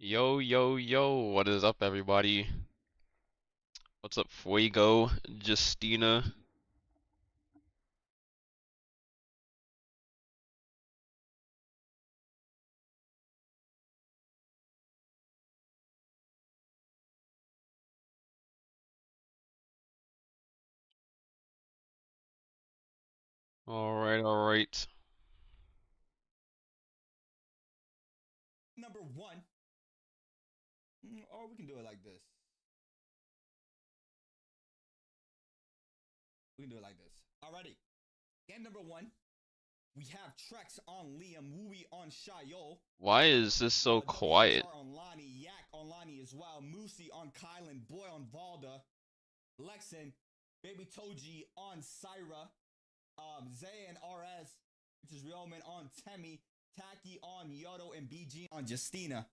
Yo, yo, yo, what is up, everybody? What's up, Fuego, Justina? Alright, alright. Number one, or we can do it like this. We can do it like this. Alrighty. Game number one, we have Trex on Liam, Wooey on Shayo. Why is this so quiet? On Lonnie, Yak on Lonnie as well. Moosey on Kylan, Boy on Valda, Lexin, Baby Toji on Syra, Zay and RS, which is Realman on Temi, Taki on Yodo, and BG on Justina.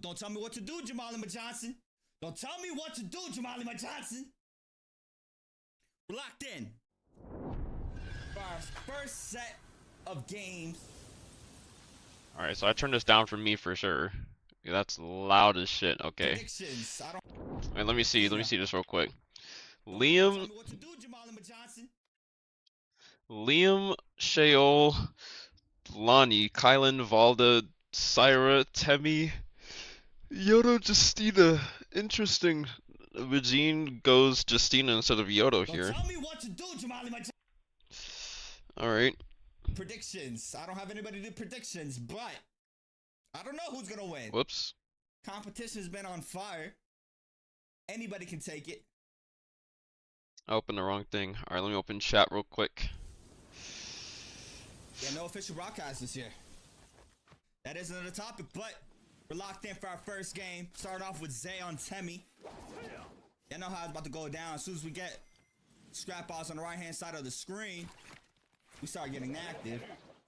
Don't tell me what to do, Jamalima Johnson. Don't tell me what to do, Jamalima Johnson. We're locked in for our first set of games. Alright, so I turned this down for me for sure. Yeah, that's loud as shit, okay. Wait, let me see this real quick. Liam, Sheol, Lonnie, Kylan, Valda, Syra, Temi, Yodo, Justina. Interesting. Regine goes Justina instead of Yodo here. Tell me what to do, Alright. Predictions. I don't have anybody to do predictions, but I don't know who's gonna win. Whoops. Competition's been on fire. Anybody can take it. I opened the wrong thing. Alright, let me open chat real quick. Yeah, no official broadcast this year. That is another topic, but we're locked in for our first game. Start off with Zay on Temi. You know how it's about to go down. As soon as we get scrap balls on the right-hand side of the screen, we start getting active.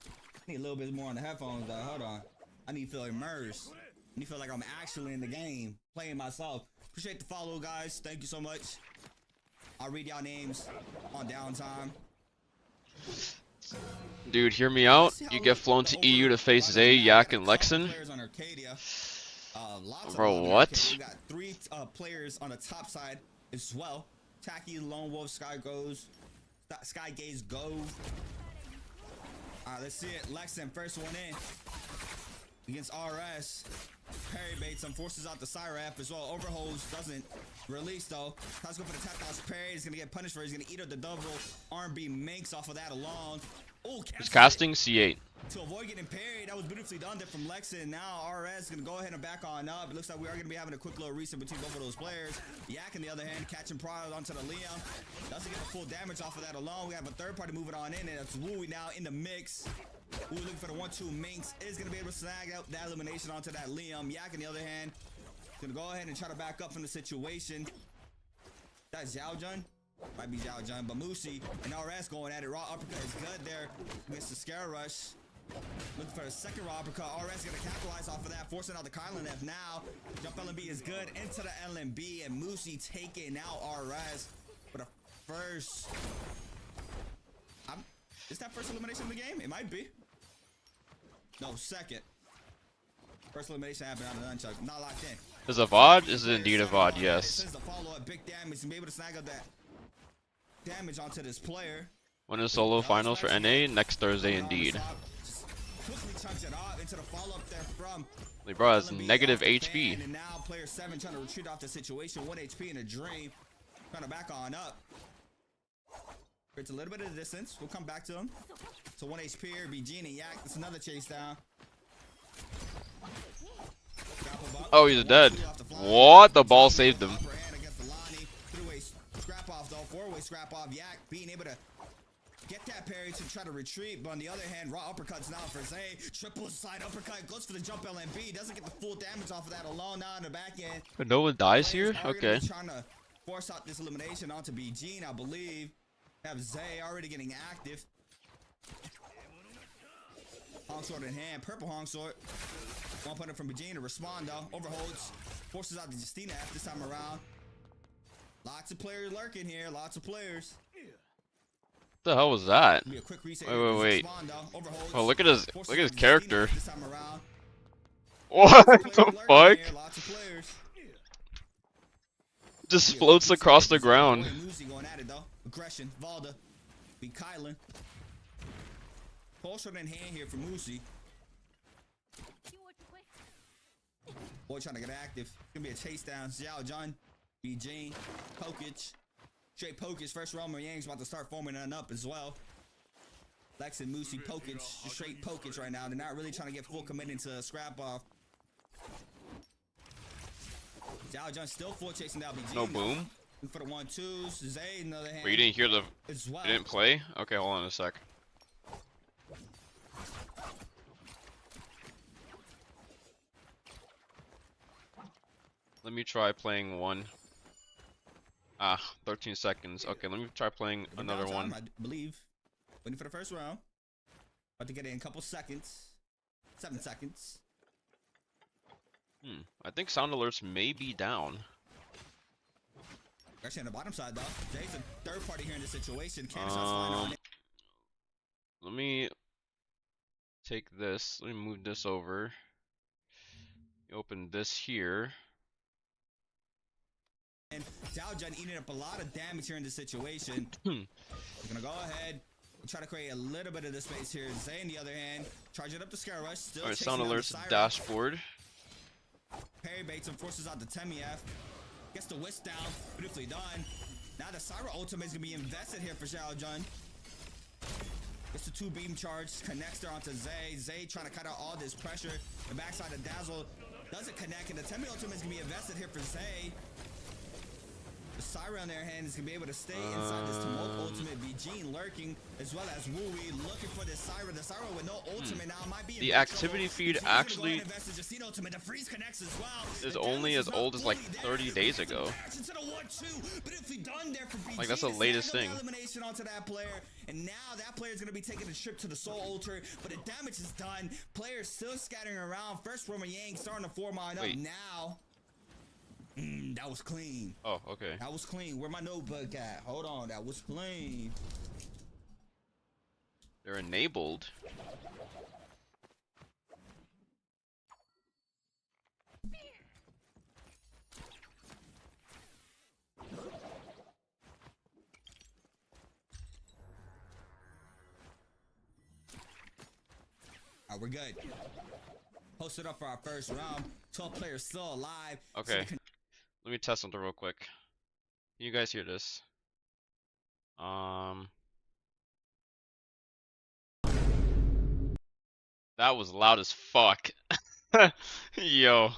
I need a little bit more on the headphones, though. Hold on. I need to feel immersed. I need to feel like I'm actually in the game, playing myself. Appreciate the follow, guys. Thank you so much. I'll read y'all names on downtime. Dude, hear me out. You get flown to EU to face Zay, Yak, and Lexin. Bro, what? We got 3 players on the top side as well. Tacky, Lone Wolf, Sky Gaze Go. Alright, let's see it. Lexin, first one in. Against RS. Parry baits and forces out the Syra F as well. Overholds doesn't release though. Tries to go for the tap house parry. He's gonna get punished for it. He's gonna eat up the double R&B minks off of that along. Oh, He's casting C8. To avoid getting parried, that was beautifully done there from Lexin. Now RS is gonna go ahead and back on up. It looks like we are gonna be having a quick little reset between both of those players. Yak on the other hand, catching pride onto the Liam. Doesn't get the full damage off of that alone. We have a third party moving on in, and it's Wooey now in the mix. Wooey looking for the 1-2 minks. Is gonna be able to snag out that elimination onto that Liam. Yak on the other hand, gonna go ahead and try to back up from the situation. That's Zhao Jun. Might be Zhao Jun, but Moosey and RS going at it. Raw uppercut is good there against the scare rush. Looking for a second raw uppercut. RS gonna capitalize off of that, forcing out the Kylan F now. Jump LMB is good into the LMB, and Moosey taking out RS for the first. Is that first elimination of the game? It might be. No, second. First elimination happened on the nunchuck. Not locked in. Is it a VOD? Is it indeed a VOD? Yes. The follow-up, big damage, and be able to snag up that damage onto this player. When is solo finals for NA? Next Thursday indeed. Quickly chunks it off into the follow-up there from Libra has negative HP. And now player 7 trying to retreat off the situation. 1 HP in a dream. Trying to back on up. It's a little bit of distance. We'll come back to him. So 1 HP here. BG and Yak. It's another chase down. Oh, he's dead. What? The ball saved him. Scrap off though. 4-way scrap off. Yak being able to get that parry to try to retreat, but on the other hand, raw uppercuts now for Zay. Triple side uppercut, goes for the jump LMB, doesn't get the full damage off of that alone now in the back end. But no one dies here? Okay. Trying to force out this elimination onto BG, and I believe have Zay already getting active. Hong sword in hand, purple Hong sword. One punter from BG to respond though. Overholds, forces out the Justina F this time around. Lots of players lurking here, lots of players. What the hell was that? Wait. Oh, look at his character. What Lots of the players lurking fuck? here, lots of players. Just Yeah, floats quick across the pieces. ground. Boy, Muzi going at it though. Aggression. Valda. Be Kylan. Pole shot in hand here for Musi. Boy trying to get active. Gonna be a chase down. Xiao Jun. B Jane. Pokage. Straight Pokage. First round, Yang's about to start forming it up as well. Lex and Musi Pokage. Just straight Pokage right now. They're not really trying to get full committed to scrap off. Xiao Jun still full chasing down BG. No boom. For the 1-2s. Zay, another hand. Wait, you didn't hear the... As well. You didn't play? Okay, hold on a sec. Let me try playing one. 13 seconds. Okay, let me try playing another one. I believe. Waiting for the first round. About to get it in a couple seconds. 7 seconds. I think sound alerts may be down. Actually on the bottom side though. Jay's a third party here in this situation. Candace flying on it. Let me take this. Let me move this over. Open this here. And Xiao Jun eating up a lot of damage here in this situation. We're gonna go ahead and try to create a little bit of the space here. Zay on the other hand, charging up the Scare Rush. Still Alright, chasing sound down the alerts Siren. dashboard. Parry baits and forces out the Temiev. Gets the whisk down. Beautifully done. Now the Siren ultimate is gonna be invested here for Xiao Jun. Gets the 2 beam charge, connects there onto Zay. Zay trying to cut out all this pressure. The backside of Dazzle doesn't connect, and the Temi ultimate is gonna be invested here for Zay. The Siren on their hand is gonna be able to stay inside this Tumult ultimate. BG lurking, as well as Wooey looking for this Siren. The Siren with no ultimate now might be in The big activity trouble. feed BG's gonna go actually ahead and invest in Justine ultimate. The freeze connects as well. is The only damage as not old as like fully there. 30 days ago. Reaction to the 1-2, but if we done there for BG, Like, that's the to latest snag up thing. the elimination onto that player, and now that player is gonna be taking a trip to the Soul Altar, but the damage is done. Players still scattering around. First Roman Yang starting to form on up Wait. now. That was clean. Oh, okay. That was clean. Where my notebook at? Hold on. That was clean. They're enabled. Alright, we're good. Posted up for our first round. 12 players still alive. Okay. Let me test something real quick. Can you guys hear this? That was loud as fuck. Yo.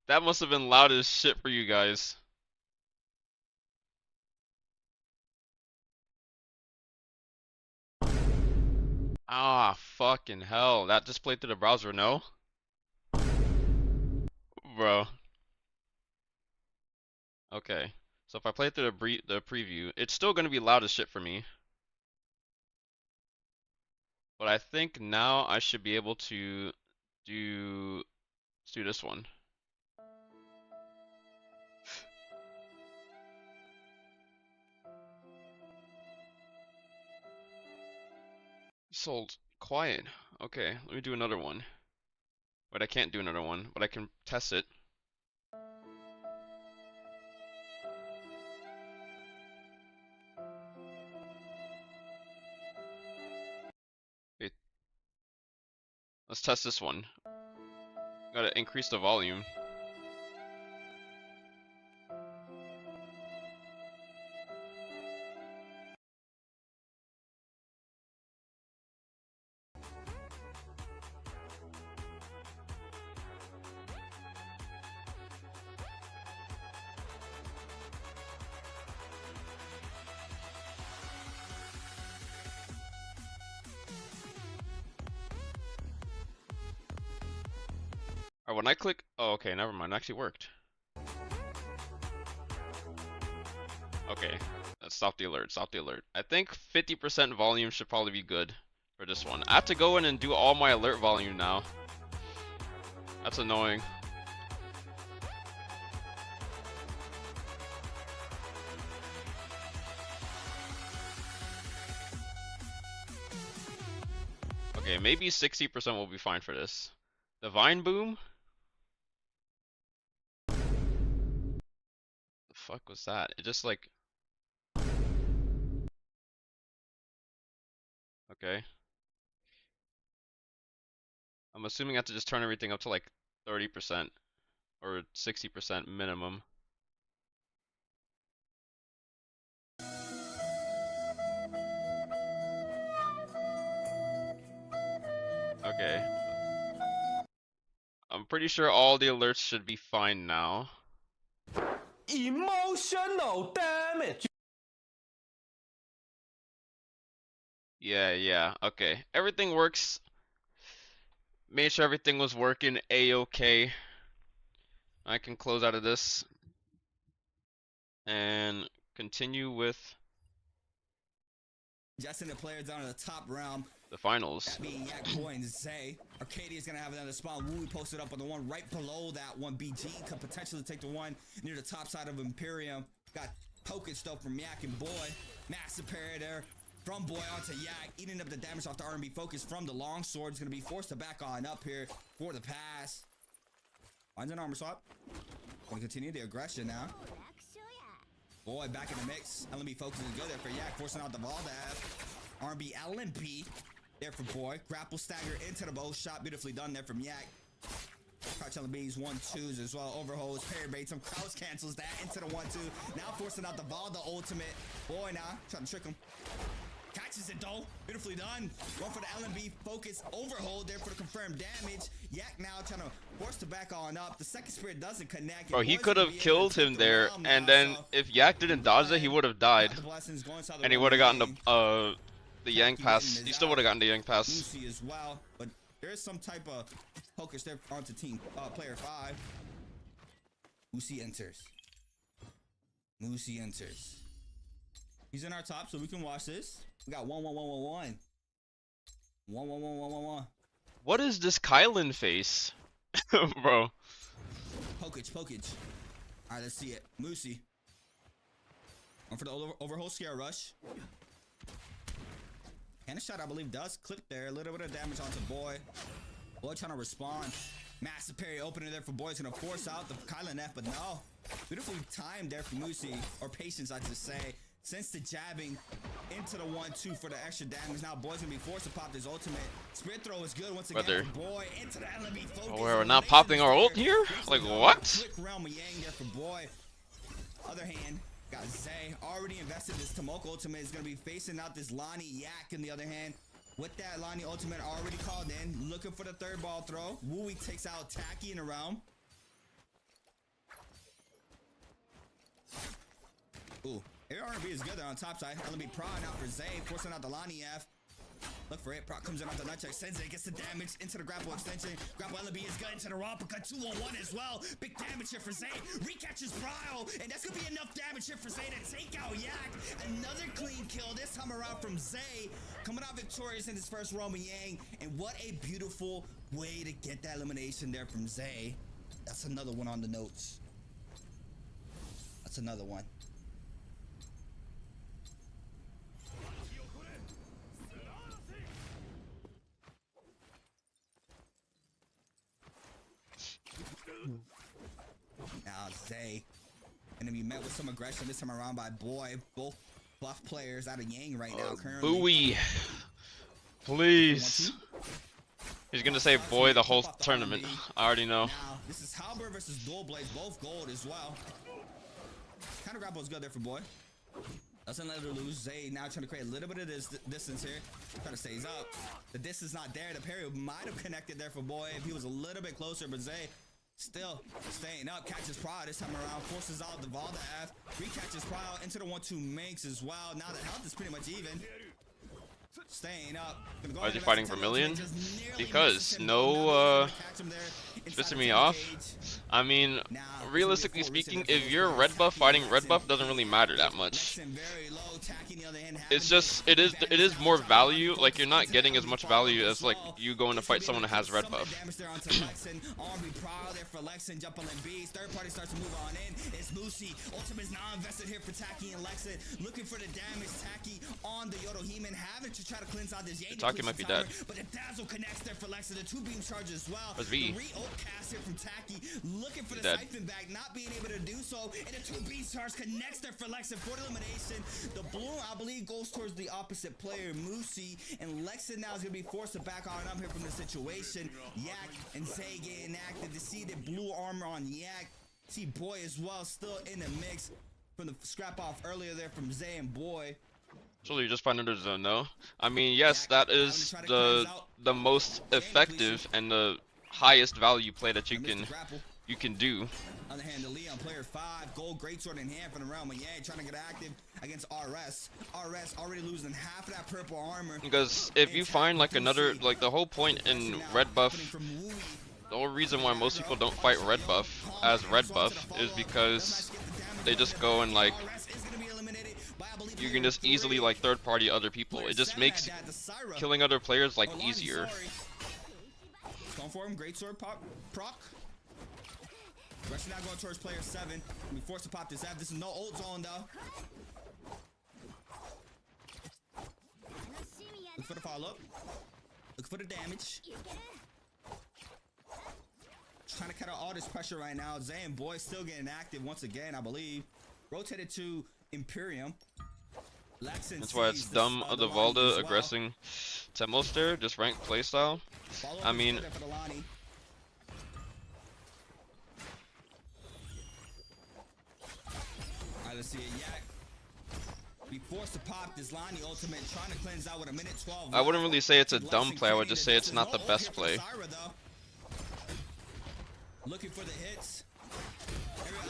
That must have been loud as shit for you guys. Ah, fucking hell. That just played through the browser, no? Bro. Okay. So if I play through the preview, it's still gonna be loud as shit for me. But I think now I should be able to let's do this one. Sold. Quiet. Okay, let me do another one. But I can't do another one, but I can test it. Okay. Let's test this one. Gotta increase the volume. Alright, when I click... Oh, okay, never mind. It actually worked. Okay, let's stop the alert. Stop the alert. I think 50% volume should probably be good for this one. I have to go in and do all my alert volume now. That's annoying. Okay, maybe 60% will be fine for this. Divine Boom? The fuck was that? It just like... Okay. I'm assuming I have to just turn everything up to like 30% or 60% minimum. Okay. I'm pretty sure all the alerts should be fine now. Emotional damage. Yeah, okay. Everything works. Made sure everything was working a-okay. I can close out of this and continue with Just in the players down in the top round. the finals. That being Yak Boy and Zay. Arcadia's gonna have another spot. Wooey posted up on the one right below that one. BG could potentially take the one near the top side of Imperium. Got poking stuff from Yak and Boy. Massive parry there from Boy onto Yak, eating up the damage off the R&B focus from the longsword. Is gonna be forced to back on up here for the pass. Finds an armor swap. Gonna continue the aggression now. Boy back in the mix. LMB focus is good there for Yak, forcing out the Valdav. R&B LMB there for Boy. Grapple stagger into the bow shot. Beautifully done there from Yak. Crouch LMB's 1-2s as well. Overholds, parry baits him. Crouch cancels that into the 1-2. Now forcing out the Valda ultimate. Boy now trying to trick him. Catches it though. Beautifully done. Going for the LMB focus overhold there for the confirmed damage. Yak now trying to force the back on up. The second spirit doesn't connect. Bro, he could have killed him there, and then if Yak didn't dodge it, he would have died. And he would have gotten the Yang pass. He still would have gotten the Yang pass. Lucy as well, but there is some type of focus there onto team player 5. Lucy enters. Lucy enters. He's in our top, so we can watch this. We got 1-1-1-1-1. 1-1-1-1-1-1. What is this Kylan face? Bro. Pokage. Alright, let's see it. Moosey. Going for the overhold scare rush. And a shot, I believe, does clip there. A little bit of damage onto Boy. Boy trying to respond. Massive parry opener there for Boy. It's going to force out the Kylan F, but no. Beautifully timed there for Moosey. Or patience, I should say. Since the jabbing into the 1-2 for the extra damage. Now Boy's going to be forced to pop his ultimate. Spirit throw is good once again for Boy. Into the LMB focus. Oh, we're not popping our ult here? Like, what? Quick realm of Yang there for Boy. Other hand. Got Zay already invested. This Tomoko ultimate is going to be facing out this Lonnie Yak in the other hand. With that Lonnie ultimate already called in. Looking for the third ball throw. Wooey takes out Tacky in the realm. Ooh. R&B is good there on top side. LMB Prod out for Zay. Forcing out the Lonnie F. Look for it. Prod comes in off the nutcheck. Sensei gets the damage into the grapple extension. Grapple LMB is good into the raw. Cut 2-on-1 as well. Big damage here for Zay. Recatches Brile. And that's going to be enough damage here for Zay to take out Yak. Another clean kill. This time around from Zay. Coming out victorious in his first Roman Yang. And what a beautiful way to get that elimination there from Zay. That's another one on the notes. That's another one. Now Zay gonna be met with some aggression this time around by Boy. Both buff players out of Yang right now currently. Buoy. Please. He's gonna say Boy the whole tournament. I already know. Now, this is Halberd versus Dual Blades, both gold as well. Counter grapple is good there for Boy. Doesn't let her lose. Zay now trying to create a little bit of this distance here. Trying to stays up. The distance not there. The parry might have connected there for Boy if he was a little bit closer, but Zay still staying up. Catches Pride this time around. Forces out the Valda F. Recatches Pride into the 1-2 makes as well. Now the health is pretty much even. Staying up. Why is he fighting for million? Because no it's pissing me off. I mean, realistically speaking, if you're red buff fighting red buff, doesn't really matter that much. Tacky, on the other hand, it's just it is more value. Like you're not getting as much value as like you going to fight someone that has red buff. Damage there onto Lexin. Army proud there for Lexin. Jumping in B's. Third party starts to move on in. It's Moosey. Ultimate's now invested here for Tacky and Lexin. Looking for the damage. Tacky on the Yodoheman. Having to try to cleanse out this Yay. Tacky might be dead. But the Dazzle connects there for Lexin. The 2 beam charge as well. Where's V? The re-ult cast here from Tacky. Looking for the Dead. siphon back. Not being able to do so. And the 2 beam charge connects there for Lexin for the elimination. The Bloom, I believe, goes towards the opposite player, Moosey, and Lexin now is going to be forced to back on up here from the situation. Yak and Zay getting active to see the blue armor on Yak. See Boy as well, still in the mix from the scrap off earlier there from Zay and Boy. So you just find under zone, no? I mean, yes, that is the most effective and the highest value play that you can do. On the hand, the Leon player 5, gold greatsword in hand from the realm of Yang, trying to get active against RS. RS already losing half of that purple armor. Because if you find like another, like the whole point in red buff, the whole reason why most people don't fight red buff as red buff is because they just go and like, you can just easily like third party other people. It just makes killing other players like easier. Going for him, greatsword proc. Rush now going towards player 7. We forced to pop this F. This is no ult zone though. Look for the follow up. Look for the damage. Trying to cut out all this pressure right now. Zay and Boy still getting active once again, I believe. Rotated to Imperium. That's why it's dumb of the Valda aggressing Temoster, just ranked playstyle. I mean, let's see it. Yak be forced to pop this Lonnie ultimate, trying to cleanse out with a minute 12. I wouldn't really say it's a dumb play. I would just say it's not the best play. Looking for the hits.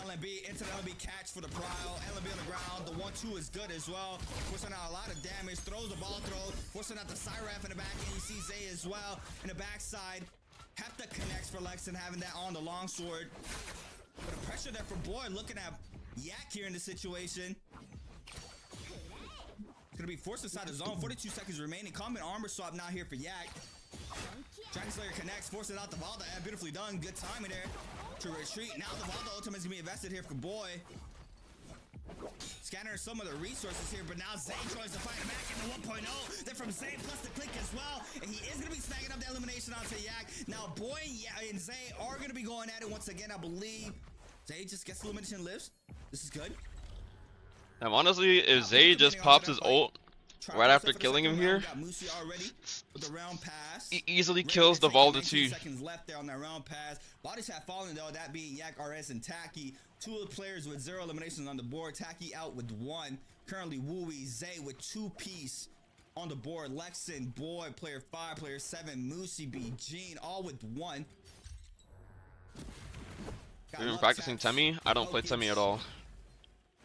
LMB into the LMB catch for the prile. LMB on the ground. The 1-2 is good as well. Forcing out a lot of damage. Throws the ball throw. Forcing out the Syraf in the back end. You see Zay as well in the backside. Hepta connects for Lexin, having that on the longsword. But the pressure there for Boy, looking at Yak here in this situation. It's gonna be forced inside the zone. 42 seconds remaining. Common armor swap now here for Yak. Dragon Slayer connects, forces out the Valda. Beautifully done. Good timing there to retreat. Now the Valda ultimate is gonna be invested here for Boy. Scanner some of the resources here, but now Zay tries to fight him back in the 1.0. Then from Zay plus the click as well. And he is gonna be snagging up the elimination onto Yak. Now Boy and Zay are gonna be going at it once again, I believe. Zay just gets the elimination lifts. This is good. Honestly, if Zay just pops his ult right after killing him here, he easily kills the Valda too. Seconds left there on that round pass. Bodies have fallen though, that being Yak, RS, and Tacky. 2 of the players with 0 eliminations on the board. Tacky out with 1. Currently Wooey, Zay with 2 piece on the board. Lexin, Boy, player 5, player 7, Moosey, B, Gene, all with 1. You've been practicing Temi? I don't play Temi at all.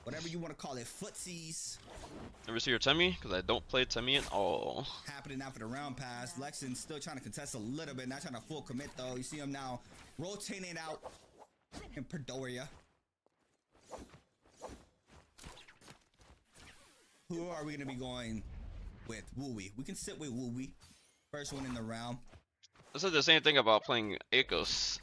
Whatever you want to call it, footsies. Ever see your Temi? Because I don't play Temi at all. Happening now for the round pass. Lexin still trying to contest a little bit, not trying to full commit though. You see him now rotating out in Perdoria. Who are we going to be going with? Wooey. We can sit with Wooey. First one in the round. This is the same thing about playing Akos.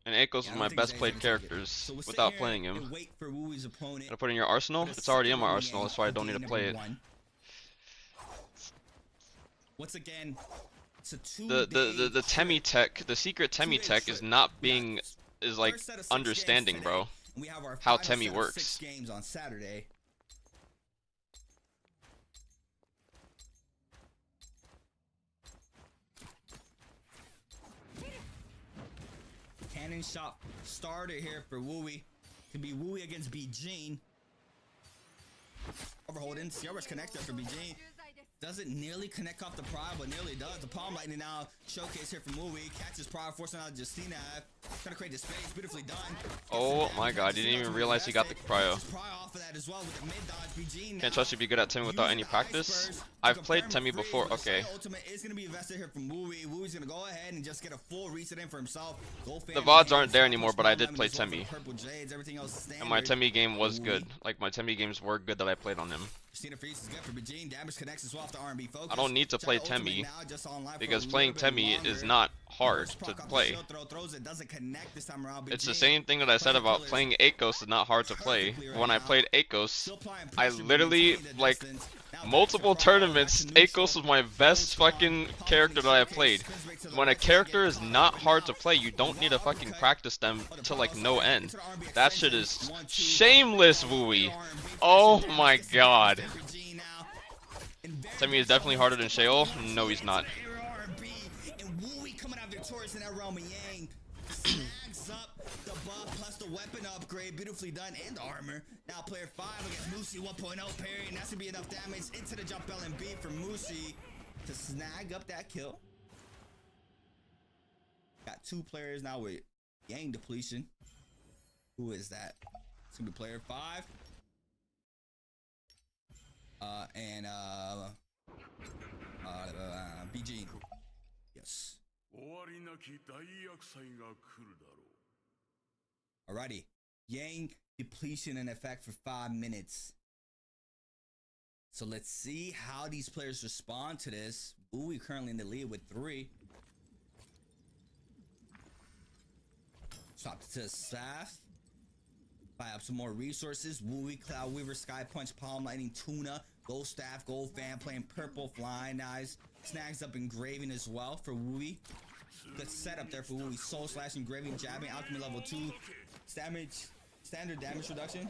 And Akos is my best played characters without playing him. Wait for Wooey's opponent. Gotta put in your arsenal? It's already in my arsenal, that's why I don't need to play it. Once again, it's a the Temi tech, the secret Temi tech is not being, is like understanding, bro, how Temi works. Games on Saturday. Cannon shot started here for Wooey. Could be Wooey against B Gene. Overholding. CRS connects there for B Gene. Doesn't nearly connect off the pride, but nearly does. The palm lightning now showcase here from Wooey. Catches pride, forcing out Justina. Trying to create the space. Beautifully done. Oh my god, I didn't even realize he got the cryo. Off of that as well with the mid dodge. B Gene Can't trust you to be good at Temi without any practice. I've played Temmie before. Okay. Ultimate is gonna be invested here from Wooey. Wooey's gonna go ahead and just get a full reset in for himself. The VODs aren't there anymore, but I did play Temmie. Purple Jades, everything else And my standard. Temmie game was good. Like, my Temmie games were good that I played on him. Christina Freeze is good for Beijing. Damage connects as well off the R&B focus. I don't need to play Ultimate Temmie, now just online for because a playing little bit Temmie is longer. not hard First to proc off the play. shield throw, throws it, doesn't connect this time around. It's the Beijing same thing that I said about playing Akos is not hard to play. When I played Akos, still applying I pressure, literally, maintaining the like, distance. Now multiple back to Brian, tournaments, back to Akos neutral. was my best fucking character that I played. When a character is not hard to play, you don't need to fucking practice them to like no end. That shit is shameless, Wooey. Oh my god. Temmie is definitely harder than Sheol. No, he's not. And Wooey coming out victorious in that realm of Yang. Snags up the buff plus the weapon upgrade. Beautifully done. And the armor. Now player 5 against Moosey 1.0 parry. And that's going to be enough damage into the jump LMB for Moosey to snag up that kill. Got 2 players now with Yang depletion. Who is that? It's going to be player 5. BG. Yes. Alrighty. Yang depletion in effect for 5 minutes. So let's see how these players respond to this. Wooey currently in the lead with 3. Swap to staff. Buy up some more resources. Wooey, Cloud Weaver, Sky Punch, Palm Lightning, Tuna, Gold Staff, Gold Fan, playing purple, Flying Eyes. Snags up Engraving as well for Wooey. Good setup there for Wooey. Soul Slash, Engraving, Jabbing, Alchemy level 2. Damage, standard damage reduction.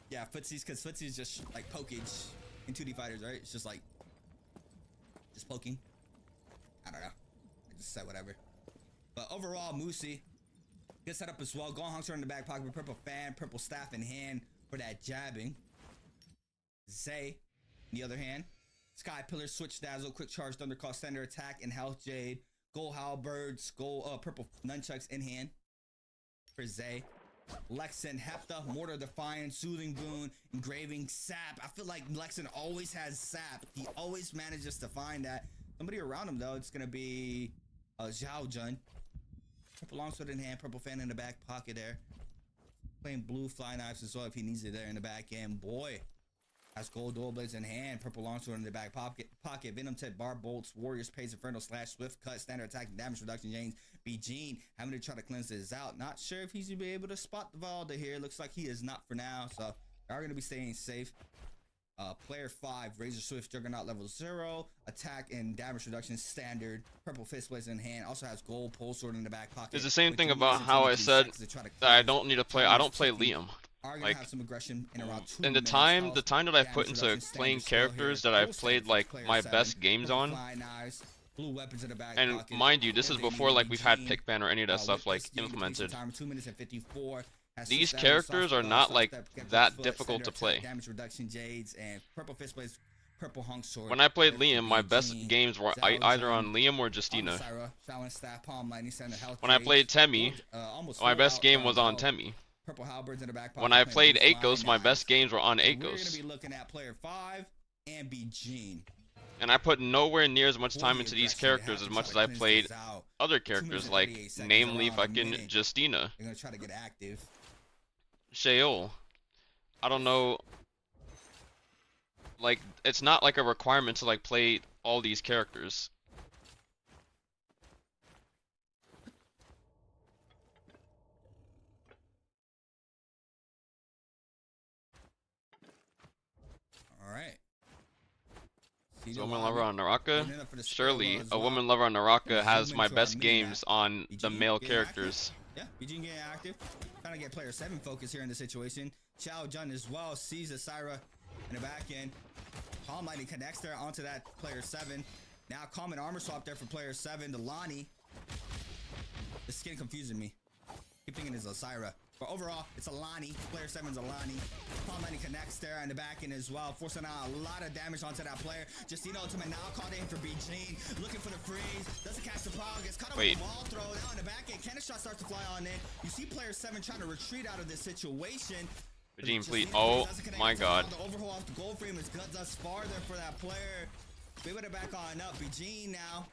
Yeah, footsies, because footsies is just like pokage in 2D fighters, right? It's just like, just poking. I don't know. I just said whatever. But overall, Moosey, good setup as well. Gohan Hunter in the back pocket with purple fan, purple staff in hand for that jabbing. Zay, on the other hand, Sky Pillar, Switch Dazzle, Quick Charge, Thundercall, Standard Attack, and Health Jade. Gold Halberds, gold purple nunchucks in hand for Zay. Lexen, Hefta, Mortar Defiance, Soothing Boon, Engraving, Sap. I feel like Lexen always has Sap. He always manages to find that. Somebody around him, though, it's going to be Zhao Jun. Purple longsword in hand, purple fan in the back pocket there. Playing blue fly knives as well if he needs it there in the back end. Boy, has gold dual blades in hand, purple longsword in the back pocket. Venom Tip, Bar Bolts, Warriors Pace, Inferno Slash, Swift Cut, Standard Attack, and Damage Reduction, James. Beijing having to try to cleanse this out. Not sure if he's gonna be able to spot the Valda here. Looks like he is not for now, so they are gonna be staying safe. Player 5, Razor Swift, Juggernaut level 0, attack and damage reduction standard, purple fist blades in hand, also has gold pole sword in the back pocket. It's the same thing about how I said that I don't need to play. I don't play Liam. Like, have some aggression in around 2 in the minutes time of that I've put damage into reduction playing standard characters still that here. I've played like Player my 7, best games purple on, flying knives, blue weapons in the back and pocket. mind you, this is If they before need like we've had BG, pick ban or any of that stuff like with this implemented. time, 2 minutes and 54. Has These 6 characters are not like get that foot, difficult to standard play. attack, damage reduction jades and purple fist blades, purple hunk sword. When I played purple Liam, my best Beijing, games were Zhao either Jun, on Liam or Justina. Syra, Shaolin Staff, Palm Lightning, Standard Health When I Jade, played Temmie, almost my full best out game was on health, Temmie. Purple halberds in the back pocket. When I playing played blue Akos, flying my knives. best games were on So we're gonna Akos. be looking at player 5 and BG. And I put nowhere near as much time into these characters as much as I played other 2 minutes characters, and like 38 seconds, namely around a fucking minute. Justina, They're gonna try to get active. Sheol. I don't know. Like, it's not like a requirement to like play all these characters. All right. So woman lover on Naraka? Opening up for the Surely, Sparrow as a well. woman lover on Naraka Zoom has my into our best mini games map. on the BG male getting characters. active. Yeah, BG getting active. Trying to get player 7 focus here in this situation. Xiao Jun as well sees the Syra in the back end. Palm Lightning connects there onto that player 7. Now common armor swap there for player 7. The Lonnie. The skin confusing me. Keep thinking it's a Syra. But overall, it's Alani. Player 7's Alani. Palm Lightning connects there in the back end as well, forcing out a lot of damage onto that player. Justino ultimate now caught in for BG. Looking for the freeze. Doesn't catch the power. Gets cut off with Wait. the wall throw. Now in the back end, cannon shot starts to fly on in. You see player 7 trying to retreat out of this situation. Regime Just fleet. need Oh doesn't connect my to god. The overhaul off the gold frame is good thus far there for that player. Be able to back on up. Eugene now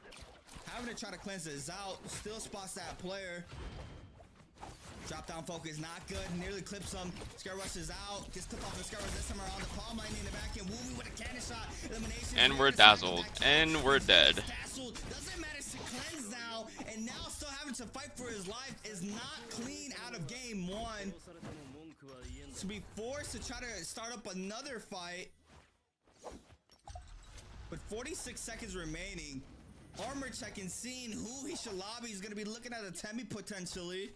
having to try to cleanse this out. Still spots that player. Drop down focus, not good. Nearly clips him. Scare rushes out. Gets clipped off the scare rush this time around. The palm lightning in the back end. Wooey with a cannon shot. Elimination. And we're dazzled. And we're dead. Dazzled. Doesn't manage to cleanse now. And now still having to fight for his life. Is not clean out of game one. To be forced to try to start up another fight. With 46 seconds remaining. Armor checking, seeing who he should lobby. He's going to be looking at a Temi potentially.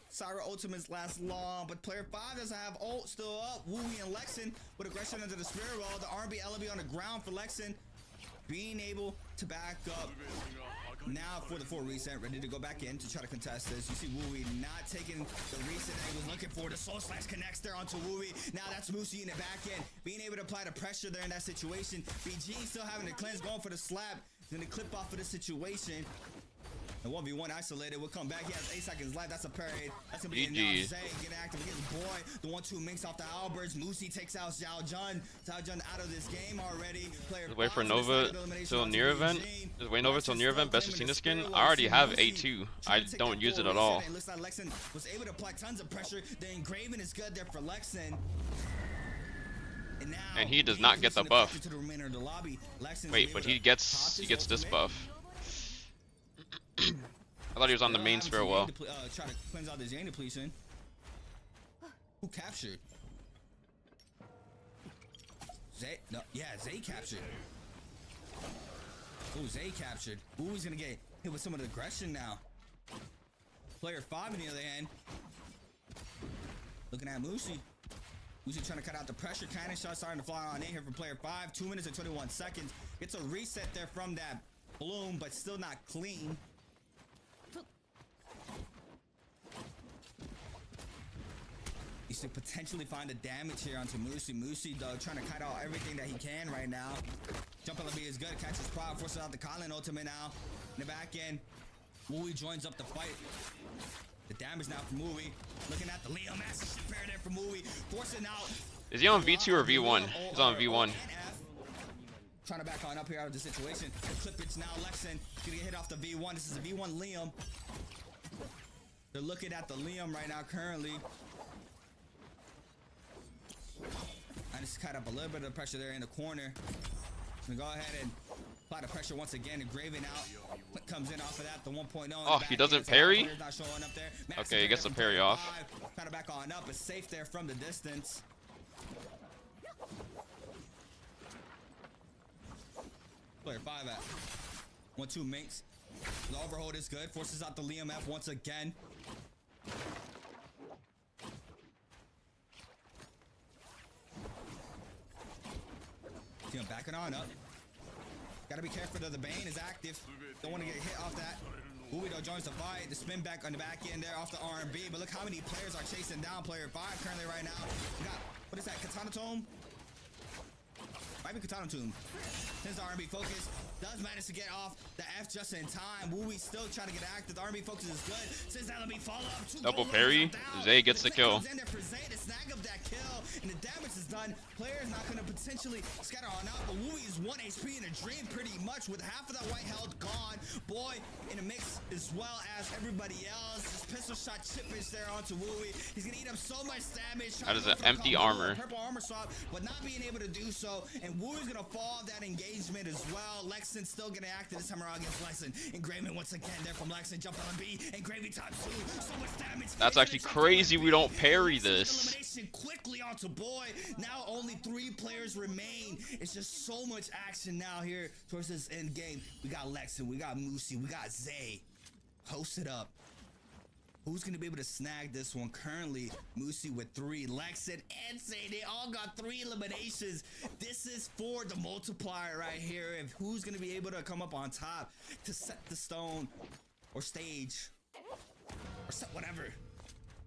Syra ultimates last long, but player 5 doesn't have ult still up. Wooey and Lexin with aggression into the spirit wall. The R&B LB on the ground for Lexin. Being able to back up. Now for the full reset, ready to go back in to try to contest this. You see Wooey not taking the reset that he was looking for. The soul slash connects there onto Wooey. Now that's Moosey in the back end. Being able to apply the pressure there in that situation. BG still having to cleanse, going for the slap. Then the clip off of the situation. The 1v1 isolated. We'll come back. He has 8 seconds left. That's a parade. That's gonna be enough. Zay get active against boy. The 1-2 minks off the Alberts. Moosey takes out Xiao Jun. Xiao Jun out of this game already. Player Just wait for 5 Nova till near event. Just wait Nova till near event. Best Lucina skin. I already have A2. I don't use it at all. It looks like Lexin was able to apply tons of pressure. The Engraven is good there for Lexin. And he does not get the buff. To the remainder of the lobby. Wait, but he gets this buff. I thought he was on the main sphere well. Try to cleanse out the Zane depletion. Who captured? Zay? No, yeah, Zay captured. Ooh, Zay captured. Ooh, he's gonna get hit with some of the aggression now. Player 5 in the other hand. Looking at Moosey. Moosey trying to cut out the pressure. Cannon shot starting to fly on in here for player 5. 2 minutes and 21 seconds. Gets a reset there from that bloom, but still not clean. You should potentially find the damage here onto Moosey. Moosey, though, trying to cut out everything that he can right now. Jump LB is good. Catches Pride. Forces out the Colin ultimate now. In the back end, Wooey joins up the fight. The damage now from Wooey. Looking at the Leo Master Pair there for Wooey. Forcing out. Is he on V2 or V1? He's on V1. Trying to back on up here out of the situation. The clippage now. Lexin gonna get hit off the V1. This is a V1 Liam. They're looking at the Liam right now currently. I just cut up a little bit of the pressure there in the corner. I'm gonna go ahead and apply the pressure once again. Engraven out. Click comes in off of that. The 1.0. Oh, he doesn't parry? Not showing up there. Okay, he gets the parry off. Trying to back on up. It's safe there from the distance. Player 5 at 1-2 minks. The overhold is good. Forces out the Liam F once again. See him backing on up. Gotta be careful that the Bane is active. Don't want to get hit off that. Wooey though joins the fight. The spin back on the back end there off the R&B. But look how many players are chasing down player 5 currently right now. We got, what is that, Katana Tome? Might be Katana Tomb. His R&B focus does manage to get off the F just in time. Wooey still trying to get active. The R&B focus is good. Since that, let me follow up. Double parry. Zay gets the kill. In there for Zay to snag up that kill, and the damage is done. Player is not going to potentially scatter on out, but Wooey is 1 HP in a dream pretty much with half of that white health gone. Boy in the mix as well as everybody else. Just pistol shot chippage there onto Wooey. He's going to eat up so much damage. That is an empty armor. Purple armor swap, but not being able to do so. And Wooey's going to fall off that engagement as well. Lexin still getting active this time around against Lexin. Engraven once again there from Lexin. Jump on B. Engraven times 2. So much damage. That's actually crazy we don't parry this. Elimination quickly onto Boy. Now only 3 players remain. It's just so much action now here towards this end game. We got Lexin. We got Moosey. We got Zay. Posted up. Who's going to be able to snag this one? Currently, Moosey with 3. Lexin and Zay, they all got 3 eliminations. This is for the multiplier right here. If who's going to be able to come up on top to set the stone or stage or set whatever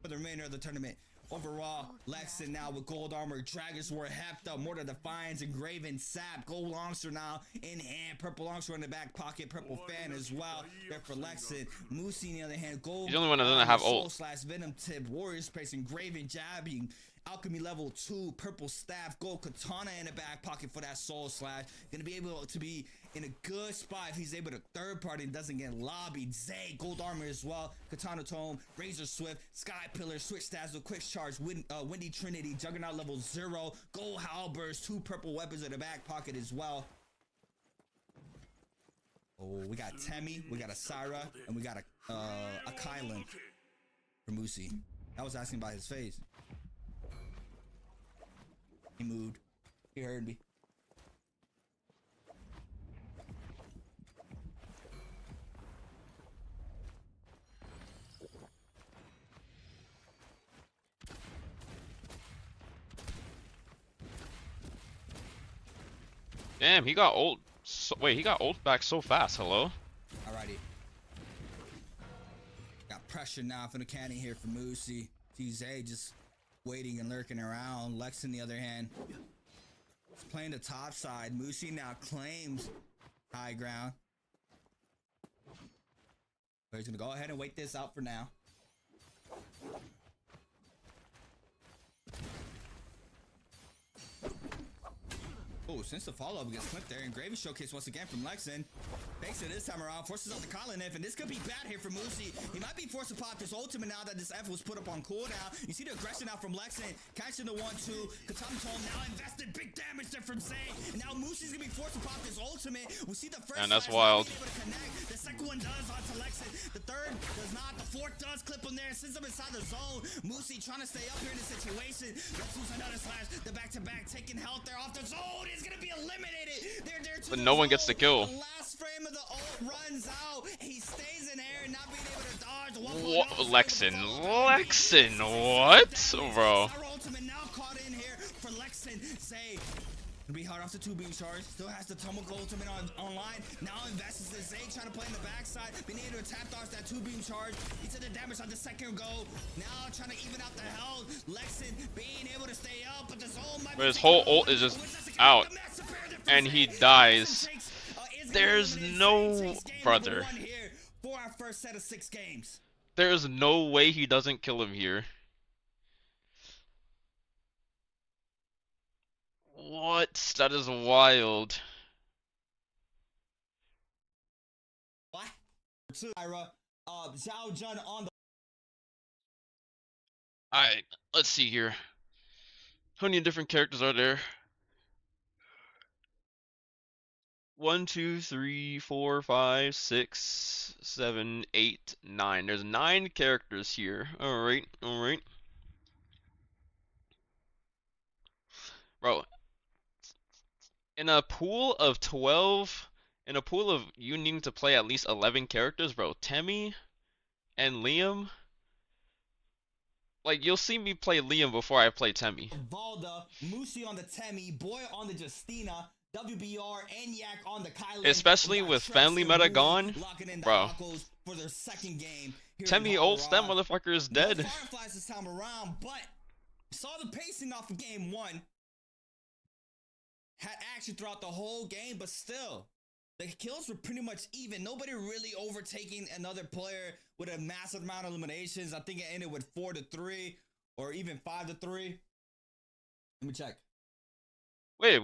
for the remainder of the tournament. Overall, Lexin now with gold armor, Dragon Sword, Heft up, Mortar Defiance, Engraven Sap, gold longsword now in hand, purple longsword in the back pocket, purple fan as well. There for Lexin. Moosey on the other hand, gold. He's the only one that doesn't have ult. Slash Venom Tip, Warrior Space, Engraven Jabbing. Alchemy level 2, purple staff, gold katana in the back pocket for that soul slash. Gonna be able to be in a good spot if he's able to third party and doesn't get lobbied. Zay, gold armor as well, katana tome, razor swift, sky pillar, switch dazzle, quick charge, windy trinity, juggernaut level 0, gold halberds, 2 purple weapons in the back pocket as well. Oh, we got Temmie, we got a Syra, and we got a Kylan for Moosey. I was asking about his face. He moved. He heard me. Damn, he got ult. So, wait, he got ult back so fast. Hello? Alrighty. Got pressure now from the cannon here for Moosey. TZ just waiting and lurking around. Lex on the other hand is playing the top side. Moosey now claims high ground. But he's gonna go ahead and wait this out for now. Oh, since the follow-up gets clipped there, and Gravy Showcase once again from Lexin. Takes it this time around, forces out the Colin F, and this could be bad here for Moosey. He might be forced to pop this ultimate now that this F was put up on cooldown. You see the aggression now from Lexin, catching the 1-2. Katana Tome now invested big damage there from Zay. And now Moosey's gonna be forced to pop this ultimate. We see the first and that's slash wild. able to connect. The second one does onto Lexin. The third does not. The fourth does clip him there, sends him inside the zone. Moosey trying to stay up here in this situation. Let's use another slash. The back-to-back taking health there off the zone. Is gonna be eliminated. They're But no one gets the kill. The last frame of the ult runs out. He stays in air, not being able to dodge. What? Lexin, what? Bro. Ultimate now caught in here for Lexin. Zay gonna be hard off the 2 beam charge. Still has the Tomoko ultimate online. Now invests in Zay trying to play in the backside. Being able to tap dodge that 2 beam charge. He took the damage on the second go. Now trying to even out the health. Lexin being able to stay up, but the zone might be. But his whole ult is just out. And he dies. There's no brother. For our first set of 6 games. There's no way he doesn't kill him here. What? That is wild. What? Ira, Zhao Jun on the. Alright, let's see here. How many different characters are there? 1, 2, 3, 4, 5, 6, 7, 8, 9. There's 9 characters here. Alright, alright. Bro, in a pool of 12, in a pool of you needing to play at least 11 characters, bro, Temmie and Liam, like, you'll see me play Liam before I play Temmie. Valda, Moosey on the Temmie, Boy on the Justina, WBR, and Yak on the Kylan. Especially with family meta gone, bro. For their second game. Temmie ults, that motherfucker is dead. No Fireflies this time around, but saw the pacing off of game 1. Had action throughout the whole game, but still, the kills were pretty much even. Nobody really overtaking another player with a massive amount of eliminations. I think it ended with 4-3 or even 5-3. Let me check. Wait.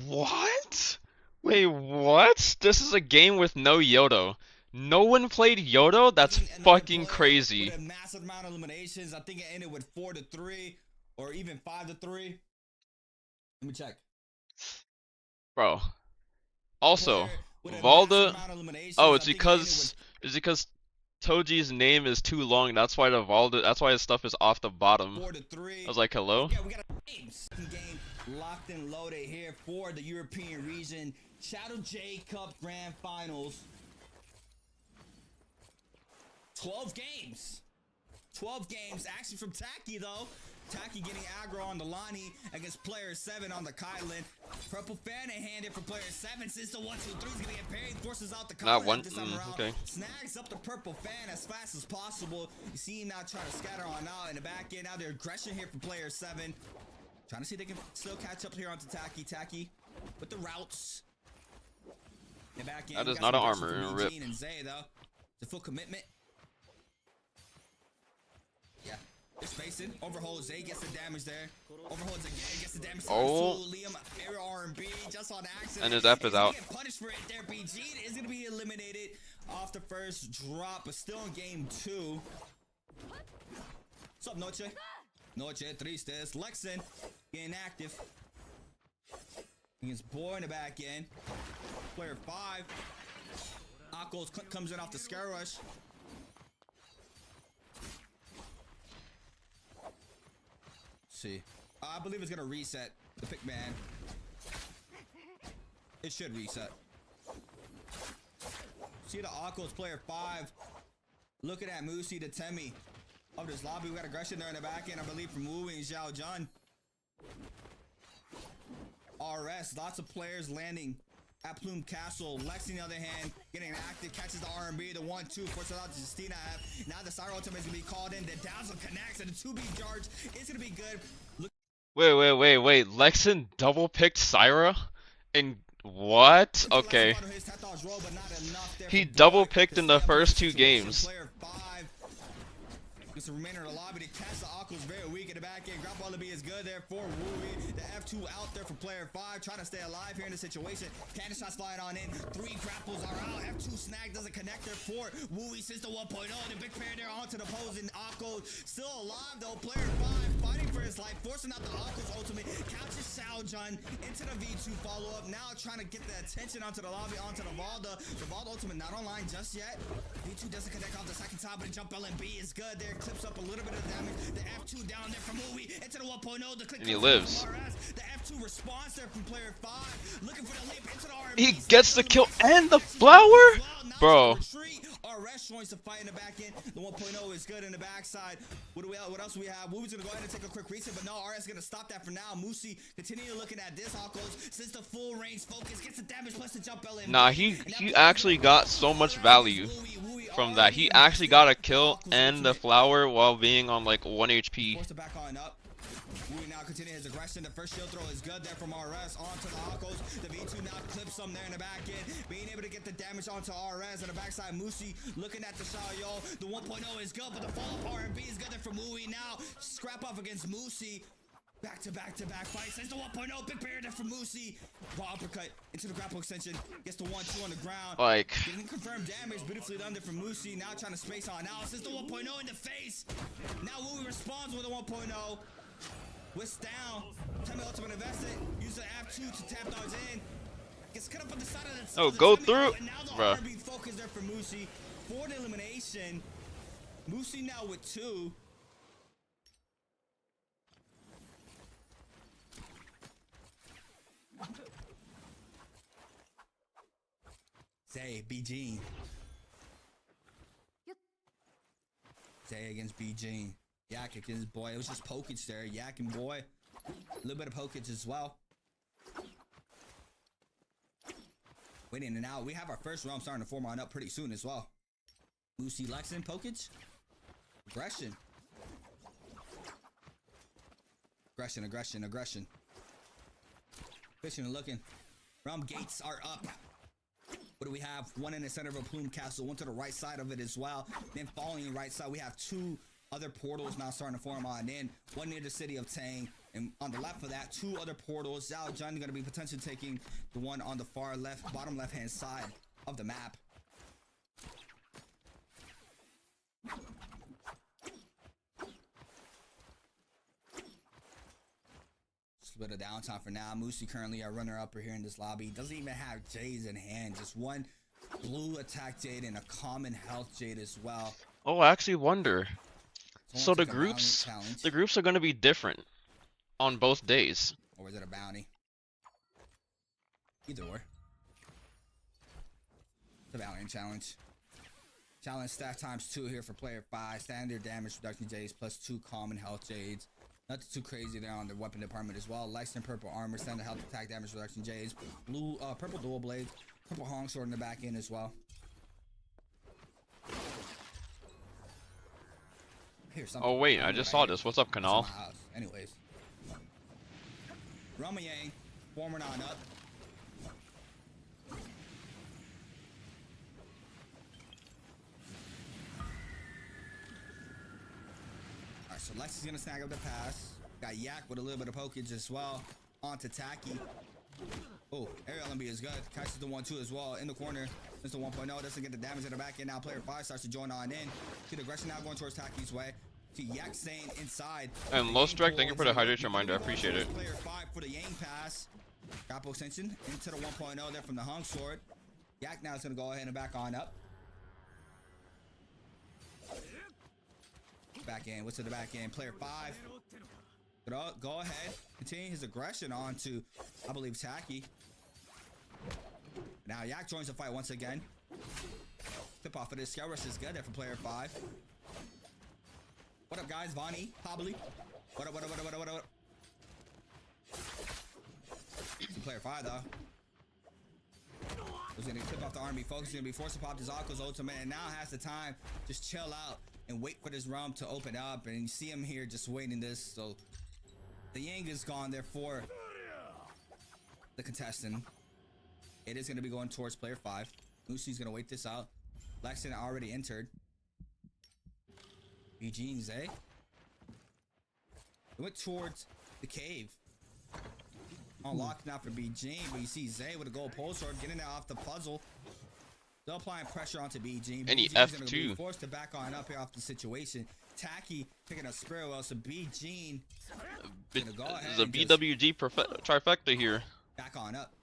What? Wait, what? This is a game with no Yodo. No one played Yodo? That's fucking crazy. With a massive amount of eliminations. I think it ended with 4-3 or even 5-3. Let me check. Bro. Also, Valda. Oh, it's because Toji's name is too long. That's why the Valda. That's why his stuff is off the bottom. I was like, hello. Yeah, we got a game locked and loaded here for the European region Shadow J Cup Grand Finals. 12 games. 12 games. Action from Taki though. Tacky getting aggro on the Lonnie against player 7 on the Kylan. Purple fan in handed for player 7. Since the 1, 2, 3 is gonna get parried, forces out the Not Kylan one. this time around. Okay. Snags up the purple fan as fast as possible. You see him now trying to scatter on out in the back end. Now their aggression here for player 7. Trying to see if they can still catch up here onto Tacky. Tacky with the routes. And back in, That is got not some an aggression armor, from rip. Eugene and Zay though. It's a full commitment. Yeah. They're spacing. Overhold. Zay gets the damage there. Overholds again. Gets the damage. Oh. Liam, air R&B just on accident. And his F is out. Get punished for it there. BG is going to be eliminated off the first drop, but still in game 2. What's up, Noche? Noche, tristes. Lexin getting active. Against Boy in the back end. Player 5. Akko's comes in off the scare rush. See, I believe it's gonna reset the pick man. It should reset. See the Akko's player 5 looking at Musi to Temi of this lobby. We got aggression there in the back end, I believe, from Wu and Xiao Jun. RS, lots of players landing at Plume Castle. Lex, on the other hand, getting active, catches the R&B, the 1-2, forces out to Justina F. Now the Cyro ultimate is going to be called in. The Dazzle connects, and the 2B charge is going to be good. Look. Wait. Lexin double picked Syra? And what? Okay. He double picked in the first 2 games. It's the remainder of the lobby. The catch the Akko's very weak in the back end. Grab Wallaby is good there for Wooey. The F2 out there for player 5, trying to stay alive here in the situation. Cannon shots flying on in. 3 grapples are out. F2 snag doesn't connect there for Wooey since the 1.0. The big pair there onto the pose, and Akko still alive though. Player 5 fighting for his life, forcing out the Akko's ultimate. Couches Xiao Jun into the V2 follow up. Now trying to get the attention onto the lobby, onto the Valda. The Valda ultimate not online just yet. V2 doesn't connect off the second time, but the jump LMB is good there. Clips up a little bit of damage. The F2 down there from Movie into the 1.0. The click, and he lives. The F2 response there from player 5. Looking for the leap into the RB. He gets the kill and the flower? Bro. RS joins the fight in the back end. The 1.0 is good in the backside. What else do we have? Woo's gonna go ahead and take a quick reset, but no, RS is gonna stop that for now. Musi continue looking at this. Akko's since the full range focus gets the damage plus the jump LMB. Nah, he actually got so much value from that. He actually got a kill and the flower while being on like 1 HP. Forced to back on up. Wooey now continue his aggression. The first shield throw is good there from RS onto the Akko's. The V2 now clips some there in the back end. Being able to get the damage onto RS on the backside. Musi looking at the Xiao. The 1.0 is good, but the follow-up R&B is good there for Wooey now. Scrap off against Musi. Back to back fights. There's the 1.0. Big barrier there for Musi. Raw uppercut into the grapple extension. Gets the 1-2 on the ground. Like, getting confirmed damage. Beautifully done there from Musi. Now trying to space on out. Since the 1.0 in the face. Now Wooey responds with a 1.0. Whisk down. Temi ultimate invested. Use the F2 to tap dodge in. Gets cut up on the side of the. oh, go through. And now the Bruh. R&B focus there for Musi. For the elimination. Musi now with 2. Zay, B-Gene. Zay against B-Gene. Yak against Boy. It was just Pokage there. Yak and Boy. A little bit of Pokage as well. Wait in and out. We have our first round starting to form on up pretty soon as well. Lucy, Lexin, Pokage. Aggression. Aggression. Fishing and looking. Realm gates are up. What do we have? One in the center of a Plume Castle, one to the right side of it as well. Then following right side, we have 2 other portals now starting to form on in. One near the city of Tang, and on the left of that, 2 other portals. Xiao Jun going to be potentially taking the one on the far left, bottom left-hand side of the map. Bit of downtime for now. Musi currently our runner-upper here in this lobby. Doesn't even have Jades in hand. Just one blue attack Jade and a common health Jade as well. Oh, I actually wonder. So the groups are going to be different on both days. Or is it a bounty? Either or. The bounty and challenge. Challenge staff times 2 here for player 5. Standard damage reduction Jades plus 2 common health Jades. Nothing too crazy there on the weapon department as well. Lexington purple armor, standard health attack damage reduction. J's blue, purple dual blades, purple honk sword in the back end as well. Here's something. Oh wait, I just saw this. What's up, Canal? Anyways, Rama Yang, former non up. Alright, so Lex is gonna snag up the pass. Got Yak with a little bit of pokage as well. On to Taki. Oh, aerial LMB is good. Catches the 1-2 as well in the corner. Mr. 1.0 doesn't get the damage in the back end. Now player 5 starts to join on in. See the aggression now going towards Taki's way. See Yak staying inside. And Low Strike, thank you for the hydration reminder. I appreciate it. Player 5 for the Yang pass. Grapple extension into the 1.0 there from the Hung Sword. Yak now is going to go ahead and back on up. Back end. What's to the back end? Player 5. Go ahead. Continue his aggression on to, I believe, Taki. Now Yak joins the fight once again. Tip off of this. Scale rush is good there for player 5. What up, guys? Vonnie, Hobbly. What up? Player 5, though. He's going to tip off the army. Focus is going to be forced to pop his Akko's ultimate. And now has the time. Just chill out and wait for this realm to open up. And you see him here just waiting this. So the Yang is gone there for the contestant. It is going to be going towards player 5. Lucy's going to wait this out. Lexington already entered. BG and Zay. They went towards the cave. Unlocked now for BG, but you see Zay with a gold pole sword getting it off the puzzle. Still applying pressure onto BG. Any BG is F2. be forced to back on up here off the situation. Taki picking up Spirit well, so BG gonna go ahead. There's a BWG trifecta here. Back on up.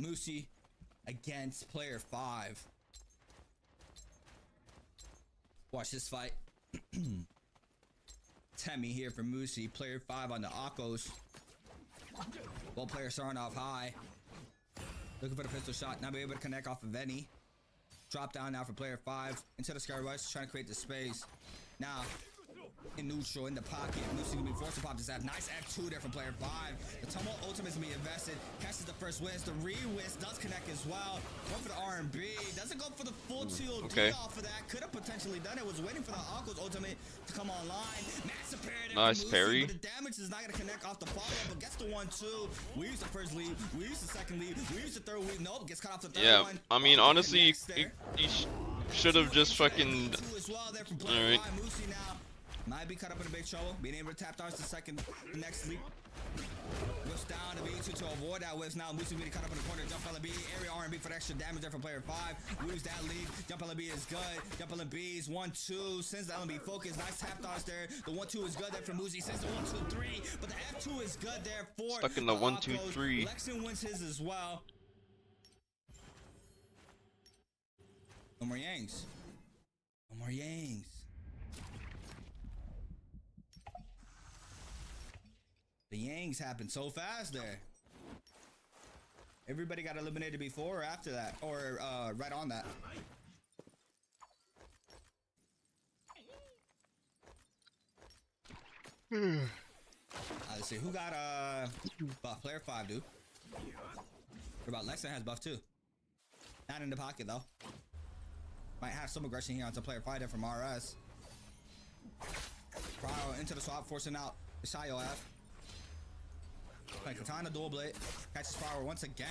Moosey against player 5. Watch this fight. Temi here for Moosey. Player 5 on the Akos. Both players starting off high. Looking for the pistol shot. Not be able to connect off of any. Drop down now for player 5. Into the Sky Rush. Trying to create the space. Now, in neutral, in the pocket. Moosey gonna be forced to pop this F. Nice F2 there from player 5. The Tumble ultimate's gonna be invested. Catches the first whiz. The re-whiz does connect as well. Going for the R&B. Doesn't go for the full TOD okay. off of that. Could have potentially done it. Was waiting for the Akko's ultimate to come online. Massive parry. Nice parry. But the damage is not gonna connect off the follow-up, but gets the 1-2. We use the first lead. We use the second lead. We use the third lead. Nope, gets cut off the third one. I mean, honestly, he should have just fucking. Alright. Might be cut up in a big trouble. Being able to tap dodge the next leap. Whips down to B2 to avoid that whips. Now Moosey being cut up in the corner. Jump LB. Area R&B for the extra damage there from player 5. Lose that lead. Jump LB is good. Jump LB is 1-2. Sends the LB focus. Nice tap dodge there. The 1-2 is good there for Moosey. Sends the 1-2-3. But the F2 is good there for Stuck in the 1-2-3. Lexington wins his as well. No more Yangs. No more Yangs. The Yangs happened so fast there. Everybody got eliminated before or after that, or right on that. Let's see who got buff. Player 5, dude. What about Lexington has buff too? Not in the pocket though. Might have some aggression here onto player 5 there from RS. Pryo into the swap, forcing out the Shayo F. Like Katana dual blade. Catches power once again.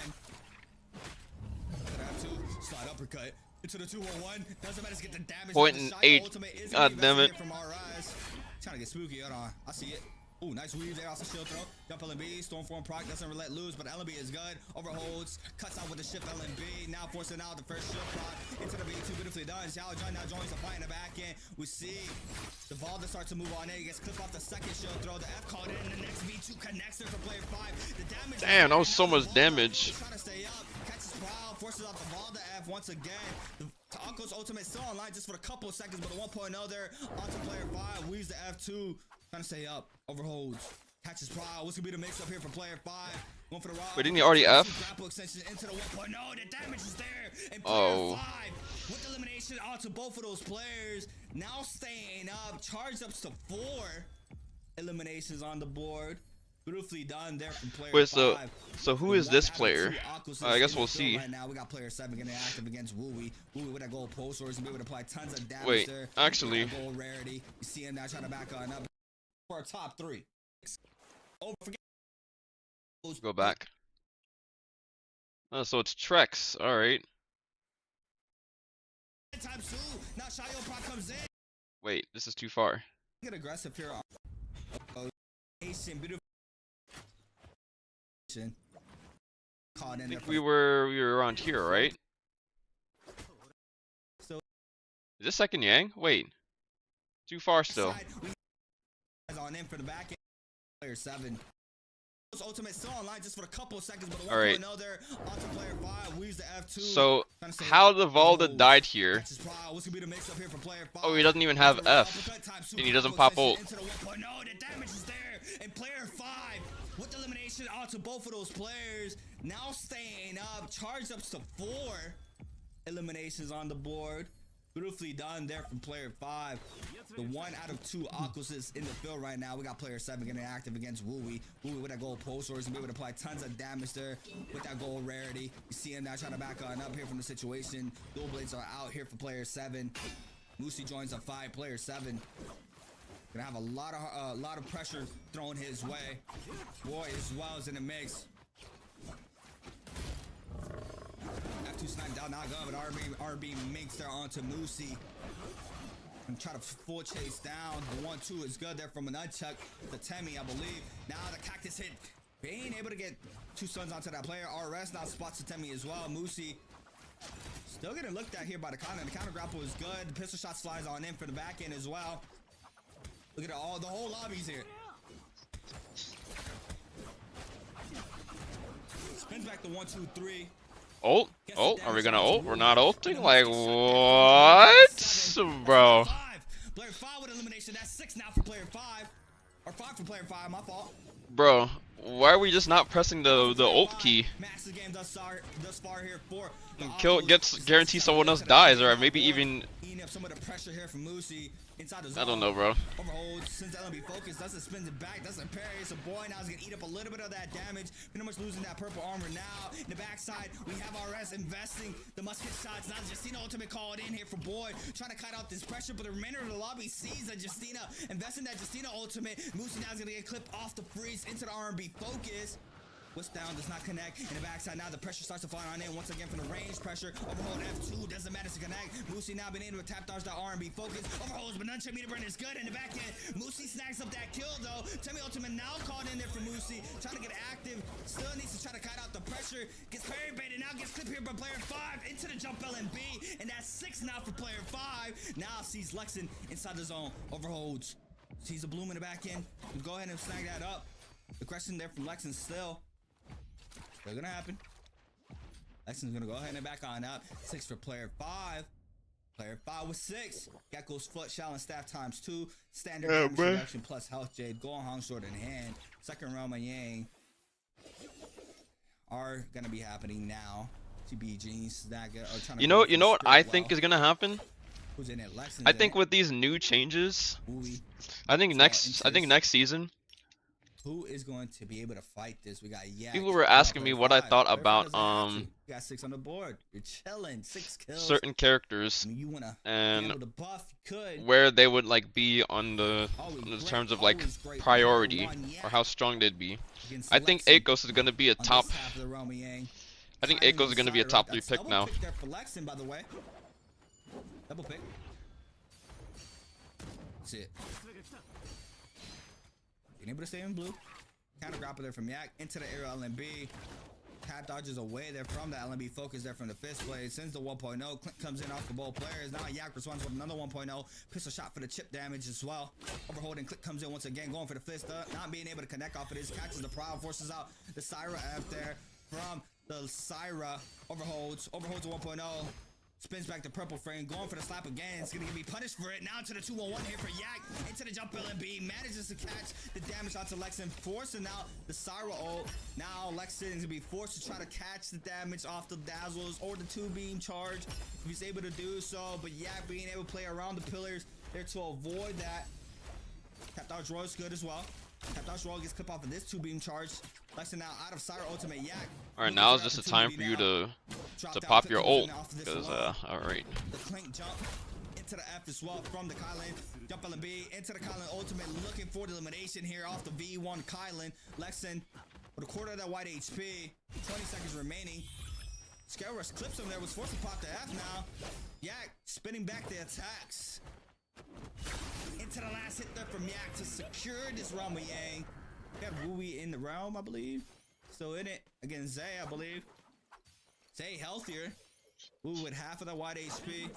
F2. Slide uppercut. Into the 2-1-1. Doesn't matter to get the damage. 0.8. God damn it. From RS. Trying to get spooky. Hold on. I see it. Ooh, nice weave there off the shield throw. Jump LMB. Stormform proc doesn't let loose, but LMB is good. Overholds. Cuts out with the shift LMB. Now forcing out the first shield proc. Into the B2. Beautifully done. Xiao Jun now joins the fight in the back end. We see the Valda starts to move on in. He gets clipped off the second shield throw. The F caught in. The next B2 connects there for player 5. The damage. Damn, that was so much damage. Trying to stay up. Catches Prowl. Forces out the Valda F once again. The Akko's ultimate still online just for a couple of seconds, but the 1.0 there onto player 5. Weaves the F2. Trying to stay up. Overholds. Catches Prowl. What's gonna be the mix up here for player 5? Going for the raw. Wait, didn't he already F? Grapple extension into the 1.0. The damage is there. And Oh. player 5 with elimination onto both of those players. Now staying up. Charged up to 4 eliminations on the board. Beautifully done there from player 5. Wait, so who is this player? I guess we'll Field see. right now. We got player 7 getting active against Wooey. Wooey with that gold post, or he's gonna be able to apply tons of damage Wait, there. actually. Gold rarity. You see him now trying to back on up for our top 3. Oh, forget. Go back. Oh, so it's Trex. All right. Time 2. Now Shayo Pro comes in. Wait, this is too far. Get aggressive here. Beautiful. Caught in I think there we were around here, right? So Is this second Yang? Wait. Too far still. side, we on in for the back end. Player 7. Ultimate still online just for a couple of seconds, but the All right. 1.0 there onto player 5. We use the F2. So how the Valda died here? Catches Prowl. What's gonna be the mix up here for player 5? Oh, he doesn't even have F, and he doesn't pop ult. Into the 1.0. The damage is there. And player 5 with elimination onto both of those players. Now staying up. Charged up to 4 eliminations on the board. Beautifully done there from player 5. The 1 out of 2 Aquas is in the field right now. We got player 7 getting active against Wooey. Wooey with that gold post, or he's gonna be able to apply tons of damage there with that gold rarity. You see him now trying to back on up here from the situation. Dual blades are out here for player 7. Moosey joins a 5. Player 7 gonna have a lot of pressure thrown his way. Boy as well is in the mix. F2 snipe down, not good, but RB minks there onto Moosey. And try to full chase down. The 1-2 is good there from an unchuck. The Temi, I believe. Now the cactus hit. Being able to get 2 stuns onto that player. RS now spots the Temi as well. Moosey still getting looked at here by the counter. The counter grapple is good. The pistol shot slides on in for the back end as well. Look at the whole lobby's here. Spins back the 1-2-3. Ult? Ult? Are we gonna ult? We're not ulting? Like, what? Bro. Player 5 with elimination. That's 6 now for player 5. Or 5 for player 5, my fault. Bro, why are we just not pressing the ult key? Max game thus far here for Kill gets guarantee someone else dies, or maybe even eating up some of the pressure here from Moosey inside the zone. I don't know, bro. Overhold since LMB focus doesn't spin it back, doesn't parry. It's a boy now is gonna eat up a little bit of that damage. Pretty much losing that purple armor now. In the backside, we have RS investing the musket shots. Now Justina ultimate called in here for boy, trying to cut out this pressure, but the remainder of the lobby sees that Justina investing that Justina ultimate. Moosey now is gonna get clipped off the freeze into the RB focus. What's down does not connect. In the backside now, the pressure starts to fall on in once again from the range pressure. Overhold F2 doesn't matter to connect. Moosey now been able to tap dodge the R&B focus. Overholds, but none meter burn is good in the back end. Moosey snags up that kill though. Temi ultimate now called in there for Moosey, trying to get active. Still needs to try to cut out the pressure. Gets parry baited now, gets clipped here by player 5 into the jump LMB, and that's 6 now for player 5. Now sees Lexin inside the zone. Overholds, sees the bloom in the back end. Go ahead and snag that up. The question there from Lexin still gonna happen. Lexin's gonna go ahead and back on up. 6 for player 5. Player 5 with 6. Gecko's foot, shell, and staff times 2. Standard damage reduction plus health jade. Go on Hong sword in hand. Second round of Yang are gonna be happening now. TBG's that good. You know what I think is gonna happen? Who's in it? Lexin's I think with these new changes, Wooey. I think next season, Who is going to be able to fight this? We got people were asking me what I thought about You got 6 on the board. You're chilling. 6 kills. certain characters I mean, you wanna be and able to buff, you could. where they would like be on the Always in great, terms of like always great. priority Number 1, or how strong they'd be. against I think Lexin Akos is gonna be a on top. this half of the realm of Yang. I think Timing Akos is gonna be a Syra, top 3 that's pick double now. Pick there for Lexin, by the way. Double pick. That's it. Being able to stay in blue. Counter grapple there from Yak into the air LMB. Tap dodges away there from the LMB focus there from the fist blade. Sends the 1.0. Clint comes in off the both players. Now Yak responds with another 1.0. Pistol shot for the chip damage as well. Overholding Clint comes in once again, going for the fist. Not being able to connect off of this. Catches the prowl, forces out the Syra F there from the Syra. Overholds the 1.0. Spins back to purple frame, going for the slap again. It's gonna be punished for it. Now to the 2-1-1 here for Yak. Into the jump LMB. Manages to catch the damage onto Lexin, forcing out the Syra ult. Now Lexin is gonna be forced to try to catch the damage off the dazzles or the 2-beam charge if he's able to do so. But Yak being able to play around the pillars there to avoid that. Cap dodge roll is good as well. Cap dodge roll gets clipped off of this 2-beam charge. Lexin now out of Syra ultimate. Yak. Alright, now is just the time for you to pop your ult. Because, alright. The clink jump into the F as well from the Kylan. Jump LMB into the Kylan ultimate. Looking for the elimination here off the V1 Kylan. Lexin with a quarter of that white HP. 20 seconds remaining. Scale Rush clips him there. Was forced to pop the F now. Yak spinning back the attacks. Into the last hit there from Yak to secure this realm with Yang. Got Wooey in the realm, I believe. Still in it against Zay, I believe. Zay healthier. Woo with half of the white HP.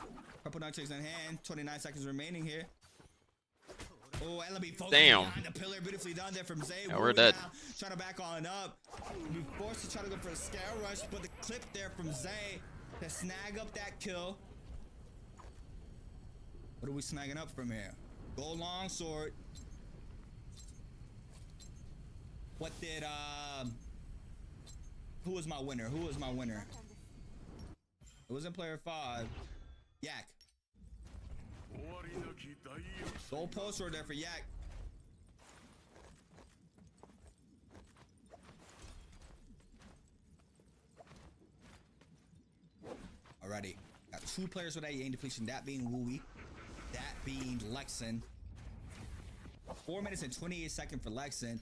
Purple nunchucks in hand. 29 seconds remaining here. Oh, LB focused behind the pillar. Beautifully done there from Zay. Yeah, we're dead. Trying to back on up. Be forced to try to go for a scale rush, but the clip there from Zay to snag up that kill. What are we snagging up from here? Gold long sword. What did who was my winner? Who was my winner? It wasn't player 5. Yak. Gold post sword there for Yak. Alrighty. Got 2 players with that Yang depletion, that being Wooey, that being Lexin. 4 minutes and 28 seconds for Lexin.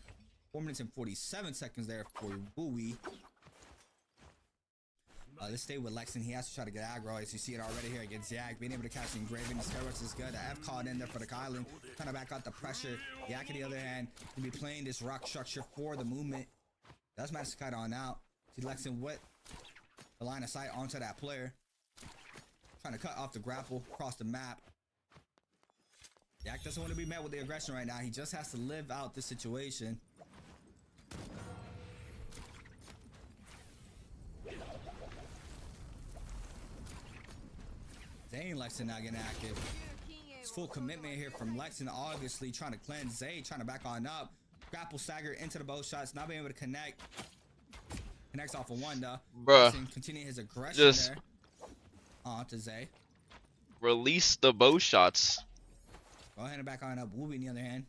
4 minutes and 47 seconds there for Wooey. Let's stay with Lexin. He has to try to get aggro, as you see it already here against Yak. Being able to catch the Engraving, the Scale Rush is good. The F caught in there for the Kylan. Trying to back out the pressure. Yak, on the other hand, can be playing this rock structure for the movement. That's Master Kite on out. See Lexin with the line of sight onto that player. Trying to cut off the grapple across the map. Yak doesn't want to be met with the aggression right now. He just has to live out this situation. Zay and Lexin now getting active. It's full commitment here from Lexin, obviously trying to cleanse. Zay trying to back on up. Grapple stagger into the bow shots, not being able to connect. Connects off of one though. Bruh. Continue his aggression Just there. To Zay. Release the bow shots. Go ahead and back on up. Wooby on the other hand.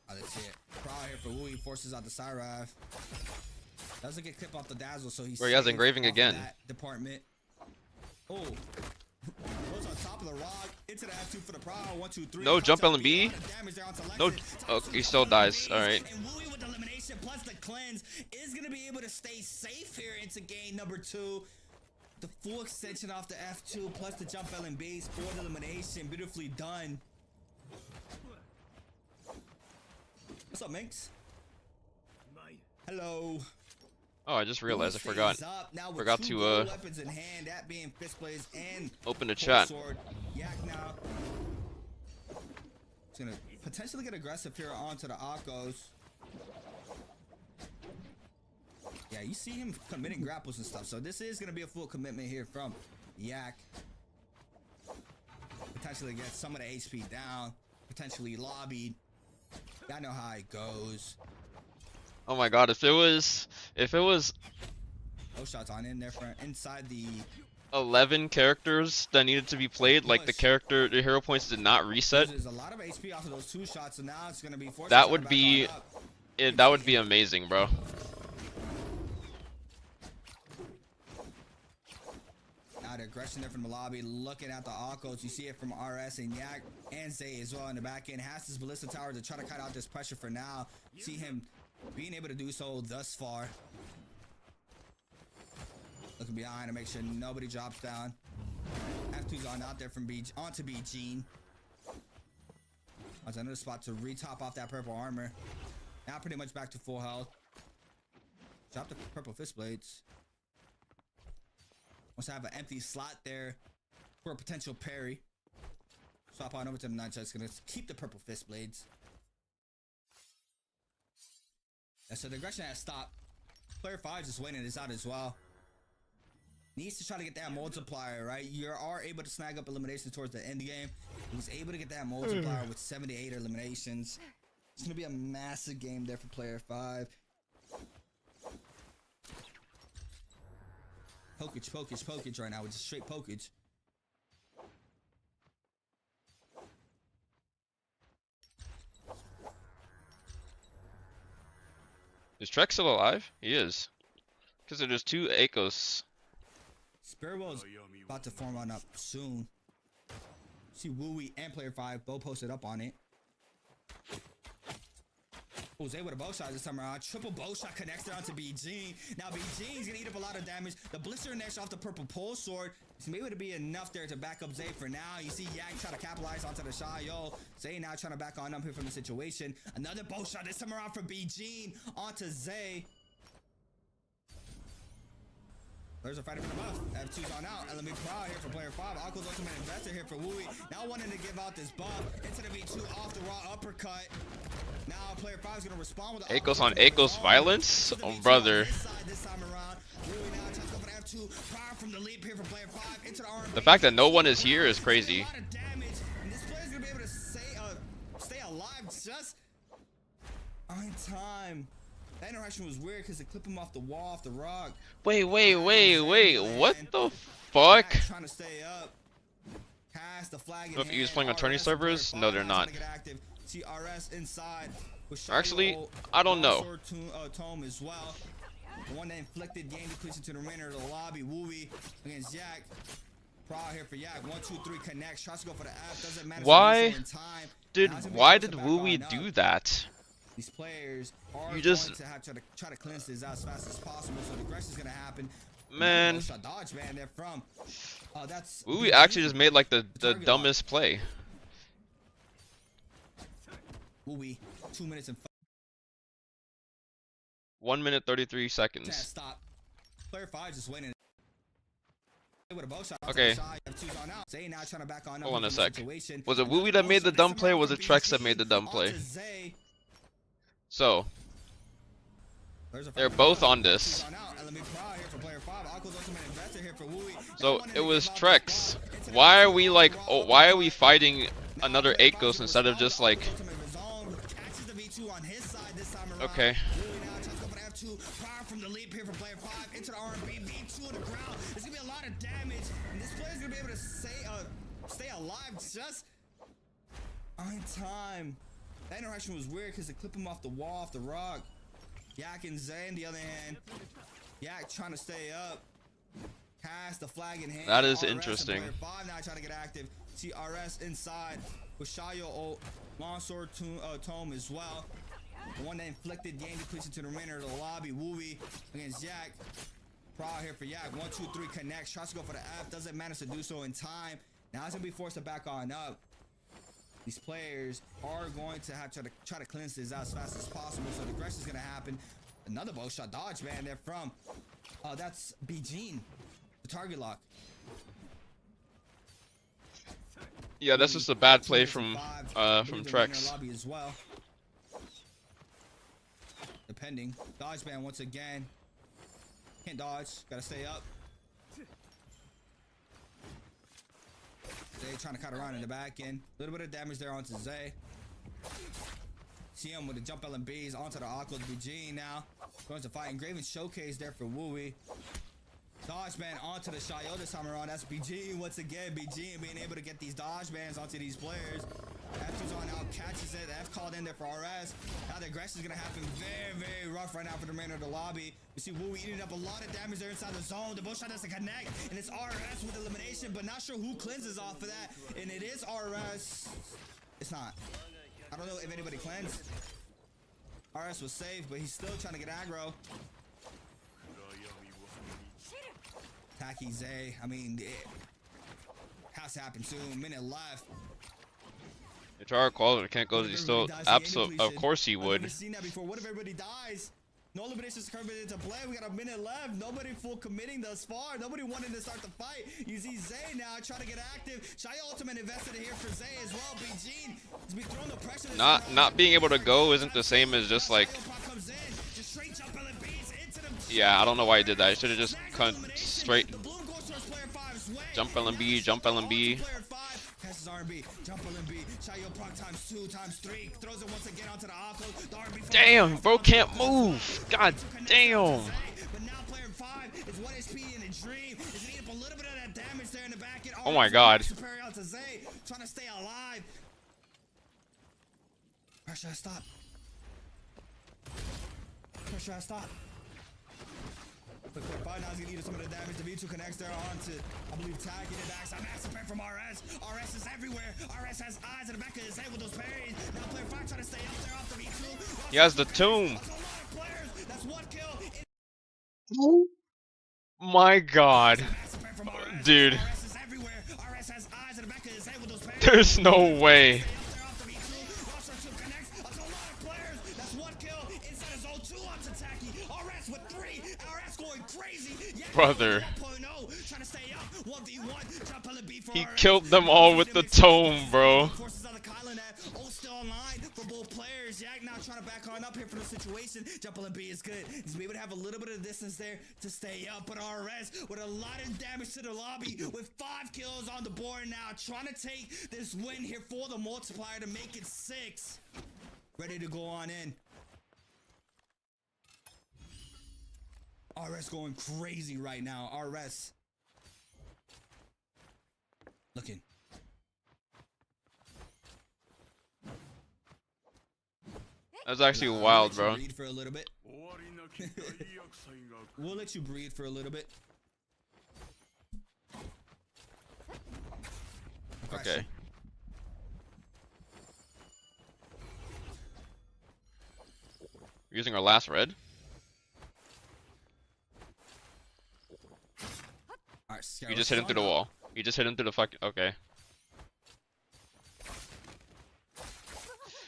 Let's see it. Prowl here for Wooby. Forces out the Syrav. Doesn't get clipped off the dazzle, so he's. Where he has engraving again. That department. Oh. Goes on top of the rock. Into the F2 for the prowl. 1, 2, 3. No jump LMB. No. Oh, he still dies. All right. And Wooby with the elimination plus the cleanse is gonna be able to stay safe here into game number 2. The full extension off the F2 plus the jump LMBs for the elimination. Beautifully done. What's up, Minx? Hello. Oh, I just realized I forgot. Forgot to weapons in hand, that being fist blades and open the chat. Sword. Yak now. He's gonna potentially get aggressive here onto the Akos. Yeah, you see him committing grapples and stuff. So this is gonna be a full commitment here from Yak. Potentially get some of the HP down. Potentially lobbied. I know how it goes. Oh my god, if it was No shots on in there for inside the 11 characters that needed to be played, like the hero points did not reset. There's a lot of HP off of those 2 shots, so now it's gonna be forced. That would be that would be amazing, bro. Now the aggression there from the lobby, looking at the Akos. You see it from RS and Yak and Zay as well in the back end. Has this ballista tower to try to cut out this pressure for now. See him being able to do so thus far. Looking behind to make sure nobody drops down. F2's on out there from B onto B Gene. That's another spot to retop off that purple armor. Now pretty much back to full health. Drop the purple fist blades. Wants to have an empty slot there for a potential parry. Swap on over to the nunchucks. Gonna keep the purple fist blades. And so the aggression has stopped. Player 5 just waiting this out as well. Needs to try to get that multiplier, right? You are able to snag up eliminations towards the end game. He was able to get that multiplier with 78 eliminations. It's going to be a massive game there for player 5. Pokage right now. It's just straight pokage. Is Trek still alive? He is. Because there's 2 Akos. Spearwell's about to form one up soon. See Wooey and player 5 both posted up on it. Jose with a bow shot this time around. Triple bow shot connects there onto BG. Now BG's gonna eat up a lot of damage. The blister next off the purple pole sword is maybe to be enough there to back up Zay for now. You see Yak try to capitalize onto the shot. Yo, Zay now trying to back on up here from the situation. Another bow shot this time around for BG onto Zay. There's a fighter from the buff. F2's on out. LMB Proud here for player 5. Aqua's ultimate investor here for Wooey. Now wanting to give out this buff into the V2 off the raw uppercut. Now player 5 is going to respond with the Akos on Akos violence? Oh, brother. The fact that no one is here is crazy. This player's going to be able to stay alive just on time. That interaction was weird because it clipped him off the wall, off the rock. Wait, what the fuck? Trying to stay up. Cast the flag. If he was playing on tourney servers? No, they're not. CRS inside. Actually, I don't know. Tome as well. The one that inflicted game depletion to the remainder of the lobby. Wooey against Yak. Proud here for Yak. 1, 2, 3 connects. Tries to go for the F. Doesn't matter. Why did Wooey do that? These players are you just going to have to try to cleanse this out as fast as possible, so the aggression is going to happen. Man, dodge man there from that's Wooey actually just made like the dumbest play. Wooey 2 minutes and 1 minute 33 seconds. Stop. Player 5 just waiting. Okay. Hold on a sec. Was it Wooey that made the dumb play, or was it Trex that made the dumb play? So they're both on this. So it was Trex. Why are we like? Oh, why are we fighting another Akos instead of just like? Okay. From the leap here for player 5 into the R&B, V2 on the ground. There's gonna be a lot of damage, and this player's gonna be able to stay alive just on time. That interaction was weird because it clipped him off the wall, off the rock. Yak and Zay on the other hand. Yak trying to stay up. Cast the flag in hand. That is RS interesting. Player 5 now trying to get active. See RS inside with Shayo Longsword Tome as well. The one that inflicted game depletion to the remainder of the lobby. Wooey against Yak. Proud here for Yak. 1, 2, 3 connects. Tries to go for the F. Doesn't manage to do so in time. Now he's going to be forced to back on up. These players are going to have to try to cleanse this out as fast as possible. So the aggression is going to happen. Another bow shot dodge, man. They're from. That's BG. The target lock. Yeah, that's just a bad play from Trex. As well. Depending. Dodge ban once again. Can't dodge. Gotta stay up. Zay trying to cut around in the back end. A little bit of damage there onto Zay. See him with the jump LMBs onto the Aqua's BG now. Going to fight. Engraven Showcase there for Wooey. Dodge ban onto the Shayo this time around. That's BG once again. BG and being able to get these dodge bans onto these players. F2's on out, catches it. F called in there for RS. Now the aggression is going to happen very, very rough right now for the remainder of the lobby. You see Wooey eating up a lot of damage there inside the zone. The bull shot doesn't connect, and it's RS with elimination, but not sure who cleanses off of that. And it is RS. It's not. I don't know if anybody cleansed. RS was safe, but he's still trying to get aggro. Tacky Zay. I mean, it has to happen soon. Minute left. HR quality can't go. He still absolutely. Of course he would. I've never seen that before. What if everybody dies? No eliminations coming into play. We got a minute left. Nobody full committing thus far. Nobody wanting to start the fight. You see Zay now trying to get active. Shayo ultimate invested in here for Zay as well. BG has been throwing the pressure. Not being able to go isn't the same as just like. Just straight jump LMBs into them Yeah, I don't know why he did that. He should have just cut straight. The bloom goes towards player 5's way. Jump LMB, jump LMB. Player 5 passes R&B, jump LMB, shot your proc times 2 times 3, throws it once again onto the offload. The R&B Damn, bro can't move. God damn. But now player 5 is 1 HP in a dream. Is eating up a little bit of that damage there in the back end. Oh my god. Superior out to Zay, trying to stay alive. Pressure has stopped. Pressure has stopped. But player 5 now is gonna eat some of the damage. The V2 connects there onto, I believe, tagging it back. A massive parry from RS. RS is everywhere. RS has eyes in the back of his head with those parries. Now player 5 trying to stay up there off the V2. He has the tomb. That's a lot of players. That's 1 kill. Oh my god. Dude. RS is everywhere. RS has eyes in the back of his head with those parries. There's no way. Brother. He killed them all with the tome, bro. Still online for both players. Yak now trying to back on up here for the situation. Jump LMB is good. He's able to have a little bit of distance there to stay up. But RS with a lot of damage to the lobby with 5 kills on the board now. Trying to take this win here for the multiplier to make it 6. Ready to go on in. RS going crazy right now. RS looking. That's actually wild, bro. Breathe for a little bit. We'll let you breathe for a little bit. Okay. We're using our last red. You just hit him through the wall. You just hit him through the fucking. Okay.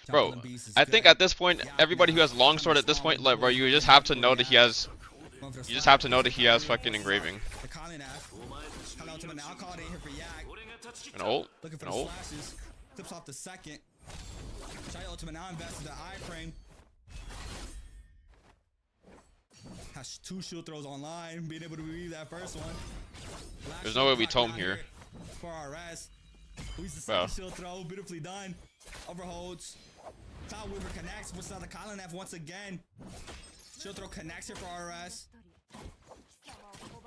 Bro, I think at this point, everybody who has longsword at this point, like, bro, you just have to know that he has. You just have to know that he has fucking engraving. An ult? Looking for An the ult? slashes. Clips off the second. Shy ultimate now invested the iframe. Has 2 shield throws online, being able to read that first one. There's no way we tome here. For RS. Who's the Bro. second shield throw? Beautifully done. Overholds. Cloud Weaver connects. What's the Colin F once again? Shield throw connects here for RS.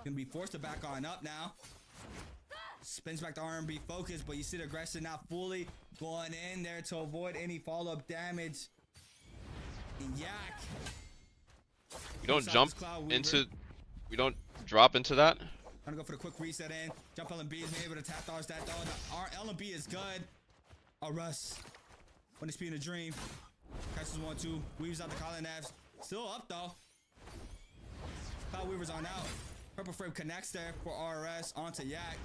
Gonna be forced to back on up now. Spins back to R&B focus, but you see the aggression not fully going in there to avoid any follow-up damage. Yak. We don't jump into. We don't drop into that. Gonna go for the quick reset in. Jump LMB is able to tap dodge that dog. Our LMB is good. RS. When it's being a dream. Catches 1-2. Weaves out the Colin F's. Still up though. Cloud Weaver's on out. Purple frame connects there for RS onto Yak.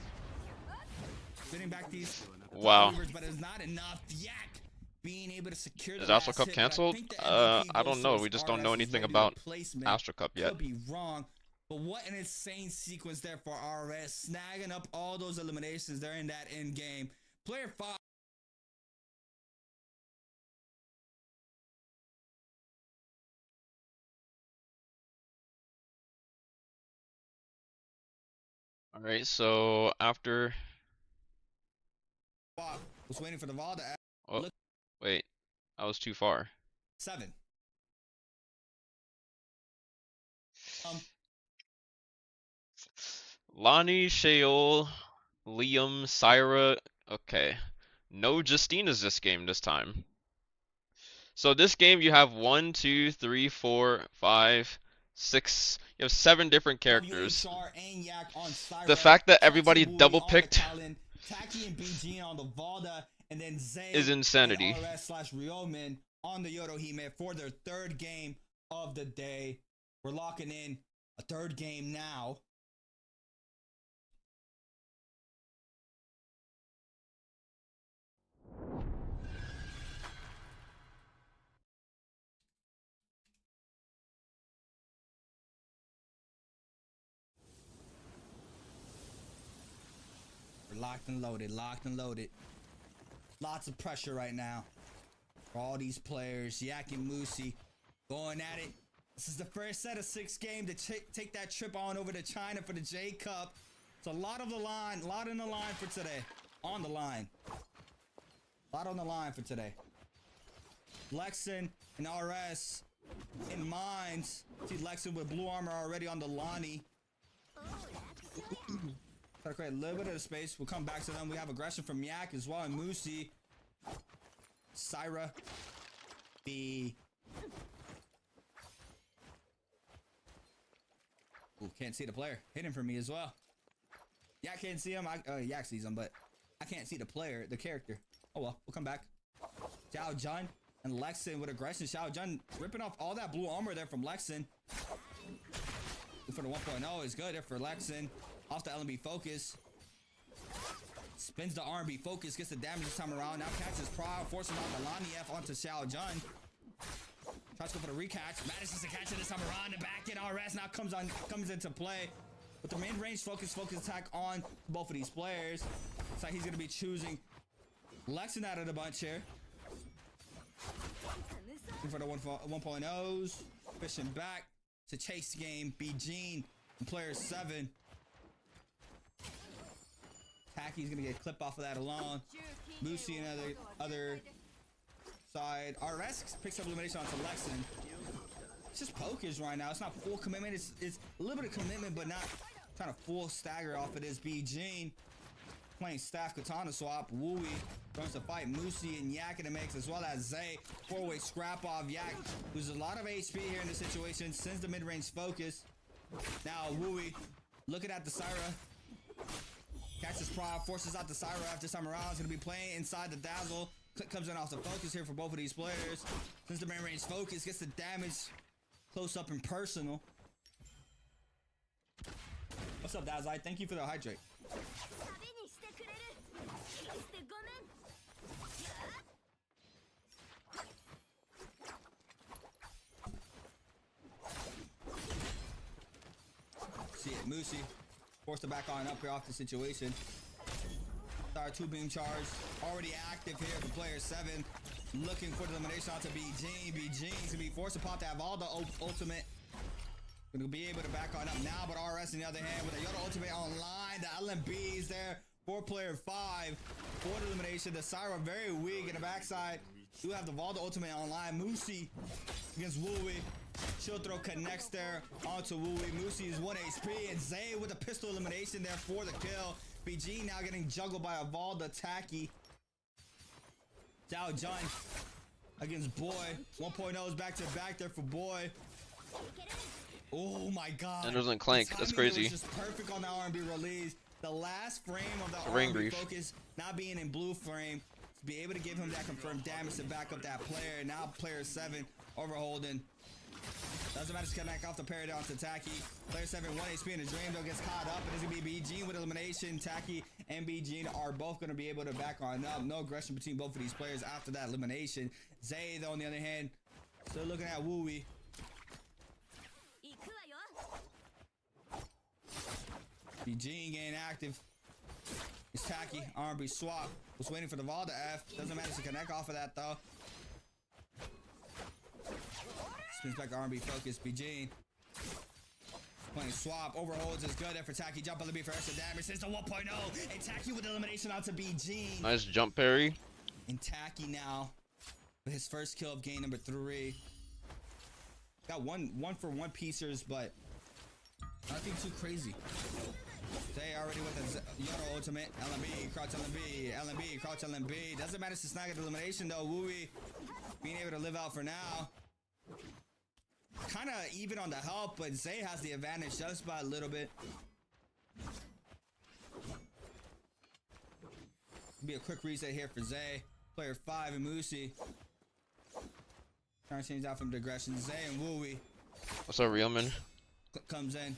Getting back these Wow. Weavers, but it's not enough. Yak being able to secure the Is Astral last Cup hit, but I canceled? think the MVP I goes don't know. towards We just don't know RS's anything ready about replacement. Astral Cup yet. Could be wrong, but what an insane sequence there for RS, snagging up all those eliminations there in that end game. Player 5. All right. So after. Was waiting for the ball to add Oh, wait. I was too far. 7. Lonnie, Sheol, Liam, Syra. Okay. No Justinas this game this time. So this game you have 1, 2, 3, 4, 5, 6. You have 7 different characters. The fact that everybody double picked Taki and BG on the Valda, and then Zay is insanity. and RS/Ryomen on the Yodohime for their 3rd game of the day. We're locking in a 3rd game now. We're locked and loaded, locked and loaded. Lots of pressure right now for all these players. Yak and Moosey going at it. This is the first set of 6 games to take that trip on over to China for the J Cup. It's a lot on the line for today. On the line. A lot on the line for today. Lexin and RS in mines. See Lexin with blue armor already on the Lonnie. Try to create a little bit of space. We'll come back to them. We have aggression from Yak as well and Moosey. Syra. Ooh, can't see the player. Hidden from me as well. Yak can't see him. Yak sees him, but I can't see the player, the character. Oh well, we'll come back. Xiao Jun and Lexin with aggression. Xiao Jun ripping off all that blue armor there from Lexin. For the 1.0 is good there for Lexin. Off the LMB focus. Spins the R&B focus, gets the damage this time around. Now catches Prod, forcing out the Lonnie F onto Xiao Jun. Tries to go for the recatch. Manages to catch it this time around. The back end RS now comes into play. With the mid-range focus attack on both of these players. Looks like he's going to be choosing Lexin out of the bunch here. Looking for the 1.0s. Fishing back to chase game. B-Gene and player 7. Tacky's going to get a clip off of that alone. Moosey and other side. RS picks up elimination onto Lexin. It's just pokers right now. It's not full commitment. It's a little bit of commitment, but not trying to full stagger off of this. B-Gene playing staff katana swap. Wooey joins the fight. Moosey and Yak in the mix, as well as Zay. 4-way scrap off. Yak loses a lot of HP here in this situation. Sends the mid-range focus. Now Wooey looking at the Syra. Catches Prod, forces out the Syra after this time around. It's going to be playing inside the Dazzle. Click comes in off the focus here for both of these players. Since the main range focus gets the damage close up and personal. What's up, Dazzle? Thank you for the hydrate. See it, Moosey. Forced to back on up here off the situation. Star 2 beam charge. Already active here for player 7. Looking for the elimination onto B-Gene. B-Gene's going to be forced to pop that Valda ultimate. Going to be able to back on up now, but RS on the other hand with a Yoda ultimate online. The LMB's there for player 5. For the elimination. The Syra very weak in the backside. Do have the Valda ultimate online. Moosey against Wooey. Shield throw connects there onto Wooey. Moosey is 1 HP, and Zay with a pistol elimination there for the kill. BG now getting juggled by a Valda Tacky. Xiao Jun against Boy. 1.0s back to back there for Boy. Oh my god. And doesn't clank. That's crazy. Was just perfect on the R&B release. The last frame of the Ring R&B grief. focus not being in blue frame. To be able to give him that confirmed damage to back up that player. Now player 7 overholding. Doesn't matter to connect off the parry down to Tacky. Player 7, 1 HP in the dream though gets caught up. And it's going to be B-Gene with elimination. Tacky and B-Gene are both going to be able to back on up. No aggression between both of these players after that elimination. Zay though on the other hand, still looking at Wooey. B-Gene getting active. It's Tacky. R&B swap. Was waiting for the Valda F. Doesn't manage to connect off of that though. Spins back to R&B focus. B-Gene playing swap. Overholds is good there for Tacky. Jump on the B for extra damage. Since the 1.0. And Tacky with elimination onto B-Gene. Nice jump parry. And Tacky now with his first kill of game number 3. Got one for one piecers, but nothing too crazy. Zay already with the Yoda ultimate. LMB, crouch LMB, LMB, crouch LMB. Doesn't matter to snag an elimination though. Wooey being able to live out for now. Kind of even on the health, but Zay has the advantage just by a little bit. Be a quick reset here for Zay. Player 5 and Moosey. Trying to change out from digression. Zay and Wooey. What's up, Realman? Comes in.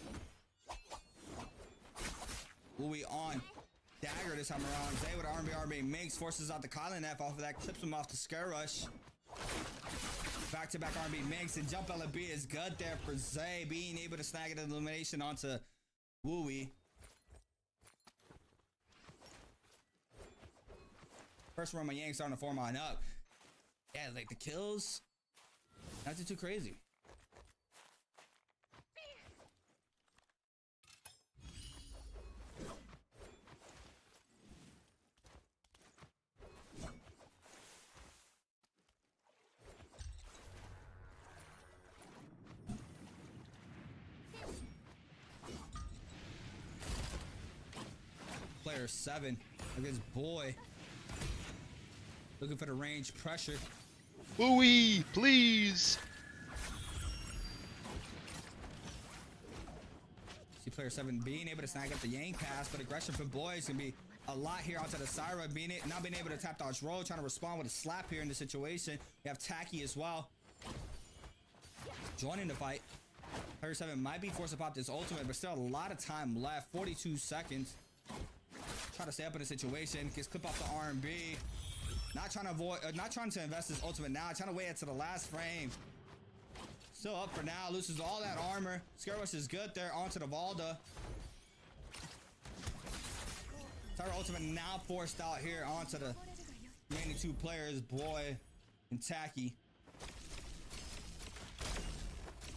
Wooey on. Dagger this time around. Zay with R&B makes. Forces out the Kylan F off of that. Clips him off the Scare Rush. Back to back R&B mix and jump LB is good there for Zay. Being able to snag an elimination onto Wooey. First run, my Yang starting to form on up. Yeah, like the kills. Not too crazy. player 7 against Boy. Looking for the range pressure. Wooey, please. See player 7 being able to snag up the Yang pass, but aggression from Boy is gonna be a lot here onto the Syra, not being able to tap dodge roll, trying to respond with a slap here in the situation. We have Tacky as well joining the fight. Player 7 might be forced to pop this ultimate, but still a lot of time left. 42 seconds. Try to stay up in the situation. Gets clip off the R&B. Not trying to invest his ultimate now. Trying to wait until the last frame. Still up for now. Loses all that armor. Scare Rush is good there. Onto the Valda. Tyra ultimate now forced out here onto the remaining 2 players, Boy and Tacky.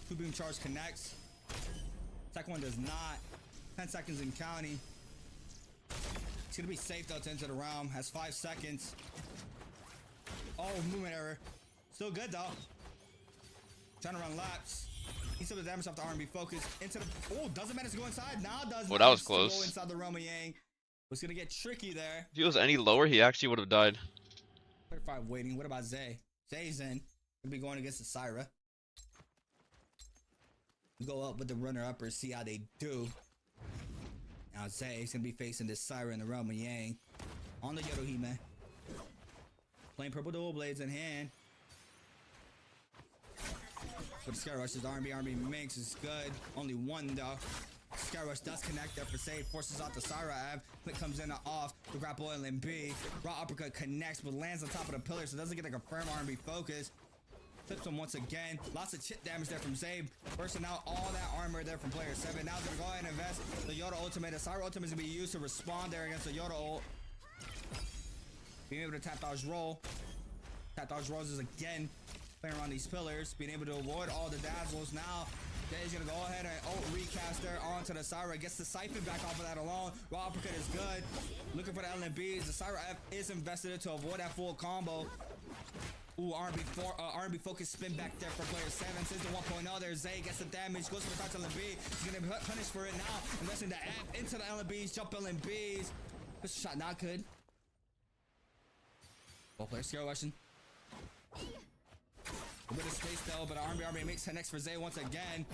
2 beam charge connects. Second one does not. 10 seconds in counting. It's gonna be safe though to enter the realm. Has 5 seconds. Oh, movement error. Still good though. Trying to run laps. He's some of the damage off the R&B focus. Into the. Oh, doesn't manage to go inside. Now does. Well, that was manage to go close. inside the realm of Yang. Was gonna get tricky there. If he was any lower, he actually would have died. Player 5 waiting. What about Zay? Zay's in. Gonna be going against the Syra. Go up with the runner-upper, see how they do. Now Zay's gonna be facing this Syra in the realm of Yang. On the Yodo man. Playing purple dual blades in hand. But the Scare Rush's R&B mix is good. Only 1 though. Scare Rush does connect there for save. Forces out the Syra Av. Click comes in and off. The grapple LMB. Raw uppercut connects but lands on top of the pillar, so it doesn't get a confirmed R&B focus. Flips him once again. Lots of chip damage there from Zabe. Bursting out all that armor there from player 7. Now he's gonna go ahead and invest the Yoda ultimate. The Syra ultimate is gonna be used to respond there against the Yoda ult. Being able to tap dodge roll. Tap dodge rolls is again playing around these pillars. Being able to avoid all the dazzles. Now Jay's gonna go ahead and ult recast there onto the Syra. Gets the siphon back off of that alone. Raw uppercut is good. Looking for the LMBs. The Syra F is invested to avoid that full combo. Ooh, R&B focus spin back there for player 7. Since the 1.0 there, Zay gets the damage, goes for the crouch LMB. He's gonna be punished for it now. Investing the F into the LMBs, jump LMBs. This shot not good. Both players Scare Rushing. A bit of space though, but R&B makes connects for Zay once again.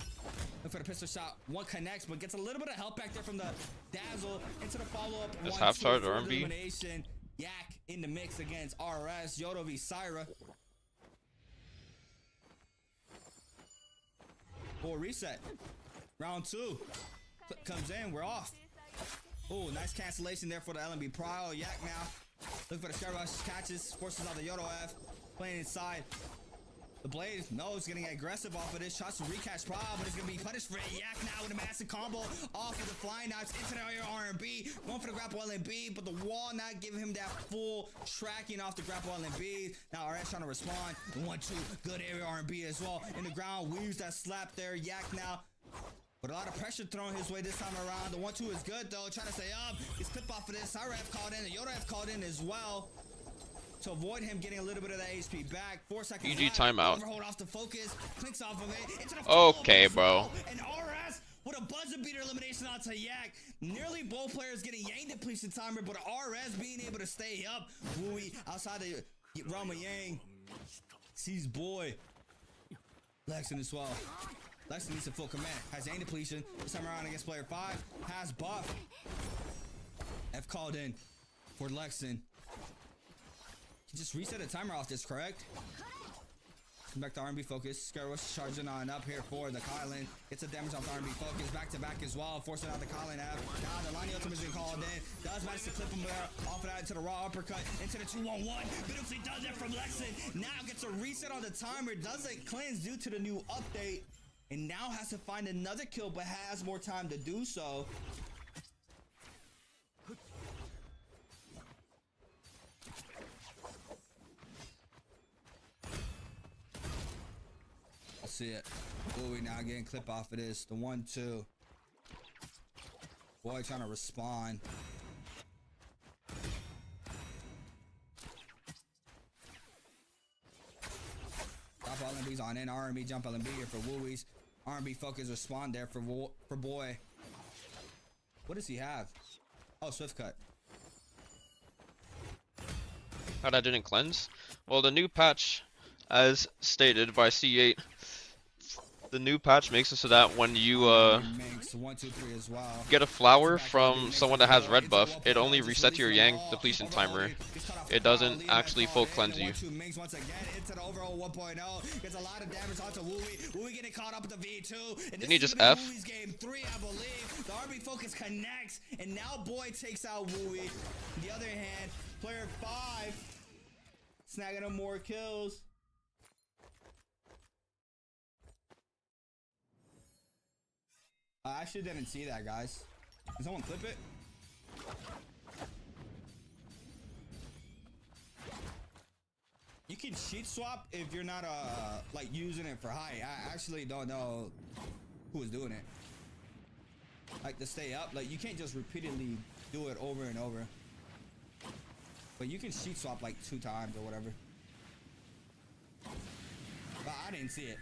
Look for the pistol shot. One connects, but gets a little bit of help back there from the dazzle into the follow-up. This half-charge R&B. Elimination. Yak in the mix against RS. Yodo v Syra. Full reset. Round 2. Clip comes in. We're off. Oh, nice cancellation there for the LMB Prio. Yak now. Look for the Scare Rush. Catches. Forces out the Yodo F. Playing inside. The Blade, no, it's getting aggressive off of this. Tries to recatch Prob, but it's going to be punished for it. Yak now with a massive combo off of the flying knives into the R&B. Going for the grapple LMB, but the wall not giving him that full tracking off the grapple LMB. Now RS trying to respond. The 1-2, good area R&B as well. In the ground, weaves that slap there. Yak now. But a lot of pressure thrown his way this time around. The 1-2 is good though. Trying to stay up. Gets clip off of this. Syra F called in. The Yoda F called in as well. To avoid him getting a little bit of that HP back. 4 seconds PG timeout. Overhold off the focus. Clinks off of it. Into the Okay, bro. And RS with a buzzer beater elimination onto Yak. Nearly both players getting Yang depletion timer, but RS being able to stay up. Wooey outside the realm of Yang. Sees Boy. Lexin as well. Lexin needs a full command. Has Yang depletion. This time around against player 5. Has buff. F called in for Lexin. Just reset the timer off this, correct? Come back to R&B focus. Scare Rush charging on up here for the Kylan. Gets a damage off the R&B focus. Back to back as well. Forcing out the Kylan F. Now the Lonnie ultimate is being called in. Does manage to clip him there. Off of that into the raw uppercut. Into the 2-1-1. Beautifully does that from Lexin. Now gets a reset on the timer. Doesn't cleanse due to the new update. And now has to find another kill, but has more time to do so. See it. Boy, now getting clip off of this. The 1-2. Boy trying to respond. Top LMB's on in. R&B jump LMB here for Wooey's. R&B focus respond there for Boy. What does he have? Oh, Swift Cut. How that didn't cleanse? Well, the new patch, as stated by C8, the new patch makes it so that when you Minx, 1, 2, 3 as well. get a flower from someone that has red buff, it only resets your Yang depletion timer. It doesn't actually full cleanse you. Minx once again into the overall 1.0. Gets a lot of damage onto Wooey. Wooey getting caught up with the V2. And Didn't he this just is F? Wooey's game 3, I believe. The RB focus connects, and now Boy takes out Wooey. On the other hand, player 5 snagging up more kills. I actually didn't see that, guys. Can someone clip it? You can sheet swap if you're not like using it for high. I actually don't know who was doing it. Like to stay up, like you can't just repeatedly do it over and over. But you can sheet swap like 2 times or whatever. But I didn't see it.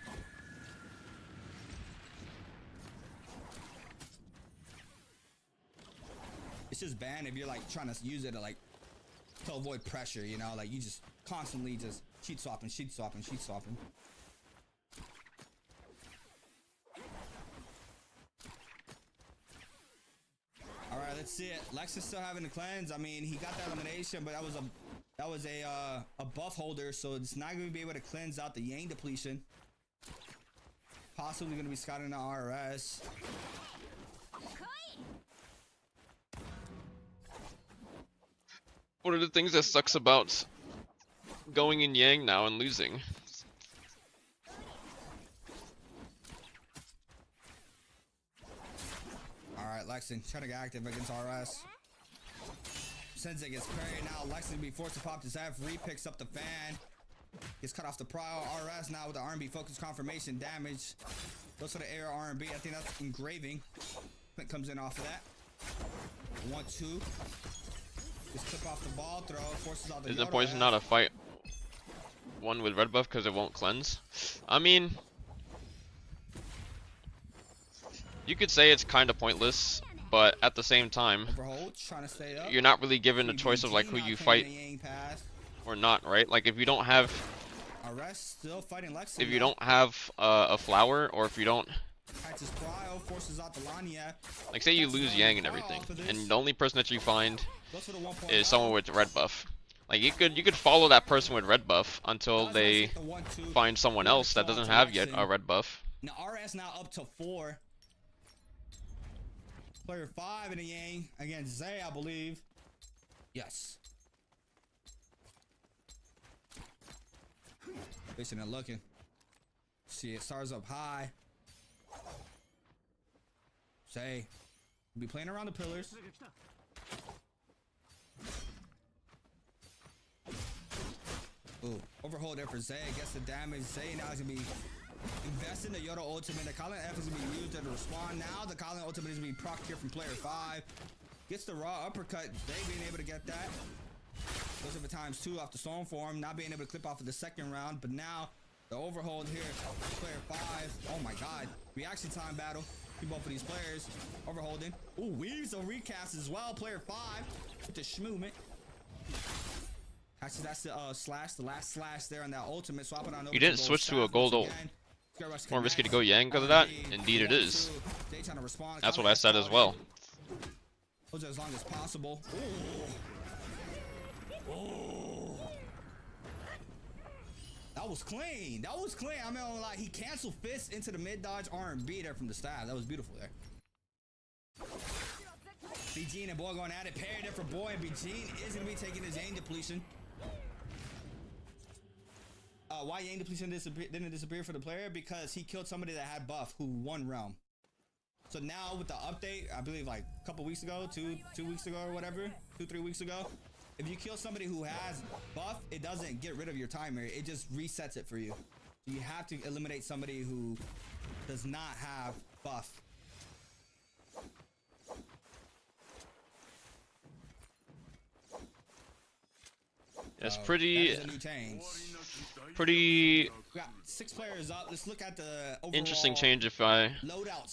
It's just banned if you're like trying to use it to avoid pressure, you know, like you just constantly just sheet swapping, sheet swapping, sheet swapping. All right, let's see it. Lex is still having the cleanse. I mean, he got that elimination, but that was a buff holder, so it's not going to be able to cleanse out the Yang depletion. Possibly going to be scouting the RS. One of the things that sucks about going in Yang now and losing. Alright, Lexington trying to get active against RS. Sends it gets parried now. Lexington be forced to pop this F. Re picks up the fan. Gets cut off the prowl. RS now with the R&B focus confirmation damage. Goes for the air R&B. I think that's engraving. Clint comes in off of that. 1, 2. Just clip off the ball throw. Forces out the Isn't poison not a fight one with red buff because it won't cleanse? I mean, you could say it's kind of pointless, but at the same time, Overhold, trying to stay up. you're not really given a choice of like who you fight or not, right? Like if you don't have, Arrest still fighting Lexington. if you don't have a flower, or if you don't, Catches Cryo, forces out the Lania. like say you lose Yang and everything, and the only person that you find is someone with red buff. Like you could follow that person with red buff until they find someone else that doesn't have yet a red buff. Now RS now up to 4. Player 5 in the Yang against Zay, I believe. Yes. Fishing and looking. See, it starts up high. Zay be playing around the pillars. Ooh, overhold there for Zay. Gets the damage. Zay now is gonna be investing the Yoda ultimate. The Colin F is gonna be used to respond. Now the Colin ultimate is gonna be procced here from player 5. Gets the raw uppercut. Zay being able to get that. Goes over times 2 off the storm form. Not being able to clip off of the second round. But now the overhold here. Player 5. Oh my god. Reaction time battle. Both of these players overholding. Ooh, weaves a recast as well. Player 5 with the schmovement. Actually, that's the slash, the last slash there on that ultimate. Swapping on over. You didn't switch to a gold ult. More risky to go Yang because of that? Indeed it is. That's what I said as well. Hold it as long as possible. Ooh. Ooh. That was clean. That was clean. I mean, like he canceled fist into the mid dodge R&B there from the stab. That was beautiful there. BG and Boy going at it. Parry there for Boy. And BG is going to be taking his Yang depletion. Why Yang depletion didn't disappear for the player? Because he killed somebody that had buff who won realm. So now with the update, I believe like a couple weeks ago, two weeks ago or whatever, 2-3 weeks ago, if you kill somebody who has buff, it doesn't get rid of your timer. It just resets it for you. So you have to eliminate somebody who does not have buff. It's pretty We got 6 players up. Let's look at the overall interesting change if I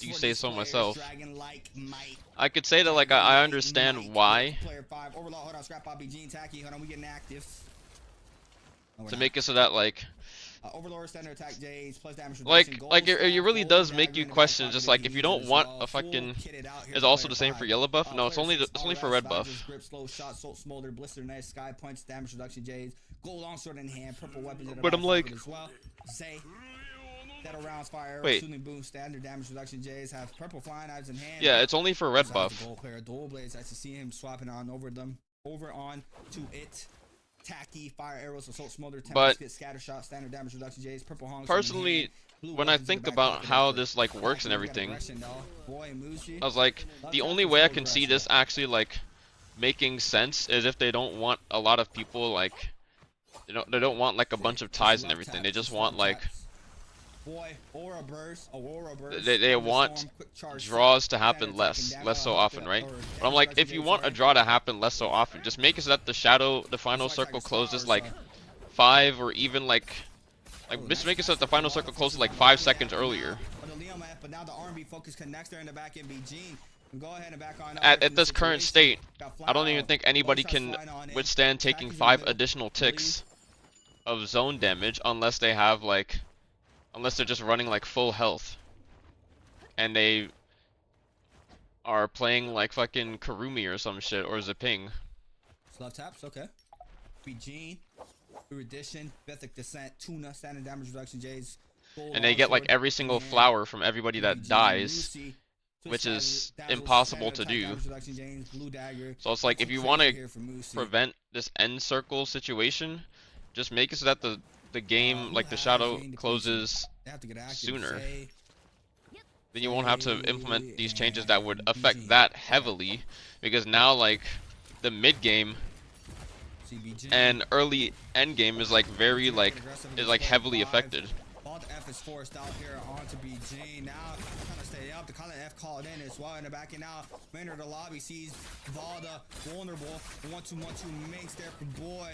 do say so myself. Dragon-like might. I could say that like I understand why. Player 5 overload. Hold on, scrap Bobby Gene Tacky. Hold on, we getting active. we're to not. make it so that like Overlord standard attack Jays plus damage like reduction. like it, Gold it really staff, does gold make dagger you in the back question pocket just if like you if you use it don't as want well. a Full fucking kitted out here it's for also player the same for 5. yellow buff. No, it's Player only 6, it's only for RS, red buff. Badger's grip, slow shot, salt smolder, blister knife, sky punch, damage reduction Jays, gold longsword in hand, purple weapons in the But back I'm like, pocket as well. Zay. Dead rounds, fire arrows, wait. shooting boom, standard damage reduction Jays have purple flying knives in hand. Yeah, it's only for red Also has buff. the gold player dual blades. I see him swapping on over on to it. Tacky, fire arrows, assault smolder, But tempest, scatter shot, standard damage reduction Jays, purple honks. personally, when I think about how this like works and everything, I was like, the only way I can see this actually like making sense is if they don't want a lot of people like they don't want like a bunch of ties and everything. They just want like aura burst, they want draws to happen less so often, right? But I'm like, if you want a draw to happen less so often, just make it so that the final circle closes like 5 or even like just make it so that the final circle closes like 5 seconds earlier. But now the R&B focus connects there in the back end. Gene. Go ahead and back on At this current state, I don't even think anybody can withstand taking 5 additional ticks of zone damage unless they have like unless they're just running like full health and they are playing like fucking Karumi or some shit or Zipping. Left taps, okay. Gene, Erudition, Bethic Descent, Tuna, standard damage reduction Jays. And they get like every single flower from everybody that dies, which is impossible to do. So it's like if you want to prevent this end circle situation, just make it so that the game, like the shadow, closes sooner. Then you won't have to implement these changes that would affect that heavily, because now like the mid game and early end game is like very like heavily affected. Ball to F is forced out here onto BG. Now trying to stay up. The Colin F called in as well in the back and out. Maynard of the lobby sees Valda vulnerable. 1-2-1-2 makes there for boy.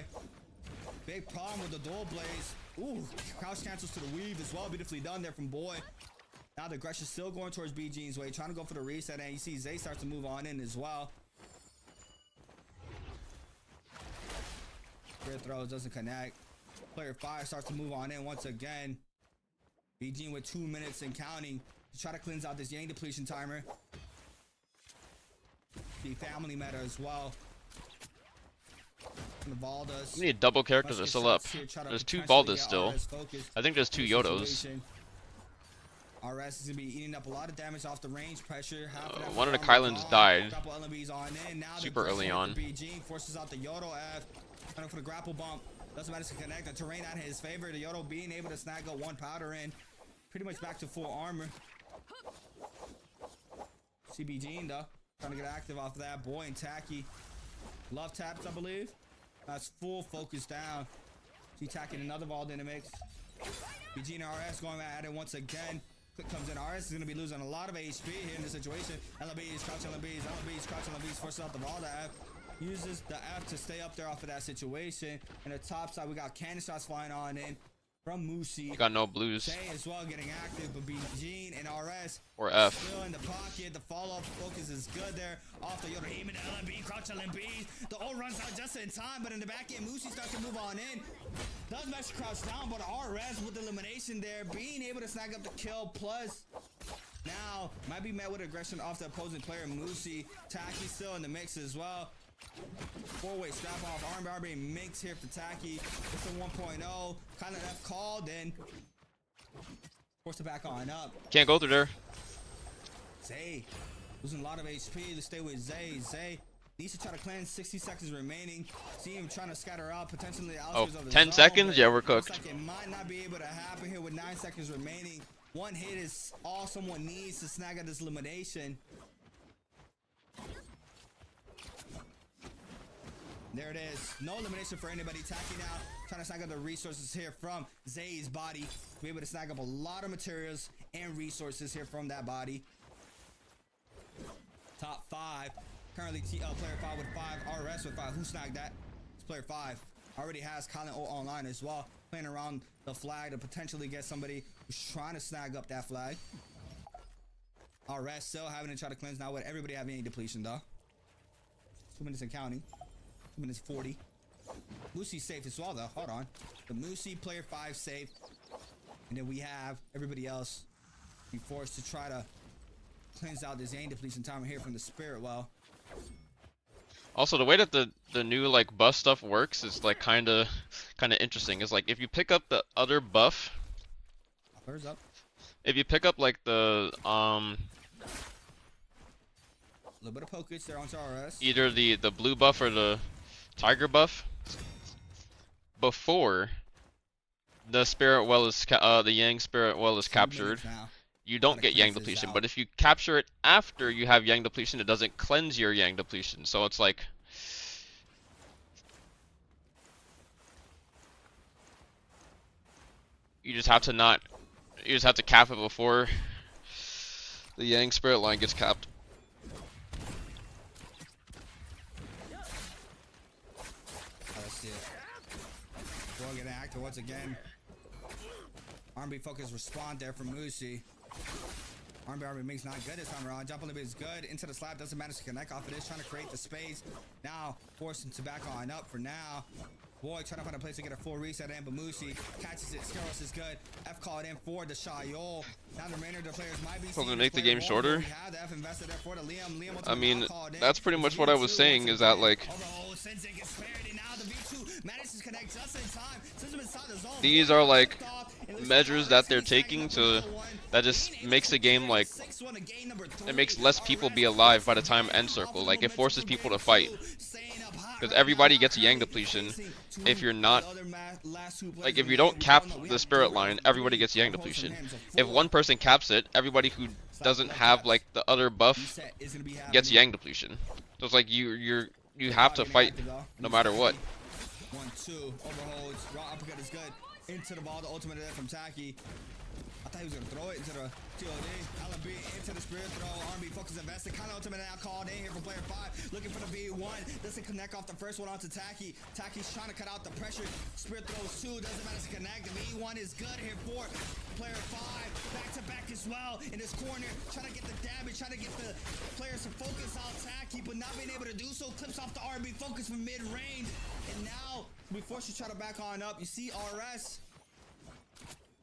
Big problem with the dual blaze. Ooh, crouch cancels to the weave as well. Beautifully done there from boy. Now the aggression still going towards BG's way, trying to go for the reset, and you see Zay starts to move on in as well. Great throws doesn't connect. Player 5 starts to move on in once again. BG with 2 minutes and counting to try to cleanse out this Yang depletion timer. The family meta as well. And the Valdas. We need double characters are still up. There's 2 Valdas still. I think there's 2 Yodos. RS is going to be eating up a lot of damage off the range pressure. One of the Kylans died Now super early on. BG forces out the Yodo F. Trying for the grapple bump. Doesn't matter to connect. The terrain out in his favor. The Yodo being able to snag up 1 powder in. Pretty much back to full armor. CBG though. Trying to get active off of that. Boy and Tacky. Love taps, I believe. That's full focus down. See Tacky another ball in the mix. BG and RS going at it once again. Quick comes in. RS is going to be losing a lot of HP here in this situation. LB is crouching LBs. LB is crouching LBs. Forces out the ball to F. Uses the F to stay up there off of that situation. And the top side, we got cannon shots flying on in from Musi. Got no blues. Jay as well getting active, but Gene and RS or F. Still in the pocket. The follow-up focus is good there. Off the Yoda, aiming LB, crouch LB. The ult runs out just in time, but in the back end, Musi starts to move on in. Does match crouch down, but RS with the elimination there, being able to snag up the kill. Plus, now might be met with aggression off the opposing player, Musi. Tacky still in the mix as well. 4-way strap off. RB mix here for Tacky. It's a 1.0. Kind of F called in. Forced to back on up. Can't go through there. Zay losing a lot of HP. Let's stay with Zay. Zay needs to try to cleanse. 60 seconds remaining. See him trying to scatter out potentially. Oh, 10 seconds? Yeah, we're cooked. Looks like it might not be able to happen here with 9 seconds remaining. One hit is all someone needs to snag out this elimination. There it is. No elimination for anybody. Tacky now trying to snag up the resources here from Zay's body. Be able to snag up a lot of materials and resources here from that body. Top 5. Currently player 5 with 5. RS with 5. Who snagged that? It's player 5. Already has Colin O online as well. Playing around the flag to potentially get somebody who's trying to snag up that flag. RS still having to try to cleanse now with everybody having any depletion though. 2 minutes and counting. 2 minutes 40. Moosie's safe as well, though. Hold on. The Moosie player 5 safe. And then we have everybody else be forced to try to cleanse out this Yang depletion time here from the Spirit Well. Also, the way that the new like buff stuff works is like kind of interesting. It's like if you pick up the other buff, Where's up? if you pick up like the A little bit of pokage there onto RS. either the blue buff or the tiger buff before the Spirit Well is the Yang Spirit Well is 2 captured, minutes now. you don't Gotta get Yang cleanse this depletion. out. But if you capture it after you have Yang depletion, it doesn't cleanse your Yang depletion. So it's like you just have to cap it before the Yang Spirit line gets capped. Let's see it. Boy getting active once again. R&B focus respond there from Moosie. R&B makes not good this time around. Jump on the bit is good. Into the slap doesn't manage to connect off of this. Trying to create the space. Now forcing Tobacco on up for now. Boy trying to find a place to get a full reset in, but Moosie catches it. Scaros is good. F called in for the Shayol. Now the remainder of the players might be Hoping to seeing make the player game one, shorter. but we have the F invested there for the Liam. Liam I mean, now called in. that's pretty much what I was V2 saying, once is that again. like Overall, Sensei gets spared, and now the V2 manages to connect just in time. Sends him inside the zone. these are like measures that they're taking to that just makes the game like it makes less people be alive by the time end circle. Like it forces people to fight because everybody gets a Yang depletion. If you're not like if you don't cap the Spirit line, everybody gets Yang depletion. If one person caps it, everybody who doesn't have like the other buff gets Yang depletion. So it's like you have to fight no matter what. 1-2 overholds. Raw uppercut is good. Into the ball, the ultimate there from Taki. I thought he was gonna throw it into the TOD. LB into the Spirit throw. R&B focus invested. Kind of ultimate now called in here from player 5. Looking for the V1. Doesn't connect off the first one onto Taki. Taki's trying to cut out the pressure. Spirit throws 2. Doesn't manage to connect. The V1 is good here for player 5. Back to back as well in this corner. Trying to get the damage. Trying to get the players to focus on Taki, but not being able to do so. Clips off the R&B focus from mid range. And now we force you to try to back on up. You see RS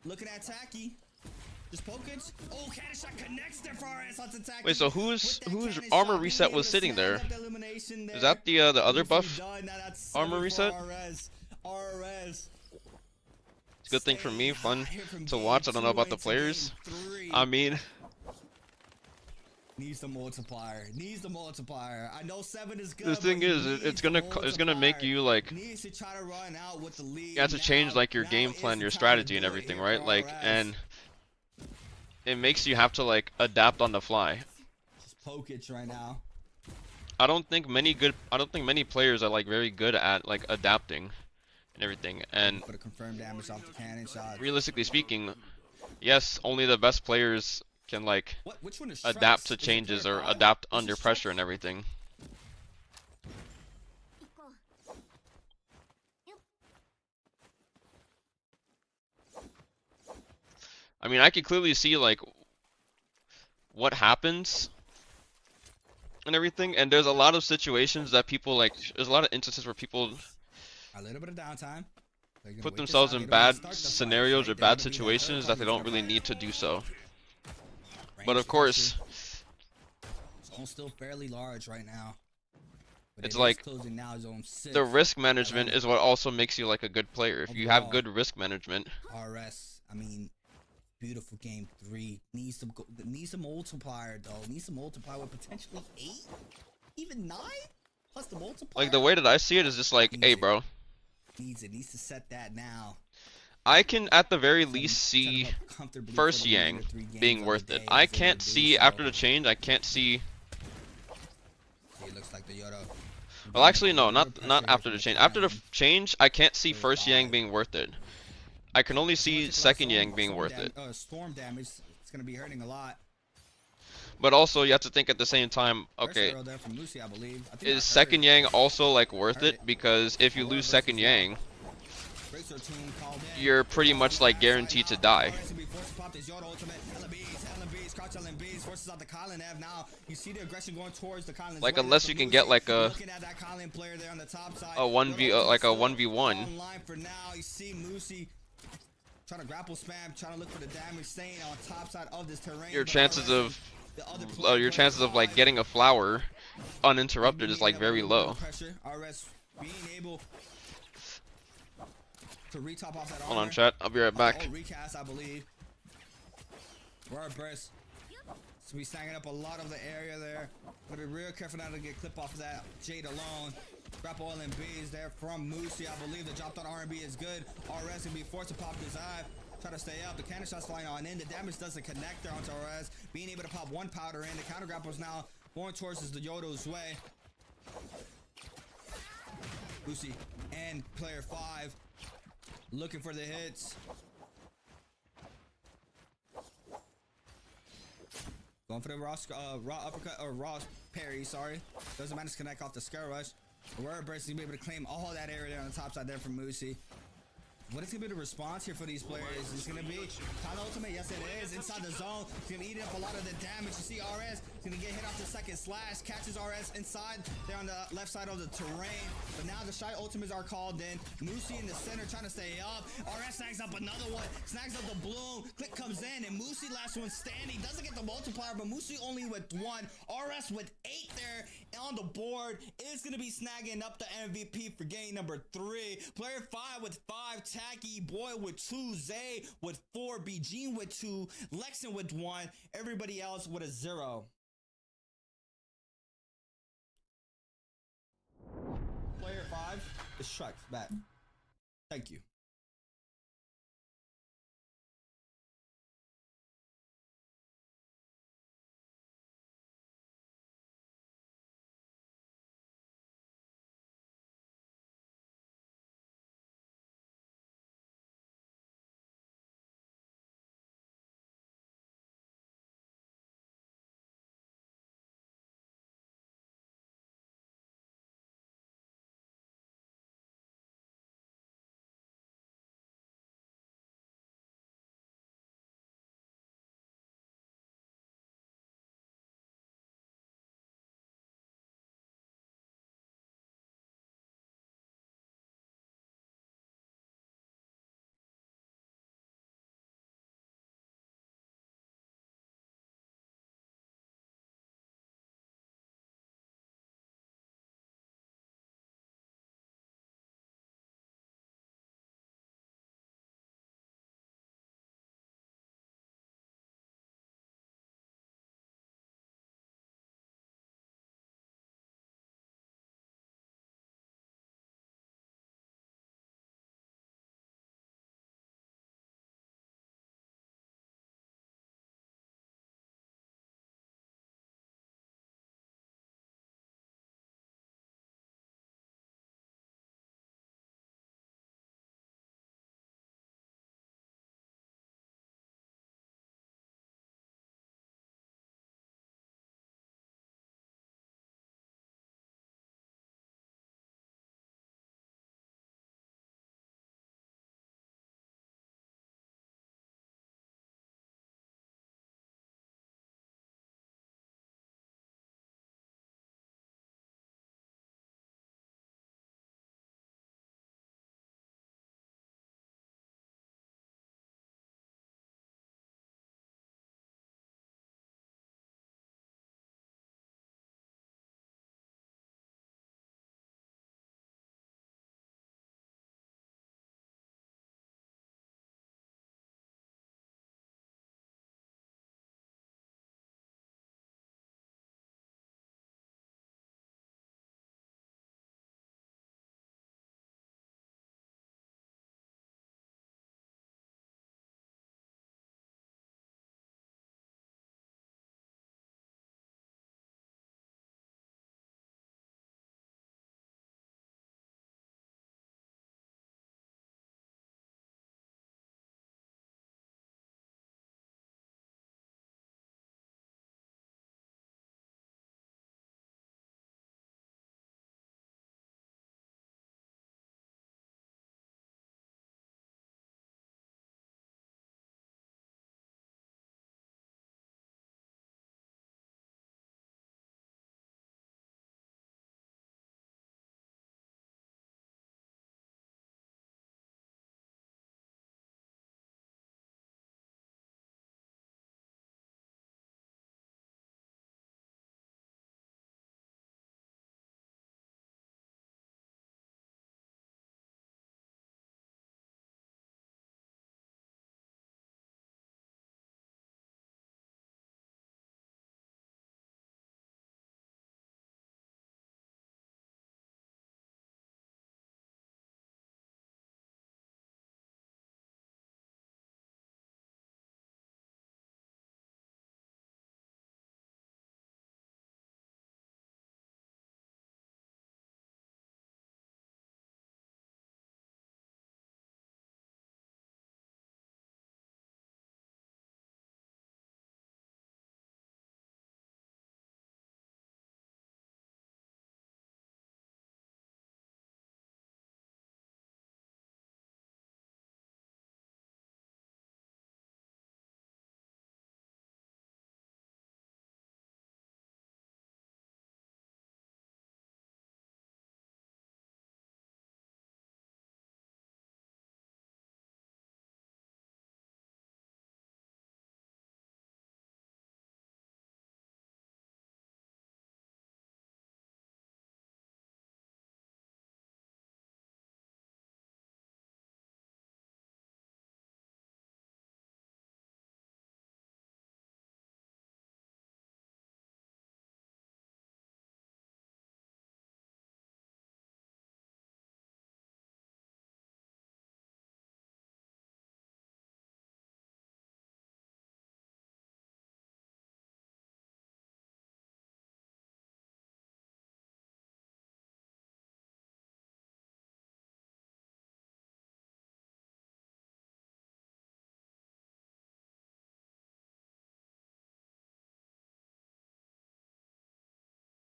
looking at Taki. Just pokage. Oh, cannon shot connects there for RS onto Taki. Wait, so whose armor reset was sitting there? Is that the other buff armor reset? RS. It's a good thing for me, fun to watch. I don't know about the players. I mean, needs the multiplier. Needs the multiplier. I know 7 is good. the thing is, it's gonna make you like needs to try to run out with the lead. you have to change like your Now game is plan, the your time to strategy, do and it everything, here right? for Like, RS. and it makes you have to like adapt on the fly. Just pokage right now. I don't think many players are like very good at like adapting and everything. And Put a confirmed damage off the cannon shot. realistically speaking, yes, only the best players can like Which one is adapt Shreks? to Is it changes player or 5? adapt This is under Shreks. pressure and everything. I mean, I can clearly see like what happens and everything, and there's a lot of situations that people like. There's a lot of instances where people A little bit of downtime. They're gonna put wait themselves this out. in They don't wanna bad start the fight, scenarios right? or They're bad gonna be that situations third that they party don't really fight. need to do so. But Range of course, pressure. Zone's still fairly large right now. But It's it is like closing now, zone 6. the risk management is what also makes you like a good player. If you have Overall. good risk management, RS, I mean, beautiful game 3. Needs some multiplier though. Needs some multiplier with potentially 8, even 9, plus the multiplier. like the way that I see it is just like, hey, bro, Needs to set that now. I can at the very Set him- least set him see up comfortably first for the remainder Yang 3 games being of worth the it. day I if they're can't gonna do see so. after the change. I can't see. See, it looks like the Yoda. Well, actually, no, not after the change. After the change, I can't see first Yang 5. being worth it. I can only see second Yang being worth it. Storm damage. It's gonna be hurting a lot. But also, you have to think at the same time, First okay, arrow there from Lucy, I believe. I think is that second hurt. Yang also like worth Hurt it? it. Because if you lose second Yang, Breaks our team, called in. you're pretty much like guaranteed to die. watch LMBs forces out the Colin F. Now you see the aggression going towards the Colin. Like unless you can get like a looking at that Colin player there on the top side. 1v like a 1v1. Online for now. You see Moosey trying to grapple spam, trying to look for the damage, staying on top side of this terrain. Your chances of like getting a flower uninterrupted is like very low. RS being able to retop off that Hold on, chat. I'll be right back. Recast, I believe. Word burst. So we snagging up a lot of the area there. Gotta be real careful not to get clip off of that Jade alone. Grapple LMBs there from Moosey. I believe the drop on R&B is good. RS gonna be forced to pop his eye. Try to stay up. The cannon shots flying on in. The damage doesn't connect there onto RS. Being able to pop one powder in. The counter grapples now going towards the Yodo's way. Moosey and player 5 looking for the hits. Going for the raw uppercut or raw parry, sorry. Doesn't manage to connect off the scare rush. Word burst is gonna be able to claim all that area there on the top side there from Moosey. What is going to be the response here for these players? It's going to be Kyle Ultimate. Yes, it is. Inside the zone. It's going to eat up a lot of the damage. You see RS is going to get hit off the second slash. Catches RS inside there on the left side of the terrain. But now the Shy Ultimates are called in. Moosey in the center trying to stay up. RS snags up another one. Snags up the bloom. Click comes in. And Moosey last one standing. Doesn't get the multiplier, but Moosey only with 1. RS with 8 there on the board. Is going to be snagging up the MVP for game number 3. Player 5 with 5. Tacky Boy with 2, Zay with 4, BG with 2, Lexin with 1, everybody else with a 0. Player 5 is Shrek back. Thank you.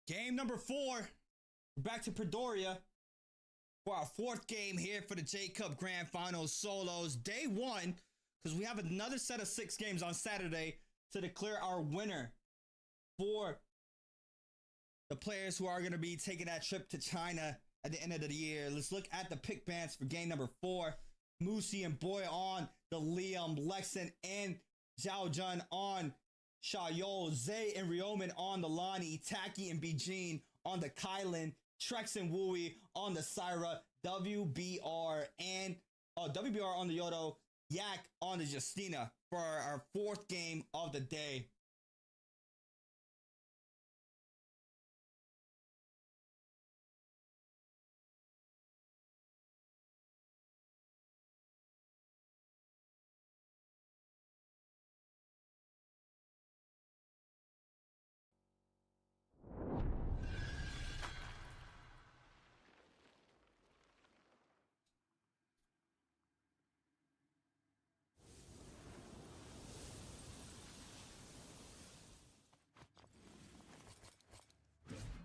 Game number 4. We're back to Predoria for our 4th game here for the J Cup Grand Finals solos. Day 1, because we have another set of 6 games on Saturday to declare our winner for the players who are going to be taking that trip to China at the end of the year. Let's look at the pick bands for game number 4. Moosey and Boy on the Liam, Lexin and Zhao Jun on Xiaoyou, Zay and Ryomen on the Lonnie, Taki and Bijin on the Kylan, Trex and Wooey on the Syra, WBR on the Yodo, Yak on the Justina for our 4th game of the day.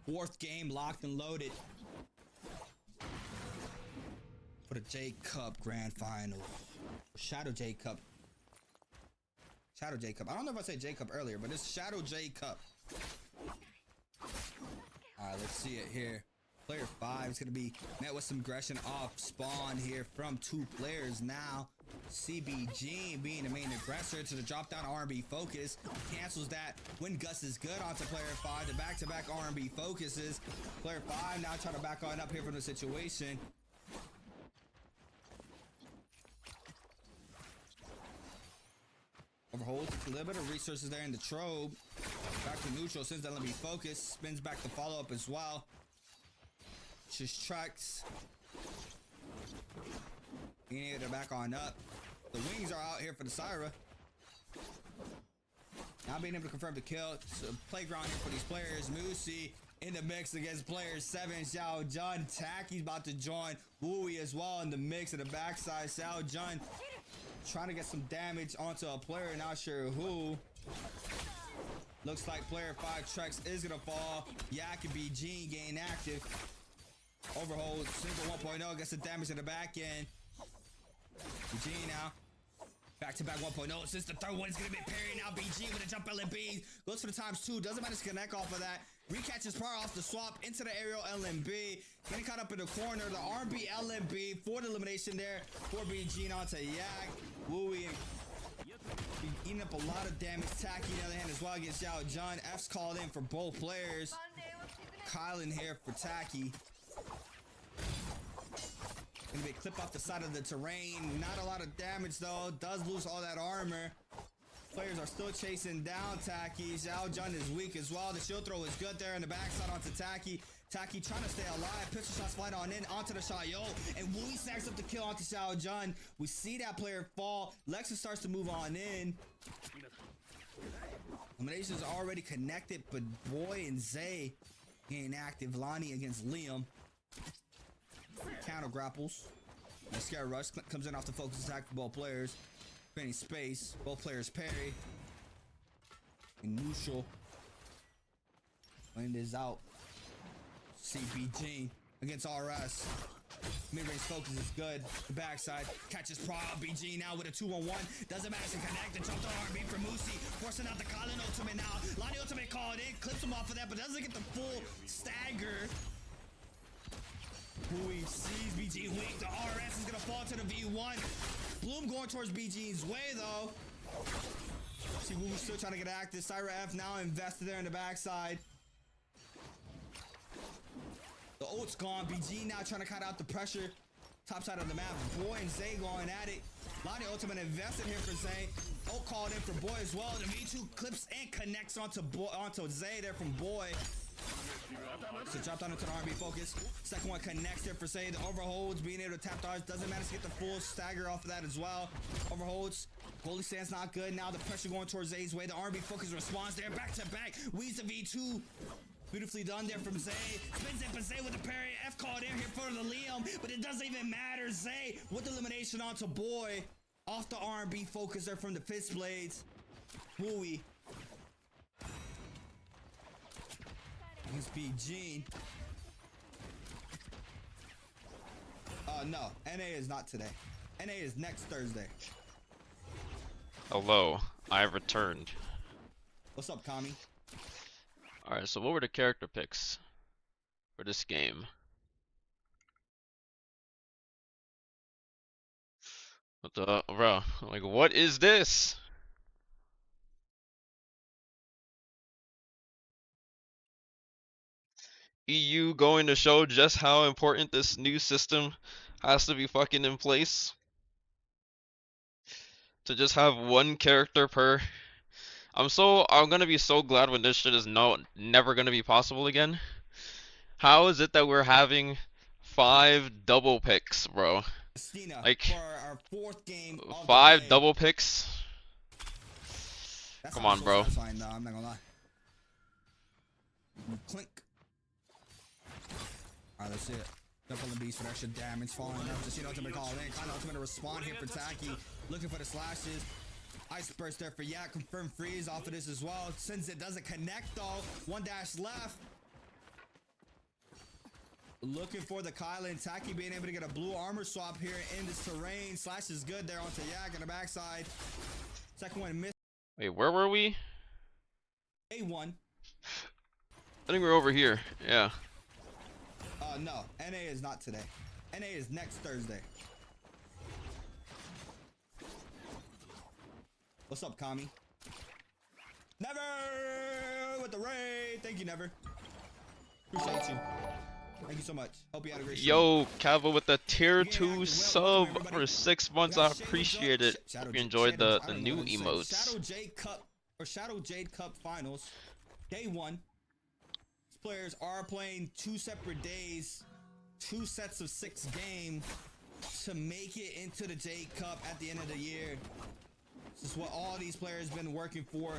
Fourth game locked and loaded for the J Cup Grand Final. Shadow J Cup. Shadow J Cup. I don't know if I said J Cup earlier, but it's Shadow J Cup. Alright, let's see it here. Player 5 is going to be met with some aggression off spawn here from 2 players now. CBG being the main aggressor to the drop down R&B focus. Cancels that when Gus is good onto player 5. The back-to-back R&B focuses. Player 5 now trying to back on up here from the situation. Overholds a little bit of resources there in the Trobe. Back to neutral, sends that let me focus. Spins back to follow up as well. Just tracks. Being able to back on up. The wings are out here for the Syra. Now being able to confirm the kill. So playground here for these players. Moosey in the mix against player 7. Xiao Jun. Taki's about to join. Wooey as well in the mix at the backside. Xiao Jun trying to get some damage onto a player. Not sure who. Looks like player 5 Trex is going to fall. Yak and BG gain active. Overhold, single 1.0 gets the damage in the back end. BG now. Back to back 1.0. Since the third one is going to be parried now. BG with a jump LMB. Goes for the ×2. Doesn't manage to connect off of that. Recatches power off the swap into the aerial LMB. Getting caught up in the corner. The RB LMB for the elimination there. For BG onto Yak. Wooey eating up a lot of damage. Taki on the other hand as well against Xiao Jun. F's called in for both players. Kylan here for Taki. Gonna be a clip off the side of the terrain. Not a lot of damage though. Does lose all that armor. Players are still chasing down Taki. Xiao Jun is weak as well. The shield throw is good there in the backside onto Taki. Taki trying to stay alive. Pistol shots flying on in onto the Xiaoyou. And Wooey snacks up the kill onto Xiao Jun. We see that player fall. Lexus starts to move on in. Elimination is already connected, but Boy and Zay getting active. Lonnie against Liam. Counter grapples. The scare rush comes in off the focus attack for both players. Creating space. Both players parry. And neutral. Wind is out. CBG against RS. Mid-range focus is good. The backside catches Proud. BG now with a 2-on-1. Doesn't manage to connect. The jump to RB for Moosey. Forcing out the Kylan ultimate now. Lonnie ultimate called in. Clips him off of that, but doesn't get the full stagger. Wooey sees BG weak. The RS is gonna fall to the V1. Bloom going towards BG's way though. See Wooey still trying to get active. Syra F now invested there in the backside. The ult's gone. BG now trying to cut out the pressure. Top side of the map. Boy and Zay going at it. Lonnie ultimate invested here for Zay. Ult called in for Boy as well. The V2 clips and connects onto Zay there from Boy. So dropped down into the RB focus. Second one connects there for Zay. The overholds being able to tap dodge. Doesn't manage to get the full stagger off of that as well. Overholds. Goalie stands not good. Now the pressure going towards Zay's way. The RB focus responds there. Back to back. Weeds the V2. Beautifully done there from Zay. Spins it for Zay with the parry. F called in here for the Liam, but it doesn't even matter. Zay with the elimination onto Boy. Off the R&B focus there from the fist blades. Wooey. Against BG. No. NA is not today. NA is next Thursday. Hello, I have returned. What's up, Kami? Alright, so what were the character picks for this game? What the, bro? Like, what is this? EU going to show just how important this new system has to be fucking in place? To just have one character per. I'm gonna be so glad when this shit is never gonna be possible again. How is it that we're having 5 double picks, bro? Christina, Like, for our 4th game of 5 the day. double picks? That Come sounds on, bro. Satisfying, though. I'm not gonna lie. Clink. Alright, let's see it. Double the beast for extra damage, falling up. Just ultimate call in. Kind of ultimate to respond here for Taki. Looking for the slashes. Ice burst there for Yak. Confirm freeze off of this as well. Since it doesn't connect though. 1 dash left. Looking for the Kylan. Taki being able to get a blue armor swap here in this terrain. Slash is good there onto Yak on the backside. Second one missed. Wait, where were we? A1. I think we're over here. Yeah. No. NA is not today. NA is next Thursday. What's up, Kami? Never with the raid. Thank you, Never. Appreciate you. Thank you so much. Hope you had a great stream. Yo, Cava with the tier 2 sub for 6 months. I appreciate it. Hope you enjoyed the new emotes. Shadow Jade Cup or Shadow Jade Cup finals. Day 1. These players are playing 2 separate days, 2 sets of 6 games to make it into the Jade Cup at the end of the year. This is what all these players been working for.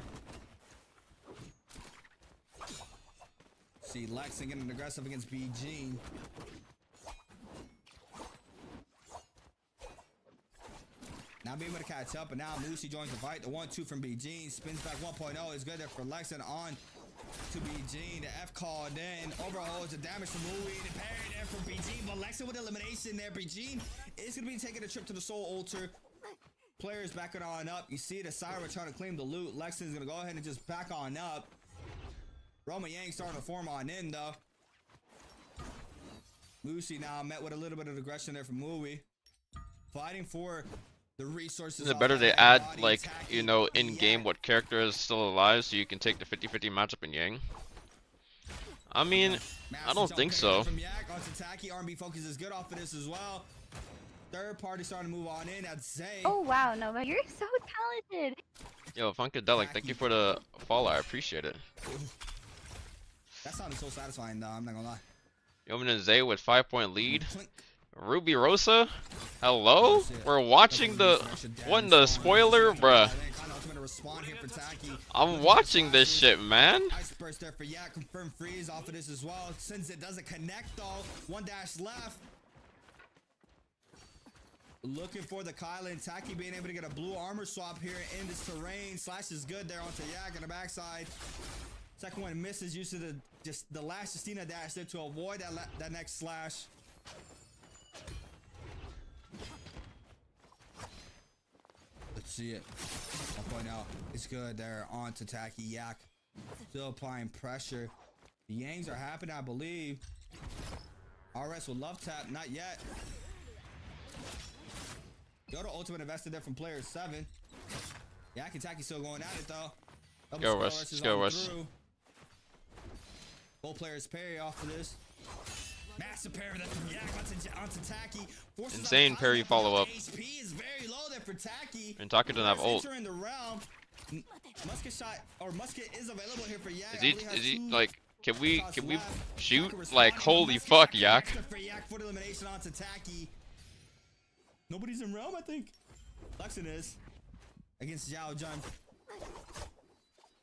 See Lex getting aggressive against BG. Now being able to catch up, and now Lucy joins the fight. The 1-2 from BG spins back 1.0 is good there for Lex and on to BG. The F called in. Overall, it's a damage from Louis. The parry there from BG, but Lex with elimination there. BG is going to be taking a trip to the Soul Altar. Players backing on up. You see the Syra trying to claim the loot. Lexington's going to go ahead and just back on up. Roma Yang starting to form on in though. Lucy now met with a little bit of aggression there from Louis. Fighting for the resources. Is it better they add, like, you know, in game what character is still alive so you can take the 50-50 matchup in Yang? I mean, I don't think so. From Yak onto Taki. R&B focus is good off of this as well. Third party starting to move on in. That's Zay. Oh wow, Nova, you're so talented. Yo, Funkadelic, thank you for the follow. I appreciate it. That sounded so satisfying though, I'm not gonna lie. Yeoman and Zay with 5-point lead. Ruby Rosa? Hello? We're watching the spoiler, bruh. I'm watching this shit, man. Ice burst there for Yak. Confirm freeze off of this as well. Since it doesn't connect though. 1 dash left. Looking for the Kylan. Taki being able to get a blue armor swap here in this terrain. Slash is good there onto Yak on the backside. Second one misses use of the last Justina dash there to avoid that next slash. Let's see it. I'll point out it's good there on to Taki. Yak still applying pressure. The Yangs are happening, I believe. RS will love tap, not yet. Yoda ultimate invested there from player 7. Yak and Taki still going at it though. Go Rush, go Rush. Both players parry off of this. Massive parry there from Yak onto Taki. Insane parry follow up. HP is very low there for Taki. And Taki doesn't have ult. Entering the realm. Musket shot or musket is available here for Yak. Is he like, can we shoot? Like, holy fuck, Yak. For Yak for the elimination onto Taki. Nobody's in realm, I think. Lexin is against Xiao Jun.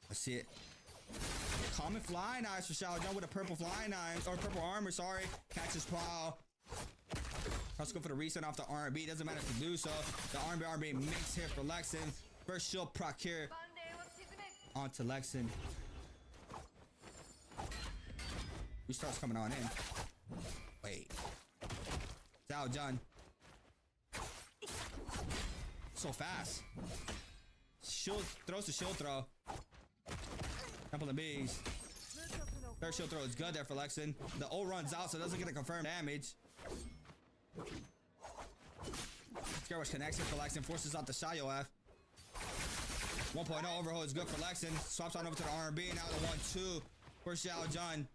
Let's see it. Common flying knives for Xiao Jun with a purple flying knives or purple armor. Sorry, catches Prowl. Let's go for the reset off the R&B. Doesn't matter if you do so. The R&B mix here for Lexin. First shield proc here onto Lexin. Restart's coming on in. Wait. Zhao Jun. So fast. Shield throws the shield throw. Temple and bees. Third shield throw is good there for Lexin. The ult runs out, so it doesn't get a confirmed damage. Scare Rush connects it for Lexin, forces out the Shayo F. 1.0 overhold is good for Lexin. Swaps on over to the R&B. Now the 1-2 for Xiao Jun.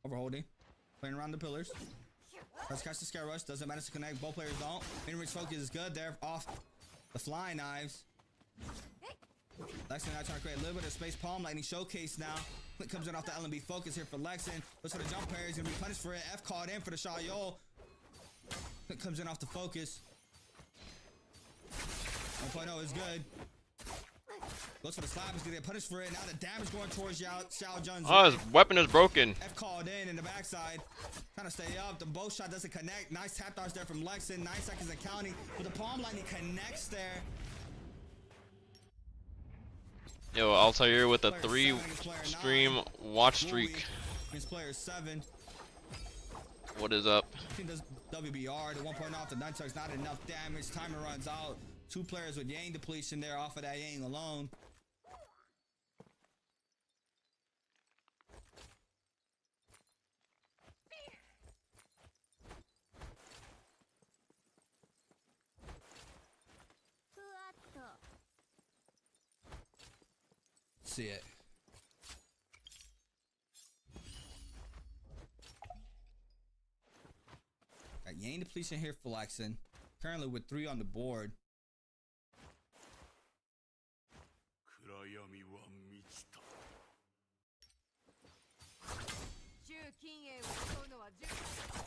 Overholding. Playing around the pillars. Let's catch the Scare Rush. Doesn't manage to connect. Both players don't. In-range focus is good there off the flying knives. Lexin now trying to create a little bit of space. Palm Lightning showcase now. Click comes in off the LMB focus here for Lexin. Looks for the jump parry. He's going to be punished for it. F called in for the Shayo. Click comes in off the focus. 1.0 is good. Goes for the slap. He's going to get punished for it. Now the damage going towards Xiao Jun's. Oh, his weapon is broken. F called in the backside. Trying to stay up. The bow shot doesn't connect. Nice tap dodge there from Lexin. 9 seconds and counting. But the Palm Lightning connects there. Yo, I'll tell you with a 3 stream watch streak. Against player 7. What is up? Team does WBR. The 1.0 off the nunchucks. Not enough damage. Timer runs out. 2 players with Yang depletion there off of that Yang alone. See it. Got Yang depletion here for Lexin. Currently with 3 on the board.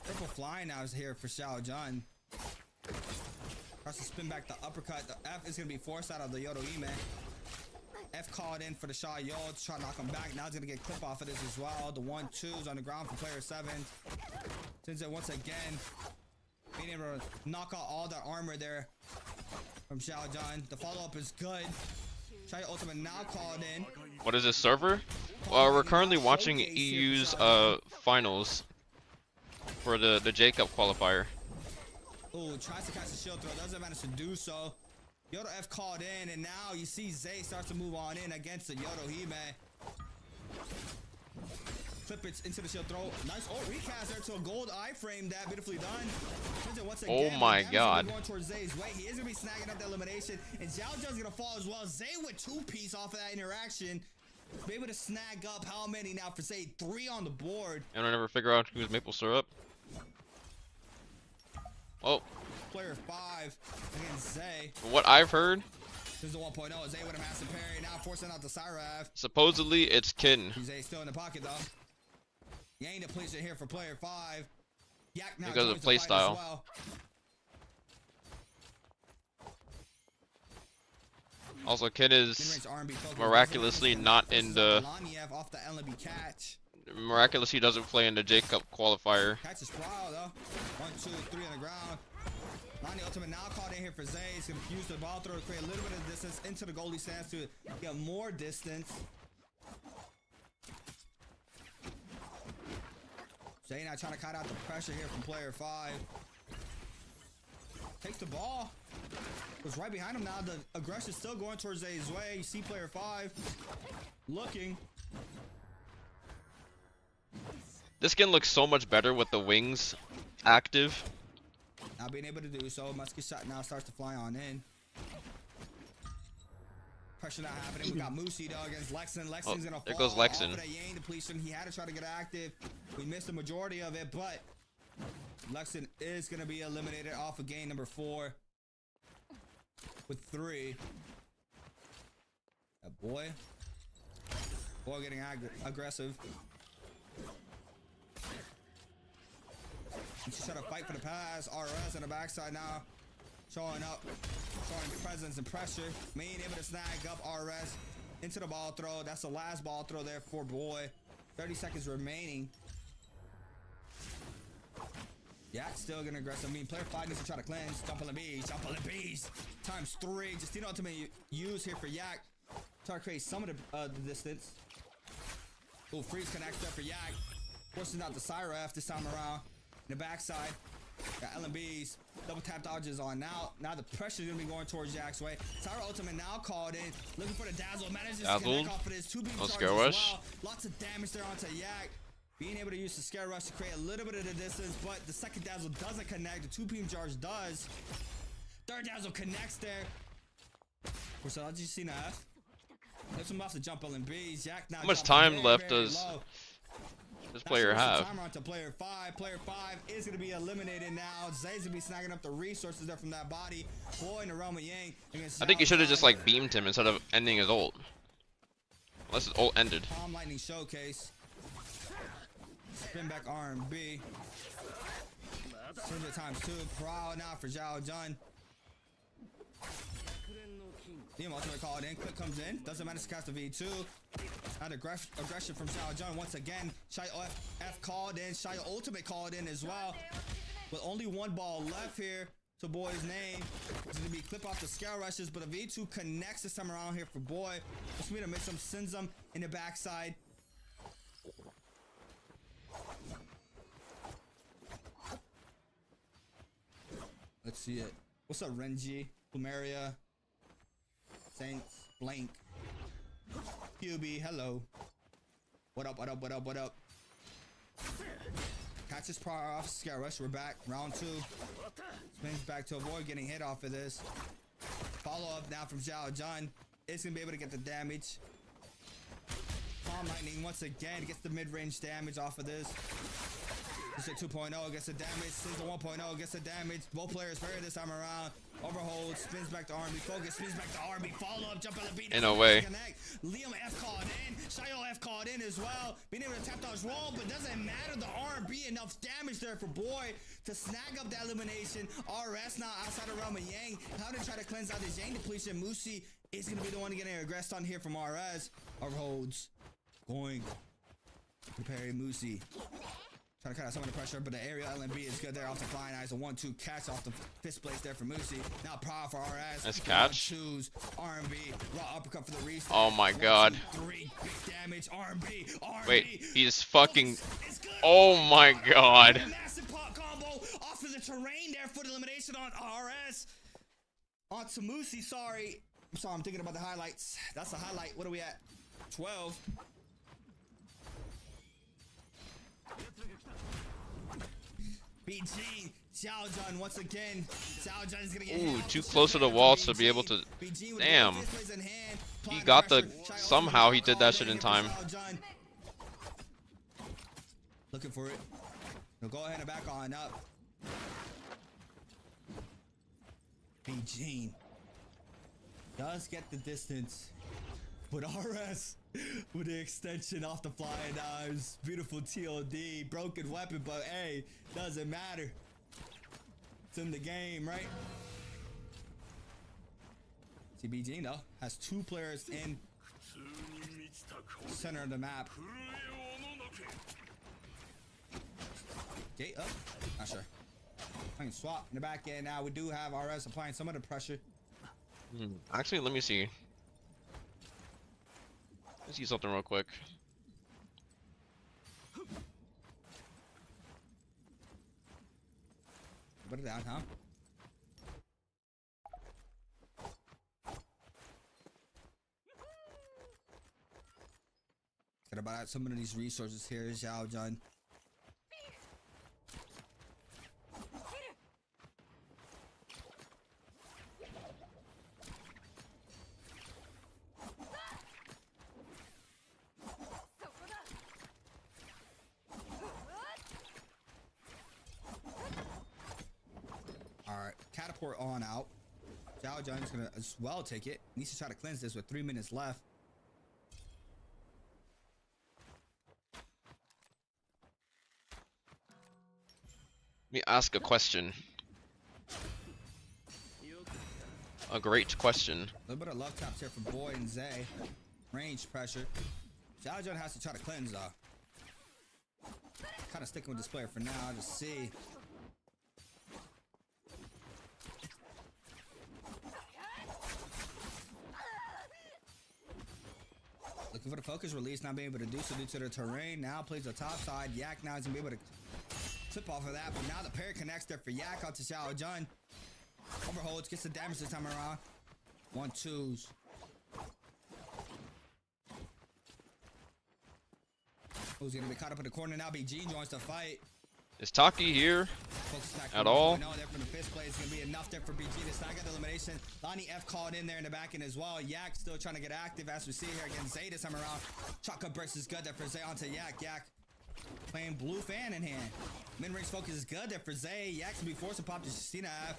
Purple flying now is here for Xiao Jun. Tries to spin back the uppercut. The F is going to be forced out of the Yodo Ime. F called in for the Shayo to try to knock him back. Now he's going to get clip off of this as well. The 1-2s on the ground for player 7. Since it once again being able to knock out all the armor there from Xiao Jun. The follow-up is good. Shayo ultimate now called in. What is this server? Well, we're currently watching EU's finals for the J Cup qualifier. Oh, tries to catch the shield throw. Doesn't manage to do so. Yodo F called in, and now you see Zay starts to move on in against the Yodo Hime. Clip it into the shield throw. Nice ult recast there to a gold iframe. That beautifully done. Once again, oh my god. Going towards Zay's way. He is going to be snagging up the elimination, and Zhao Jun's going to fall as well. Zay with 2-piece off of that interaction. Be able to snag up how many now for Zay? 3 on the board. And I never figure out who's maple syrup. Oh. Player 5 against Zay. From what I've heard, this is the 1.0. Zay with a massive parry. Now forcing out the Syraf. supposedly it's Kin. Zay still in the pocket though. Yang depletion here for player 5. Yak now Because of joins the fight as playstyle. well. Also, Kin is Mid-range R&B focus. miraculously not in the Laniev off the LB catch. miraculously doesn't play in the J Cup qualifier. Catch is Prowl though. 1, 2, 3 on the ground. Lani ultimate now called in here for Zay. He's gonna use the ball throw to create a little bit of distance into the goalie stance to get more distance. Zay now trying to cut out the pressure here from player 5. Takes the ball. Goes right behind him now. The aggression still going towards Zay's way. You see player 5 looking. This skin looks so much better with the wings active. Not being able to do so. Musket shot now starts to fly on in. Pressure not happening. We got Moosey though against Lexin. Lexin's gonna fall there goes Lexin. off of that Yang depletion. He had to try to get active. We missed the majority of it, but Lexin is gonna be eliminated off of game number 4 with 3. That boy getting aggressive. He's trying to fight for the pass. RS on the backside now. Showing up. Showing presence and pressure. Being able to snag up RS into the ball throw. That's the last ball throw there for Boy. 30 seconds remaining. Yeah, still gonna aggressive. I mean, player 5 needs to try to cleanse. Jump on the bees. Jump on the bees. Times 3. Justino ultimate use here for Yak. Try to create some of the distance. Ooh, freeze connects there for Yak. Forcing out the Syra F this time around. In the backside. Got LMBs. Double tap dodges on now. Now the pressure is going to be going towards Yak's way. Syra ultimate now called in. Looking for the dazzle. Manages to connect off of this. 2 beam charges as well. Lots of damage there onto Yak. Being able to use the scare rush to create a little bit of the distance, but the second dazzle doesn't connect. The 2 beam charge does. Third dazzle connects there. What's up? Did you see that? Lifts him off the jump LMBs. Yak now. How much time left does this player have? Timer onto player 5. Player 5 is going to be eliminated now. Zay's going to be snagging up the resources there from that body. Boy in the realm of Yang. I think he should have just like beamed him instead of ending his ult. Unless his ult ended. Palm Lightning Showcase. Spin back R&B. Single times 2. Proud now for Zhao Jun. Liam ultimate called in. Quick comes in. Doesn't manage to cast a V2. Now aggression from Zhao Jun once again. Shai F called in. Shai ultimate called in as well. With only 1 ball left here to Boy's name. It's going to be clip off the scale rushes, but a V2 connects this time around here for Boy. It's going to miss him, sends him in the backside. Let's see it. What's up, Renji? Plumeria. Saints. Blank. QB, hello. What up, what up, what up, what up? Catches power off. Scare rush. We're back. Round 2. Spins back to avoid getting hit off of this. Follow up now from Zhao Jun. It's going to be able to get the damage. Palm Lightning once again gets the mid-range damage off of this. This is 2.0 gets the damage. Since 1.0 gets the damage. Both players fair this time around. Overhold, spins back to R&B. Focus, spins back to R&B. Follow up, jump on the beat. In a way. Liam F called in. Shayo F called in as well. Being able to tap dodge roll, but doesn't matter. The R&B enough damage there for Boy to snag up that elimination. RS now outside the realm of Yang. How to try to cleanse out his Yang depletion. Musi is going to be the one getting aggressed on here from RS. Overholds. Going. Prepare Musi. Trying to cut out some of the pressure, but the aerial LMB is good there off the flying eyes. A 1-2 catch off the fist place there for Musi. Now power for RS. Nice catch. Choose R&B. Raw uppercut for the reset. Oh my god. 3 big damage. R&B. Wait, he's fucking. Oh my god. Massive pop combo off of the terrain there for the elimination on RS. On to Musi, sorry. I'm sorry, I'm thinking about the highlights. That's the highlight. What are we at? 12. BG, Xiao Jun once again. Xiao Jun is gonna get Ooh, too close to the wall to be able to. Damn. He got the. Somehow he did that shit in time. Looking for it. He'll go ahead and back on up. BG does get the distance, but RS with the extension off the flying knives. Beautiful TOD. Broken weapon, but hey, doesn't matter. It's in the game, right? CBG, though, has 2 players in center of the map. Gate up? Not sure. I can swap in the back end now. We do have RS applying some of the pressure. Actually, let me see. Let's see something real quick. Put it down, huh? Gotta buy out some of these resources here, Xiao Jun. Alright, catapult on out. Xiao Jun's gonna as well take it. Needs to try to cleanse this with 3 minutes left. Let me ask a question. A great question. A little bit of love taps here for Boy and Zay. Range pressure. Xiao Jun has to try to cleanse though. Kind of sticking with this player for now to see. Looking for the focus release, not being able to do so due to the terrain. Now plays the top side. Yak now is gonna be able to clip off of that, but now the parry connects there for Yak out to Xiao Jun. Overholds, gets the damage this time around. 1-2s. Who's gonna be caught up in the corner now? BG joins the fight. Is Taki here at all? No, there from the fifth place. It's gonna be enough there for BG to snag at the elimination. Lonnie F called in there in the back end as well. Yak still trying to get active as we see here against Zay this time around. Chalk up burst is good there for Zay onto Yak. Yak playing blue fan in hand. Mid-range focus is good there for Zay. Yak's gonna be forced to pop to Justina F.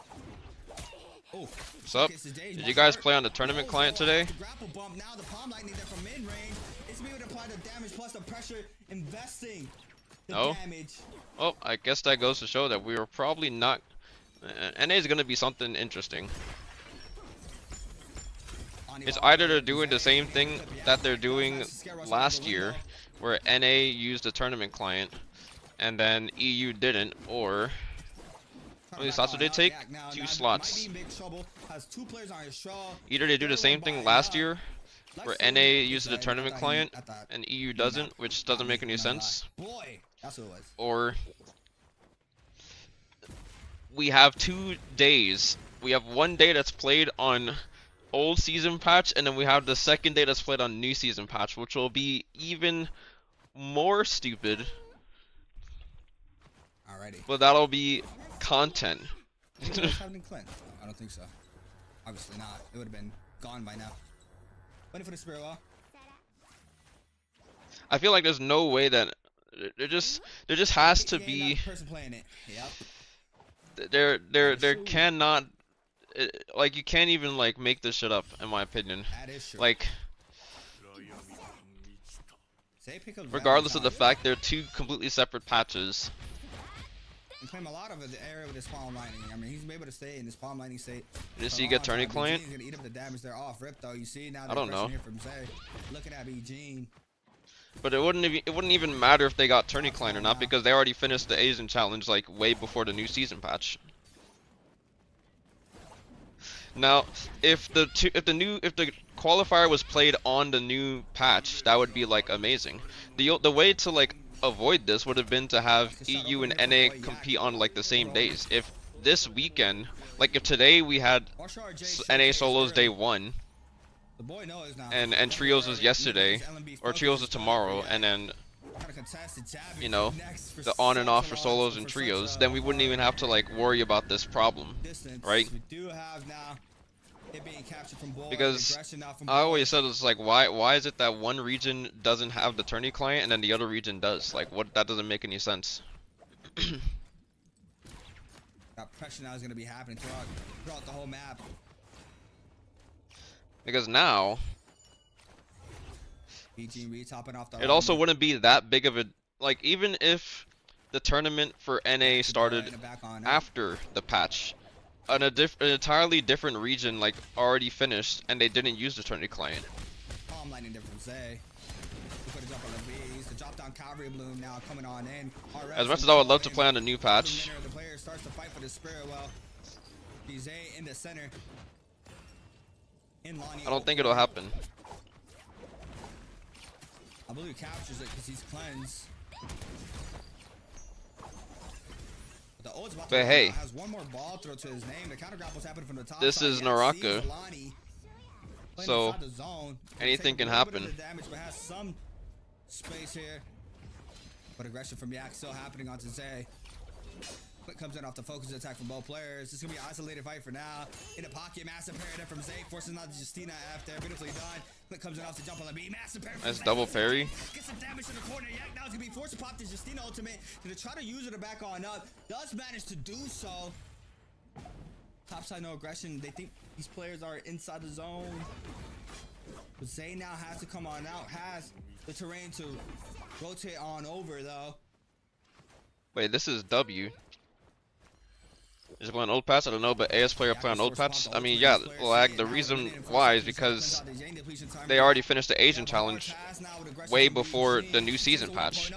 Oh, what's up? Did you guys play on the tournament client today? Grapple bump now. The palm lightning there from mid-range. It's gonna be able to apply the damage plus the pressure, investing the damage. Oh, I guess that goes to show that we were probably not. NA is gonna be something interesting. It's either they're doing the same thing that they're doing last year, where NA used a tournament client, and then EU didn't, or how many slots did they take? 2 slots. Either they do the same thing last year, where NA uses the tournament client and EU doesn't, which doesn't make any sense, or we have 2 days. We have 1 day that's played on old season patch, and then we have the second day that's played on new season patch, which will be even more stupid. Alrighty. But that'll be content. I don't think so. Obviously not. It would have been gone by now. Waiting for the spirit wall. I feel like there's no way that there just has to be. Person playing it. Yep. There cannot, like, you can't even like make this shit up, in my opinion. That is true. Like, regardless of the fact they're 2 completely separate patches. He claim a lot of the area with his palm lightning. I mean, he's able to stay in this palm lightning state. Did you see you get tourney client? He's gonna eat up the damage there off rip though. You see now. I don't know. Here from Zay. Looking at BG. But it wouldn't even matter if they got tourney client or not, because they already finished the Asian challenge like way before the new season patch. Now, if the qualifier was played on the new patch, that would be like amazing. The way to like avoid this would have been to have EU and NA compete on like the same days. If this weekend, like if today we had NA solos day 1, and trios was yesterday, or trios was tomorrow, and then, you know, the on and off for solos and trios, then we wouldn't even have to like worry about this problem, right? Because I always said it's like, why is it that one region doesn't have the tourney client and then the other region does? Like, what? That doesn't make any sense. That pressure now is gonna be happening throughout the whole map. Because now off it also wouldn't be that big of a, like, even if the tournament for NA started after the patch, an entirely different region like already finished and they didn't use the tourney client. Palm lightning there from Zay. The drop down Cavalry Bloom now coming on in. As much as I would love to play on the new patch, the player starts to fight for the spirit well. Zay in the center. I don't think it'll happen. I believe he captures it because he's cleansed. But hey, has one more ball throw to his name. The counter grapple's happening from the top this side. is Naraka, so anything can happen. Damage, but has some space here. But aggression from Yak still happening onto Zay. Quick comes in off the focus attack from both players. It's gonna be an isolated fight for now. In the pocket, massive parry there from Zay, forcing out Justina after. Beautifully done. Quick comes in off the jump on the B. Massive parry. Nice double parry. Gets some damage in the corner. Yak now is gonna be forced to pop the Justina ultimate. To try to use it to back on up. Does manage to do so. Topside, no aggression. They think these players are inside the zone. But Zay now has to come on out. Has the terrain to rotate on over though. Wait, this is W. Is it playing old patch? I don't know, but AS player play on old patch. I mean, yeah, lag. The reason why is because they already finished the Asian challenge way before the new season patch.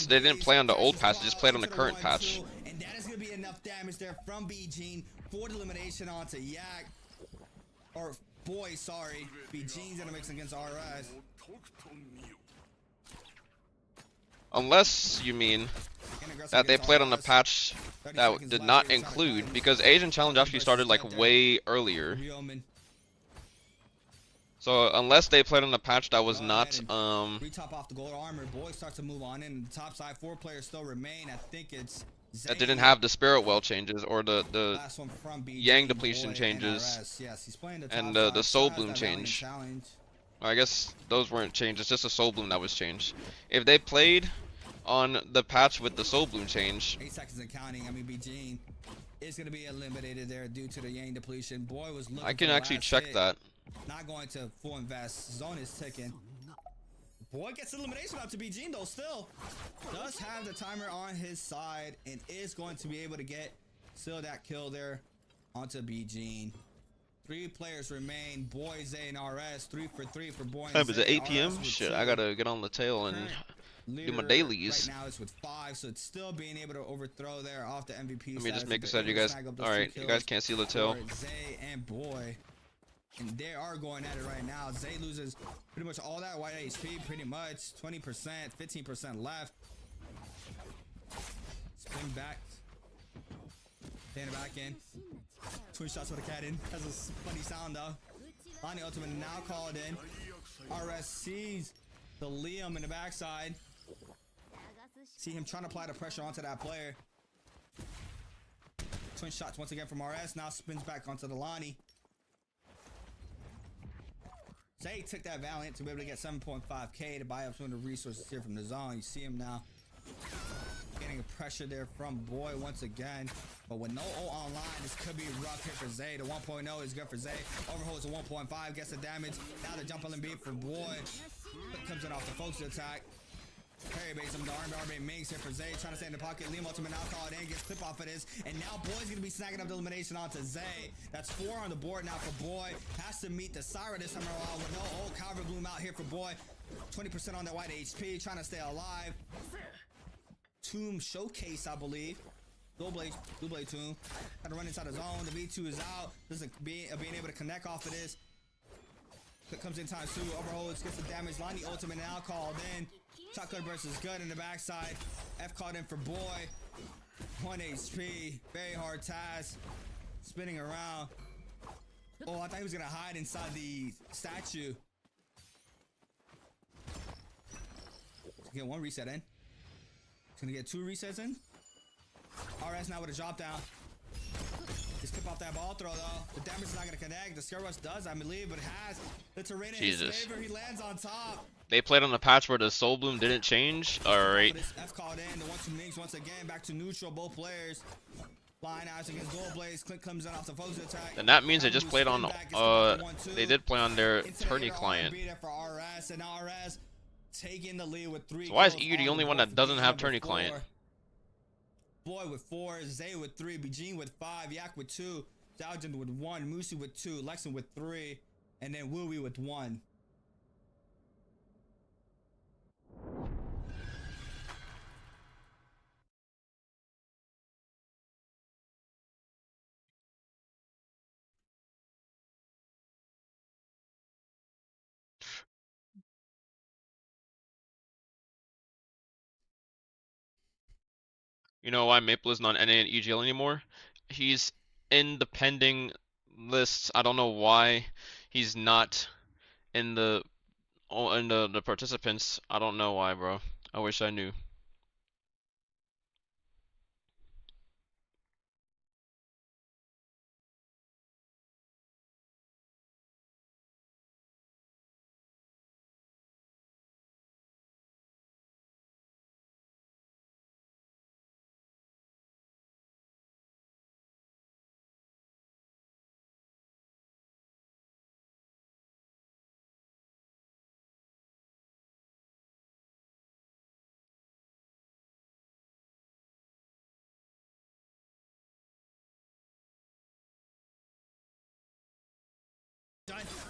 They didn't play on the old patch; they just played on the current patch. And that is gonna be enough damage there from BG for the elimination onto Yak, or boy, sorry. BG's gonna mix against RS. Unless you mean Aggressive that they against played on a RS. patch 30 that seconds did left not here, we're trying to include, climb. because Asian Challenge actually Versus started like Dead there. way earlier. Yeoman. So unless they played on a patch that was Go not ahead and retop off the gold armor. Boy starts to move on in. The top side, 4 players still remain. I think it's Zay. that didn't have the spirit well changes or the Last one from BG, yang depletion Boy, changes and RS. Yes, he's playing the top and side. the Still soul has bloom that Valiant change. challenge. I guess those weren't changed. It's just a soul bloom that was changed. If they played on the patch with the soul bloom change, 8 seconds and counting. I mean, BG is going to be eliminated there due to the yang depletion. Boy was looking I can for the actually last check hit. that. Not going to full invest. Zone is ticking. Boy gets elimination up to BG though. Still does have the timer on his side and is going to be able to get still that kill there onto BG. 3 players remain. Boy, Zay, and RS. 3 for 3 for Boy and Time is Zay. it 8 RS p.m.? with Shit, 2. I gotta get on the tail and Current do my leader dailies. Right now it's with 5, so it's still being able to overthrow there off the MVP. Let me just status, make but it so able you to guys. snag up those All 2 right, you kills guys can't see the tail. for Zay and Boy. And they are going at it right now. Zay loses pretty much all that white HP, pretty much 20%, 15% left. Spin back. Stand back in. Twin shots with a cat in. Has a funny sound though. Lonnie Ultimate now called in. RS sees the Liam in the backside. See him trying to apply the pressure onto that player. Twin shots once again from RS. Now spins back onto the Lonnie. Zay took that Valiant to be able to get 7.5k to buy up some of the resources here from the zone. You see him now getting a pressure there from Boy once again. But with no O online, this could be rough here for Zay. The 1.0 is good for Zay. Overholds a 1.5, gets the damage. Now the jump on the beat for Boy. Comes in off the focus attack. Parry base him, the arm makes here for Zay, trying to stay in the pocket. Liam Ultimate now called in, gets clip off of this, and now Boy's gonna be snagging up the elimination onto Zay. That's 4 on the board now for Boy. Has to meet the Syra this time around with no old Calvary Bloom out here for Boy. 20% on that white HP, trying to stay alive. Tomb Showcase, I believe. Blue Blade Tomb. Had to run inside the zone. The V2 is out. Doesn't being able to connect off of this. Comes in times 2. Overholds, gets the damage. Lonnie Ultimate now called in. Chocolate burst is good in the backside. F called in for Boy. 1 HP. Very hard task. Spinning around. Oh, I thought he was gonna hide inside the statue. Get 1 reset in. He's gonna get 2 resets in. RS now with a drop down. Just tip off that ball throw though. The damage is not gonna connect. The scare rush does, I believe, but it has the terrain in his Jesus. favor. He lands on top. They played on a patch where the soul bloom didn't change. All right. F called in. The 1-2 links once again back to neutral. Both players flying out against Dual Blaze. Click comes in off the focus attack. And that means they just played on. They did play on their tourney client. For RS, and now RS taking the lead with 3. So why is kills EU the on only one board that for doesn't BG have number tourney 4. client? Boy with 4, Zay with 3, Bijin with 5, Yak with 2, Daljin with 1, Musi with 2, Lexin with 3, and then Wooey with 1. You know why Maple is not NA and EGL anymore? He's in the pending lists. I don't know why he's not in the the participants. I don't know why, bro. I wish I knew.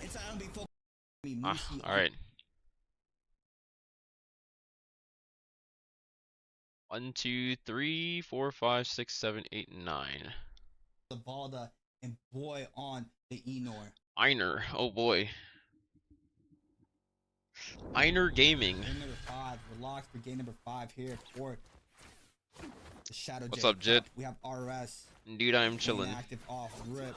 Inside LB focus. All right. 1, 2, 3, 4, 5, 6, 7, 8, 9. The Balda and Boy on the Enor. Einer. Oh boy. Einer Gaming. Game number 5. We're locked for game number 5 here for the Shadow What's J up, Jit? Cup. We have RS. Dude, I'm chilling. Active off rip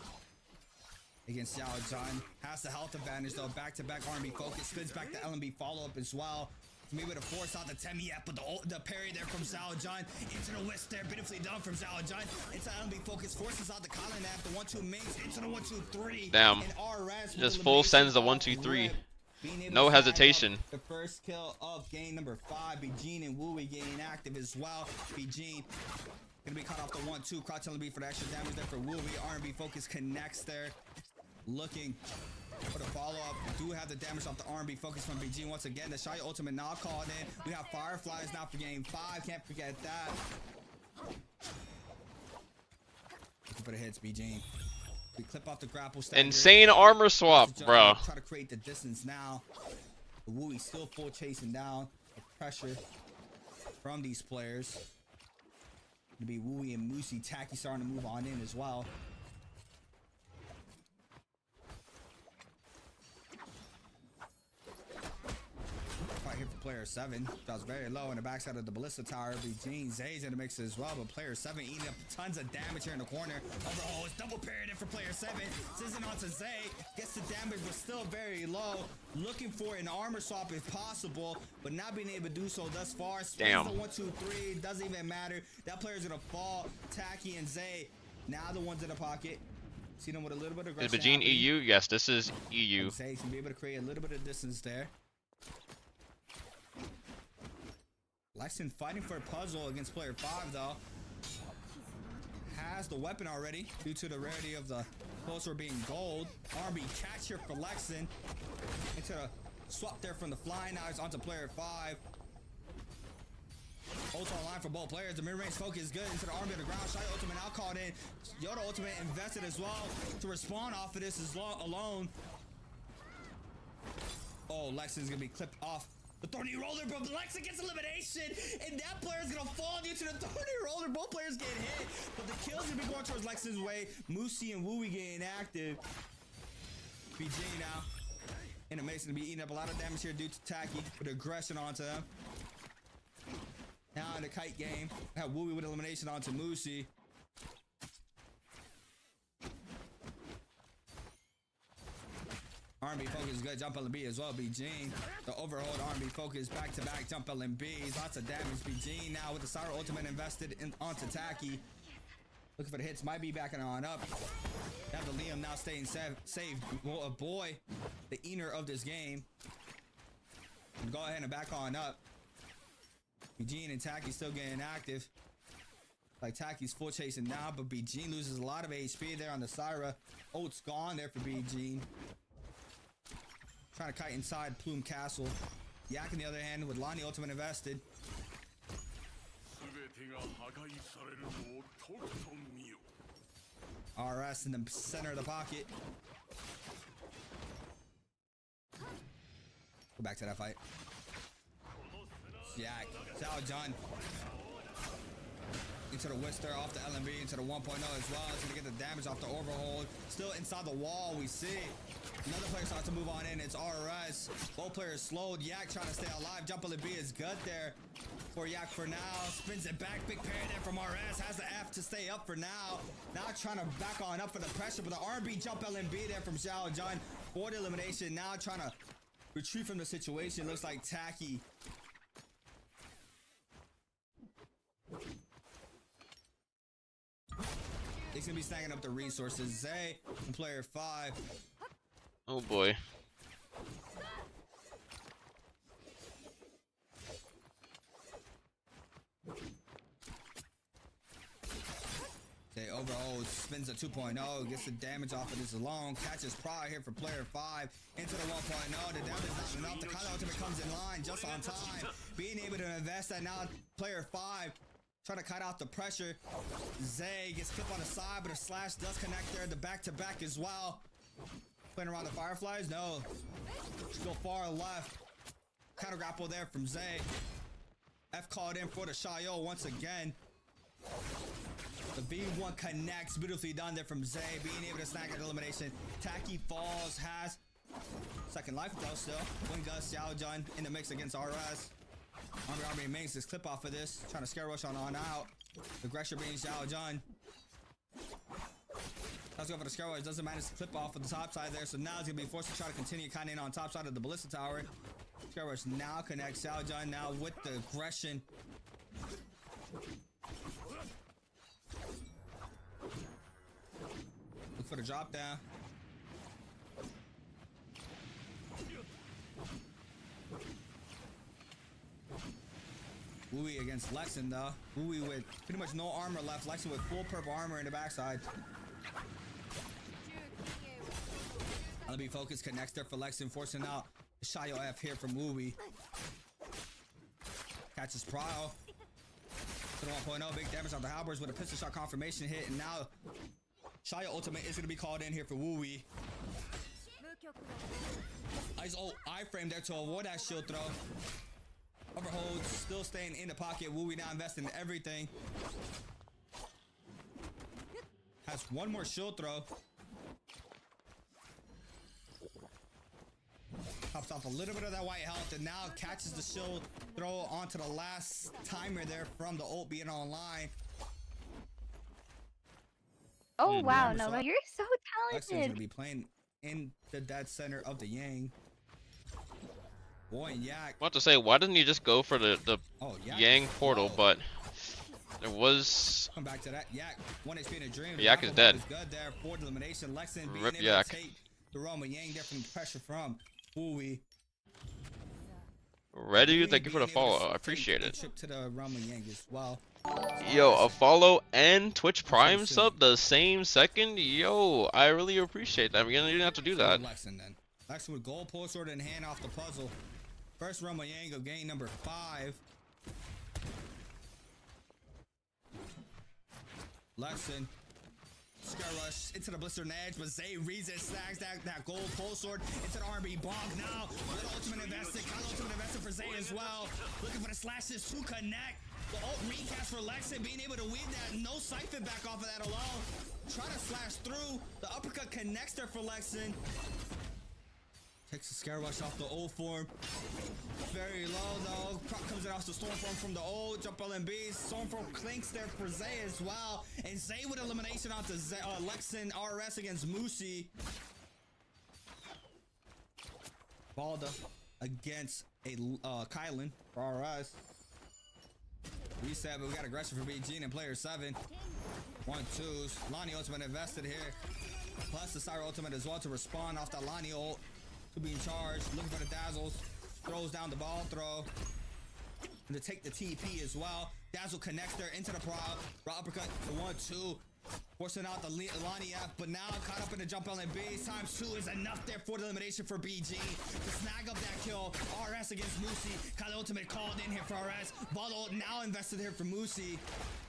against Xiao John. Has the health advantage though. Back-to-back R&B focus. Spins back the LMB follow-up as well. To be able to force out the Temi but the parry there from Xiao John. Into the whisk there. Beautifully done from Xiao John. Into LMB focus. Forces out the Colin Nap. The 1-2 mains. Into the 1-2-3. Damn. And RS Just full sends the 1-2-3. No hesitation. The first kill of game number 5. Bijin and Wooey getting active as well. Bijin gonna be cut off the 1-2. Crouch LMB for the extra damage there for Wooey. R&B focus connects there. Looking for the follow-up. We do have the damage off the R&B focus from BG once again. The Shy ultimate now called in. We have Fireflies now for game 5. Can't forget that. Looking for the hits, BG. We clip off the grapple standard. Insane armor swap, bro. Try to create the distance now. The Wooey still full chasing down. The pressure from these players. Gonna be Wooey and Moosey. Tacky starting to move on in as well. Here for player 7. That was very low in the backside of the Ballista Tower. Between Zay's in the mix as well, but player 7 eating up tons of damage here in the corner. Overall, it's double parried in for player 7. Sizzing onto Zay. Gets the damage, but still very low. Looking for an armor swap if possible, but not being able to do so thus far. Damn. The 1-2-3 doesn't even matter. That player's gonna fall. Tacky and Zay now the ones in the pocket. See them with a little bit of aggression. Is Bajin EU? Yes, this is EU. Zay's gonna be able to create a little bit of distance there. Lexington fighting for a puzzle against player 5 though. Has the weapon already due to the rarity of the closer being gold. R&B catch here for Lexington. Into the swap there from the flying knives onto player 5. Ult online for both players. The mid-range focus is good into the army of the ground. Shy ultimate now called in. Yoda ultimate invested as well to respawn off of this as alone. Oh, Lexington's gonna be clipped off the thorny roller, but Lexa gets elimination, and that player's gonna fall due to the thorny roller. Both players get hit, but the kills gonna be going towards Lexa's way. Moosey and Wooey getting active. BG now. And the Mason to be eating up a lot of damage here due to Tacky with aggression onto them. Now in the kite game, we have Wooey with elimination onto Moosey. R&B focus is good. Jump LB as well. BG. The overhold R&B focus back-to-back jump LMBs. Lots of damage. BG now with the Cyro ultimate invested onto Tacky. Looking for the hits. Might be backing on up. Have the Liam now staying safe. Well, a boy, the eater of this game. And go ahead and back on up. BG and Tacky still getting active. Like Tacky's full chasing now, but BG loses a lot of HP there on the Syra. Ult's gone there for BG. Trying to kite inside Plume Castle. Yak on the other hand with Lonnie ultimate invested. RS in the center of the pocket. Go back to that fight. Yak. Xiao John. Into the Whister off the LMB, into the 1.0 as well. It's gonna get the damage off the overhold. Still inside the wall, we see. Another player starts to move on in. It's RS. Both players slowed. Yak trying to stay alive. Jump LMB is good there for Yak for now. Spins it back. Big parry there from RS. Has the F to stay up for now. Now trying to back on up for the pressure, but the R&B jump LMB there from Xiao John for the elimination. Now trying to retreat from the situation. Looks like Tacky. He's gonna be snagging up the resources. Zay and player 5. Oh boy. Zay overall spins a 2.0, gets the damage off of this alone. Catches Pride here for player 5 into the 1.0. The damage is not enough. The Kyle ultimate comes in line just on time. Being able to invest that now, player 5. Try to cut out the pressure. Zay gets clipped on the side, but a slash does connect there. The back-to-back as well. Playing around the Fireflies? No. Still far left. Counter grapple there from Zay. F called in for the Shayo once again. The V1 connects, beautifully done there from Zay, being able to snag an elimination. Tacky falls, has second life though still. Winga, Xiao Jun in the mix against RS. Army makes this clip off of this, trying to scare rush on out. Aggression being Xiao Jun. Let's go for the scare rush, doesn't manage to clip off of the top side there, so now he's gonna be forced to try to continue kind of in on top side of the ballista tower. Scare rush now connects Xiao Jun now with the aggression. Look for the drop down. Wooey against Lexin though. Wooey with pretty much no armor left. Lexin with full purple armor in the backside. LB focus connects there for Lexin, forcing out the Shayo F here from Wooey. Catches Prowl. To the 1.0, big damage on the halberds with a pistol shot confirmation hit, and now Shayo ultimate is going to be called in here for Wooey. Nice old iframe there to avoid that shield throw. Overhold, still staying in the pocket. Wooey now investing in everything. Has one more shield throw. Pops off a little bit of that white health and now catches the shield throw onto the last timer there from the ult being online. Oh wow, Nova, you're so Lexin's talented. gonna be playing in the dead center of the Yang. Boy, and Yak. About to say, why didn't he just go for the Yak Yang is portal? slow. But there was Come back to that. Yak, 1 HP in a dream. Yak is dead. Good there for the elimination. Lexin being Rip able Yak. to take the Roma Yang there from pressure from Wooey. ready. Wooey Thank you for the being able to follow. I take appreciate a it. trip to the Rama Yang as well. Yo, a follow and Twitch Prime sub the same second. Yo, I really appreciate that. You didn't have to do that. Lexin then. Lexin with gold pull sword in hand off the puzzle. First Rama Yang of game number 5. Lexin. Scare rush into the blister and edge, but Zay reads it, snags that gold pole sword into the R&B bomb now. With ultimate invested, kind of ultimate invested for Zay as well. Looking for the slashes to connect. The ult recast for Lexin, being able to weave that, no siphon back off of that alone. Try to slash through. The uppercut connects there for Lexin. Takes the scare rush off the old form. Very low though. Proc comes in off the Stormform from the old. Jump LMB. Stormform clinks there for Zay as well. And Zay with elimination onto Lexin RS against Musi. Balda against a Kylan for RS. Reset, but we got aggression for BG and player 7. 1-2s. Lonnie ultimate invested here. Plus the Syra ultimate as well to respond off that Lonnie ult. To be in charge, looking for the dazzles, throws down the ball throw, and to take the TP as well. Dazzle connects there into the prow, raw uppercut, the 1-2, forcing out the Lonnie F, but now caught up in the jump LMB. Times 2 is enough there for the elimination for BG to snag up that kill. RS against Musi, Kyle ultimate called in here for RS. Ball now invested here for Musi,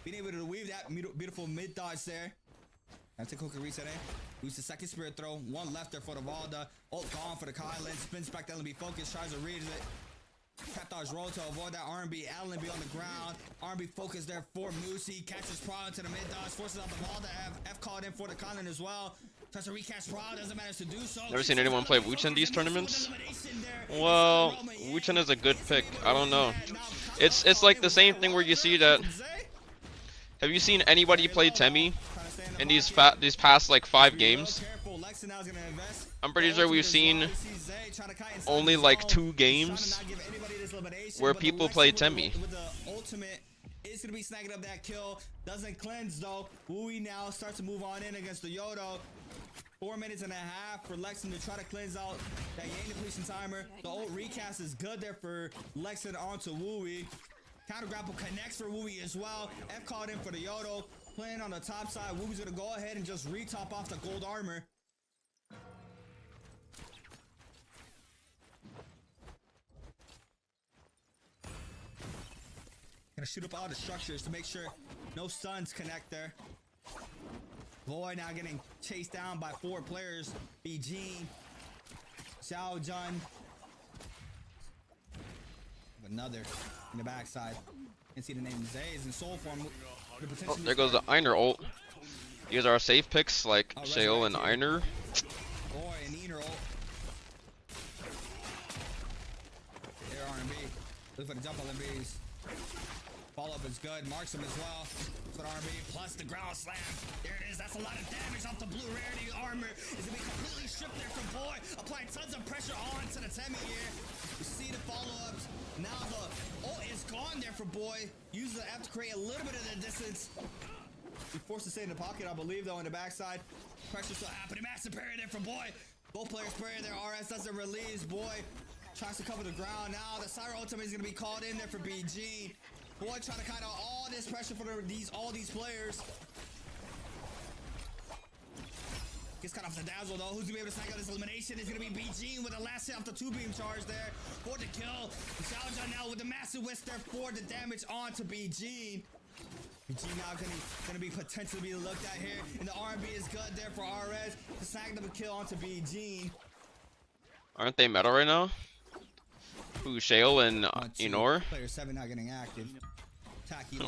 being able to weave that beautiful mid dodge there. Now take a quick reset in. Use the second spirit throw. One left there for the Valda. Ult gone for the Kylan. Spins back to LB focus. Tries to read it. Tap dodge roll to avoid that R&B. LB on the ground. R&B focus there for Musi. Catches Prod into the mid dodge. Forces out the Valda. F called in for the Kylan as well. Tries to recast Prod. Doesn't manage to do so. Never seen anyone play Wuchen in these tournaments. Well, Wuchen is a good pick. I don't know. It's like the same thing where you see that. Have you seen anybody play Temi in these past like 5 games? I'm pretty sure we've seen only like 2 games where people play Temi. Is gonna be snagging up that kill. Doesn't cleanse though. Wooey now starts to move on in against the Yodo. 4 minutes and a half for Lexin to try to cleanse out that Yang depletion timer. The ult recast is good there for Lexin onto Wooey. Counter grapple connects for Wooey as well. F called in for the Yodo. Playing on the top side. Wooey's gonna go ahead and just retop off the gold armor. Gonna shoot up all the structures to make sure no stuns connect there. Boy now getting chased down by 4 players. BG, Xiao Jun. Another in the backside. You can see the name Zay is in soul form. Oh, there goes the Einer ult. These are safe picks like Shale and Einer. Boy, and Einer ult. There, R&B. Look for the jump on the B's. Follow up is good. Marks him as well. But R&B plus the ground slam. There it is. That's a lot of damage off the blue rarity armor. Is gonna be completely stripped there from Boy. Applying tons of pressure onto the Temi here. You see the follow-ups. Now the ult is gone there for Boy. Uses the F to create a little bit of the distance. He forced to stay in the pocket, I believe, though, on the backside. Pressure still happening. Massive parry there from Boy. Both players parry there. RS doesn't release. Boy tries to cover the ground. Now the Syra ultimate is gonna be called in there for BG. Boy trying to cut out all this pressure for all these players. Gets cut off the Dazzle though. Who's gonna be able to snag out this elimination? It's gonna be BG with the last hit off the 2-beam charge there for the kill. The Xiaojun now with the massive whisk there for the damage onto BG. BG now gonna be potentially be looked at here. And the R&B is good there for RS to snag them a kill onto BG. Aren't they meta right now? Who, Shale and Enor? Player 7 not getting active.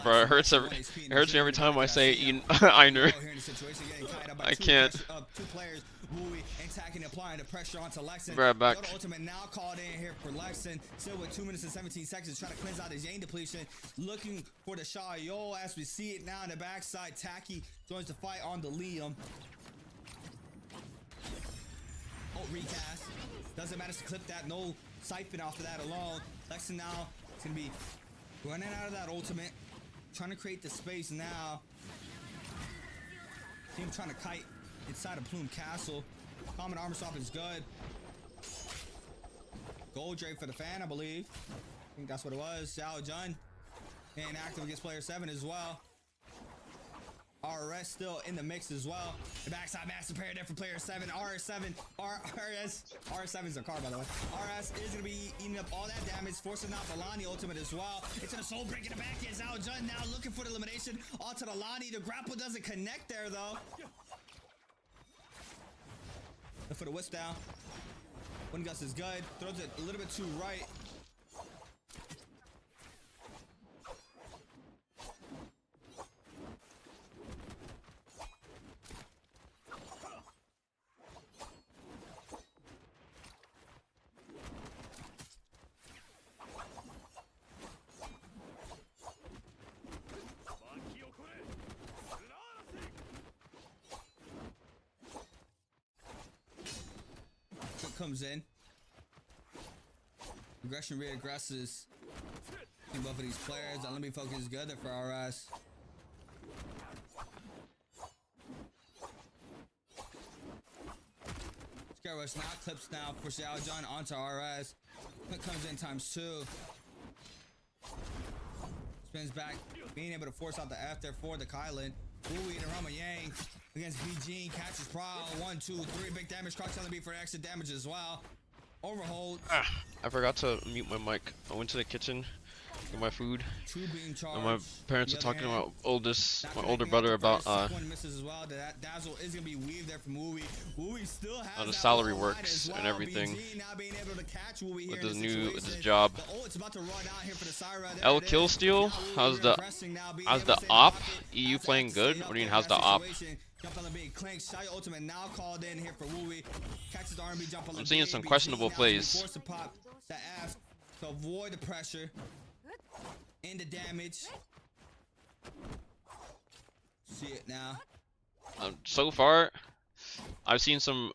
Bro, it hurts me every time I say Einer. I can't. Grab back. Ultimate now called in here for Lexin. Still with 2 minutes and 17 seconds, trying to cleanse out his Yang depletion. Looking for the Sha Yo as we see it now in the backside. Taki joins the fight on the Liam. Oh, recast. Doesn't matter to clip that. No siphon off of that alone. Lexin now is gonna be running out of that ultimate, trying to create the space now. Team trying to kite inside of Plume Castle. Common armor swap is good. Gold Drake for the fan, I believe. I think that's what it was. Xiaojun and active against player 7 as well. RS still in the mix as well. The backside massive parry there for player 7. RS7's a car, by the way. RS is going to be eating up all that damage, forcing out the Lani ultimate as well. Into the soul breaking it back. Is Xiaojun now looking for the elimination onto the Lani. The grapple doesn't connect there, though. Look for the whisk down. Wind gust is good. Throws it a little bit too right. Comes in. Aggression reaggresses. Both of these players. Let me focus good for RS. Scare Rush now clips now for Xiaojun onto RS. It comes in ×2. Spins back, being able to force out the F there for the Kylan. Louis and Rama Yang against BG, catches Prowl. 1, 2, 3, big damage. Crocs on the beat for extra damage as well. Overhold. I forgot to mute my mic. I went to the kitchen, get my food, and my parents are talking about my older brother about misses as well. That Dazzle is gonna be weaved there from Wooey. Wooey still has how the salary works and everything with this job. El Killsteal, how's the op? EU playing good? What do you mean, how's the op? I'm seeing some questionable plays. To avoid the pressure and the damage. See it now. So far, I've seen some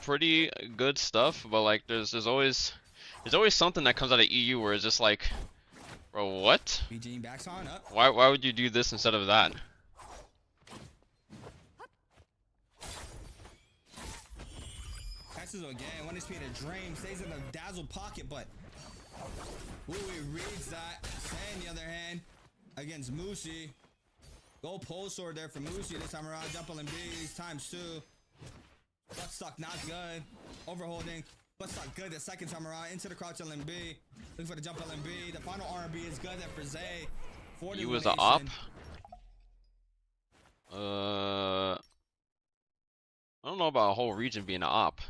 pretty good stuff, but like there's always something that comes out of EU where it's just like, bro, what? Why would you do this instead of that? Again, one HP in a dream, stays in the Dazzle pocket, but Wooey reads that. And the other hand against Mushi. Go pole sword there for Mushi this time around. Jump on B's ×2. Butt stuck, not good. Overholding, butt stuck good the second time around. Into the crouch LMB. Looking for the jump LMB. The final R&B is good there for Zay. You was the op? I don't know about a whole region being an op.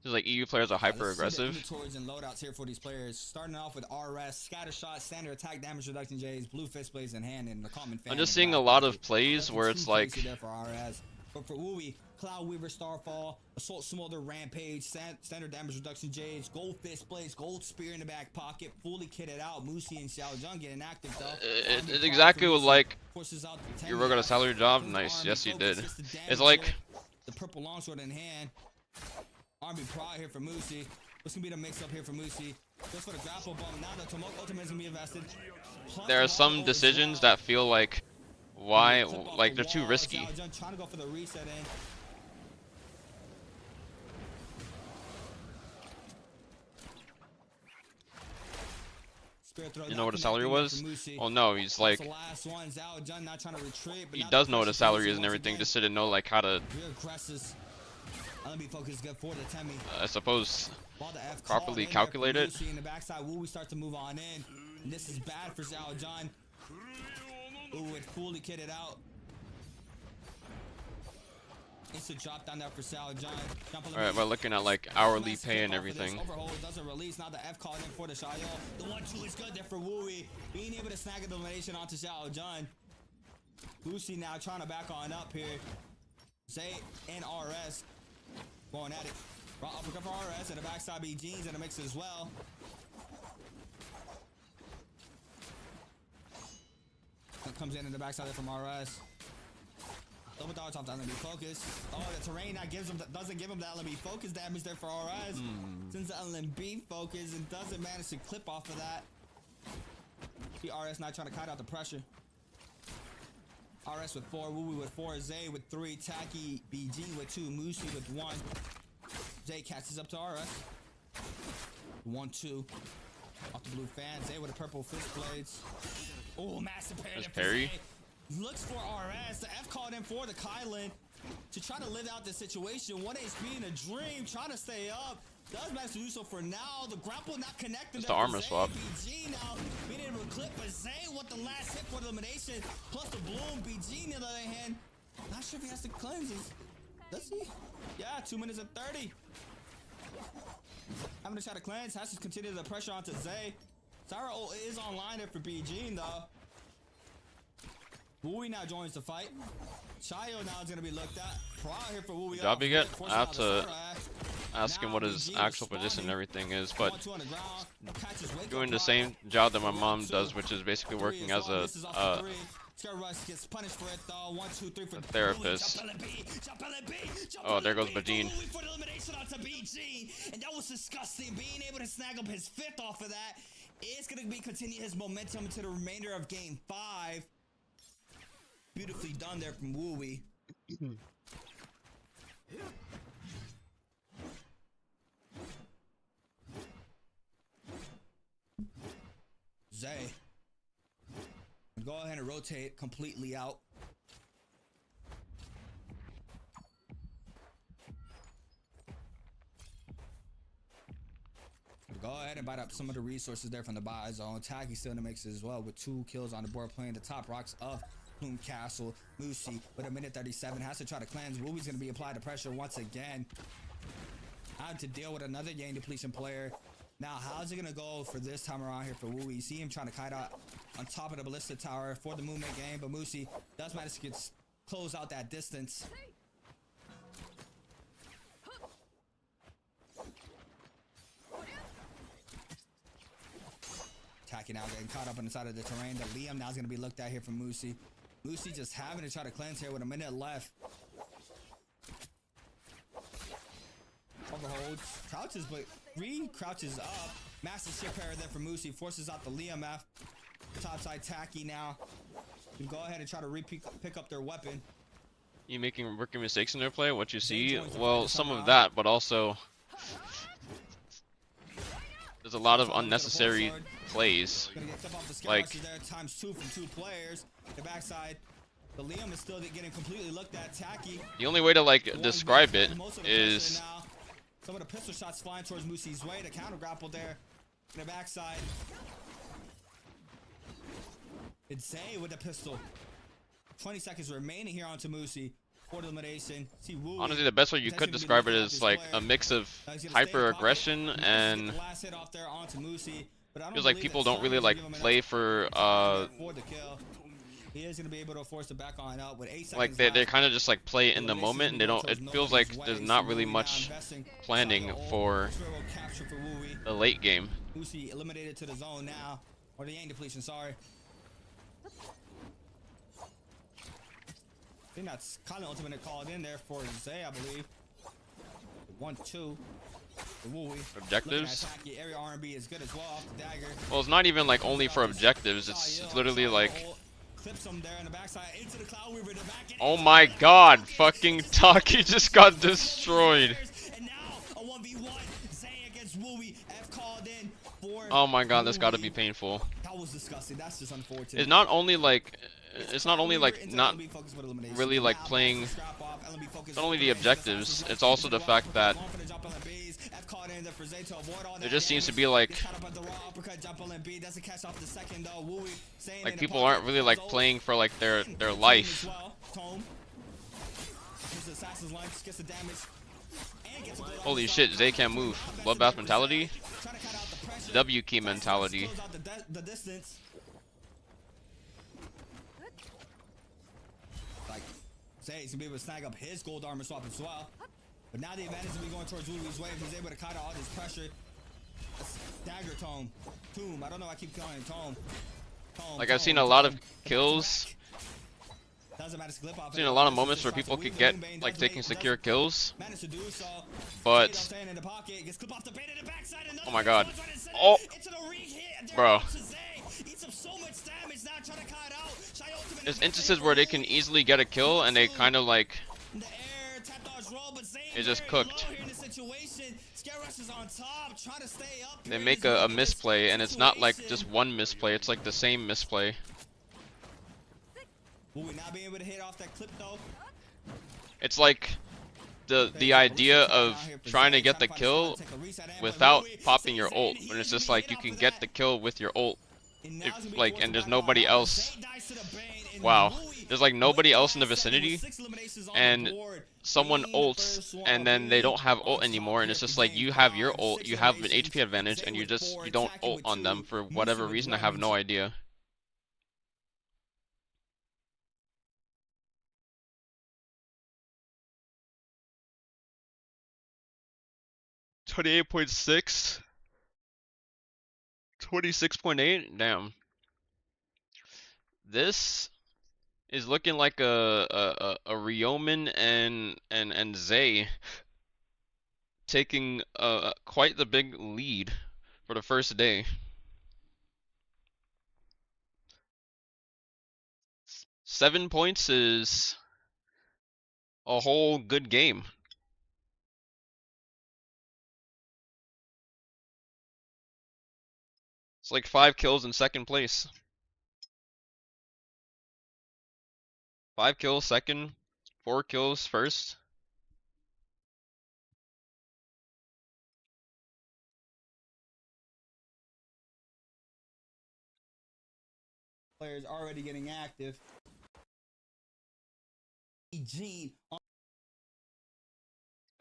Just like EU players are hyper Let's see the aggressive. inventories and loadouts here for these players. Starting off with RS, scatter shot, standard attack, damage reduction J's, blue fist blades in hand, and the common fan. I'm just in seeing a black lot pocket. of plays Nothing where too it's like crazy there for RS. But for Wooey, Cloud Weaver, Starfall, Assault Smolder, Rampage, standard damage reduction J's, gold fist blades, gold spear in the back pocket, fully kitted out. Moosey and Xiao Jun getting active though. it's exactly like Forces out the you work on a salary job. Nice, yes you did. It's like the purple longsword in hand. Army Pride here for Moosey. What's gonna be the mix up here for Moosey? Just for the grapple bump. Now the Tomoke ultimate is gonna be invested. Plus there are the some auto as decisions well. that feel like why, Clip off like the they're too wall. risky. Xiao Jun trying to go for the reset in. Spirit throw You not know what his connecting salary there was? for Moosey. Oh no, he's like That's the last one. Xiao Jun not trying to retreat, but he now does the know what his pressure salary Moosey is and once everything. again. Just didn't know like how to, Rear aggressors. LMB focus good for the Temi. I suppose, While the F properly called in there calculate for it. Moosey in the backside, Woo, we start to move on in. And this is bad for Xiao Jun. Ooh, it fully kitted out. Instant drop down there for Xiao Jun. Alright, by looking at like hourly pay and everything. Overhold doesn't release. Now the F called in for the Xiao. The 1-2 is good there for Wooey. Being able to snag a elimination onto Xiao Jun. Lucy now trying to back on up here. Zay and RS going at it. Raw uppercut for RS and the backside be Jeans in the mix as well. That comes in the backside there from RS. Double dodge off the LMB focus. Oh, the terrain now doesn't give him the LMB focus damage there for RS. Since the LMB focus and doesn't manage to clip off of that. See RS now trying to cut out the pressure. RS with 4, Wooey with 4, Zay with 3, Tacky, BG with 2, Moosey with 1. Zay catches up to RS. 1-2. Off the blue fan. Zay with the purple fist blades. Oh, massive parry. There's parry. Looks for RS. The F called in for the Kylan to try to live out the situation. 1 HP in a dream, trying to stay up. Does manage to do so for now. The grapple not connected. It's the armor swap. BG now being able to clip, but Zay with the last hit for the elimination. Plus the bloom. BG on the other hand, not sure if he has to cleanse. Does he? Yeah, 2 minutes and 30. Having to try to cleanse. Has to continue the pressure onto Zay. Sarah is online there for BG though. Wooey now joins the fight. Chayo now is going to be looked at. Pro here for Wooey. Good job you get. I have to ask him what his actual position and everything is, but doing the same job that my mom does, which is basically working as a therapist. Oh, there goes Bajin. And that was disgusting. Being able to snag up his 5th off of that is going to be continue his momentum into the remainder of game 5. Beautifully done there from Wooey. Zay. Go ahead and rotate completely out. Go ahead and bite up some of the resources there from the buy zone. Tacky still in the mix as well with 2 kills on the board, playing the top rocks of Plume Castle. Moosey with a minute 37 has to try to cleanse. Wooey's going to be applied to pressure once again. Having to deal with another Yang depletion player. Now, how's it going to go for this time around here for Wooey? You see him trying to kite out on top of the Ballista Tower for the movement game, but Moosey does manage to close out that distance. Tacky now getting caught up on the side of the terrain. The Liam now is going to be looked at here from Moosey. Moosey just having to try to cleanse here with a minute left. Overholds, crouches, but re-crouches up. Massive ship parry there for Moosey. Forces out the Liam F. Topside Tacky now. You go ahead and try to pick up their weapon. You making rookie mistakes in their play? What you see? Well, some of that, but also there's a lot of unnecessary plays. Like times 2 from 2 players. The backside, the Liam is still getting completely looked at. Tacky. the only way to like describe it is some of the pistol shots flying towards Moosey's way. The counter grapple there. In the backside. It's Zay with the pistol. 20 seconds remaining here onto Moosey. for the elimination. See Wooey. Honestly, the best way you could describe it is like a mix of hyper aggression and feels like people don't really like play for He is gonna be able to force it back on up with 8 seconds like they kind of just like play in the moment and they don't. It feels like there's not really much planning for the late game. Lucy eliminated to the zone now, or the Yang depletion. Sorry. I think that's kind of ultimate called in there for Zay, I believe. 1-2. Objectives. Area R&B is good as well off the dagger. Well, it's not even like only for objectives. It's literally like. Clips him there in the backside into the cloud weaver, the back Oh my God! Fucking Taki just got destroyed. And now a 1v1. Zay against Wooey. F called in for Oh my God, that's got to be painful. That was disgusting. That's just unfortunate. It's not only like not really like playing. It's not only the objectives. It's also the fact that there just seems to be like people aren't really like playing for like their life. Holy shit, Zay can't move. Bloodbath mentality. W key mentality. Zay is gonna be able to snag up his gold armor swap as well. But now the advantage will be going towards Wooey's way. He's able to cut out all this pressure. Dagger Tomb. I don't know why I keep calling it Tomb. Like I've seen a lot of kills. I've seen a lot of moments where people could get like taking secure kills. But oh my God. Oh, bro. There's instances where they can easily get a kill and they kind of like it's just cooked. They make a misplay and it's not like just one misplay, it's like the same misplay. It's like the idea of trying to get the kill without popping your ult, when it's just like you can get the kill with your ult. If, like, and there's nobody else. Wow, there's like nobody else in the vicinity, and someone ults, and then they don't have ult anymore, and it's just like you have your ult, you have an HP advantage, and you don't ult on them for whatever reason. I have no idea. $28.6, 26.8. Damn. This is looking like a Ryomen and Zay taking quite the big lead for the first day. 7 points is a whole good game. It's like 5 kills in second place. 5 kills second, 4 kills first. Players already getting active.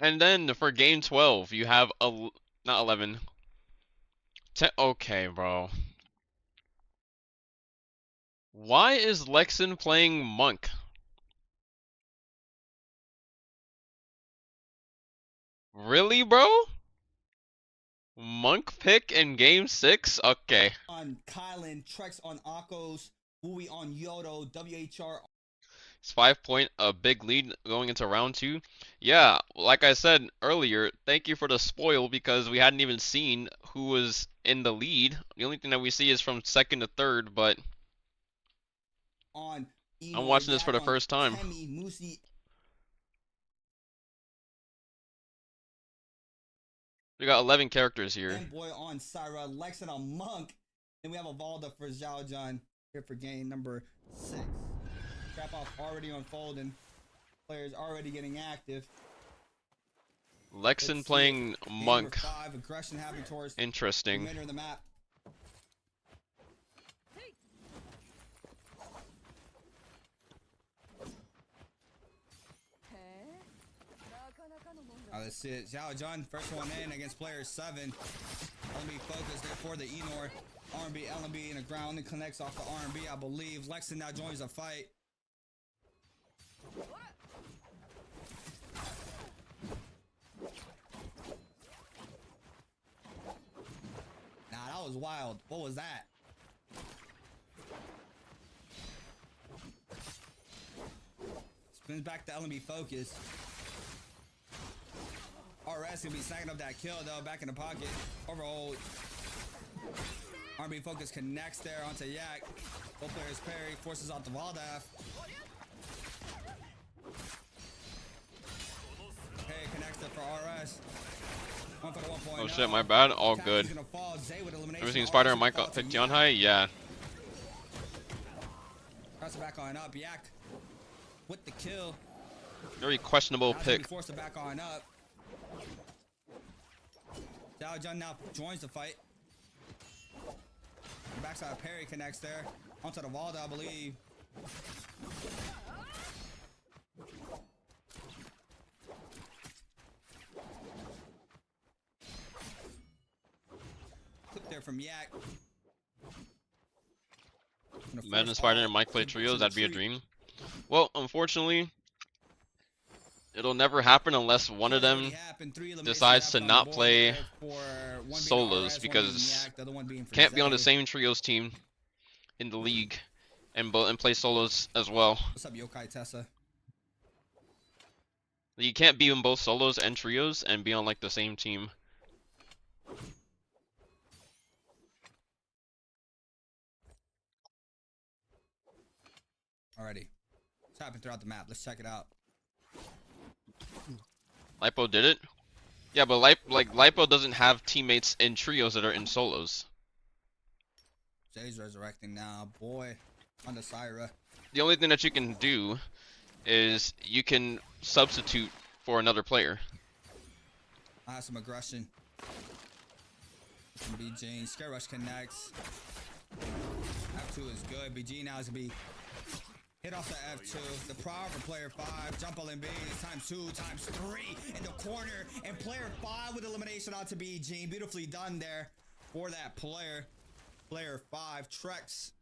And then for game 12, you have not 11. 10. Okay, bro. Why is Lexin playing Monk? Really, bro? Monk pick in game 6? Okay. On Kylan, Trex on Akos, Wooey on Yodo, WHR. It's 5 point, a big lead going into round 2. Yeah, like I said earlier, thank you for the spoil because we hadn't even seen who was in the lead. The only thing that we see is from second to third, but I'm watching this for the first time. We got 11 characters here. Boy on Syra, Lex and a Monk. Then we have a Valda for Zhao Jun here for game number 6. Trap off already unfolding. Players already getting active. Lexin playing Monk. 5, aggression happening towards interesting. the the map. let's see it. Xiao Jun, first one in against player 7. LMB focused there for the Enor. R&B, LMB in the ground and connects off the R&B, I believe. Lexon now joins the fight. Nah, that was wild. What was that? Spins back to LMB focus. RS gonna be snagging up that kill though, back in the pocket. Overhold. R&B focus connects there onto Yak. Both players parry, forces out the Valdaf. Parry connects there for RS. One for the 1.0. Oh shit, my bad. All good. Everything Spider and Mike picked on high? Yeah. Press it back on up. Yak with the kill. Very questionable pick. Forced it back on up. Xiao Jun now joins the fight. The backside parry connects there. Onto the Valda, I believe. Clip there from Yak. Madden Spider and Mike play trios, that'd be a dream. Well, unfortunately, it'll never happen unless one of them decides to not play solos, because can't be on the same trios team in the league and play solos as well. What's up, Yokai Tessa? You can't be in both solos and trios and be on like the same team. Alrighty. It's happened throughout the map. Let's check it out. Lipo did it? Yeah, but Lipo doesn't have teammates in trios that are in solos. Jay's resurrecting now. Boy, on the Syra. The only thing that you can do is you can substitute for another player. I have some aggression. From BG. Scare Rush connects. F2 is good. BG now is going to be hit off the F2. The power for player 5. Jump LMB. Times 2, times 3 in the corner. And player 5 with elimination onto BG. Beautifully done there for that player. Player 5. Trex.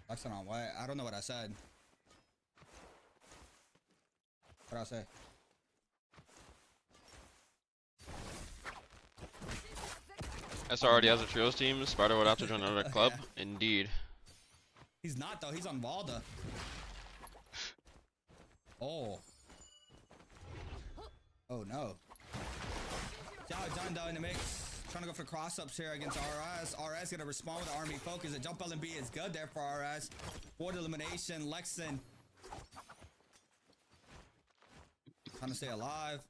Lexon on what? I don't know what I said. What did I say? SR already has a trios team. Spider would have to join another club. Indeed. He's not though. He's on Valda. Oh. Oh no. Xiao Jun though in the mix. Trying to go for cross-ups here against RS. RS gonna respond with the army focus. The jump LMB is good there for RS. For the elimination, Lexon trying to stay alive.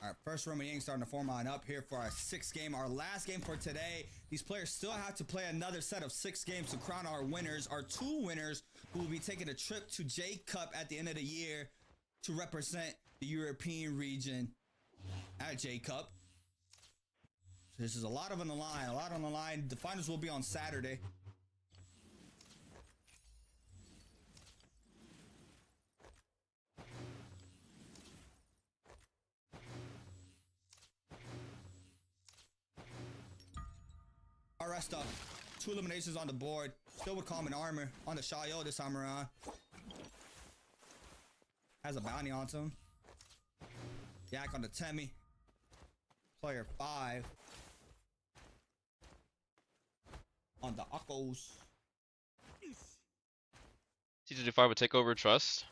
Alright, first Roman Yang starting to form line up here for our 6th game, our last game for today. These players still have to play another set of 6 games to crown our winners, our 2 winners who will be taking a trip to J Cup at the end of the year to represent the European region at J Cup. So this is a lot on the line, The finals will be on Saturday. RS up. 2 eliminations on the board. Still with common armor on the Shayo this time around. Has a bounty on him. Yak on the Temi. Player 5. On the Akos. T225 would take over Trust.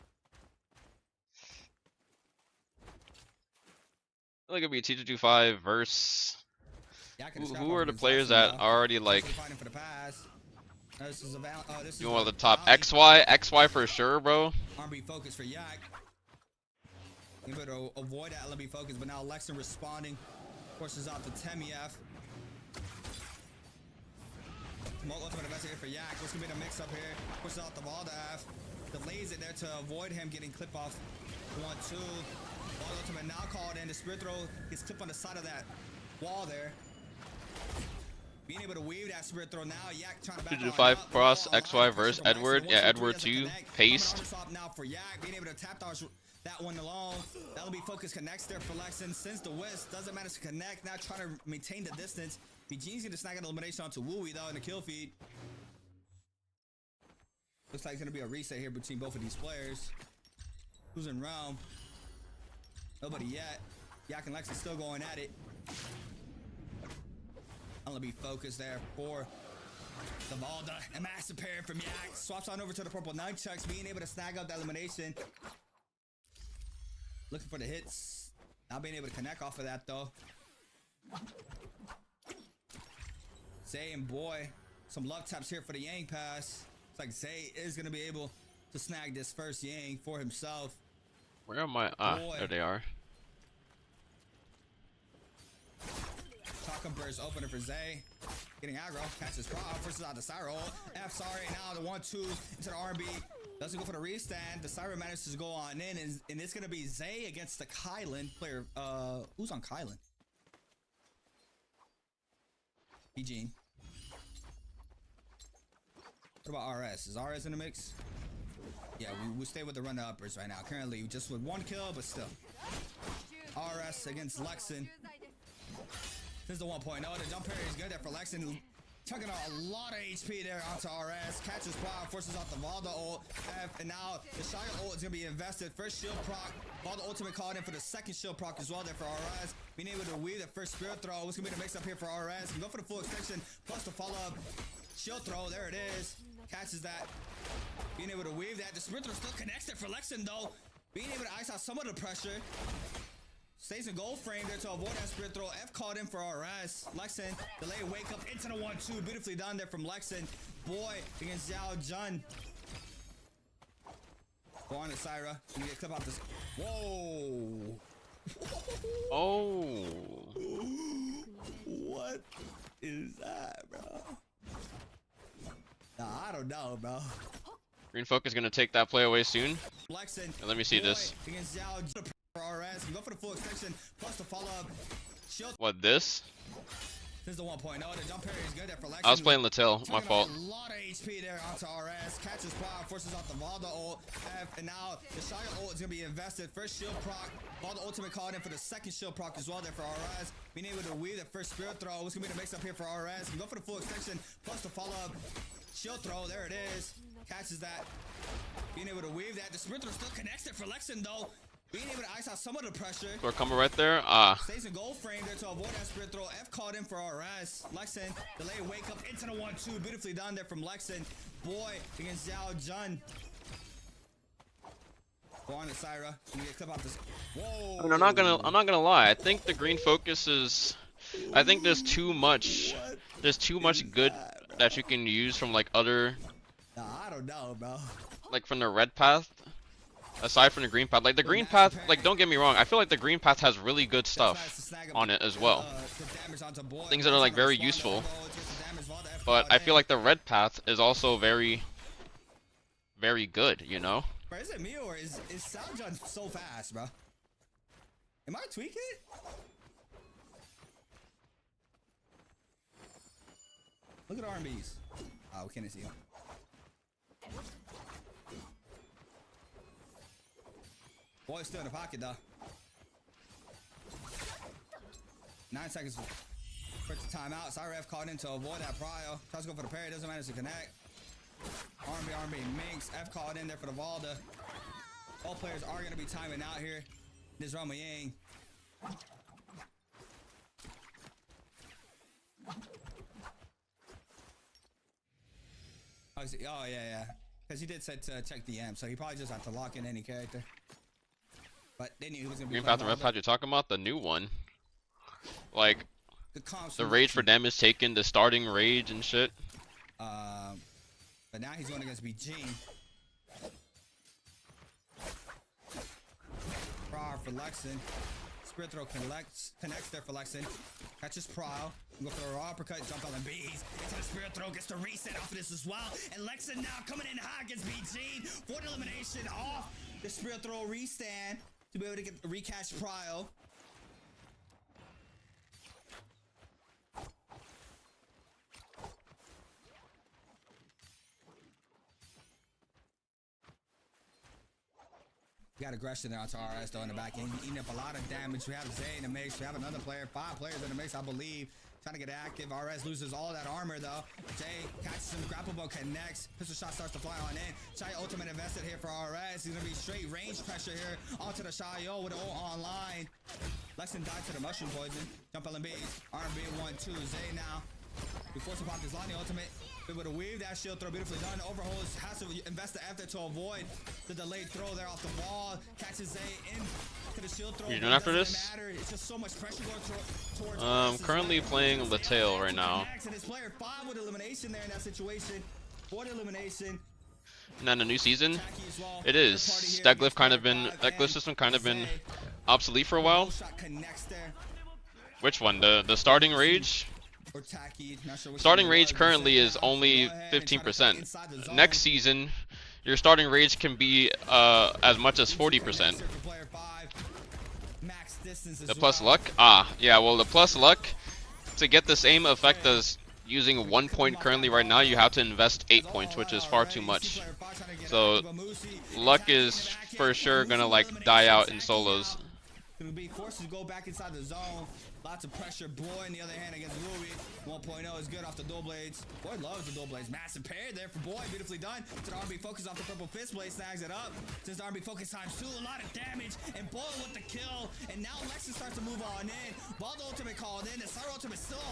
I think it'd be T225 versus... Who are the players that are already like... You want the top XY? XY for sure, bro. RB focus for Yak. You better avoid that LB focus, but now Lexon responding Forces out the Temiev. Ultimate investigator for Yak. What's gonna be the mix up here? Pushes out the Valdav. Delays it there to avoid him getting clip off. 1-2. Ultimate now called in. The spirit throw gets clipped on the side of that wall there. Being able to weave that spirit throw now. Yak trying to back on 5 up. cross Oh, XY versus Edward. Yeah, Edward 2. Paste. Now for Yak. Being able to tap dodge that one alone. That'll be focus connects there for Lexin. Since the Wisp doesn't manage to connect. Now trying to maintain the distance. BG's gonna snag an elimination onto Wooey though in the kill feed. Looks like it's gonna be a reset here between both of these players. Who's in realm? Nobody yet. Yak and Lex is still going at it. I'm gonna be focused there for the Valda. And massive parry from Yak. Swaps on over to the purple nunchucks, being able to snag up that elimination. Looking for the hits. Not being able to connect off of that though. Zay and Boy, some love taps here for the Yang pass. It's like Zay is gonna be able to snag this first Yang for himself. Where am I? Ah, there they are. Talking burst opener for Zay. Getting aggro, catches Prod, forces out the Syro. F sorry, now the 1-2 into the R&B. Doesn't go for the restand. The Syro manages to go on in, and it's gonna be Zay against the Kylan player. Who's on Kylan? Eugene. What about RS? Is RS in the mix? Yeah, we stay with the runner-uppers right now. Currently, just with 1 kill, but still. RS against Lexin. This is the 1.0. The jump parry is good there for Lexin. Tugging out a lot of HP there onto RS. Catches Prod, forces out the Valda ult. And now the Shire ult is going to be invested. First shield proc. Valda ultimate called in for the second shield proc as well there for RS. Being able to weave the first spirit throw. What's going to be the mix up here for RS? Can go for the full extension. Plus the follow-up shield throw. There it is. Catches that. Being able to weave that. The spirit throw still connects there for Lexin though. Being able to ice out some of the pressure. Stays in gold frame there to avoid that spirit throw. F called in for RS. Lexin, delay wake up into the 1-2. Beautifully done there from Lexin. Boy against Xiao Jun. Go on to Syra. Let me get a clip off this. Whoa. Oh. What is that, bro? Nah, I don't know, bro. Green Focus gonna take that play away soon. Lexin. Let me see this. Against Xiao Jun. RS, can go for the full extension, plus the follow-up shield. What, this? This is the 1.0. The jump parry is good there for Lexin. I was playing Latil, my fault. A lot of HP there onto RS. Catches Prod, forces out the Valda ult. And now the Shire ult is going to be invested. First shield proc. Valda ultimate called in for the second shield proc as well there for RS. Being able to weave the first spirit throw. What's going to be the mix up here for RS? Can go for the full extension, plus the follow-up shield throw. There it is. Catches that. Being able to weave that. The spirit throw still connects there for Lexin though. Being able to ice out some of the pressure. We're coming right there. Ah. Stays in gold frame there to avoid that spirit throw. F called in for RS. Lexin, delay wake up into the 1-2. Beautifully done there from Lexin. Boy against Xiao Jun. Go on to Syra. Let me get a clip off this. Whoa. I mean, I'm not gonna lie. I think the Green Focus is. I think there's too much. There's too much good that you can use from like other. Nah, I don't know, bro. Like from the red path. Aside from the green path, like the green path, like don't get me wrong, I feel like the green path has really good stuff on it as well. Things that are like very useful. But I feel like the red path is also very, very good, you know? Bro, is it me or is Xiao so fast, bro? Am I tweaking? Look at RMBs. Oh, we can't see him. Boy's still in the pocket though. 9 seconds for the timeout. Cyref caught in to avoid that prio. Tries to go for the parry, doesn't manage to connect. R&B Minx. F caught in there for the Valda. All players are going to be timing out here. This Rama Yang. Oh yeah. Because he did say to check the M, so he probably just had to lock in any character. But they knew he was gonna be Green path and red path you're talking about? The new one. Like the rage for damage taken, the starting rage and shit. But now he's going against BG. For Lexin. Spirit throw connects there for Lexin. Catches Prowl. Go for the uppercut, jump on the bees. Into the Spirit throw, gets the reset off of this as well. And Lexin now coming in hot against BG. For the elimination off the Spirit throw restand to be able to get the recatch Prowl. We got aggression there onto RS though in the back end, eating up a lot of damage. We have Zay in the mix. We have another player, 5 players in the mix, I believe. Trying to get active. RS loses all that armor though. Jay catches him, grapple bow connects. Pistol shot starts to fly on in. Shy ultimate invested here for RS. He's gonna be straight range pressure here onto the Shio with the ult online. Lexin died to the mushroom poison. Jump LMBs. R&B 1-2. Zay now. We force him pop this Lonnie ultimate. Able to weave that shield throw, beautifully done. Overholds, has to invest the effort to avoid the delayed throw there off the wall. Catches Zay in to the shield throw. What are you doing after this? It's just so much pressure going towards currently playing Latil right now. And his player 5 with elimination there in that situation. 4 elimination. And then a new season, it is. That glyph system kind of been obsolete for a while. Which one? The starting rage? Starting rage currently is only 15%. Next season, your starting rage can be as much as 40%. The plus luck? Ah, yeah, well the plus luck, to get the same effect as using 1 point currently right now, you have to invest 8 points, which is far too much. So luck is for sure gonna like die out in solos. Gonna be forced to go back inside the zone. Lots of pressure. Boy, on the other hand, against Ruby. 1.0 is good off the dual blades. Boy loves the dual blades. Massive pair there for Boy. Beautifully done. To the RB focus off the purple fist blade. Snags it up. Since the RB focus times 2. A lot of damage. And Boy with the kill. And now Lexin starts to move on in. Bald ultimate called in. The Star ultimate still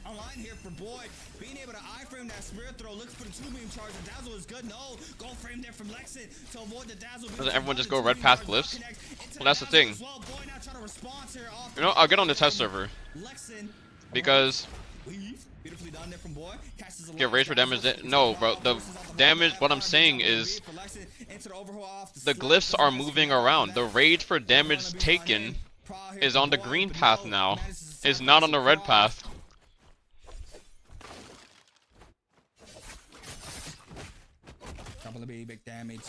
online here for Boy. Being able to iframe that spirit throw. Looking for the 2-beam charge. The dazzle is good. No. Go frame there from Lexin to avoid the dazzle. Doesn't everyone just go red path glyphs? Well, that's the thing. You know, I'll get on the test server. Because get rage for damage. No, bro. The damage. What I'm saying is the glyphs are moving around. The rage for damage taken is on the green path now. Is not on the red path. Couple of big damage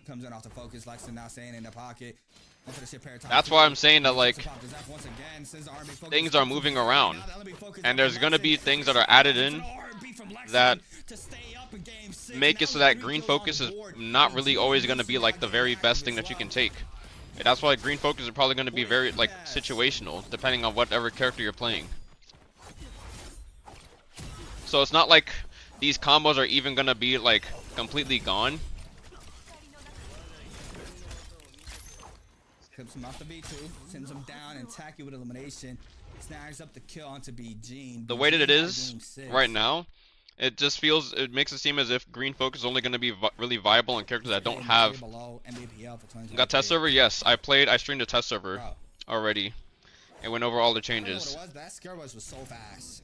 comes in off the focus. Lexin now staying in the pocket. That's why I'm saying that like things are moving around, and there's gonna be things that are added in that make it so that green focus is not really always gonna be like the very best thing that you can take. And that's why green focus is probably gonna be very like situational, depending on whatever character you're playing. So it's not like these combos are even gonna be like completely gone. Clips him off the B2, sends him down, and Tacky with elimination. Snags up the kill onto BG. The way that it is right now, it just feels, it makes it seem as if green focus is only going to be really viable on characters that don't have. Got test server? Yes, I streamed a test server already. And went over all the changes. That scare was so fast.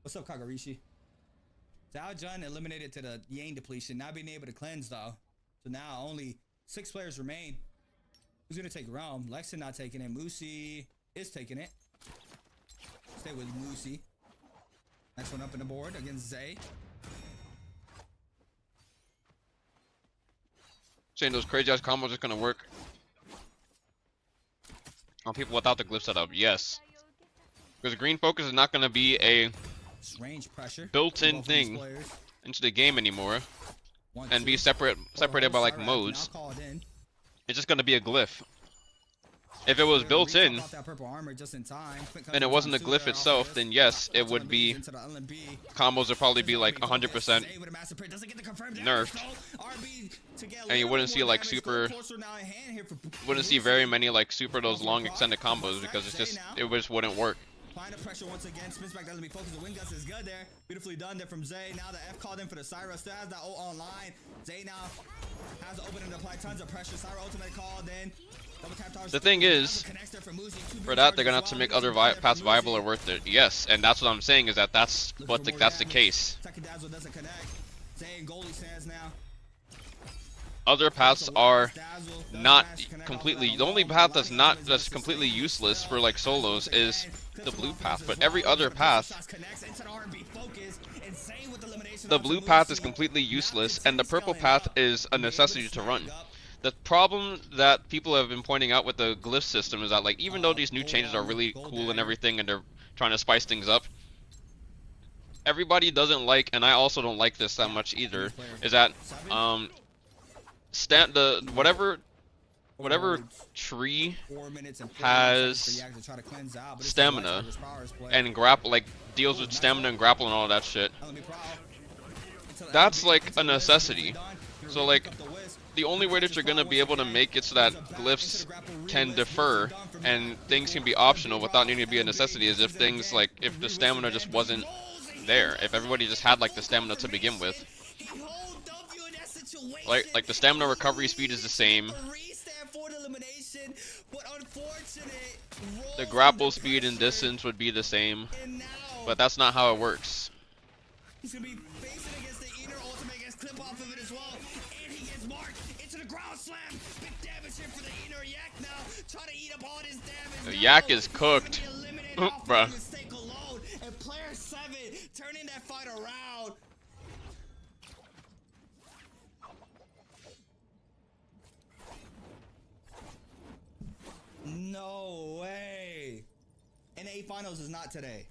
What's up, Kagarishi? Zhao Jun eliminated to the Yang depletion, not being able to cleanse though. So now only 6 players remain. Who's gonna take Realm? Lexin not taking it. Musi is taking it. Stay with Musi. Next one up in the board against Zay. Saying those crazy ass combos are gonna work on people without the glyph setup. Yes, because green focus is not gonna be a range pressure built-in thing into the game anymore and be separated by like modes. It's just gonna be a glyph. If it was built in and it wasn't a glyph itself, then yes, it would be combos would probably be like 100% nerfed, and you wouldn't see like wouldn't see very many like super those long extended combos because it just wouldn't work. find the pressure once again. Spins back, doesn't be focused. The wing gust is good there. Beautifully done there from Zay. Now the F called in for the Syra. Still has that ult online. Zay now has to open and apply tons of pressure. Syra ultimate called in. The thing is, for that they're gonna have to make other paths viable or worth it. Yes, and that's what I'm saying is that that's the case. Other paths are not completely. The only path that's completely useless for like solos is the blue path, but every other path, the blue path is completely useless, and the purple path is a necessity to run. The problem that people have been pointing out with the glyph system is that, like, even though these new changes are really cool and everything, and they're trying to spice things up, everybody doesn't like, and I also don't like this that much either, is that whatever tree has stamina and grapple, like deals with stamina and grapple and all that shit, that's like a necessity. So like the only way that you're gonna be able to make it so that glyphs can defer and things can be optional without needing to be a necessity is if things like, if the stamina just wasn't there, if everybody just had like the stamina to begin with. Like the stamina recovery speed is the same. The grapple speed and distance would be the same, but that's not how it works. He's gonna be facing against the inner ultimate against clip off of it as well, and he gets marked into the ground slam. Big damage here for the inner Yak now, trying to eat up all his damage. The Yak is cooked, bruh. And player 7 turning that fight around. No way. NA finals is not today.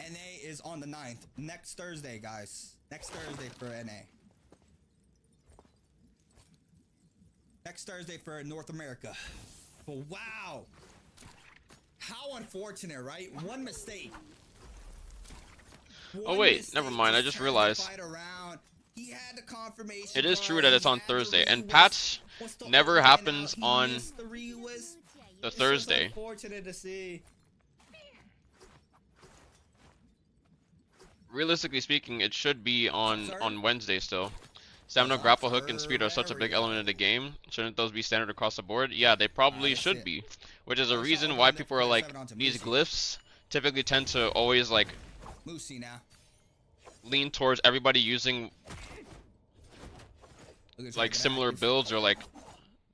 NA is on the 9th. Next Thursday, guys. Next Thursday for NA. Next Thursday for North America. But wow. How unfortunate, right? One mistake. Oh wait, never mind. I just realized. It is true that it's on Thursday, and patch never happens on the Thursday. Fortunate to see. Realistically speaking, it should be on Wednesday still. Stamina, grapple hook, and speed are such a big element of the game. Shouldn't those be standard across the board? Yeah, they probably should be. Which is a reason why people are like, these glyphs typically tend to always like lean towards everybody using like similar builds, or like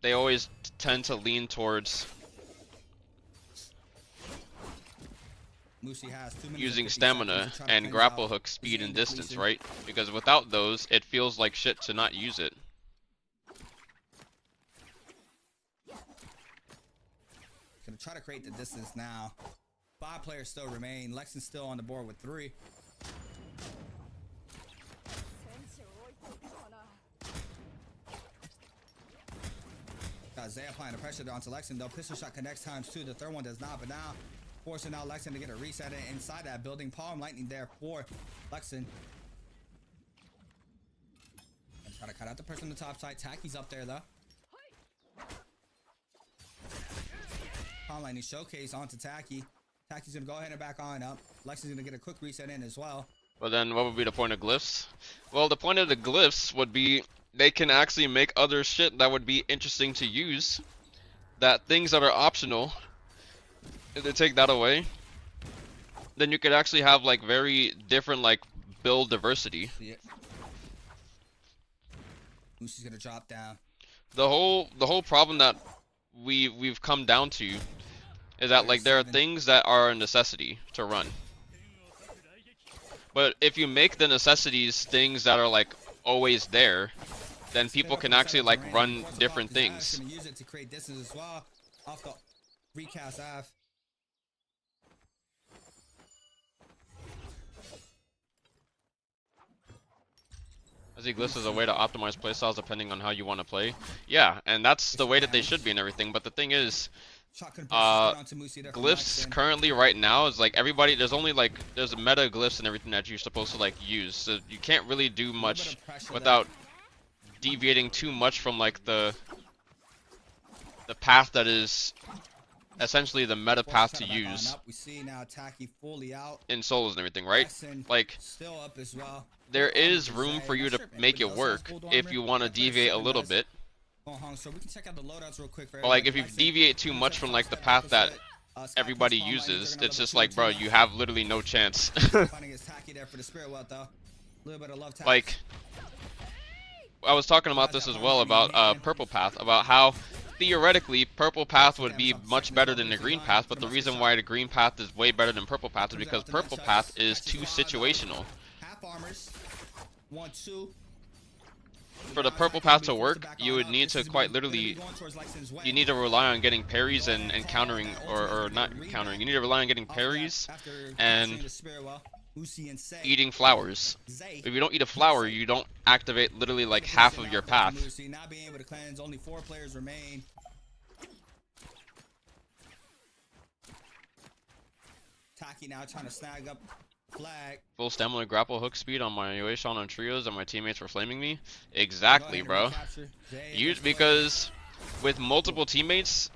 they always tend to lean towards using stamina and grapple hook, speed, and distance, right? Because without those, it feels like shit to not use it. Gonna try to create the distance now. 5 players still remain. Lexon's still on the board with 3. Got Zay applying the pressure onto Lexon though. Pistol shot connects times 2. The third one does not, but now forcing out Lexon to get a reset inside that building. Palm lightning there for Lexon. And try to cut out the person on the top side. Tacky's up there though. Palm lightning showcase onto Tacky. Tacky's gonna go ahead and back on up. Lexon's gonna get a quick reset in as well. But then what would be the point of glyphs? Well, the point of the glyphs would be they can actually make other shit that would be interesting to use. That things that are optional, if they take that away, then you could actually have like very different like build diversity. Lucy's gonna drop down. The whole problem that we've come down to is that like there are things that are a necessity to run. But if you make the necessities things that are like always there, then people can actually like run different things. Use it to create distance as well off the recast F. I see glyphs as a way to optimize playstyles depending on how you want to play. Yeah, and that's the way that they should be and everything. But the thing is, glyphs currently right now is like everybody. There's only like there's meta glyphs and everything that you're supposed to like use. So you can't really do much without deviating too much from like the path that is essentially the meta path to use in solos and everything, right? Like there is room for you to make it work if you want to deviate a little bit. But like if you deviate too much from like the path that everybody uses, it's just like, bro, you have literally no chance. Like I was talking about this as well about purple path, about how theoretically purple path would be much better than the green path, but the reason why the green path is way better than purple path is because purple path is too situational. For the purple path to work, you would need to quite literally, you need to rely on getting parries and countering, or not countering, you need to rely on getting parries and eating flowers. If you don't eat a flower, you don't activate literally like half of your path. Taki now trying to snag up flag. Full stamina grapple hook speed on my Yueshan on trios and my teammates were flaming me. Exactly, bro. Because with multiple teammates,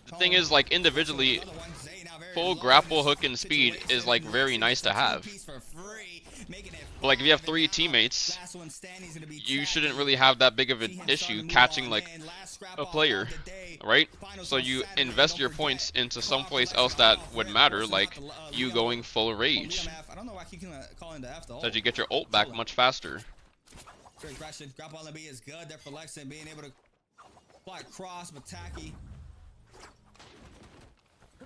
the thing is like individually, full grapple hook and speed is like very nice to have. But like if you have 3 teammates, you shouldn't really have that big of an issue catching like a player, right? So you invest your points into someplace else that would matter, like you going full rage, so that you get your ult back much faster. Great question. Grapple LB is good there for Lexin, being able to fly across, but Taki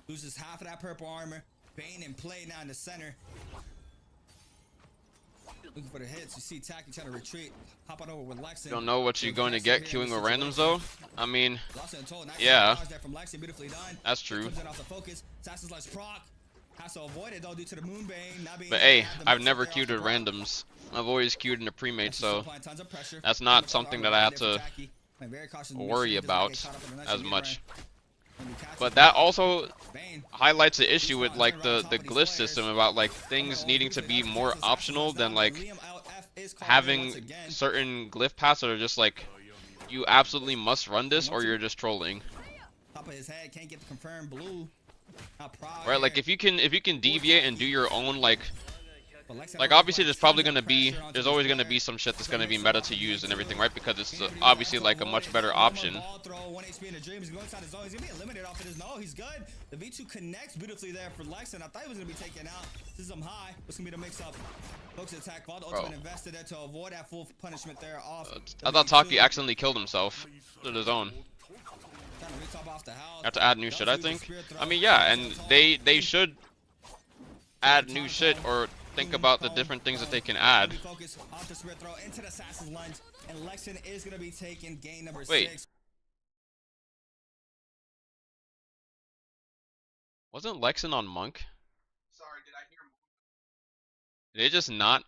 loses half of that purple armor. Bane in play now in the center. Looking for the hits. You see Taki trying to retreat. Hop on over with Lexin. You don't know what you're going to get queuing with randoms though. I mean, yeah, that's true. But hey, I've never queued with randoms. I've always queued in a pre-made, so that's not something that I have to worry about as much. But that also highlights the issue with like the glyph system, about like things needing to be more optional than like having certain glyph paths that are just like you absolutely must run this or you're just trolling. Right, like if you can deviate and do your own like obviously there's always gonna be some shit that's gonna be meta to use and everything, right? Because it's obviously like a much better option. The V2 connects beautifully there for Lexin. I thought he was gonna be taken out. This is high. What's gonna be the mix up? Focus attack. Vault ultimate invested there to avoid that full punishment there off. I thought Taki accidentally killed himself to his own. Have to add new shit, I think. I mean, yeah, and they should add new shit or think about the different things that they can add. Wait. Wasn't Lexin on Monk? Sorry, did I hear? Did they just not,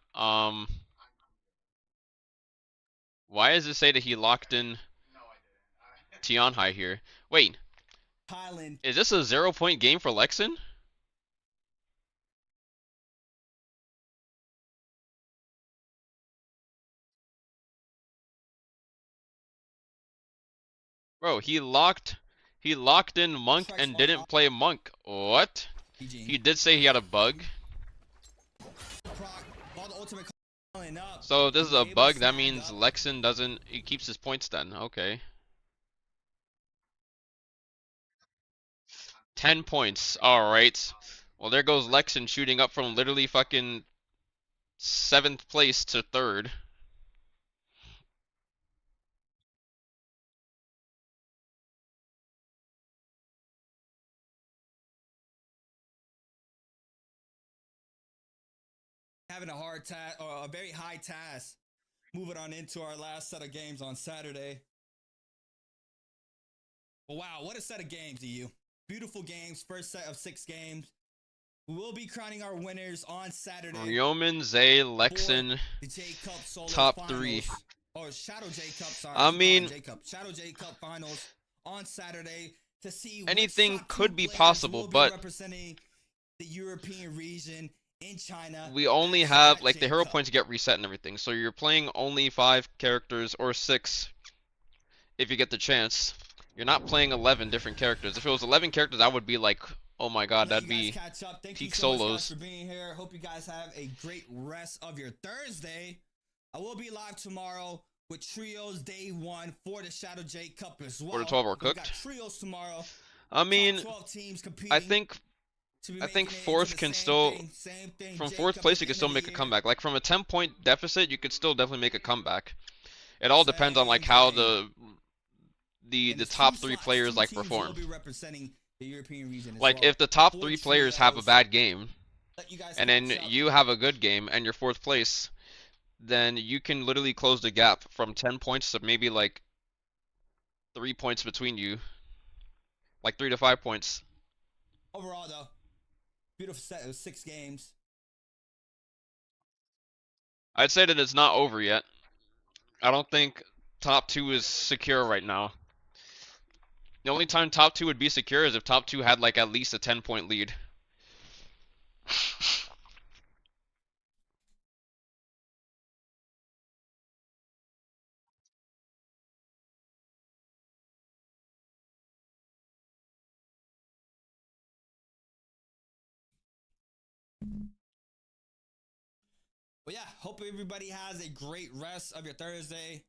why does it say that he locked in Tianhai here? Wait. Is this a 0-point game for Lexin? Bro, he locked in Monk and didn't play Monk. What? He did say he had a bug. So if this is a bug, that means Lexin he keeps his points then. Okay. 10 points. Alright. Well, there goes Lexin shooting up from literally fucking 7th place to 3rd. Having a hard task, or a very high task, moving on into our last set of games on Saturday. But wow, what a set of games to you. Beautiful games, first set of 6 games. We will be crowning our winners on Saturday. Yeoman, Zay, Lexin, top 3. Or Shadow J Cup, sorry. I mean, Shadow J Cup finals on Saturday. to see which anything top 2 could be players possible, will be but representing the European region in China. we only at have, Scat like, the J hero Cup. points get reset and everything, so you're playing only 5 characters or 6 if you get the chance. You're not playing 11 different characters. If it was 11 characters, I would be like, oh my god, Let that'd you guys be catch up. Thank you peak so much, guys, solos. for being here. Hope you guys have a great rest of your Thursday. I will be live tomorrow with trios day 1 for the Shadow J Cup as well. For the 12 are We got cooked. trios tomorrow. I mean, Top 12 teams competing. I think to be I think making it into 4th the can same still, thing, from J 4th Cup place at you the can end still of the make a year. comeback. Like from a 10-point deficit, you could still definitely make a comeback. It all depends on like Same how thing. the And it's top 2 3 slots, players 2 like teams perform. will be representing the European region as Like well. if the top 4 3 players have a trios. bad game Let you guys and then catch up. you have a good game and you're 4th place, then you can literally close the gap from 10 points to maybe like 3 points between you. Like 3 to 5 points. Overall, though, beautiful set. It was 6 games. I'd say that it's not over yet. I don't think top 2 is secure right now. The only time top 2 would be secure is if top 2 had like at least a 10-point lead. But yeah, hope everybody has a great rest of your Thursday.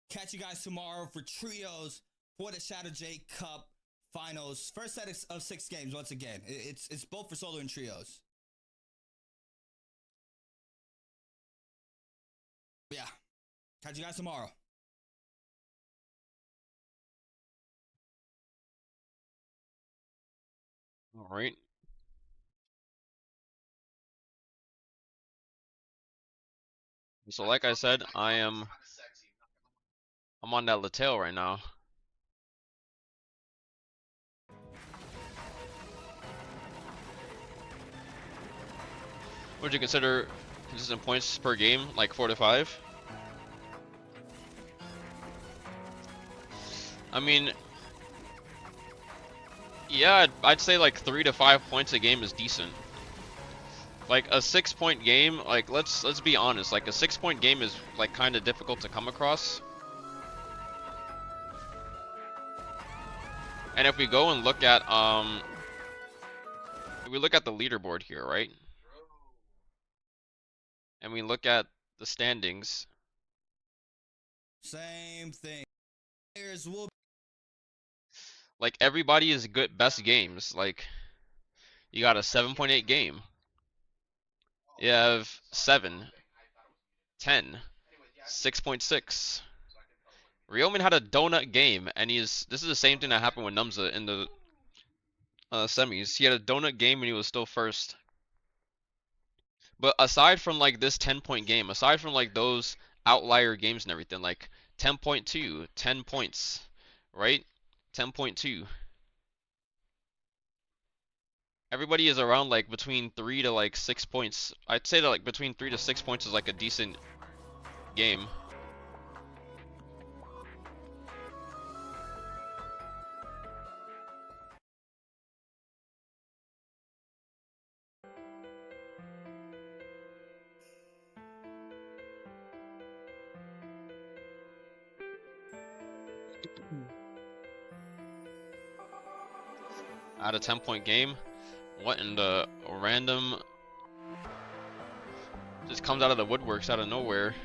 Catch you guys tomorrow for trios for the Shadow J Cup finals. First set of 6 games. Once again, it's both for solo and trios. But yeah, catch you guys tomorrow. All right. So like I said, I'm on that Latel right now. Would you consider consistent points per game, like 4 to 5? I mean, yeah, I'd say like 3 to 5 points a game is decent. Like a 6-point game, like let's be honest, like a 6-point game is like kind of difficult to come across. And if we go and look at if we look at the leaderboard here, right? And we look at the standings. Same thing. Players will Like everybody is good best games. Like you got a 7.8 game. You have 7, 10, 6.6. Ryoman had a donut game, and this is the same thing that happened with Numza in the semis. He had a donut game and he was still first. But aside from like this 10-point game, aside from like those outlier games and everything, like 10.2, 10 points, right? 10.2. Everybody is around like between 3 to like 6 points. I'd say that like between 3 to 6 points is like a decent game. Out of 10-point game, what in the random just comes out of the woodworks out of nowhere.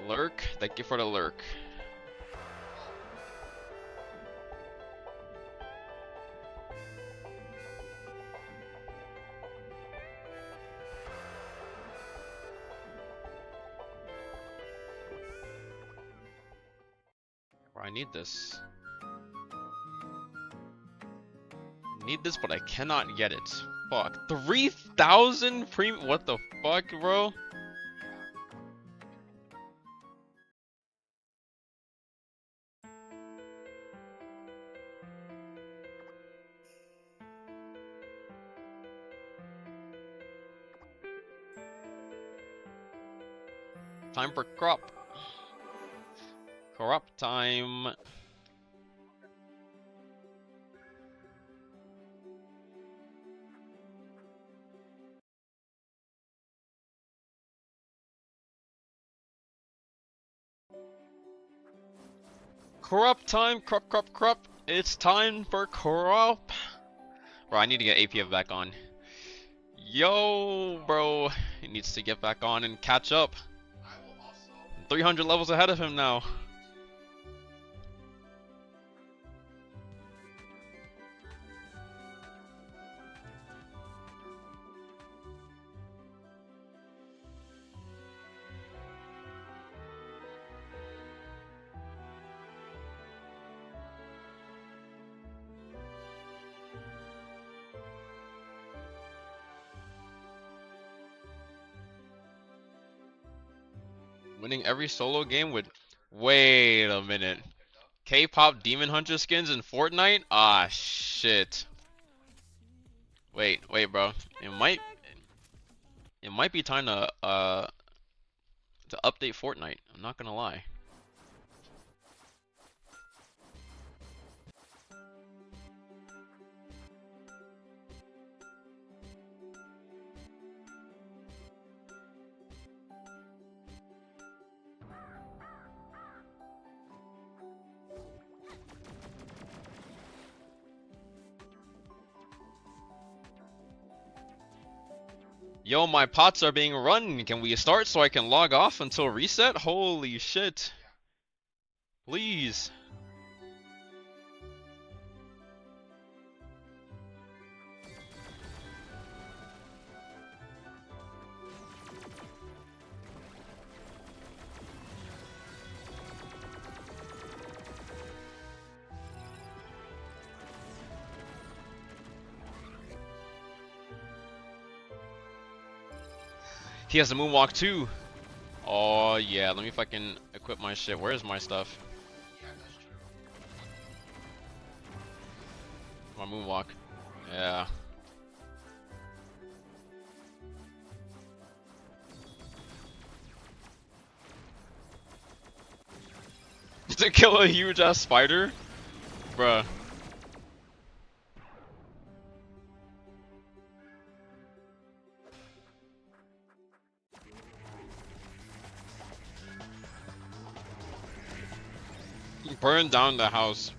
Lurk, thank you for the lurk. I need this. Need this, but I cannot get it. Fuck. 3,000 premium. What the fuck, bro? Time for crop. Crop time. Crop time. Crop, crop, crop. It's time for crop. Bro, I need to get APF back on. Yo, bro. He needs to get back on and catch up. 300 levels ahead of him now. Winning every solo game with... Wait a minute. K-pop Demon Hunter skins in Fortnite? Ah, shit. Wait, bro. It might be time to update Fortnite. I'm not gonna lie. Yo, my pots are being run. Can we start so I can log off until reset? Holy shit. Please. He has a moonwalk too. Oh yeah, let me fucking equip my shit. Where's my stuff? My moonwalk. Yeah. To kill a huge ass spider? Bruh. Burn down the house.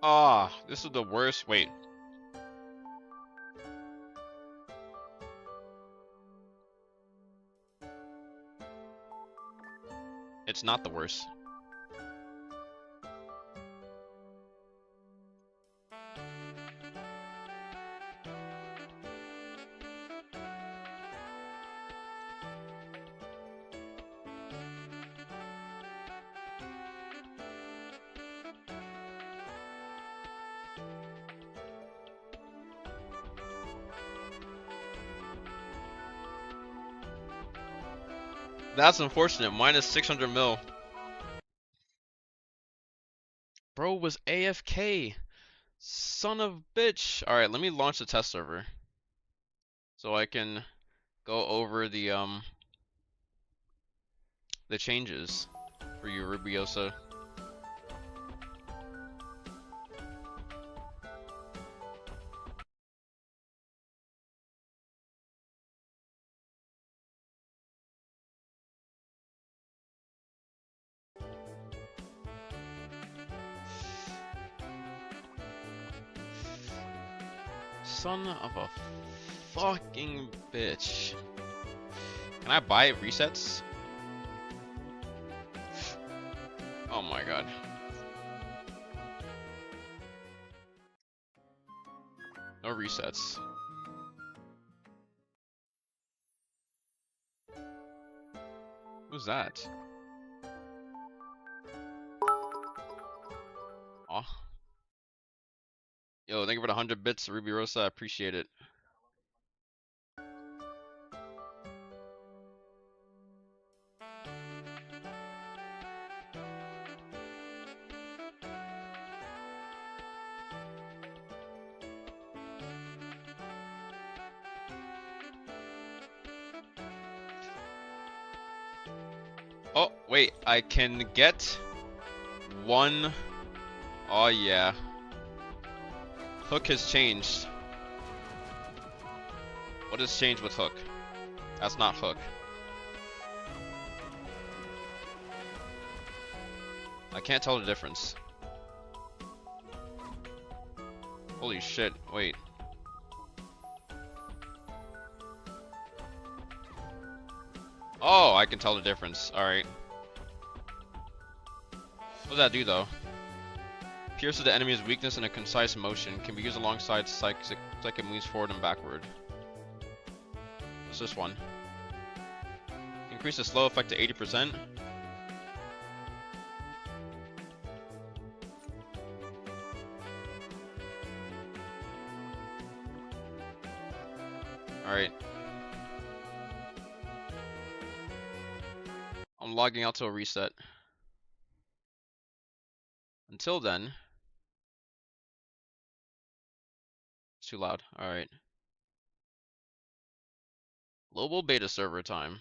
Ah, this is the worst. Wait. It's not the worst. That's unfortunate. Minus 600 mil. Bro was AFK. Son of bitch. Alright, let me launch the test server. So I can go over the changes for you, Rubiosa. Son of a fucking bitch. Can I buy resets? Oh my god. No resets. Who's that? Aw. Yo, thank you for the 100 bits, Ruby Rosa. I appreciate it. Oh, wait. I can get one. Oh, yeah. Hook has changed. What has changed with Hook? That's not Hook. I can't tell the difference. Holy shit, wait. Oh, I can tell the difference. Alright. What does that do though? Pierces the enemy's weakness in a concise motion. Can be used alongside psychic moves forward and backward. What's this one? Increase the slow effect to 80%. Alright. I'm logging out to a reset. Until then. It's too loud. Alright. Global beta server time.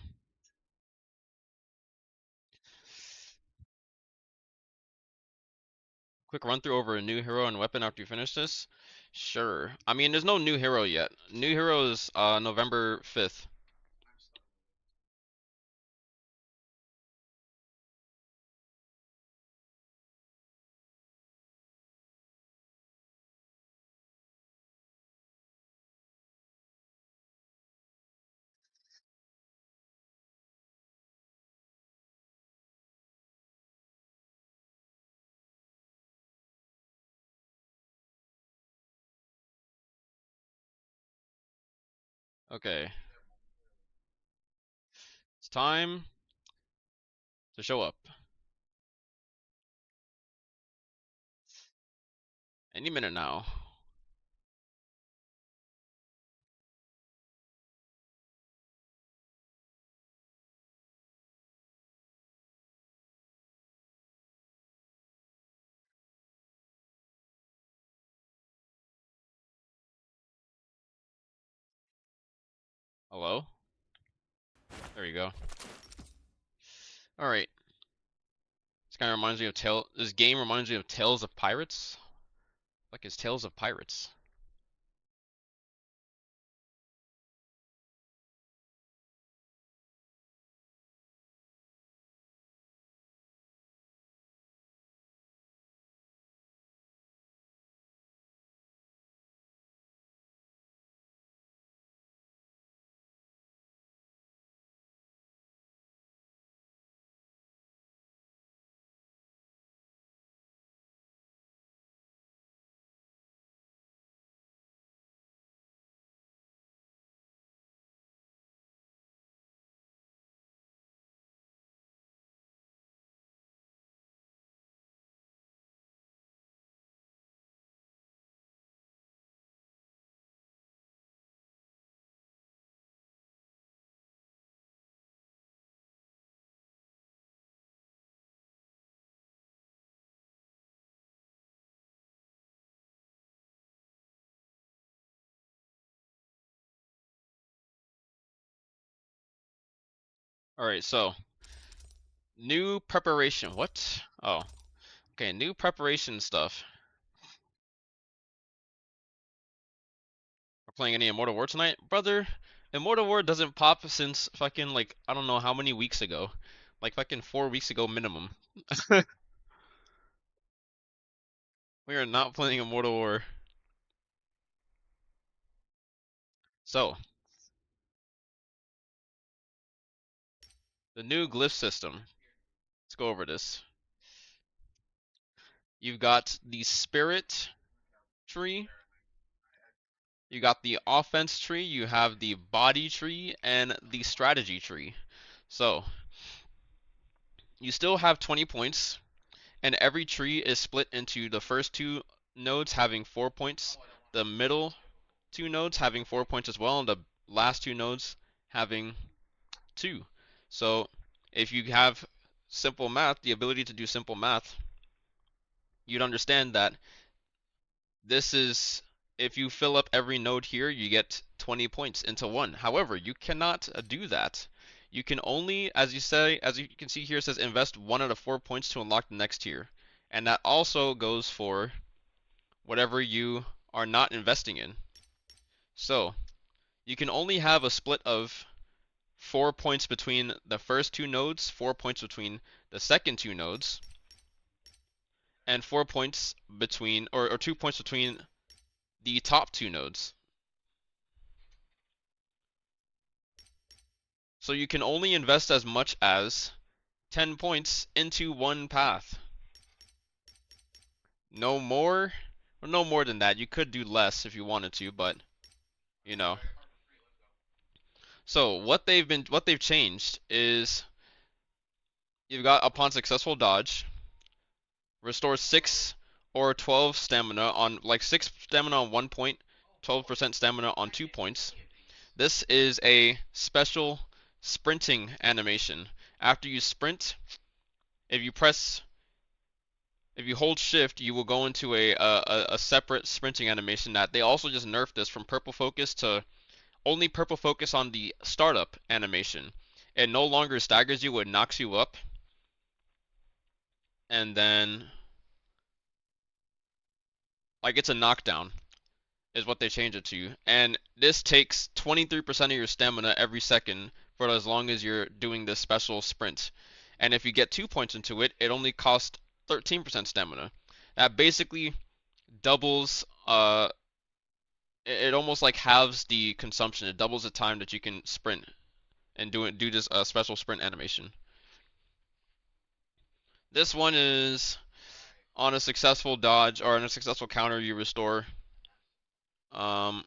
Quick run through over a new hero and weapon after you finish this? Sure. I mean, there's no new hero yet. New hero is November 5th. Okay. It's time to show up. Any minute now. Hello? There you go. Alright. This kind of reminds me of This game reminds me of Tales of Pirates. Like it's Tales of Pirates. Alright, so new preparation. What? Oh. Okay, new preparation stuff. We're playing any Immortal War tonight? Brother, Immortal War doesn't pop since fucking like I don't know how many weeks ago. Like fucking 4 weeks ago minimum. We are not playing Immortal War. So, the new glyph system. Let's go over this. You've got the spirit tree, you got the offense tree, you have the body tree, and the strategy tree. So, you still have 20 points, and every tree is split into the first two nodes having 4 points, the middle two nodes having 4 points as well, and the last two nodes having 2. So, if you have simple math, the ability to do simple math, you'd understand that this is, if you fill up every node here, you get 20 points into one. However, you cannot do that. You can only, as you can see here, it says invest 1 out of 4 points to unlock the next tier. And that also goes for whatever you are not investing in. So, you can only have a split of 4 points between the first two nodes, 4 points between the second two nodes, and 4 points between, or 2 points between the top two nodes. So you can only invest as much as 10 points into one path. No more, or no more than that. You could do less if you wanted to, but you know. So what they've changed is you've got upon successful dodge, restore 6 or 12 stamina on, like 6 stamina on 1 point, 12% stamina on 2 points. This is a special sprinting animation. After you sprint, if you hold shift, you will go into a separate sprinting animation that they also just nerfed this from purple focus to only purple focus on the startup animation. It no longer staggers you, it knocks you up. And then, like, it's a knockdown is what they changed it to. And this takes 23% of your stamina every second for as long as you're doing this special sprint. And if you get 2 points into it, it only costs 13% stamina. That basically doubles, it almost like halves the consumption. It doubles the time that you can sprint and do this special sprint animation. This one is on a successful dodge or on a successful counter, you restore 0,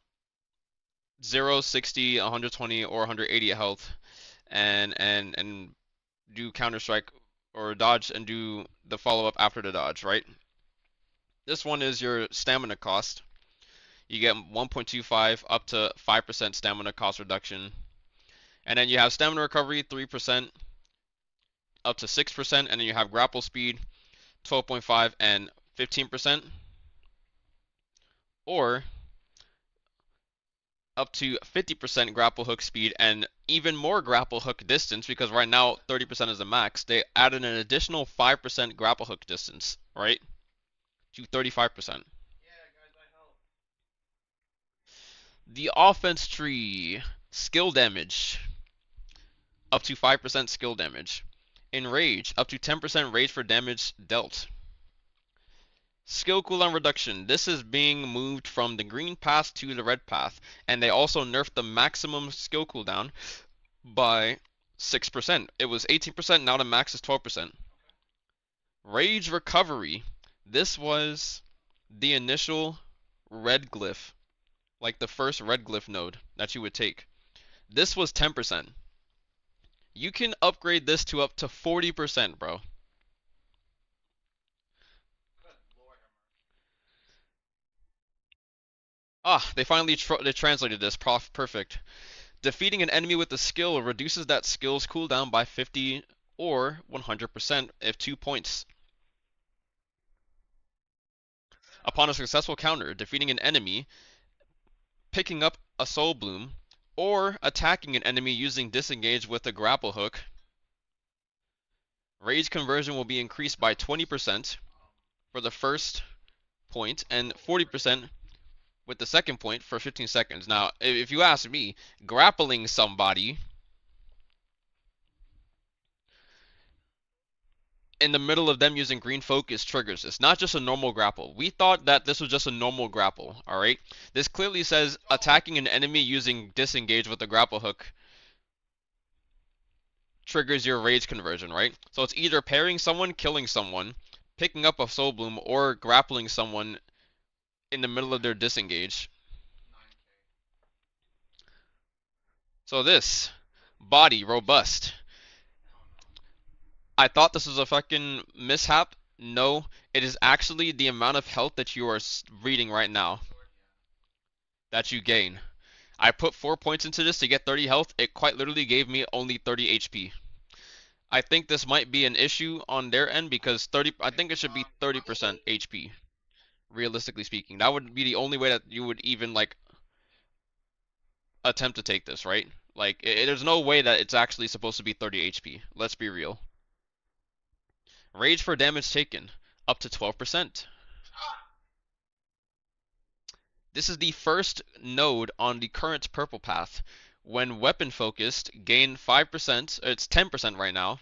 60, 120, or 180 health, and do counter strike or dodge and do the follow up after the dodge, right? This one is your stamina cost. You get 1.25 up to 5% stamina cost reduction. And then you have stamina recovery 3% up to 6%, and then you have grapple speed 12.5 and 15%, or up to 50% grapple hook speed and even more grapple hook distance, because right now 30% is the max. They added an additional 5% grapple hook distance, right? To 35%. The offense tree, skill damage, up to 5% skill damage. In rage, up to 10% rage for damage dealt. Skill cooldown reduction. This is being moved from the green path to the red path, and they also nerfed the maximum skill cooldown by 6%. It was 18%, now the max is 12%. Rage recovery. This was the initial red glyph, like the first red glyph node that you would take. This was 10%. You can upgrade this to up to 40%, bro. Ah, they finally they translated this. Perfect. Defeating an enemy with a skill reduces that skill's cooldown by 50 or 100% if 2 points. Upon a successful counter, defeating an enemy, picking up a soul bloom, or attacking an enemy using disengage with a grapple hook, rage conversion will be increased by 20% for the first point and 40% with the second point for 15 seconds. Now, if you ask me, grappling somebody in the middle of them using green focus triggers this, not just a normal grapple. We thought that this was just a normal grapple, alright? This clearly says attacking an enemy using disengage with a grapple hook triggers your rage conversion, right? So it's either parrying someone, killing someone, picking up a soul bloom, or grappling someone in the middle of their disengage. So this, body, robust. I thought this was a fucking mishap. No, it is actually the amount of health that you are reading right now that you gain. I put 4 points into this to get 30 health. It quite literally gave me only 30 HP. I think this might be an issue on their end because I think it should be 30% HP. Realistically speaking, that would be the only way that you would even like attempt to take this, right? Like, there's no way that it's actually supposed to be 30 HP. Let's be real. Rage for damage taken, up to 12%. This is the first node on the current purple path. When weapon focused, gain 5%, it's 10% right now.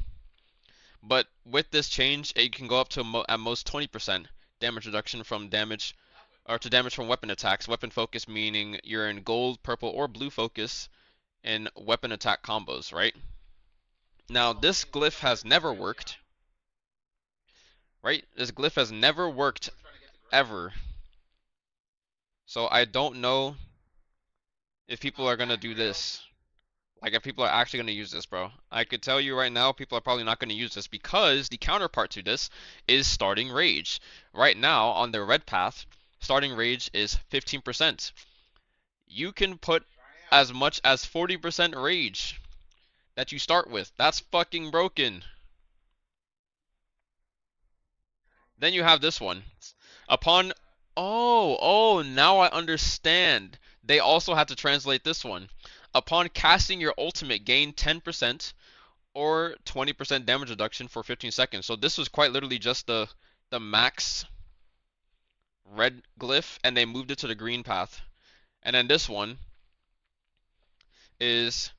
But with this change, it can go up to at most 20% damage reduction from damage, or to damage from weapon attacks. Weapon focus meaning you're in gold, purple, or blue focus in weapon attack combos, right? Now, this glyph has never worked, right? This glyph has never worked ever. So I don't know if people are gonna do this. Like, if people are actually gonna use this, bro. I could tell you right now, people are probably not gonna use this because the counterpart to this is starting rage. Right now, on the red path, starting rage is 15%. You can put as much as 40% rage that you start with. That's fucking broken. Then you have this one. Upon now I understand. They also have to translate this one. Upon casting your ultimate, gain 10% or 20% damage reduction for 15 seconds. So this was quite literally just the max red glyph, and they moved it to the green path. And then this one is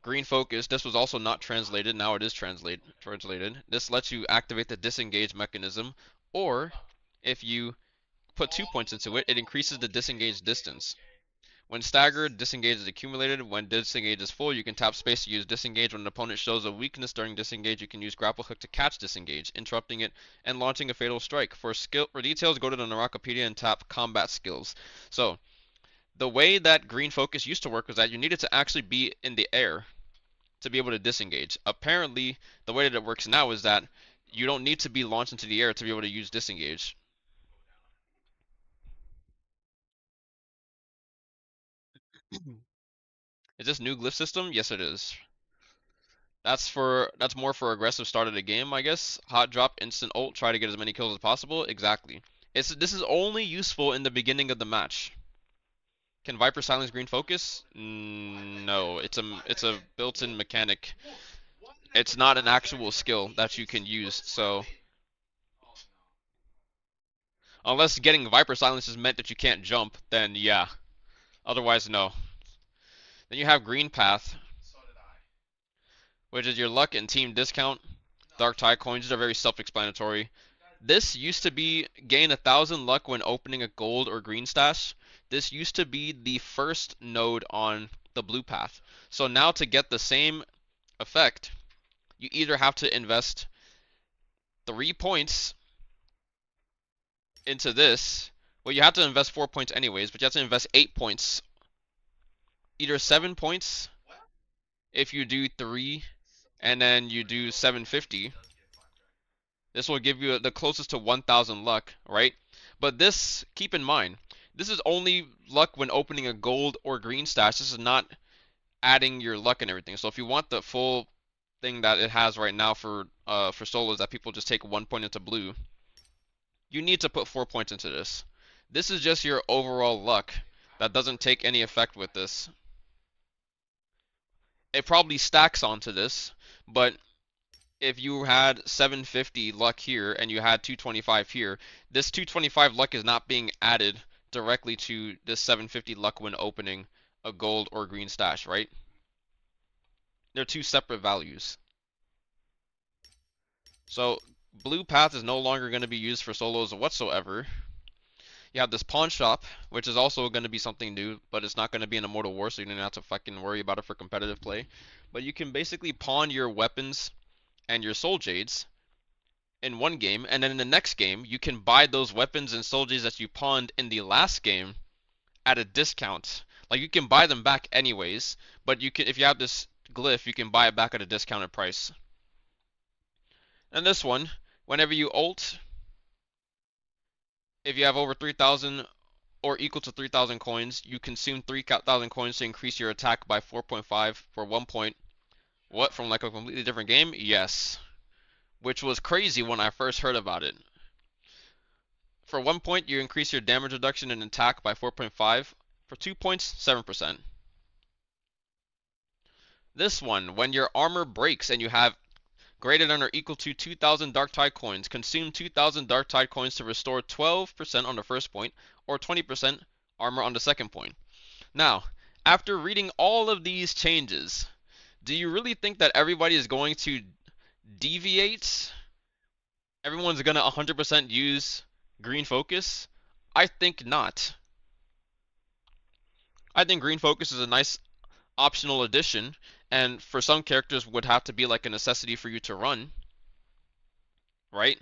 green focus. This was also not translated. Now it is translated. This lets you activate the disengage mechanism, or if you put 2 points into it, it increases the disengage distance. When staggered, disengage is accumulated. When disengage is full, you can tap space to use disengage. When an opponent shows a weakness during disengage, you can use grapple hook to catch disengage, interrupting it and launching a fatal strike. For details, go to the Narakapedia and tap combat skills. So, the way that green focus used to work was that you needed to actually be in the air to be able to disengage. Apparently, the way that it works now is that you don't need to be launched into the air to be able to use disengage. Is this new glyph system? Yes, it is. That's more for aggressive start of the game, I guess. Hot drop, instant ult, try to get as many kills as possible. Exactly. This is only useful in the beginning of the match. Can Viper silence green focus? No, it's a built-in mechanic. It's not an actual skill that you can use. So unless getting Viper silence is meant that you can't jump, then yeah. Otherwise, no. Then you have green path, which is your luck and team discount. Dark Tide coins are very self-explanatory. This used to be gain 1,000 luck when opening a gold or green stash. This used to be the first node on the blue path. So now to get the same effect, you either have to invest 3 points into this. Well, you have to invest 4 points anyways, but you have to invest 8 points. Either 7 points if you do 3 and then you do 750. This will give you the closest to 1,000 luck, right? But this, keep in mind, this is only luck when opening a gold or green stash. This is not adding your luck and everything. So if you want the full thing that it has right now for solos, that people just take 1 point into blue, you need to put 4 points into this. This is just your overall luck that doesn't take any effect with this. It probably stacks onto this, but if you had 750 luck here and you had 225 here, this 225 luck is not being added directly to this 750 luck when opening a gold or green stash, right? They're two separate values. So Blue path is no longer going to be used for solos whatsoever. You have this pawn shop, which is also going to be something new, but it's not going to be an Immortal War, so you don't have to fucking worry about it for competitive play. But you can basically pawn your weapons and your soul jades in one game, and then in the next game, you can buy those weapons and soul jades that you pawned in the last game at a discount. Like you can buy them back anyways, but you can, if you have this glyph, you can buy it back at a discounted price. And this one, whenever you ult, if you have over 3,000 or equal to 3,000 coins, you consume 3,000 coins to increase your attack by 4.5 for 1 point. What, from like a completely different game? Yes. Which was crazy when I first heard about it. For 1 point, you increase your damage reduction and attack by 4.5. For 2 points, 7%. This one, when your armor breaks and you have greater than or equal to 2,000 Dark Tide coins, consume 2,000 Dark Tide coins to restore 12% on the first point, or 20% armor on the second point. Now, after reading all of these changes, do you really think that everybody is going to deviate? Everyone's gonna 100% use green focus? I think not. I think green focus is a nice optional addition, and for some characters would have to be like a necessity for you to run, right?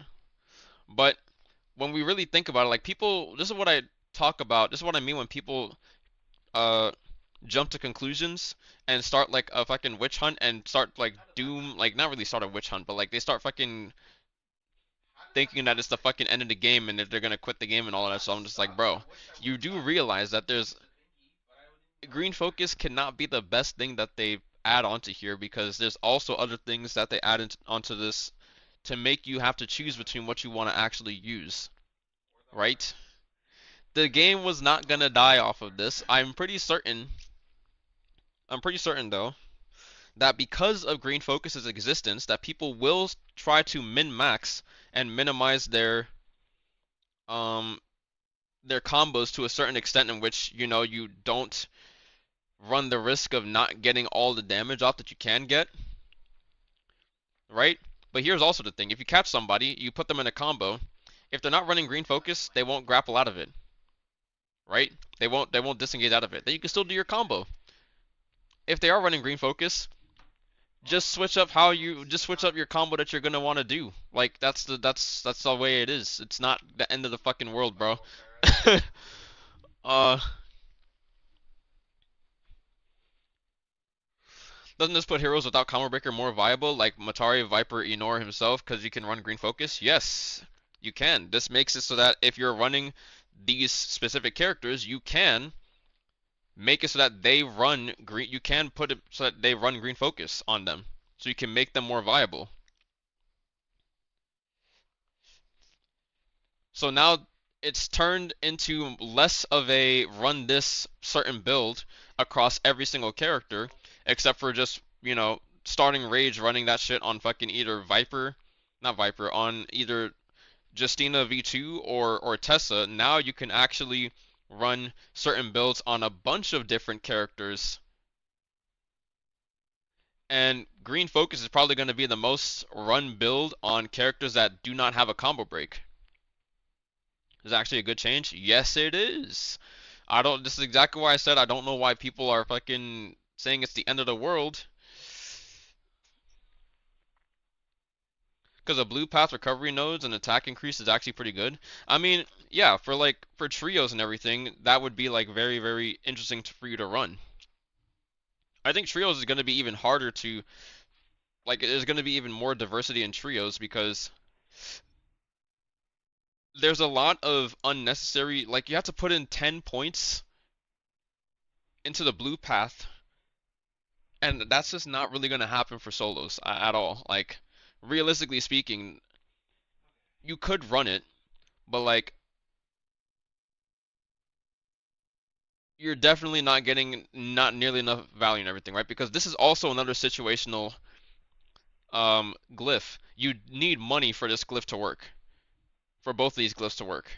But when we really think about it, like people, this is what I talk about, this is what I mean when people uh jump to conclusions and start like a fucking witch hunt and start like doom, like not really start a witch hunt, but like they start fucking thinking that it's the fucking end of the game and that they're gonna quit the game and all of that. So I'm just like, bro, you do realize that there's green focus cannot be the best thing that they add onto here, because there's also other things that they add onto this to make you have to choose between what you want to actually use, right? The game was not gonna die off of this. I'm pretty certain though that because of green focus's existence, that people will try to min-max and minimize their combos to a certain extent, in which, you know, you don't run the risk of not getting all the damage off that you can get, right? But here's also the thing: if you catch somebody, you put them in a combo, if they're not running green focus, they won't grapple out of it, right? They won't disengage out of it. Then you can still do your combo. If they are running green focus, just switch up your combo that you're gonna want to do. Like that's the way it is. It's not the end of the fucking world, bro. uh Doesn't this put heroes without combo breaker more viable, like Matari, Viper, Enor himself, because you can run green focus? Yes, you can. This makes it so that if you're running these specific characters, you can make it so that they run green. You can put it so that they run green focus on them, so you can make them more viable. So now it's turned into less of a run this certain build across every single character, except for just, you know, starting Rage, running that shit on fucking either Viper, not Viper, on either Justina V2 or Tessa. Now you can actually run certain builds on a bunch of different characters. And Green Focus is probably going to be the most run build on characters that do not have a combo break. Is actually a good change? Yes, it is. This is exactly why I said I don't know why people are fucking saying it's the end of the world. Because a blue path recovery nodes and attack increase is actually pretty good. I mean, yeah, for trios and everything, that would be like very, very interesting for you to run. I think trios is going to be even harder to, like, there's going to be even more diversity in trios, because there's a lot of unnecessary, like, you have to put in 10 points into the blue path, and that's just not really going to happen for solos at all. Like, realistically speaking, you could run it, but like, you're definitely not getting not nearly enough value and everything, right? Because this is also another situational glyph. You need money for this glyph to work, for both of these glyphs to work.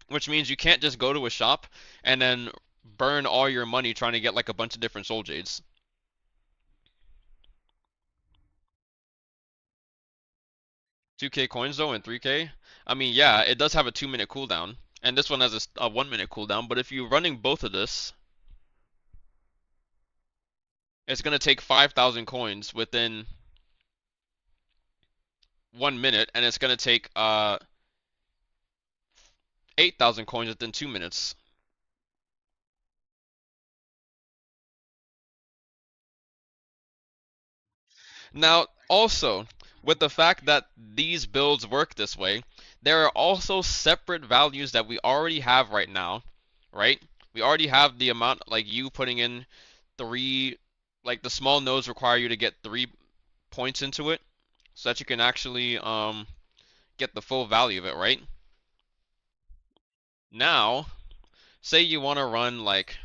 Which means you can't just go to a shop and then burn all your money trying to get like a bunch of different soul jades. 2k coins though and 3k. I mean, yeah, it does have a 2-minute cooldown, and this one has a 1-minute cooldown. But if you're running both of this, it's gonna take 5,000 coins within 1 minute, and it's gonna take 8,000 coins within 2 minutes. Now, also, with the fact that these builds work this way, there are also separate values that we already have right now, right? We already have the amount, like you putting in three, like the small nodes require you to get 3 points into it, so that you can actually get the full value of it, right? Now, say you want to run like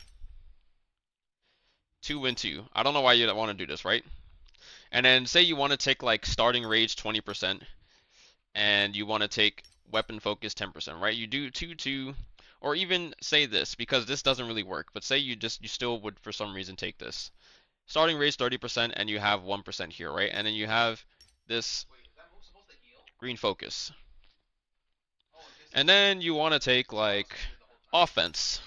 2 and 2. I don't know why you don't want to do this, right? And then say you want to take like starting rage 20%, and you want to take weapon focus 10%, right? You do 2-2, or even say this, because this doesn't really work, but say you still would for some reason take this. Starting rage 30%, and you have 1% here, right? And then you have this green focus. And then you want to take like offense,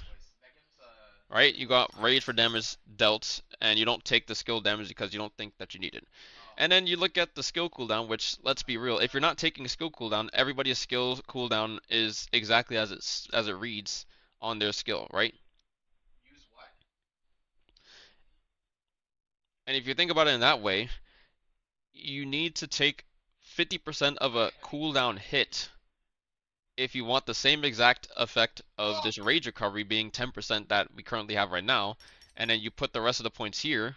right? You got rage for damage dealt, and you don't take the skill damage because you don't think that you need it. And then you look at the skill cooldown, which, let's be real, if you're not taking skill cooldown, everybody's skill cooldown is exactly as it reads on their skill, right? And if you think about it in that way, you need to take 50% of a cooldown hit if you want the same exact effect of this rage recovery being 10% that we currently have right now, and then you put the rest of the points here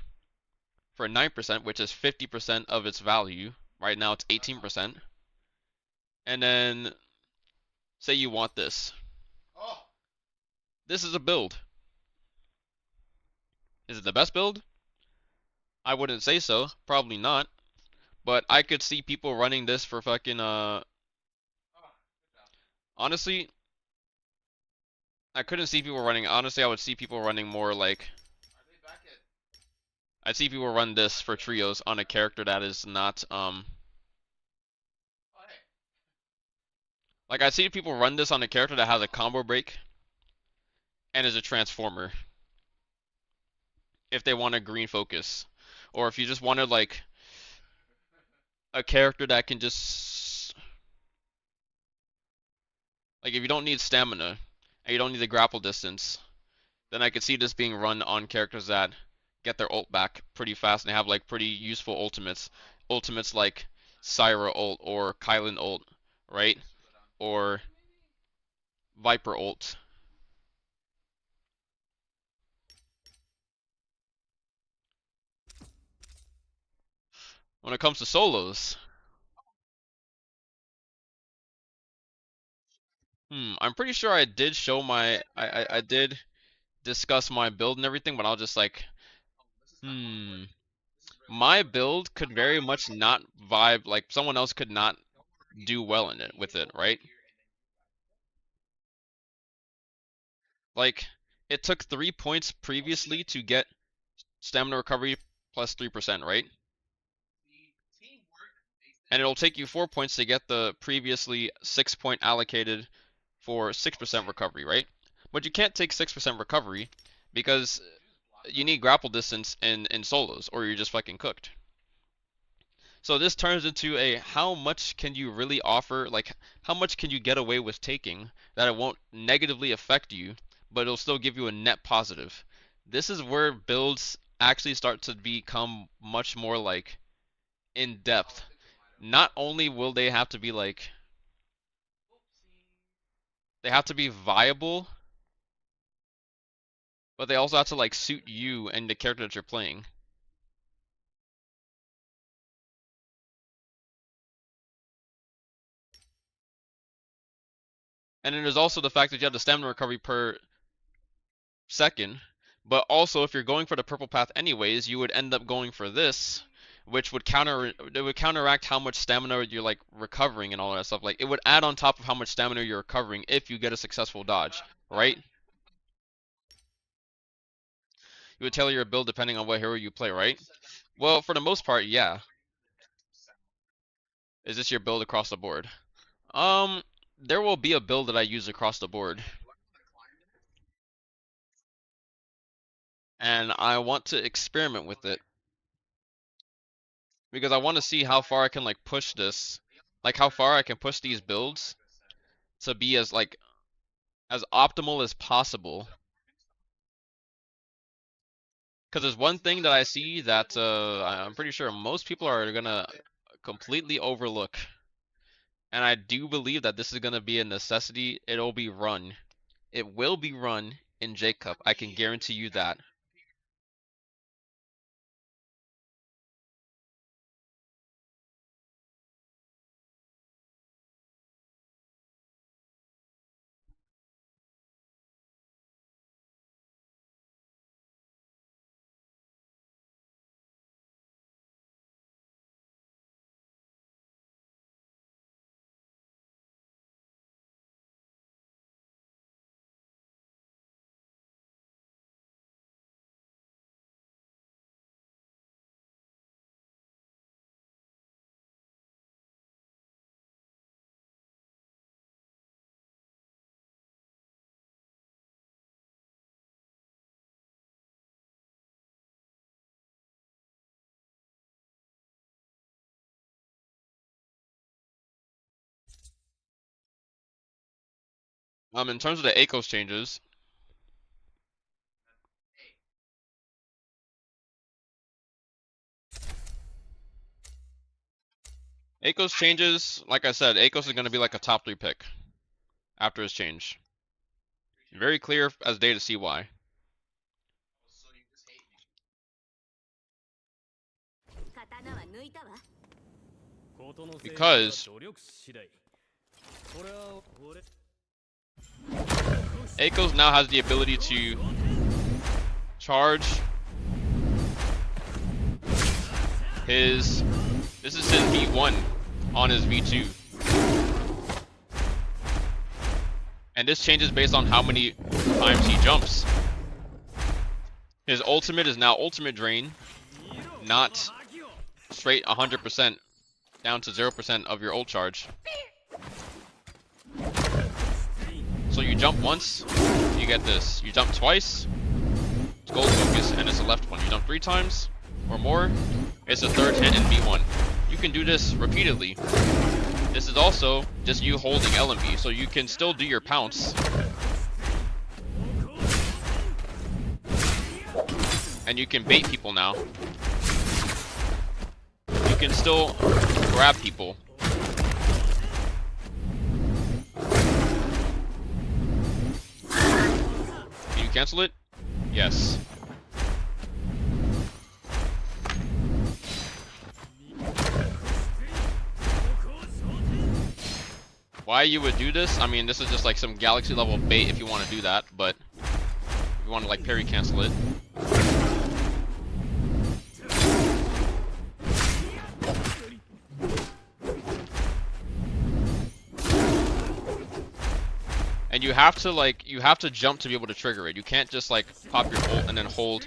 for 9%, which is 50% of its value. Right now it's 18%. And then say you want this. This is a build. Is it the best build? I wouldn't say so. Probably not. But I could see people running this for fucking honestly, I couldn't see people running. Honestly, I would see people running more like I'd see people run this for trios on a character that is not like I see people run this on a character that has a combo break and is a transformer if they want a green focus. Or if you just wanted like a character that can just like if you don't need stamina and you don't need the grapple distance, then I could see this being run on characters that get their ult back pretty fast and they have like pretty useful ultimates. Ultimates like Syra ult or Kylan ult, right? Or Viper ult. When it comes to solos, I'm pretty sure I did show my I did discuss my build and everything, but I'll just like my build could very much not vibe like someone else could not do well in it with it, right? Like it took 3 points previously to get stamina recovery plus 3%, right? And it'll take you 4 points to get the previously 6 point allocated for 6% recovery, right? But you can't take 6% recovery because you need grapple distance in solos or you're just fucking cooked. So this turns into a how much can you really offer, like how much can you get away with taking that it won't negatively affect you, but it'll still give you a net positive. This is where builds actually start to become much more like in depth. Not only will they have to be like they have to be viable, but they also have to like suit you and the character that you're playing. And then there's also the fact that you have the stamina recovery per second, but also if you're going for the purple path anyways, you would end up going for this, which would counteract how much stamina you're like recovering and all that stuff. Like it would add on top of how much stamina you're recovering if you get a successful dodge, right? You would tailor your build depending on what hero you play, right? Well, for the most part, yeah. Is this your build across the board? There will be a build that I use across the board. And I want to experiment with it. Because I want to see how far I can like push this. Like how far I can push these builds to be as like as optimal as possible. Because there's one thing that I see that I'm pretty sure most people are gonna completely overlook. And I do believe that this is gonna be a necessity. It'll be run. It will be run in J Cup. I can guarantee you that. In terms of the ACOS changes, like I said, ACOS is gonna be like a top 3 pick after his change. Very clear as day to see why. Because ACOS now has the ability to charge his. This is his V1 on his V2. And this changes based on how many times he jumps. His ultimate is now ultimate drain, not straight 100% down to 0% of your ult charge. So you jump once, you get this. You jump twice, it's gold focus, and it's the left one. You jump 3 times or more, it's a third hit in V1. You can do this repeatedly. This is also just you holding LMB, so you can still do your pounce. And you can bait people now. You can still grab people. Can you cancel it? Yes. Why you would do this? I mean, this is just like some galaxy level bait if you want to do that, but if you want to like parry cancel it. And you have to jump to be able to trigger it. You can't just like pop your ult and then hold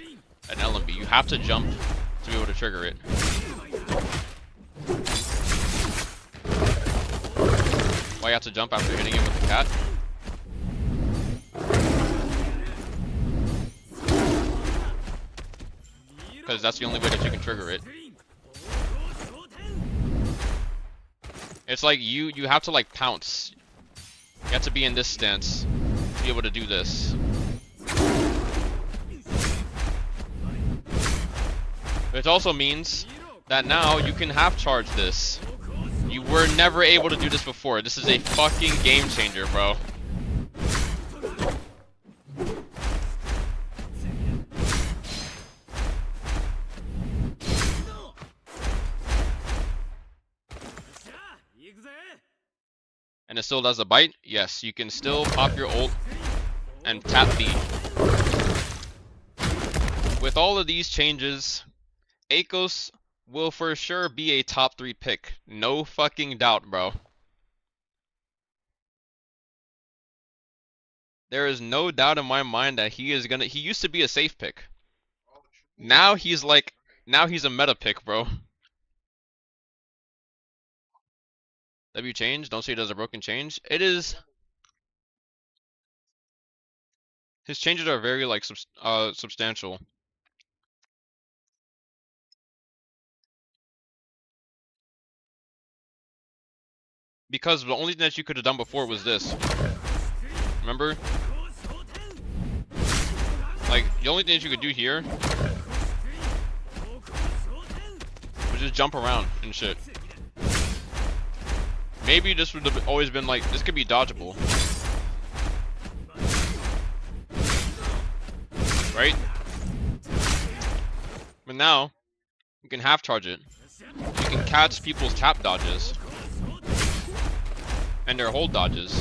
an LMB. You have to jump to be able to trigger it. Why you have to jump after hitting it with the cat? Because that's the only way that you can trigger it. It's like you have to like pounce. You have to be in this stance to be able to do this. It also means that now you can half charge this. You were never able to do this before. This is a fucking game changer, bro. And it still does a bite? Yes, you can still pop your ult and tap B. With all of these changes, ACOS will for sure be a top 3 pick. No fucking doubt, bro. There is no doubt in my mind that he used to be a safe pick. Now he's a meta pick, bro. W change. Don't say it does a broken change. It is. His changes are very like substantial. Because the only thing that you could have done before was this. Remember? Like, the only thing that you could do here was just jump around and shit. Maybe this would have always been like, this could be dodgeable. Right? But now, you can half charge it. You can catch people's tap dodges. And their hold dodges.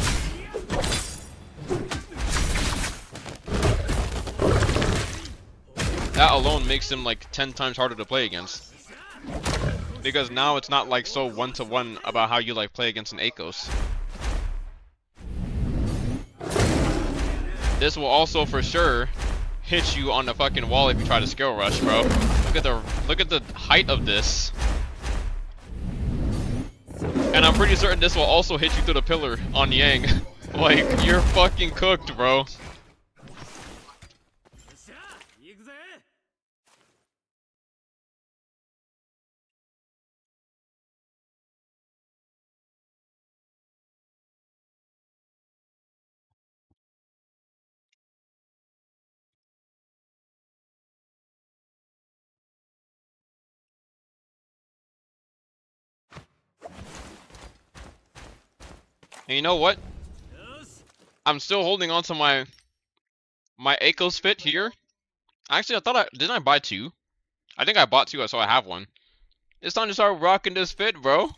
That alone makes him like 10 times harder to play against. Because now it's not like so one-to-one about how you like play against an Akos. This will also for sure hit you on the fucking wall if you try to skill rush, bro. Look at the height of this. And I'm pretty certain this will also hit you through the pillar on Yang. Like, you're fucking cooked, bro. And you know what? I'm still holding on to my Akos fit here. Actually, didn't I buy 2? I think I bought 2, so I have one. It's time to start rocking this fit, bro.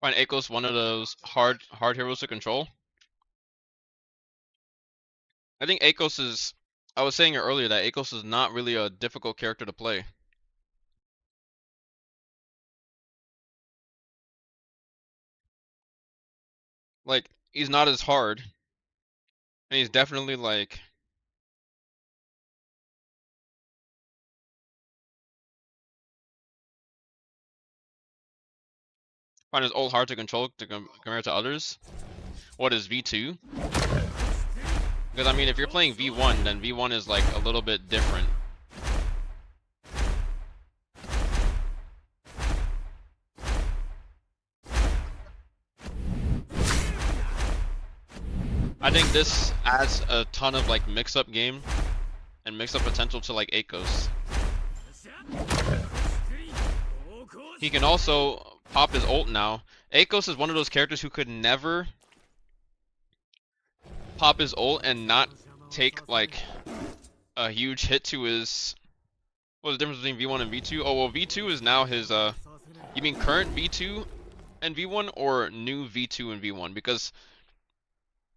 Find Akos one of those hard heroes to control. I think Akos is. I was saying it earlier that Akos is not really a difficult character to play. Like, he's not as hard. And he's definitely like. Find his ult hard to control compared to others. What is V2? Because I mean, if you're playing V1, then V1 is like a little bit different. I think this adds a ton of like mix-up game and mix-up potential to like Akos. He can also pop his ult now. Akos is one of those characters who could never pop his ult and not take like a huge hit to his. What's the difference between V1 and V2? Oh well, V2 is now his. You mean current V2 and V1 or new V2 and V1? Because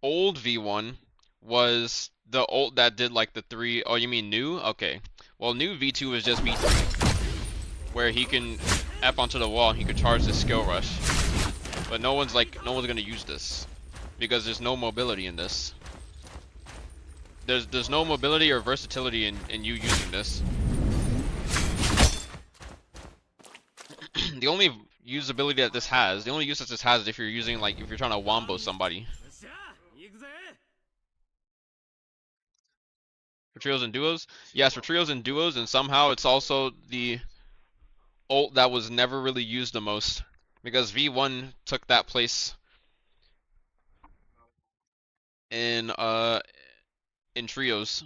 old V1 was the ult that did like the 3. Oh, you mean new? Okay. Well, new V2 is just V3, where he can F onto the wall and he can charge the skill rush. But no one's gonna use this because there's no mobility in this. There's no mobility or versatility in you using this. The only usability that this has, the only use that this has is if you're using like if you're trying to wombo somebody. For trios and duos? Yes, for trios and duos, and somehow it's also the ult that was never really used the most. Because V1 took that place in trios.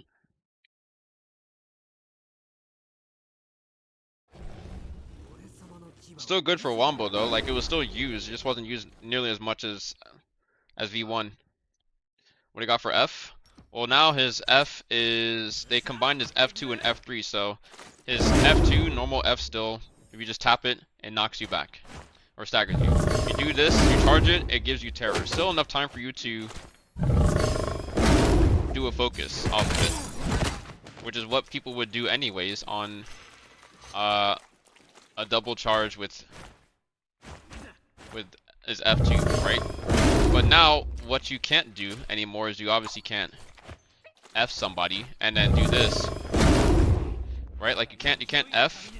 Still good for Wombo though, like it was still used, it just wasn't used nearly as much as V1. What do you got for F? Well now his F is, they combined his F2 and F3, so his F2, normal F still, if you just tap it, it knocks you back. Or staggers you. If you do this, you charge it, it gives you terror. Still enough time for you to do a focus off of it. Which is what people would do anyways on a double charge with his F2, right? But now, what you can't do anymore is you obviously can't F somebody and then do this, right? Like you can't F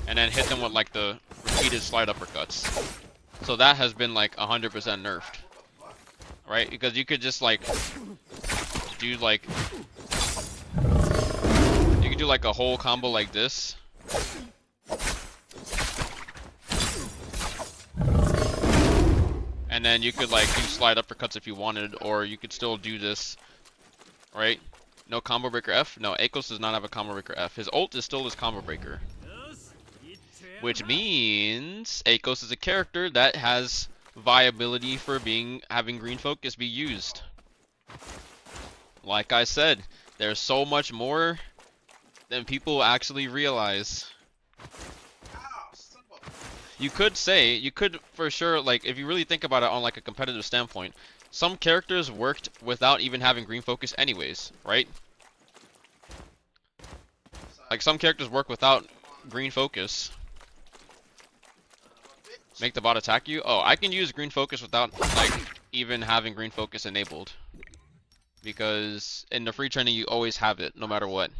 and then hit them with like the repeated slide uppercuts. So that has been like 100% nerfed, right? Because you could just like do like a whole combo like this. And then you could like do slide uppercuts if you wanted, or you could still do this, right? No combo breaker F? No, Akos does not have a combo breaker F. His ult is still his combo breaker. Which means Akos is a character that has viability for having green focus be used. Like I said, there's so much more than people actually realize. You could for sure, like, if you really think about it on like a competitive standpoint, some characters worked without even having green focus anyways, right? Like some characters work without green focus. Make the bot attack you? Oh, I can use green focus without like even having green focus enabled. Because in the free training you always have it, no matter what.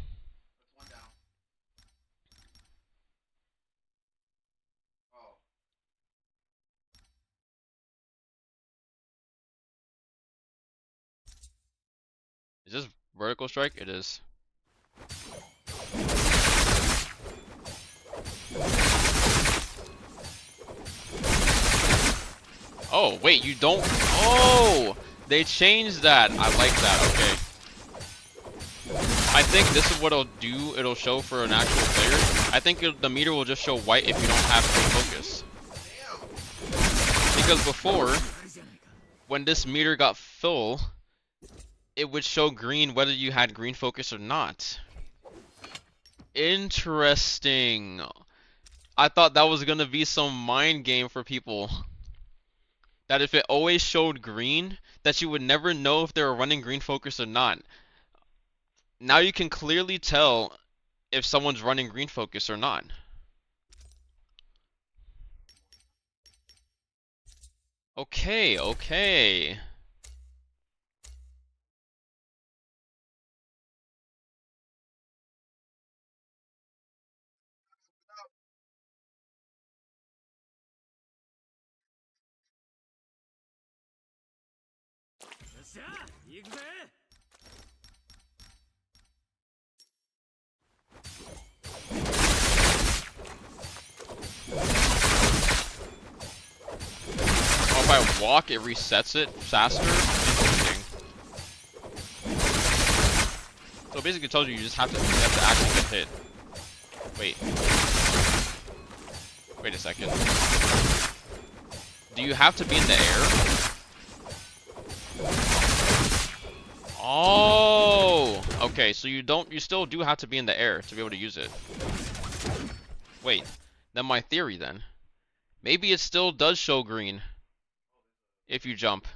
Is this vertical strike? It is. Oh, wait, you don't. Oh, they changed that. I like that. Okay. I think this is what it'll do. It'll show for an actual player. I think the meter will just show white if you don't have green focus. Because before, when this meter got full, it would show green whether you had green focus or not. Interesting. I thought that was gonna be some mind game for people. That if it always showed green, that you would never know if they were running green focus or not. Now you can clearly tell if someone's running green focus or not. Okay, okay. Oh, if I walk, it resets it faster? Interesting. So it basically tells you just have to actually get hit. Wait. Wait a second. Do you have to be in the air? Oh, okay, so you still do have to be in the air to be able to use it. Wait, then my theory then. Maybe it still does show green if you jump.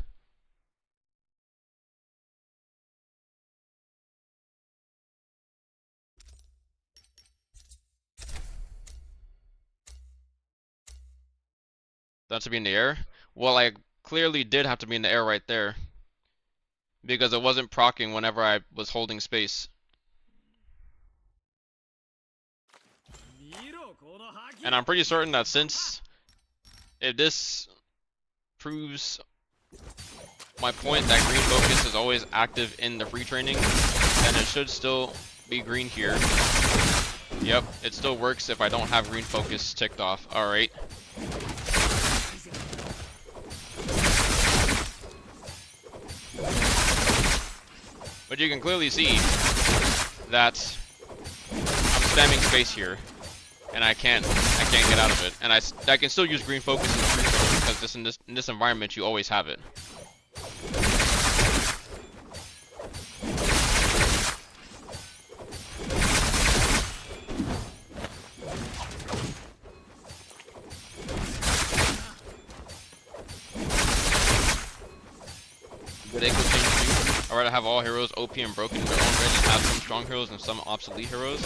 That's to be in the air? Well, I clearly did have to be in the air right there. Because it wasn't proccing whenever I was holding space. And I'm pretty certain that if this proves my point that green focus is always active in the free training, then it should still be green here. Yep, it still works if I don't have green focus ticked off. Alright. But you can clearly see that I'm spamming space here, and I can't get out of it. And I can still use green focus in the free throw because in this environment you always have it. Good echo change too. I'd rather have all heroes OP and broken in their own right and have some strong heroes and some obsolete heroes.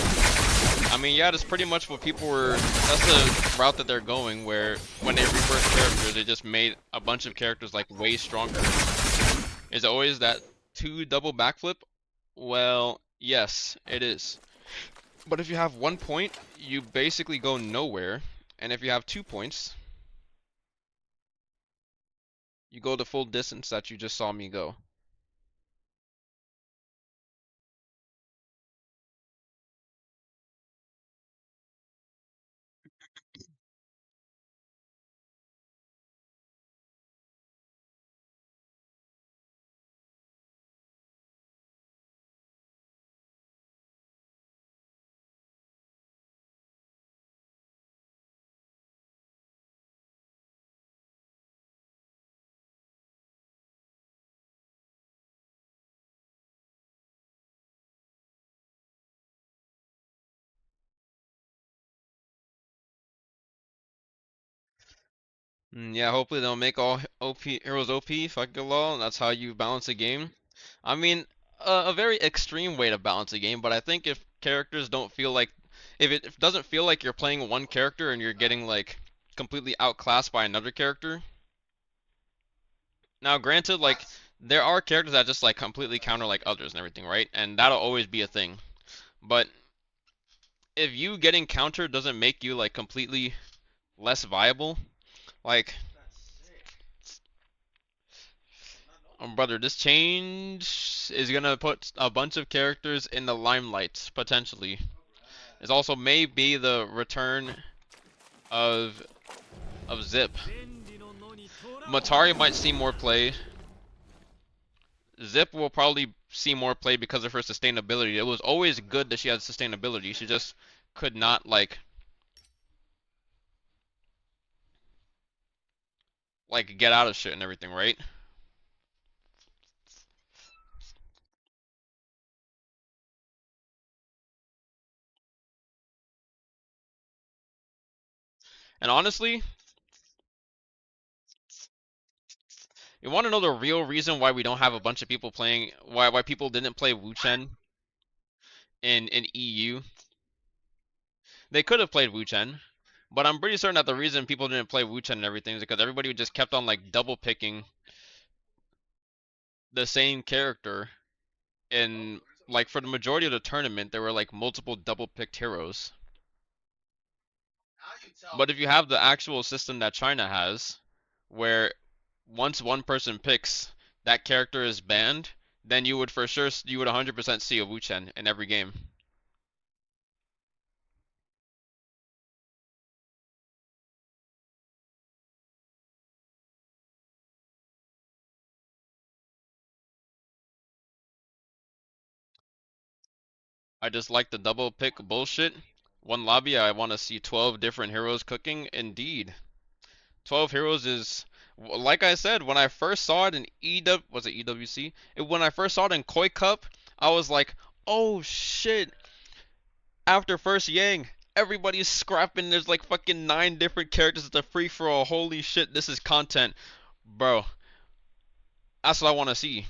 I mean, yeah, that's pretty much what people were. That's the route that they're going, where when they reverse characters, they just made a bunch of characters like way stronger. Is it always that 2 double backflip, well, yes, it is. But if you have 1 point, you basically go nowhere. And if you have 2 points, you go the full distance that you just saw me go. Yeah, hopefully they'll make all OP heroes OP, fuck it lol, and that's how you balance a game. I mean, a very extreme way to balance a game, but I think if characters don't feel like, if it doesn't feel like you're playing one character and you're getting like completely outclassed by another character. Now, granted, like there are characters that just like completely counter like others and everything, right? And that'll always be a thing. But if you getting countered doesn't make you like completely less viable, like brother, this change is gonna put a bunch of characters in the limelight, potentially. It also may be the return of Zip. Matari might see more play. Zip will probably see more play because of her sustainability. It was always good that she had sustainability. She just could not like get out of shit and everything, right? And honestly, you want to know the real reason why we don't have a bunch of people playing, why people didn't play Wu Chen in EU? They could have played Wu Chen, but I'm pretty certain that the reason people didn't play Wu Chen and everything is because everybody just kept on like double picking the same character, and like for the majority of the tournament there were like multiple double picked heroes. But if you have the actual system that China has, where once one person picks, that character is banned, then you would for sure, you would 100% see a Wu Chen in every game. I just like the double pick bullshit. One lobby, I want to see 12 different heroes cooking. Indeed. 12 heroes is, like I said, when I first saw it in EW, was it EWC? When I first saw it in Koi Cup, I was like, oh shit. After first Yang, everybody's scrapping. There's like fucking 9 different characters. It's a free for all. Holy shit, this is content. Bro, that's what I want to see.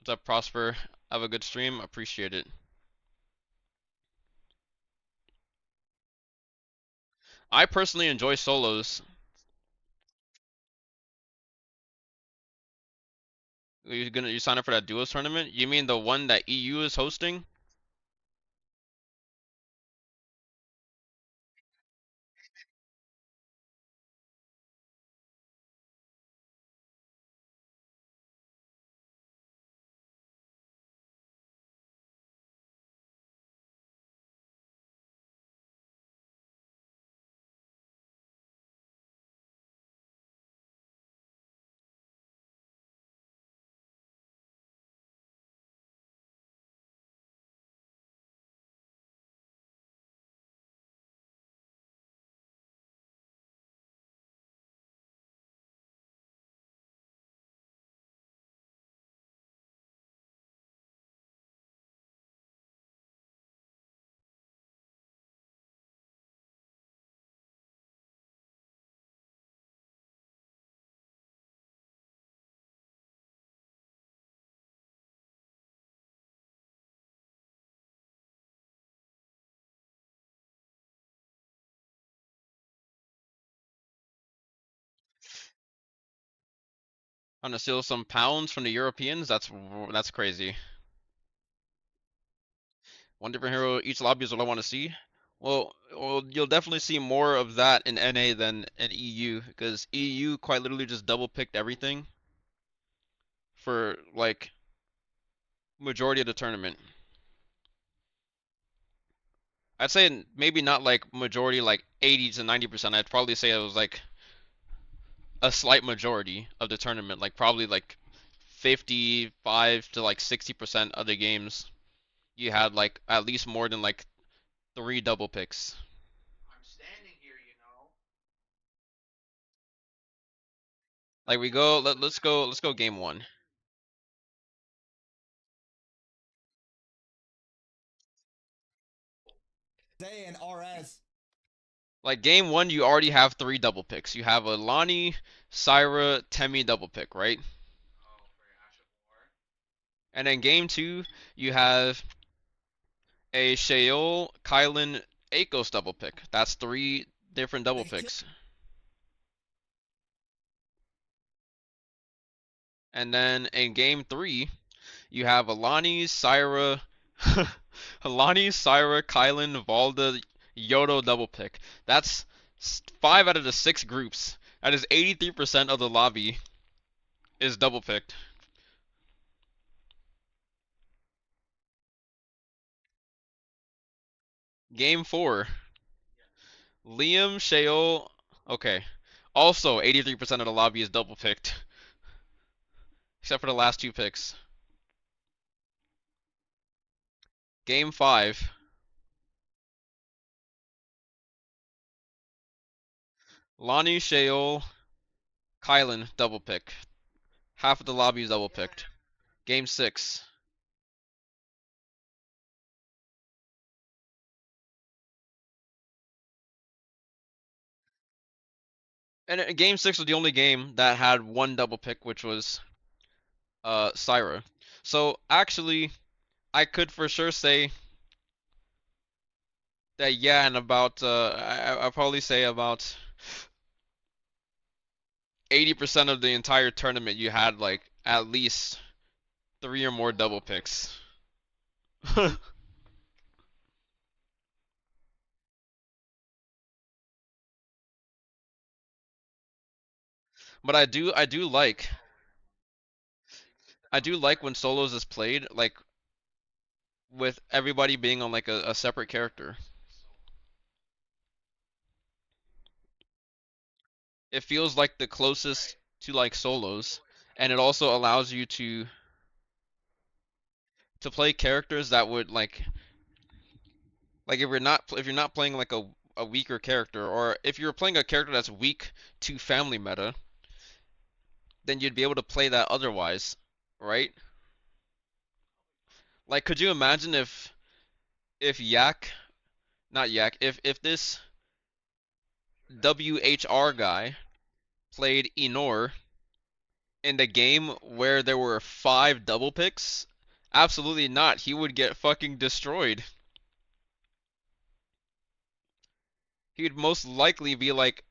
What's up, Prosper? Have a good stream. Appreciate it. I personally enjoy solos. You sign up for that duos tournament? You mean the one that EU is hosting? Trying to steal some pounds from the Europeans? That's crazy. One different hero each lobby is what I want to see. Well, you'll definitely see more of that in NA than in EU, because EU quite literally just double picked everything for like majority of the tournament. I'd say maybe not like majority, like 80 to 90%. I'd probably say it was like a slight majority of the tournament, like probably like 55 to like 60% of the games you had like at least more than like 3 double picks. Like we go, let's go game 1. Day and RS. Like game 1 you already have 3 double picks. You have a Lonnie, Syra, Temi double pick, right? And then game 2 you have a Sheol, Kylan, Akos double pick. That's 3 different double picks. And then in game 3 you have Alani, Syra, Alani, Syra, Kylan, Valda, Yodo double pick. That's 5 out of the 6 groups. That is 83% of the lobby is double picked. Game 4. Liam, Sheol. Okay. Also, 83% of the lobby is double picked. Except for the last 2 picks. Game 5. Lonnie, Sheol, Kylan double pick. Half of the lobby is double picked. Game 6. And game 6 was the only game that had 1 double pick, which was Syra. So actually, I could for sure say that yeah, and about I'll probably say about 80% of the entire tournament you had like at least 3 or more double picks. But I do like when solos is played like with everybody being on like a separate character. It feels like the closest to like solos, and it also allows you to play characters that would like if you're not playing like a weaker character, or if you're playing a character that's weak to family meta, then you'd be able to play that otherwise, right? Like could you imagine if Yak, not Yak, if this WHR guy played Enor in the game where there were 5 double picks? Absolutely not. He would get fucking destroyed. He would most likely be like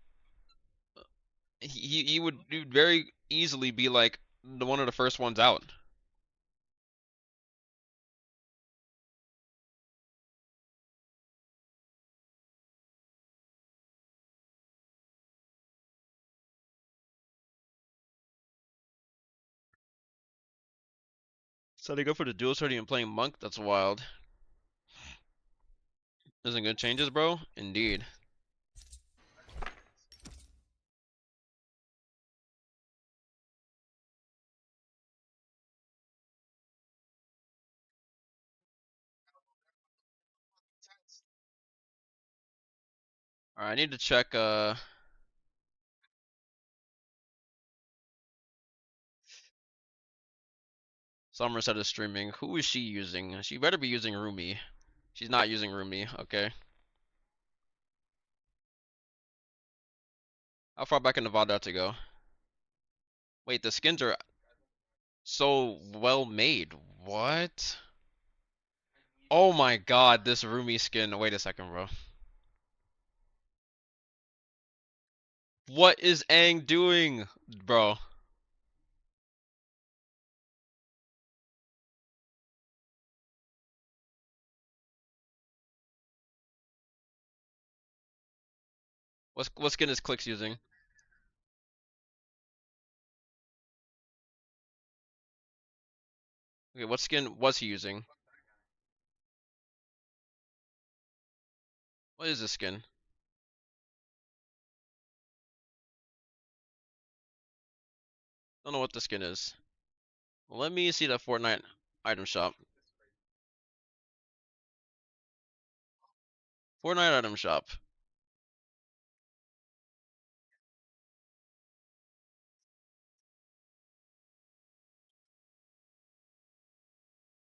he would very easily be like the one of the first ones out. So they go for the dual starting and playing monk. That's wild. Isn't good changes, bro? Indeed. Alright, I need to check Somerset is streaming. Who is she using? She better be using Rumi. She's not using Rumi, okay. How far back in Nevada to go? Wait, the skins are so well made. What? Oh my god, this Rumi skin. Wait a second, bro. What is Aang doing, bro? What skin is Clicks using? Okay, what skin was he using? What is this skin? Don't know what the skin is. Well, let me see the Fortnite item shop. Fortnite item shop.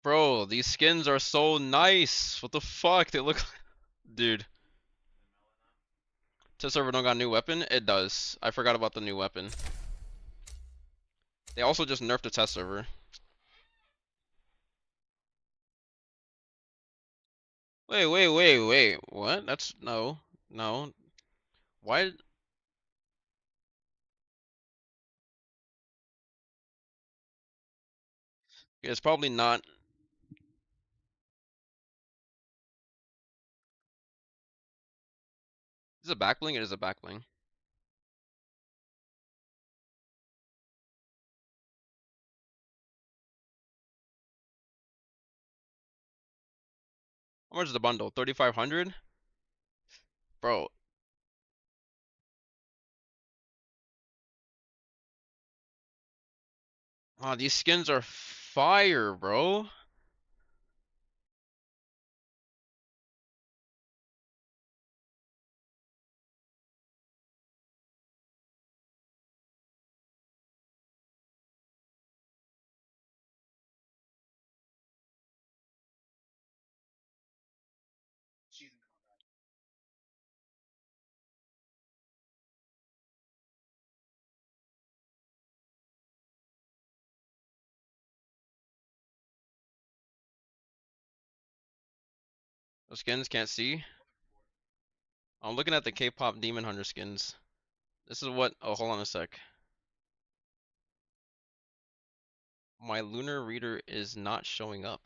Bro, these skins are so nice. What the fuck? They look dude. Test server don't got a new weapon? It does. I forgot about the new weapon. They also just nerfed the test server. Wait. What? That's no. No. Why? It's probably not. Is it a back bling? It is a back bling. How much is the bundle? 3,500? Bro. Oh, these skins are fire, bro. Those skins can't see. I'm looking at the K-pop Demon Hunter skins. This is what. Oh, hold on a sec. My lunar reader is not showing up.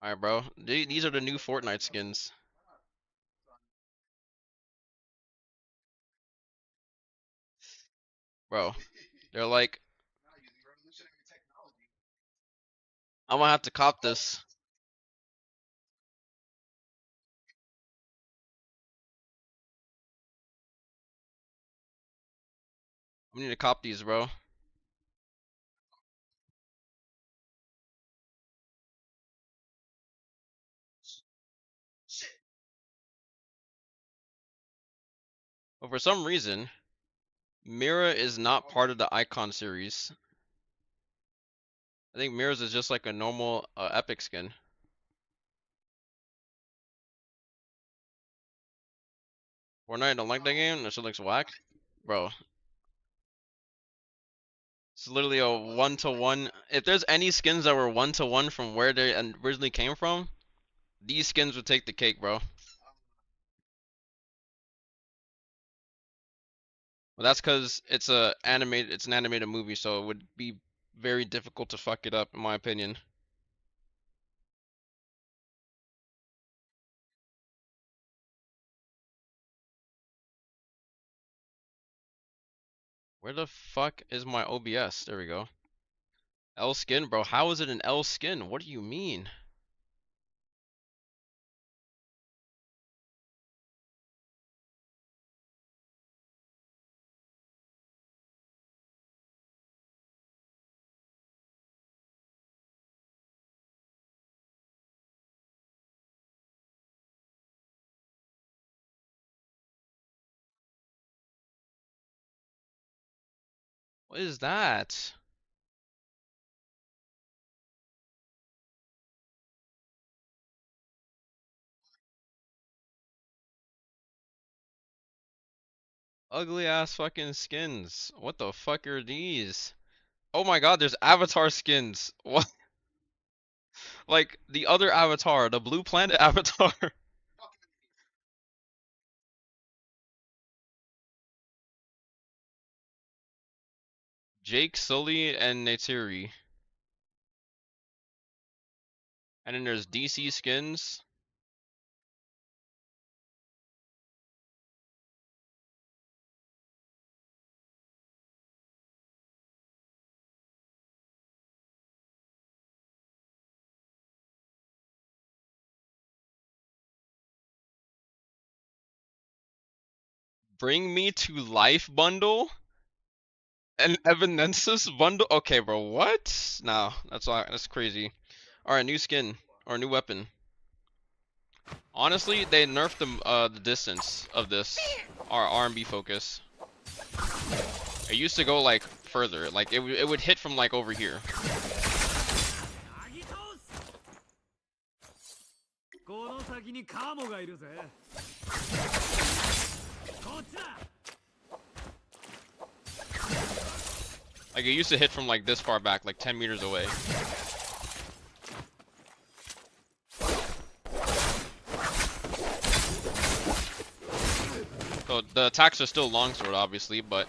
Alright, bro. These are the new Fortnite skins. Bro. They're like, I'm gonna have to cop this. I need to cop these, bro. But for some reason, Mira is not part of the Icon series. I think Mira's is just like a normal Epic skin. Fortnite don't like that game? That shit looks whack. Bro, it's literally a one-to-one. If there's any skins that were one-to-one from where they originally came from, these skins would take the cake, bro. Well, that's because it's an animated movie, so it would be very difficult to fuck it up, in my opinion. Where the fuck is my OBS? There we go. L skin, bro. How is it an L skin? What do you mean? What is that? Ugly ass fucking skins. What the fuck are these? Oh my god, there's avatar skins. What? Like the other avatar, the blue planet avatar. Jake, Sully, and Neytiri. And then there's DC skins. Bring me to life bundle? An Evanescence bundle? Okay, bro, what? No, that's crazy. Alright, new skin. Or new weapon. Honestly, they nerfed the distance of this. Our R&B focus. It used to go like further. Like it would hit from like over here. Like it used to hit from like this far back, like 10 meters away. So the attacks are still longsword, obviously, but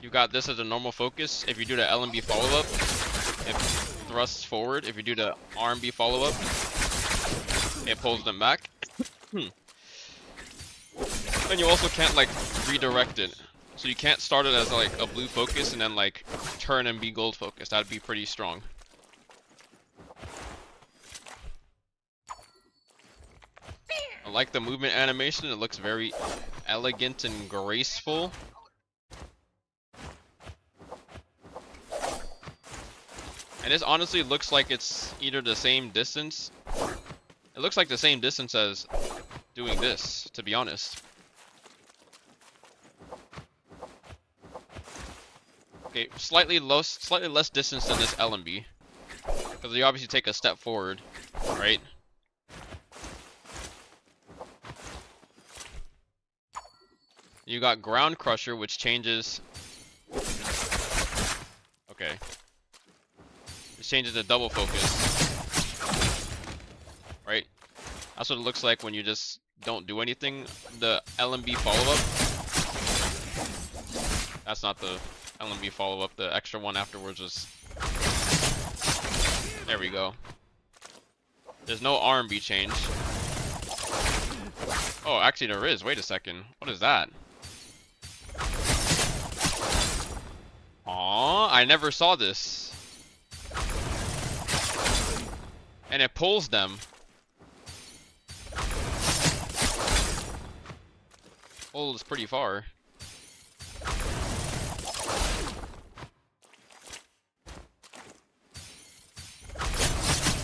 you got this as a normal focus. If you do the LMB follow-up, it thrusts forward. If you do the RMB follow-up, it pulls them back. And you also can't like redirect it. So you can't start it as like a blue focus and then like turn and be gold focus. That'd be pretty strong. I like the movement animation. It looks very elegant and graceful. And this honestly looks like it's either the same distance. It looks like the same distance as doing this, to be honest. Okay, slightly less distance than this LMB. Because you obviously take a step forward, right? You got Ground Crusher, which changes... Okay. This changes to double focus. Right? That's what it looks like when you just don't do anything. The LMB follow-up. That's not the LMB follow-up. The extra one afterwards was... There we go. There's no RMB change. Oh, actually there is. Wait a second. What is that? Aww, I never saw this. And it pulls them. Pulls pretty far.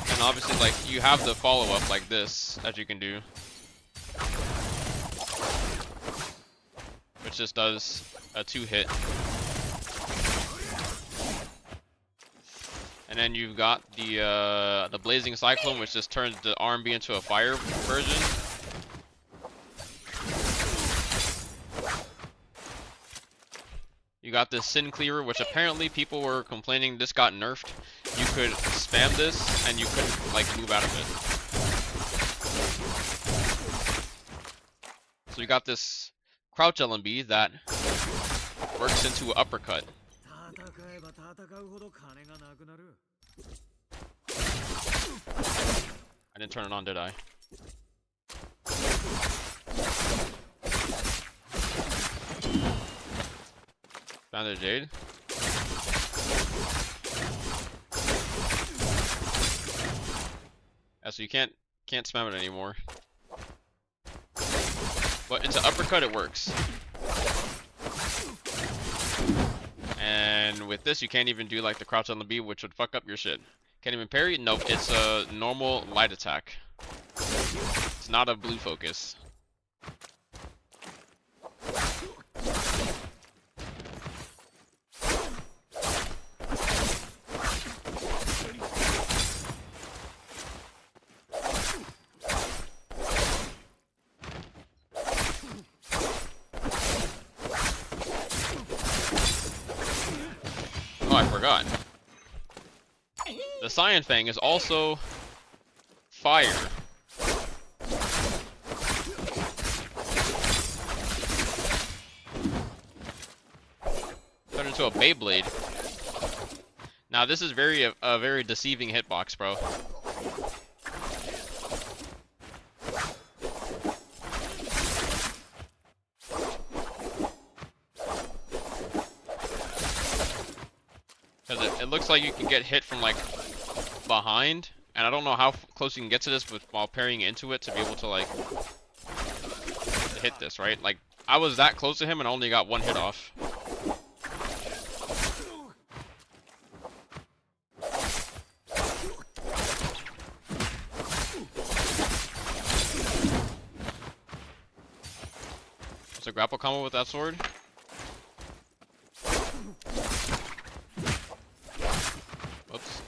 And obviously, like, you have the follow-up like this that you can do. Which just does a 2-hit. And then you've got the Blazing Cyclone, which just turns the RMB into a fire version. You got this Sin Cleaver, which apparently people were complaining this got nerfed. You could spam this, and you couldn't like move out of it. So you got this Crouch LMB that works into an uppercut. I didn't turn it on, did I? Found the Jade. Yeah, so you can't spam it anymore. But into uppercut it works. And with this you can't even do like the crouch on the B, which would fuck up your shit. Can't even parry? Nope, it's a normal light attack. It's not a blue focus. Oh, I forgot. The Cyan Fang is also fire. Turn into a Beyblade. Now this is a very deceiving hitbox, bro. Because it looks like you can get hit from like behind, and I don't know how close you can get to this while parrying into it to be able to like hit this, right? Like, I was that close to him and only got one hit off. What's a grapple combo with that sword? Whoops.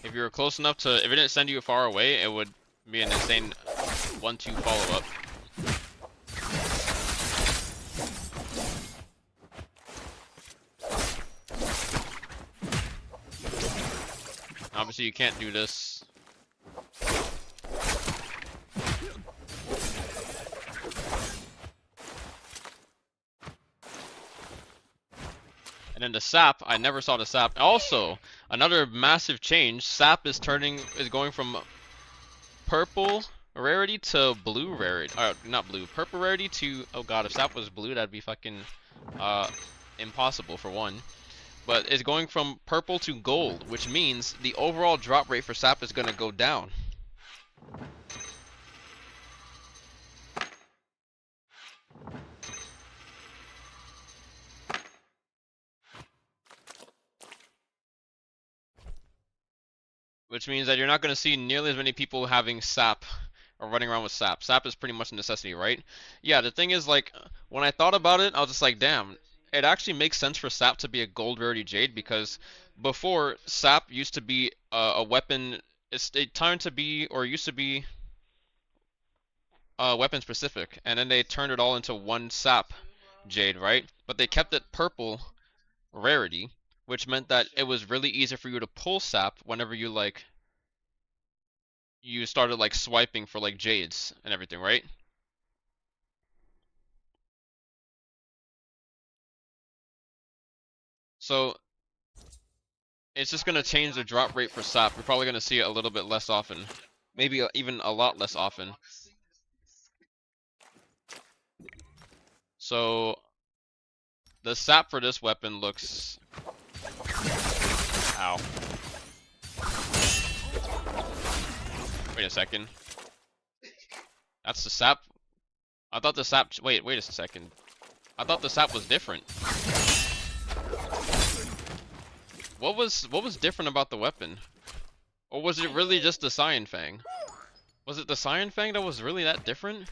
If you were close enough to, if it didn't send you far away, it would be an insane 1-2 follow-up. Obviously, you can't do this. And then the sap, I never saw the sap. Also, another massive change. Sap is going from purple rarity to blue rarity. Not blue, purple rarity to, oh god, if sap was blue, that'd be fucking impossible for one. But it's going from purple to gold, which means the overall drop rate for sap is gonna go down. Which means that you're not going to see nearly as many people having sap or running around with sap. Sap is pretty much a necessity, right? Yeah, the thing is, like, when I thought about it, I was just like, damn, it actually makes sense for sap to be a gold rarity jade, because before, sap used to be a weapon. It turned to be, or used to be, weapon specific, and then they turned it all into one sap jade, right? But they kept it purple rarity, which meant that it was really easy for you to pull sap whenever you started like swiping for like jades and everything, right? So it's just gonna change the drop rate for sap. We're probably gonna see it a little bit less often, maybe even a lot less often. So the sap for this weapon looks, ow. Wait a second. That's the sap. I thought the sap. Wait a second. I thought the sap was different. What was different about the weapon? Or was it really just the Cyan Fang? Was it the Cyan Fang that was really that different?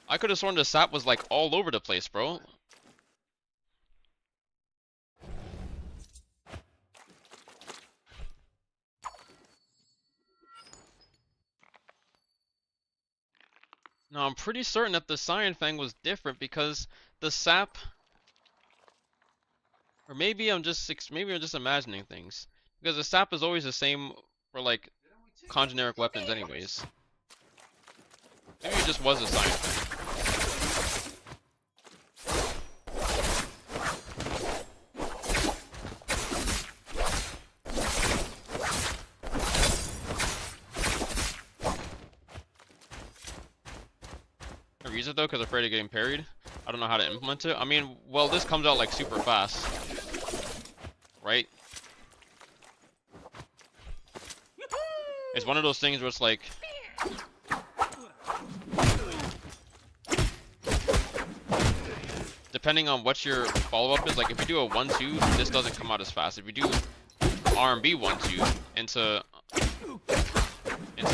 I could have sworn the sap was like all over the place, bro. No, I'm pretty certain that the Cyan Fang was different because the sap, or maybe I'm just imagining things, because the sap is always the same for like congeneric weapons, anyways. Maybe it just was a Cyan Fang. Use it though, because I'm afraid of getting parried. I don't know how to implement it. I mean, well, this comes out like super fast, right? It's one of those things where it's like, depending on what your follow-up is, like if you do a 1-2, this doesn't come out as fast. If you do R&B 1-2 into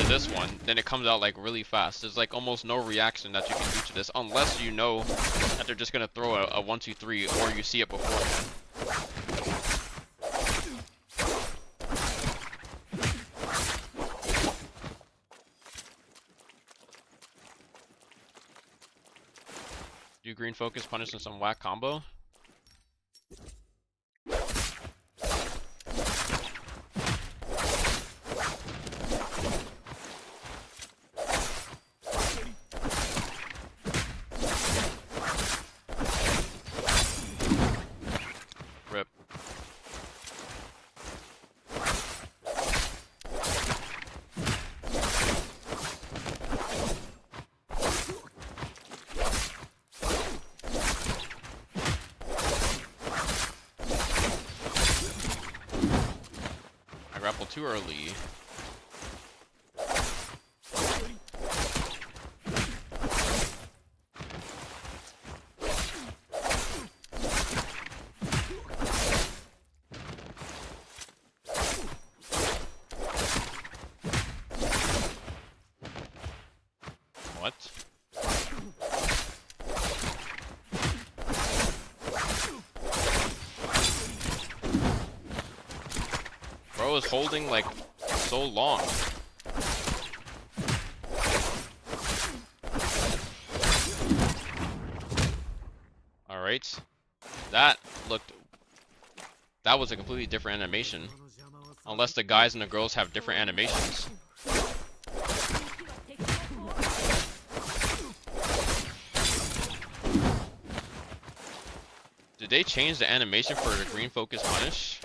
this one, then it comes out like really fast. There's like almost no reaction that you can do to this unless you know that they're just gonna throw a 1-2-3 or you see it beforehand. Do green focus punish in some whack combo? too early. What? Bro is holding like so long. Alright. That was a completely different animation. Unless the guys and the girls have different animations. Did they change the animation for the green focus punish?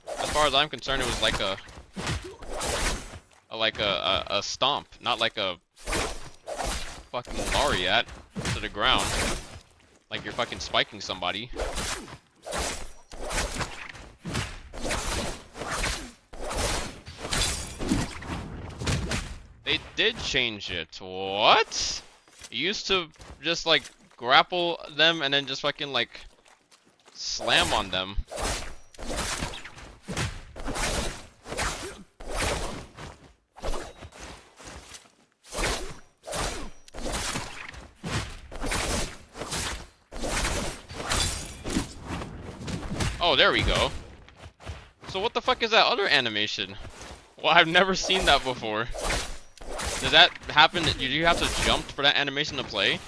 As far as I'm concerned, it was like a stomp, not like a fucking lariat to the ground. Like you're fucking spiking somebody. They did change it. What? You used to just like grapple them and then just fucking like slam on them. Oh, there we go. So what the fuck is that other animation? Well, I've never seen that before. Does that happen? Did you have to jump for that animation to play?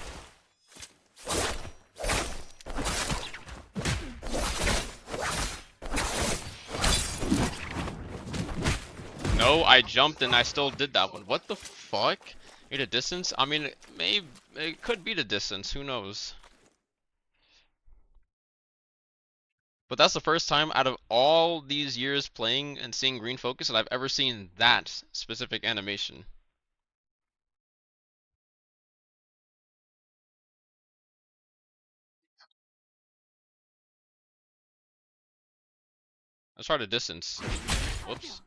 No, I jumped and I still did that one. What the fuck? You're the distance? I mean, it could be the distance. Who knows? But that's the first time out of all these years playing and seeing green focus that I've ever seen that specific animation. Let's try the distance. Whoops.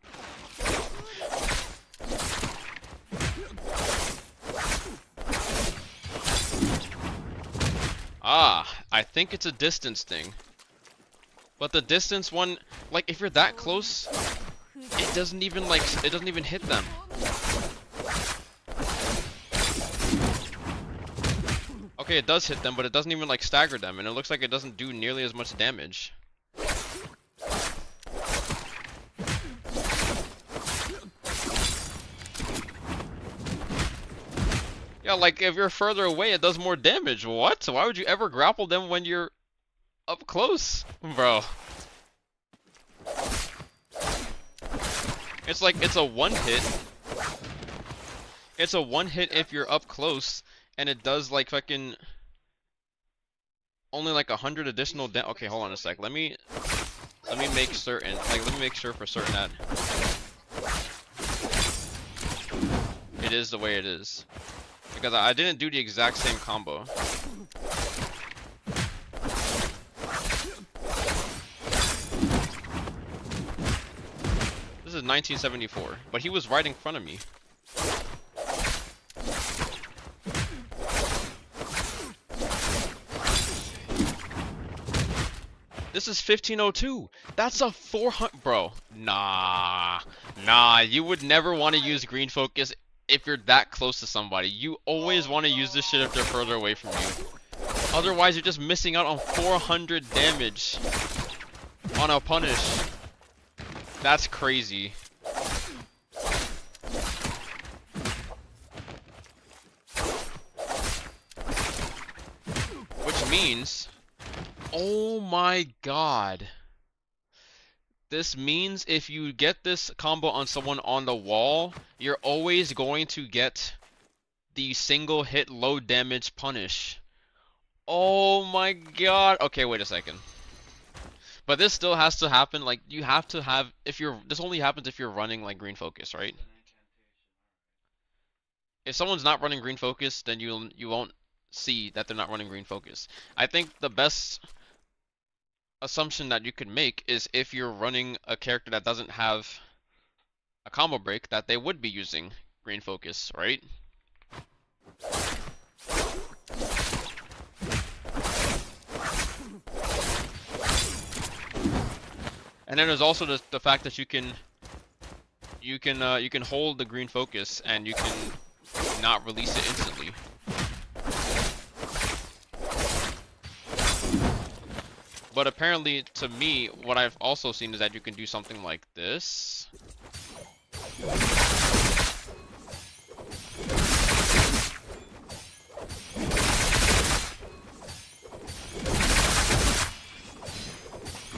Ah, I think it's a distance thing. But the distance one, like if you're that close, it doesn't even hit them. Okay, it does hit them, but it doesn't even like stagger them, and it looks like it doesn't do nearly as much damage. Yeah, like if you're further away, it does more damage. What? So why would you ever grapple them when you're up close, bro? It's like it's a one hit. It's a one hit if you're up close, and it does like fucking only like 100 additional damage. Okay, hold on a sec. Let me make certain. Like, let me make sure for certain that it is the way it is. Because I didn't do the exact same combo. This is 1974, but he was right in front of me. This is 1502. That's a 400, bro. Nah, you would never want to use green focus if you're that close to somebody. You always want to use this shit if they're further away from you. Otherwise, you're just missing out on 400 damage on a punish. That's crazy. Which means, oh my god. This means if you get this combo on someone on the wall, you're always going to get the single hit low damage punish. Oh my god. Okay, wait a second. But this still has to happen. Like, you have to have, this only happens if you're running like green focus, right? If someone's not running green focus, then you won't see that they're not running green focus. I think the best assumption that you could make is if you're running a character that doesn't have a combo break, that they would be using green focus, right? And then there's also the fact that you can hold the green focus and you can not release it instantly. But apparently, to me, what I've also seen is that you can do something like this.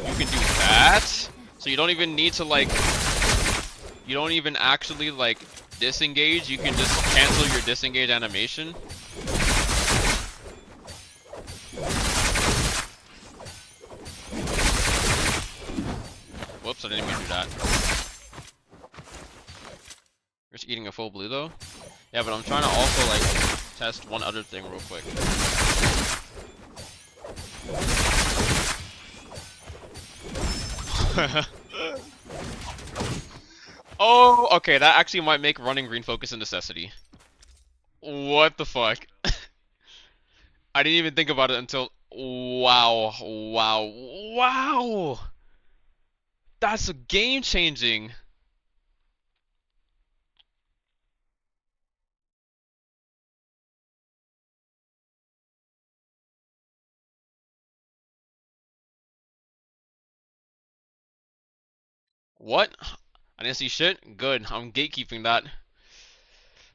You can do that. So you don't even need to like, you don't even actually like disengage. You can just cancel your disengage animation. Whoops, I didn't mean to do that. Just eating a full blue though. Yeah, but I'm trying to also like test one other thing real quick. Oh, okay, that actually might make running green focus a necessity. What the fuck? I didn't even think about it until... Wow, wow, wow! That's game changing! What? I didn't see shit? Good, I'm gatekeeping that.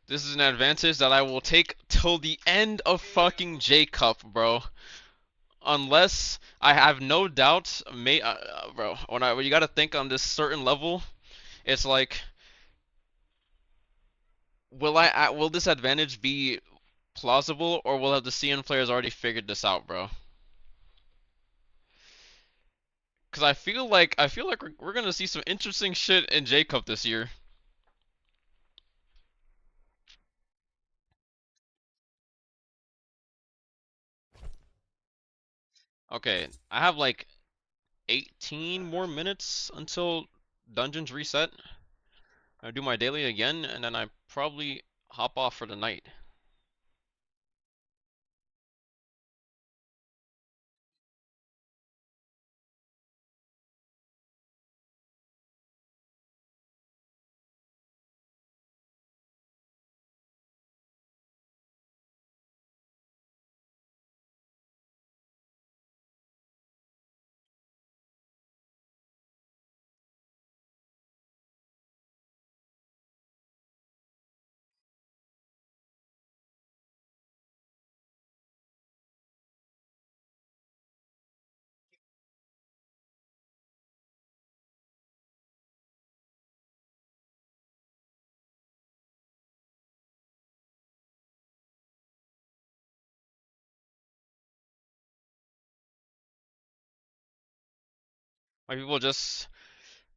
This is an advantage that I will take till the end of fucking J-Cup, bro. Unless I have no doubt, bro, when you gotta think on this certain level, it's like, will this advantage be plausible, or will have the CN players already figured this out, bro? Cause I feel like we're gonna see some interesting shit in J Cup this year. Okay, I have like 18 more minutes until dungeons reset. I do my daily again, and then I probably hop off for the night. My people just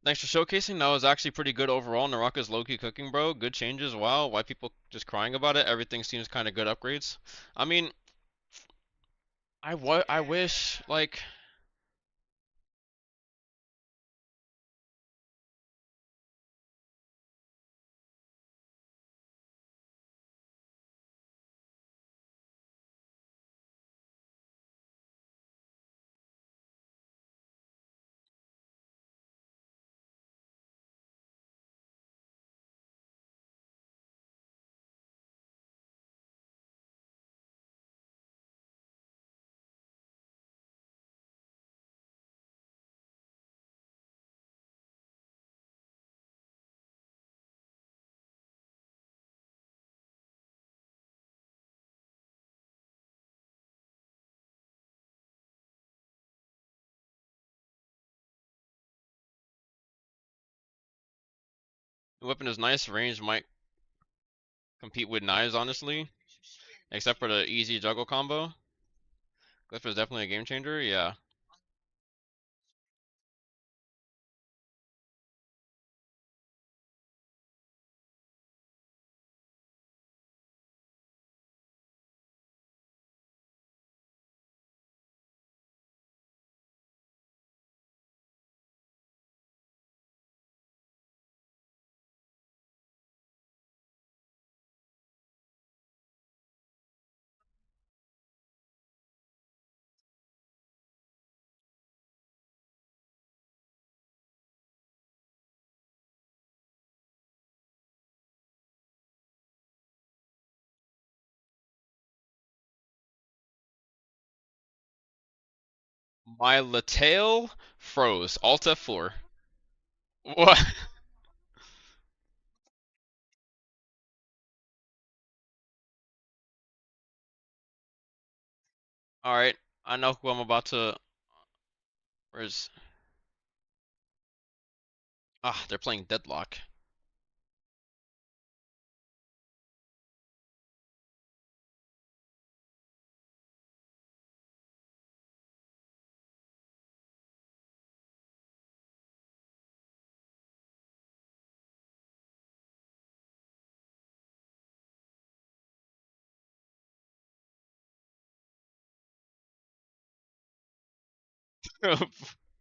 thanks for showcasing. That was actually pretty good overall. Naraka's low-key cooking, bro. Good changes. Wow. Why people just crying about it? Everything seems kind of good upgrades. I mean, I wish like the weapon is nice. Range might compete with knives, honestly, except for the easy juggle combo. Glyph is definitely a game changer. Yeah. My Latail froze. Alt F4. What? Alright, I know who I'm about to. Where's. Ah, they're playing Deadlock.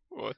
What?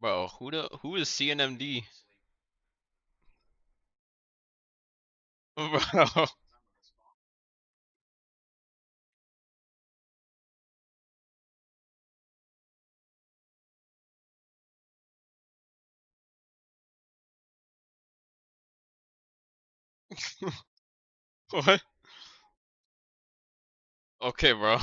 Bro, who is CNMD? Bro. What? Okay, bro.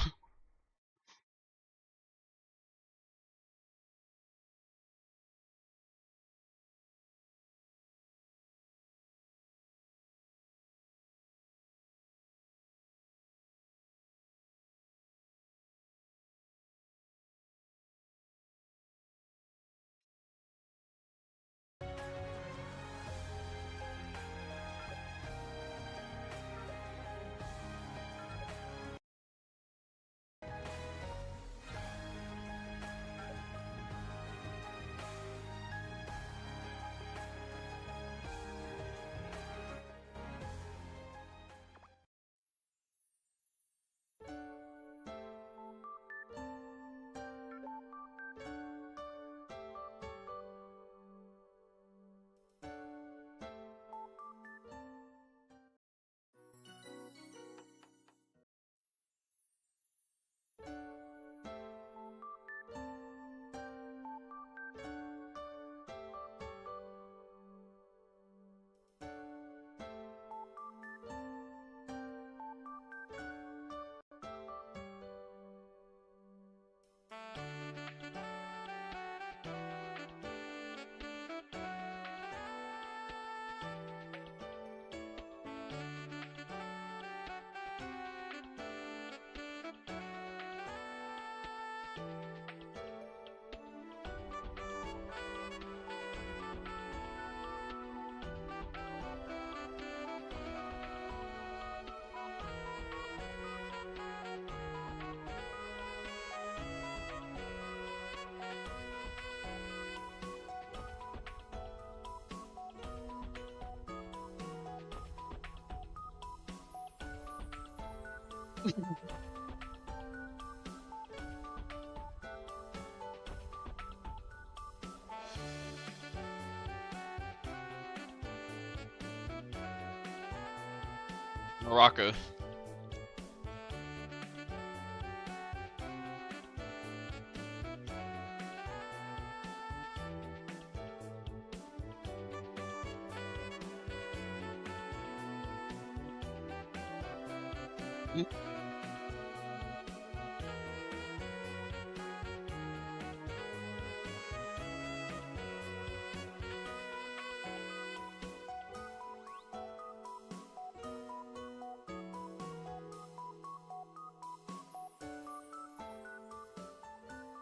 Naraka.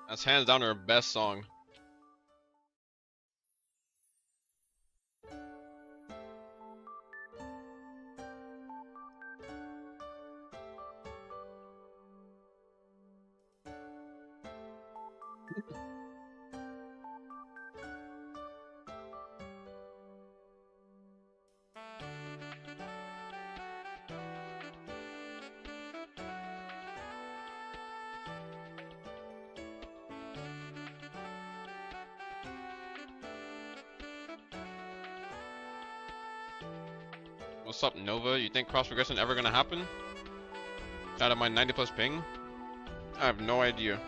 That's hands down her best song. What's up, Nova? You think cross progression ever gonna happen? Out of my 90 plus ping? I have no idea.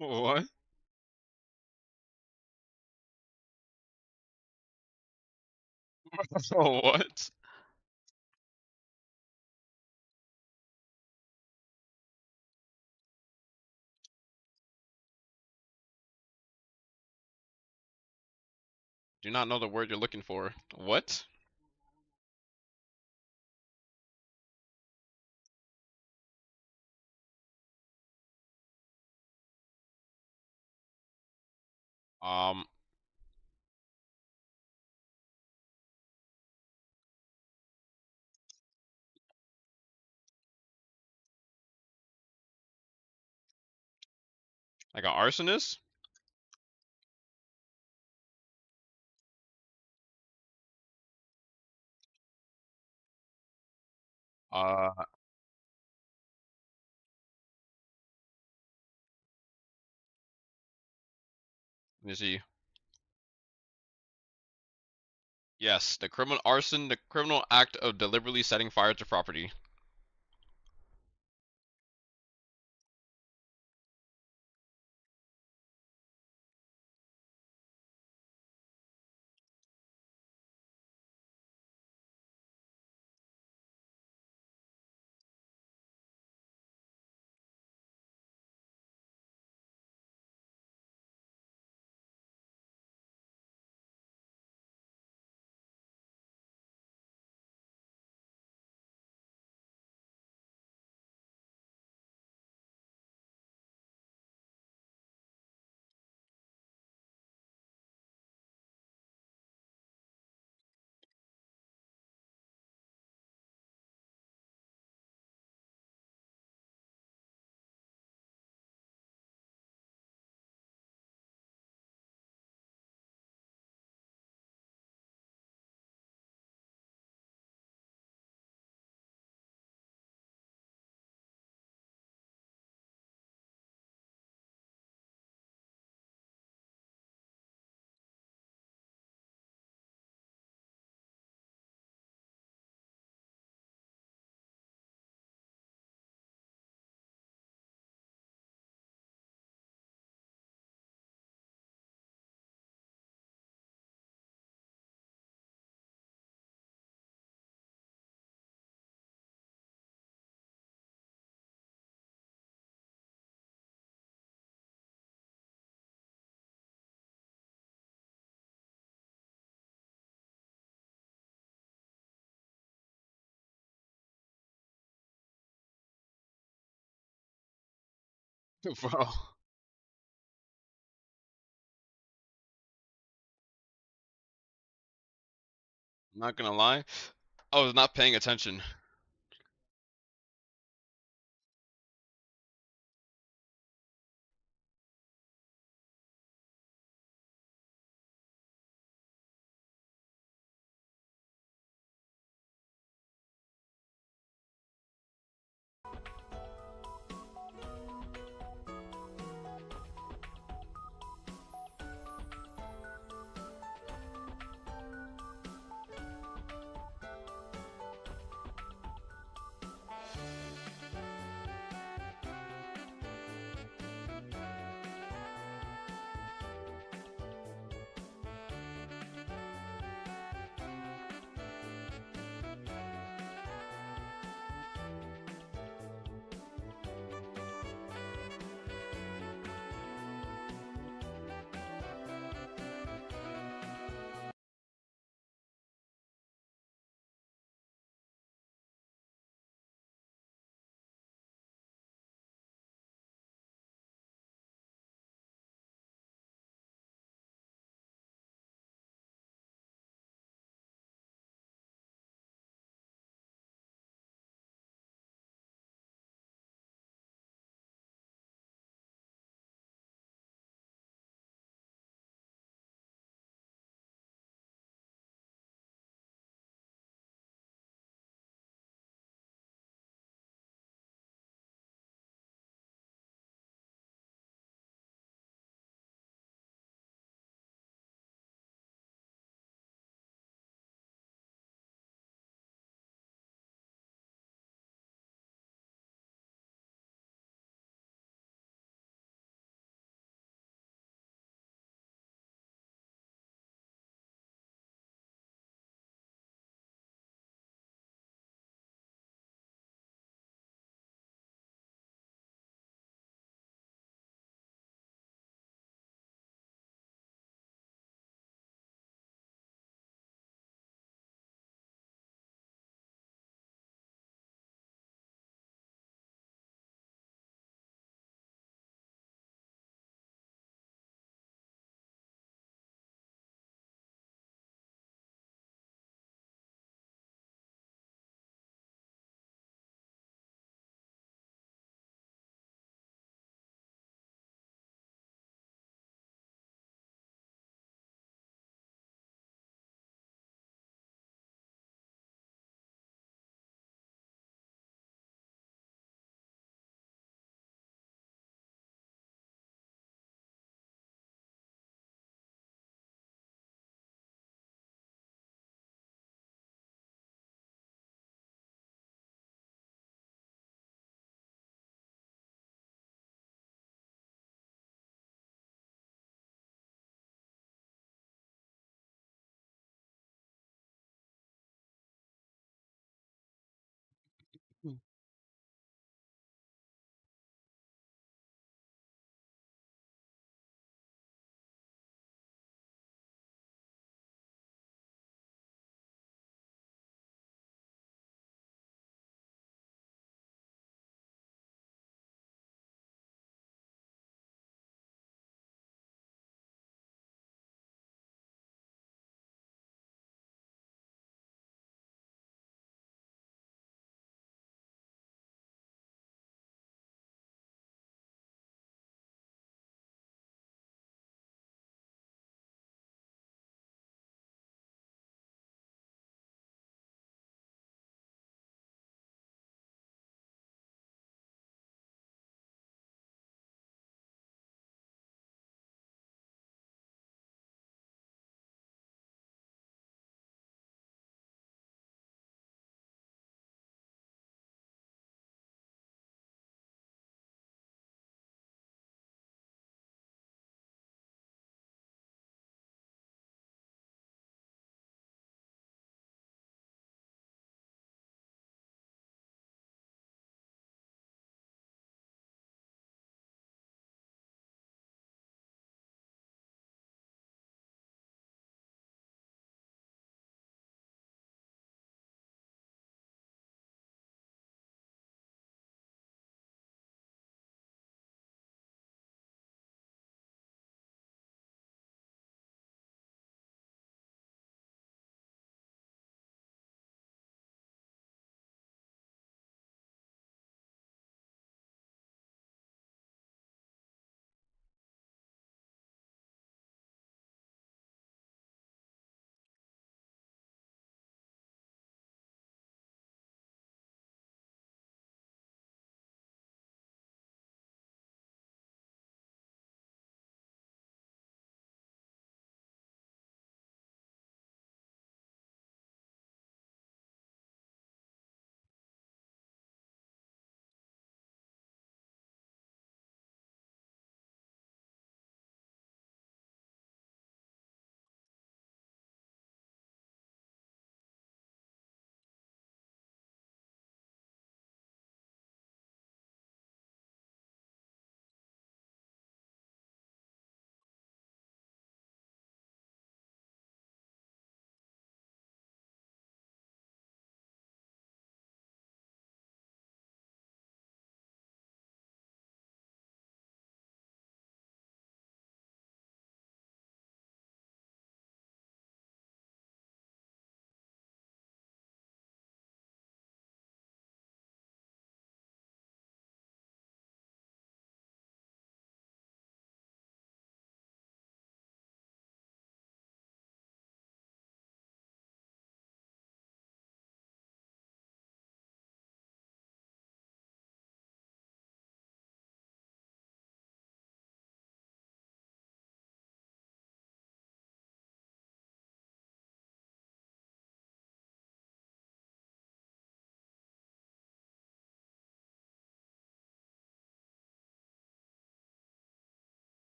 What? What? Do not know the word you're looking for. What? Um, like an arsonist? Let me see. Yes, the criminal arson, the criminal act of deliberately setting fire to property. Bro, I'm not gonna lie. I was not paying attention.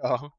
Oh.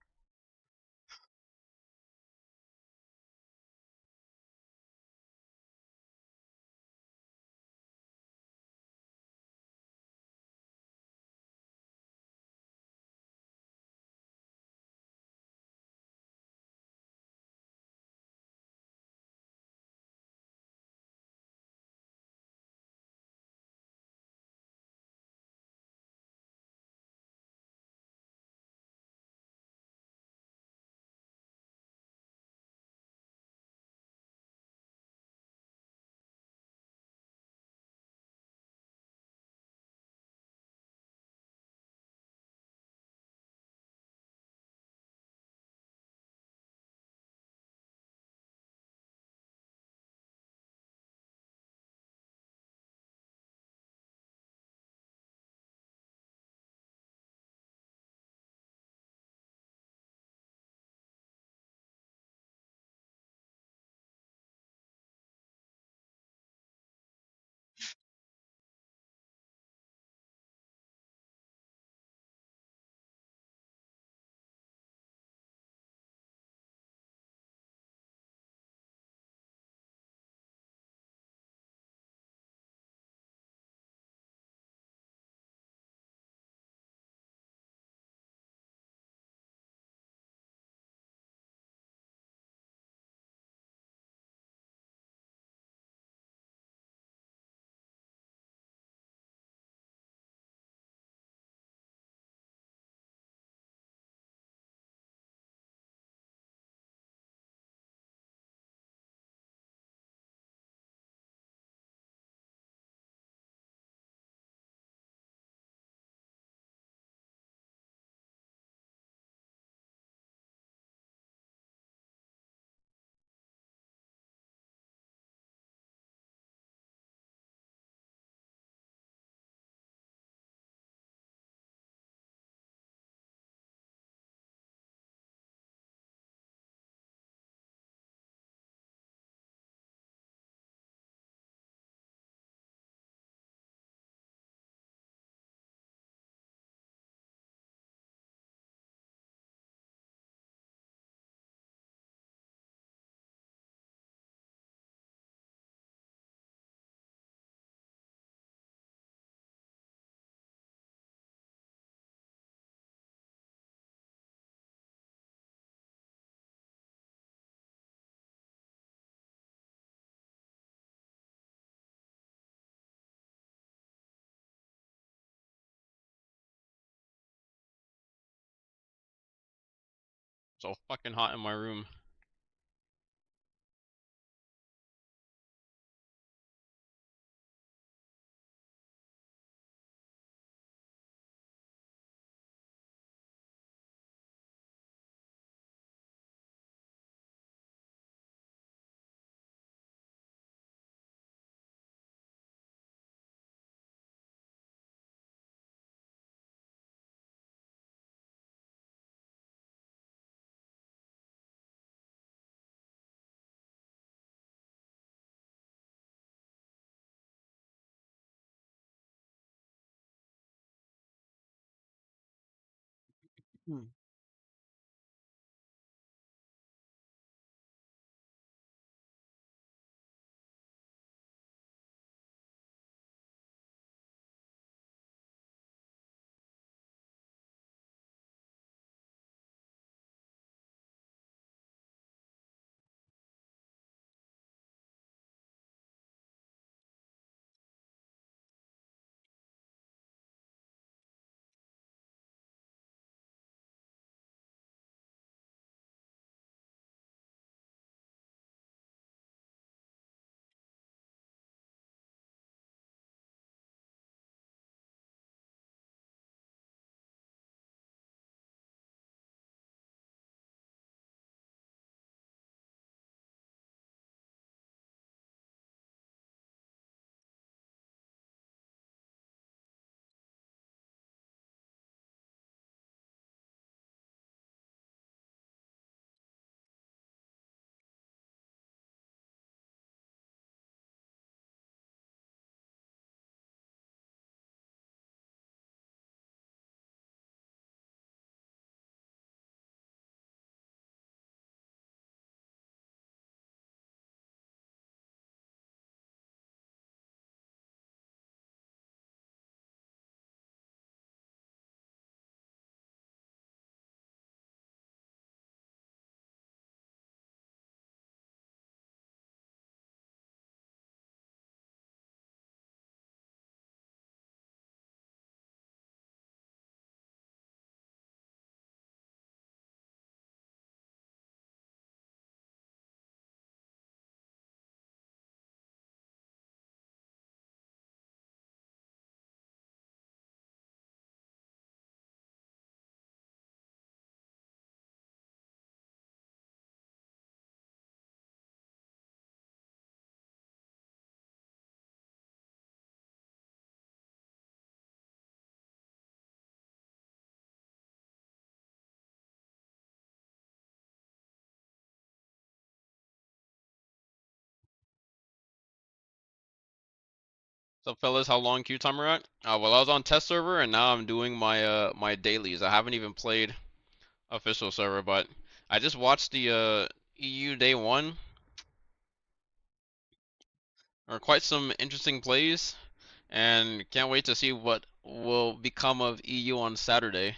So fucking hot in my room. Hmm. So fellas, how long queue time we're at? Well, I was on test server and now I'm doing my my dailies. I haven't even played official server, but I just watched the EU day one. There are quite some interesting plays, and can't wait to see what will become of EU on Saturday.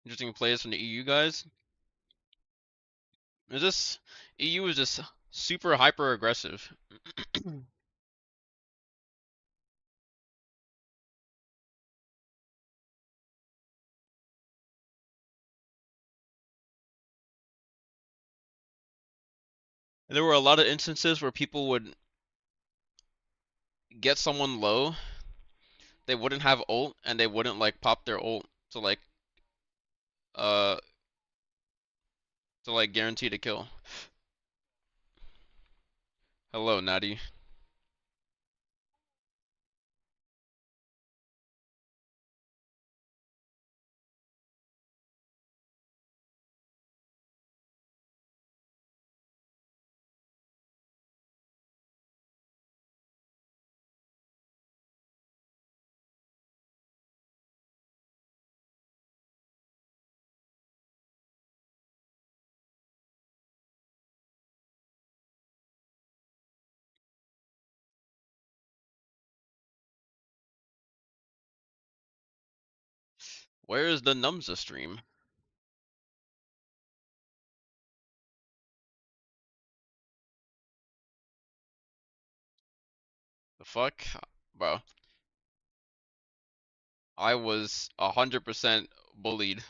Interesting plays from the EU guys. It's just EU is just super hyper aggressive. There were a lot of instances where people would get someone low, they wouldn't have ult, and they wouldn't like pop their ult uh to like guarantee the kill. Hello, Natty. Where is the Numza stream? The fuck? Bro, I was 100% bullied.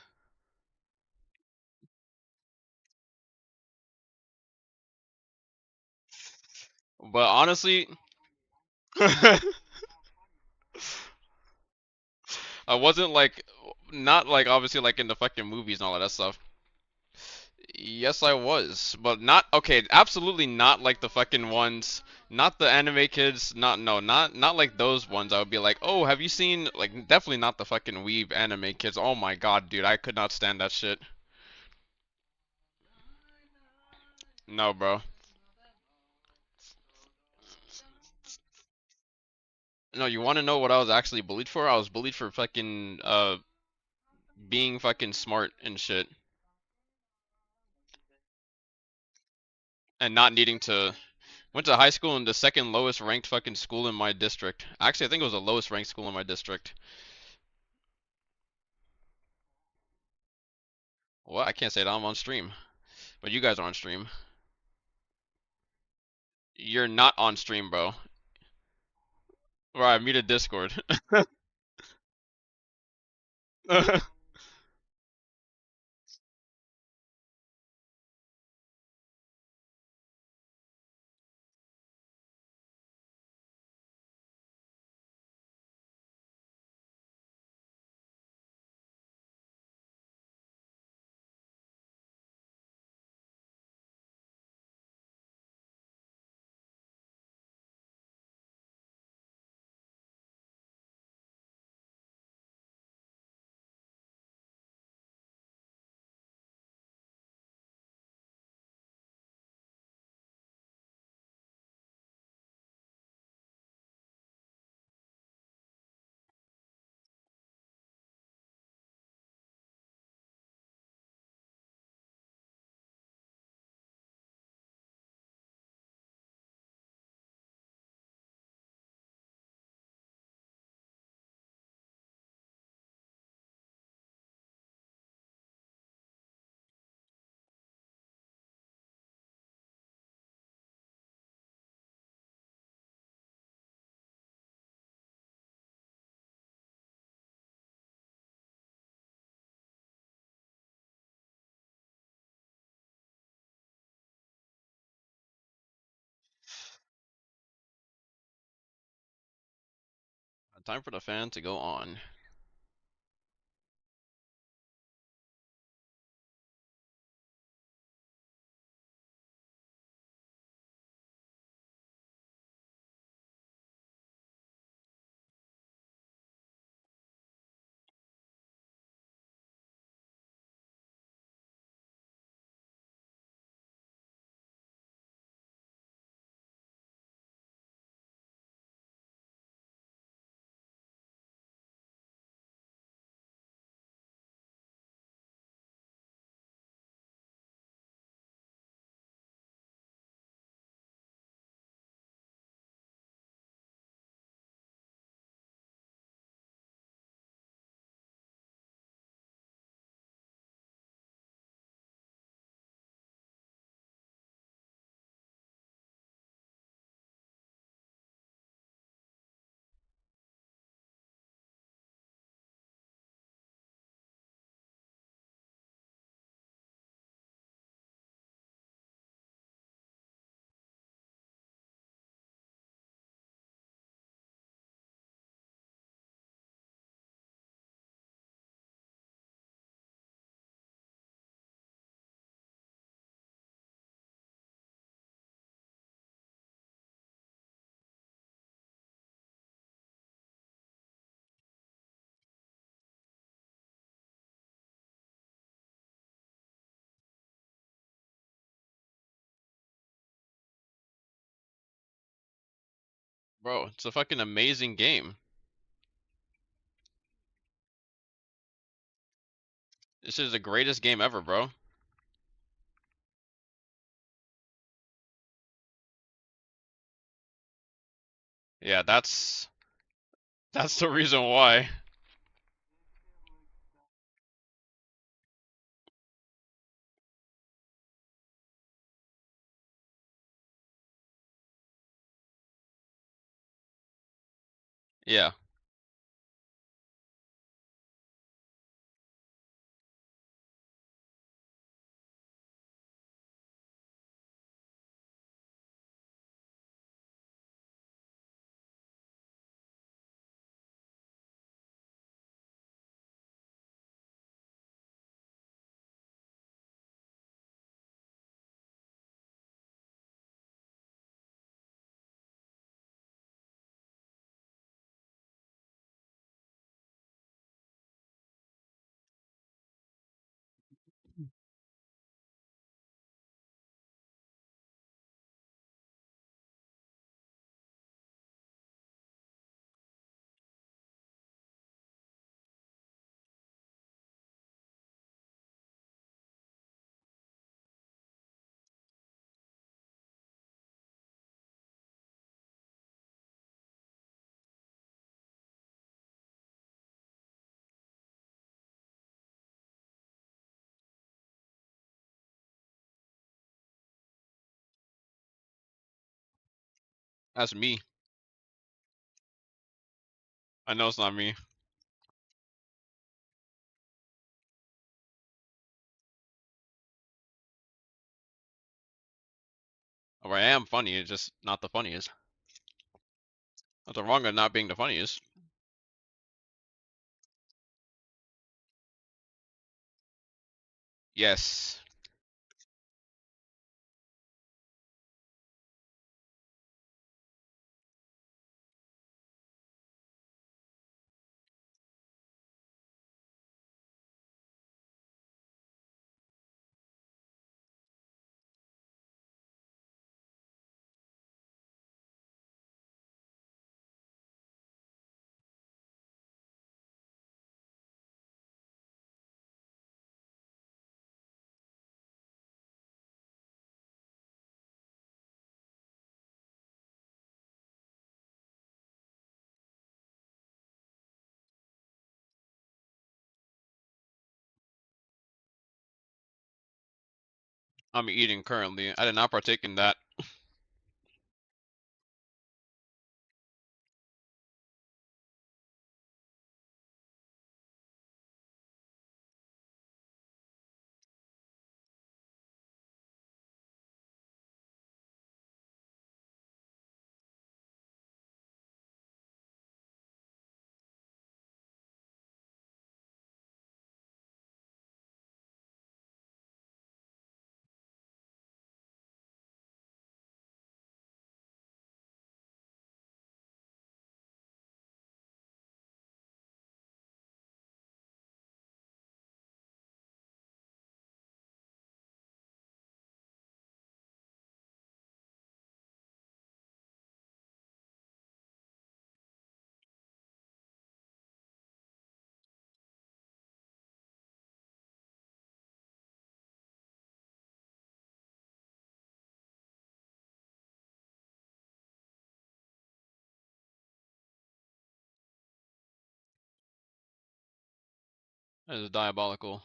But honestly, I wasn't like, not like obviously like in the fucking movies and all of that stuff. Yes, I was, but not okay. Absolutely not like the fucking ones, not the anime kids. Not no, not like those ones. I would be like, oh, have you seen like definitely not the fucking weeb anime kids. Oh my god, dude, I could not stand that shit. No, bro. No, you want to know what I was actually bullied for? I was bullied for fucking being fucking smart and shit, and not needing to. Went to high school in the second lowest ranked fucking school in my district. Actually, I think it was the lowest ranked school in my district. What? I can't say that I'm on stream, but you guys are on stream. You're not on stream, bro. Right, I muted Discord. Time for the fan to go on. Bro, it's a fucking amazing game. This is the greatest game ever, bro. Yeah, that's the reason why. Yeah. That's me. I know it's not me. Or I am funny, it's just not the funniest. Nothing wrong with not being the funniest. Yes. I'm eating currently. I did not partake in that. That is diabolical.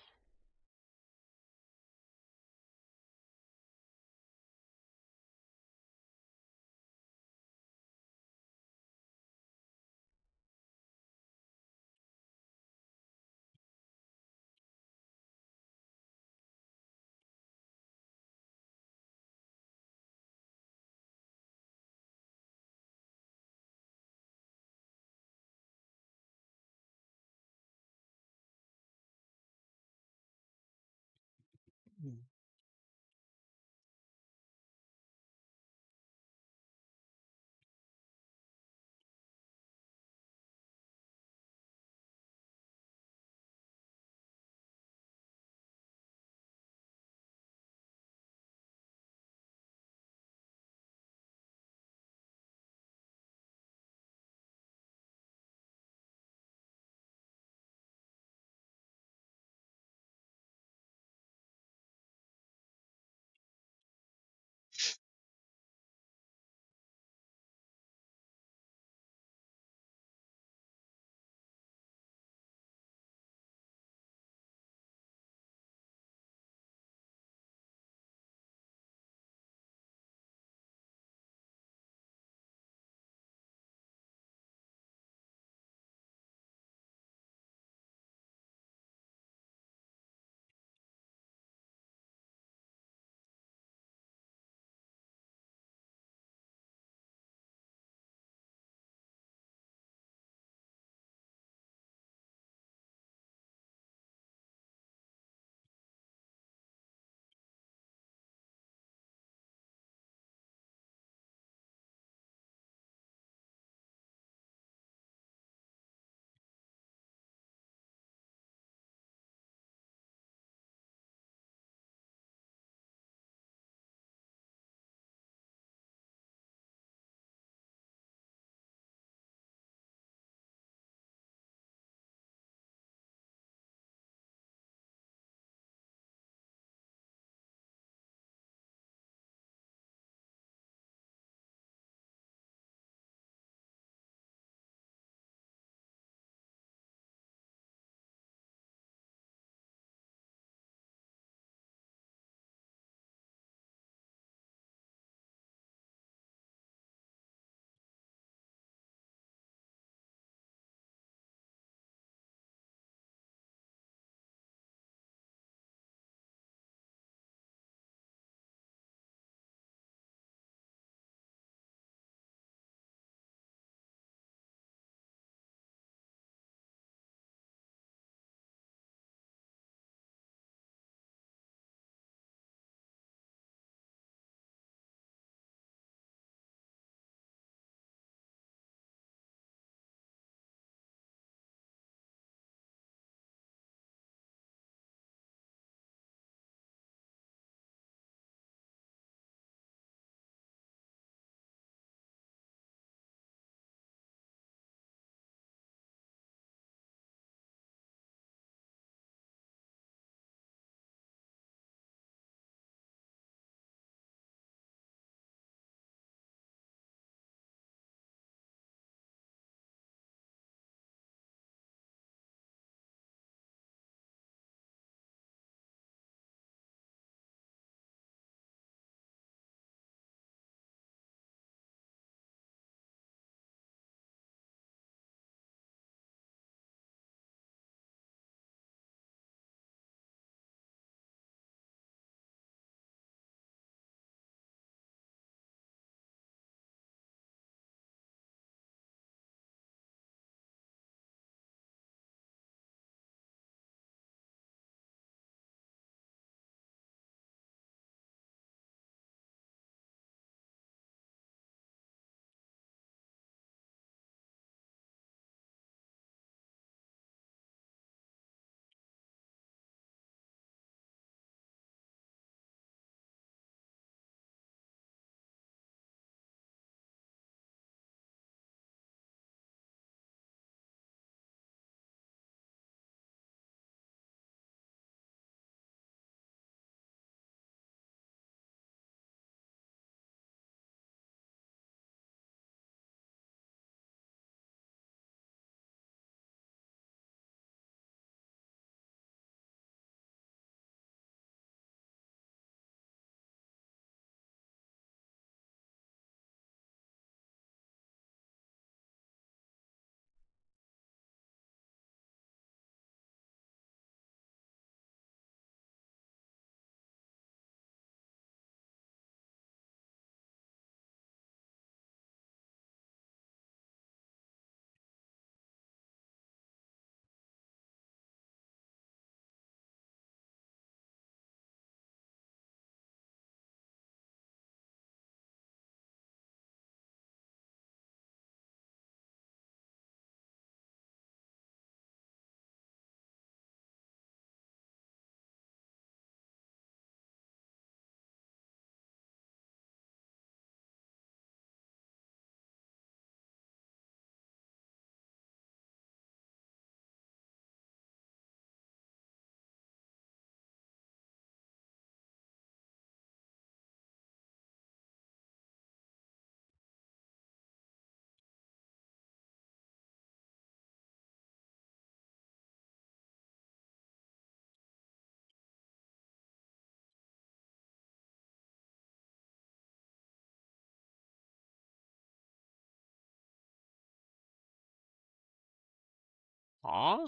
Huh?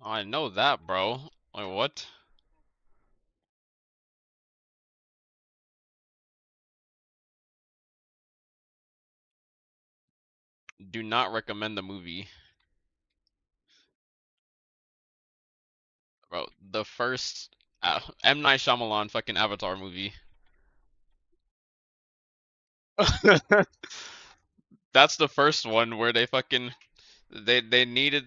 I know that, bro. Like what? Do not recommend the movie, bro. The first M Night Shyamalan fucking Avatar movie. That's the first one where they fucking they needed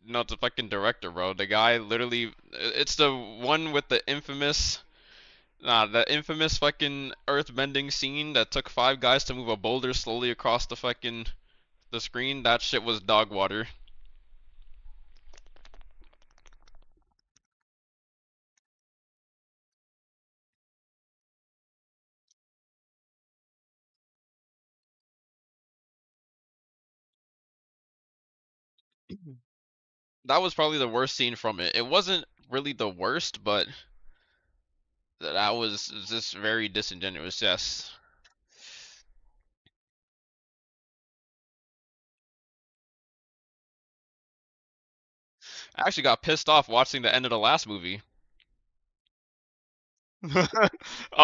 no, it's a fucking director, bro. The guy literally, it's the one with the infamous, the infamous fucking earth-bending scene that took 5 guys to move a boulder slowly across the screen. That shit was dog water. That was probably the worst scene from it. It wasn't really the worst, but that was just very disingenuous. Yes. I actually got pissed off watching the end of the last movie. I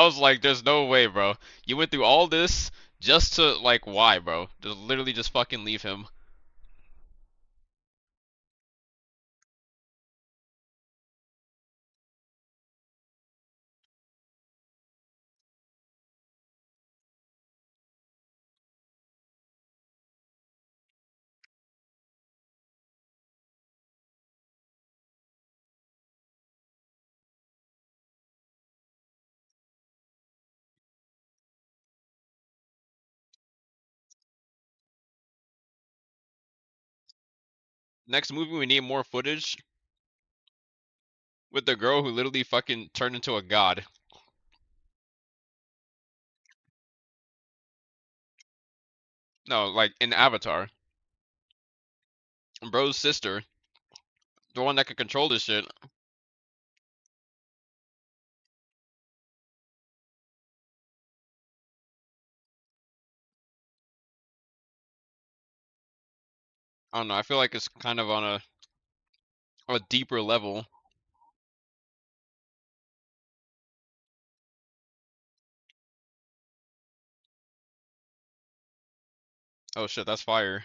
was like, there's no way, bro. You went through all this just to, like, why, bro? Just literally just fucking leave him. Next movie, we need more footage with the girl who literally fucking turned into a god. No, like in Avatar. Bro's sister, the one that could control this shit. I don't know. I feel like it's kind of on a deeper level. Oh shit, that's fire.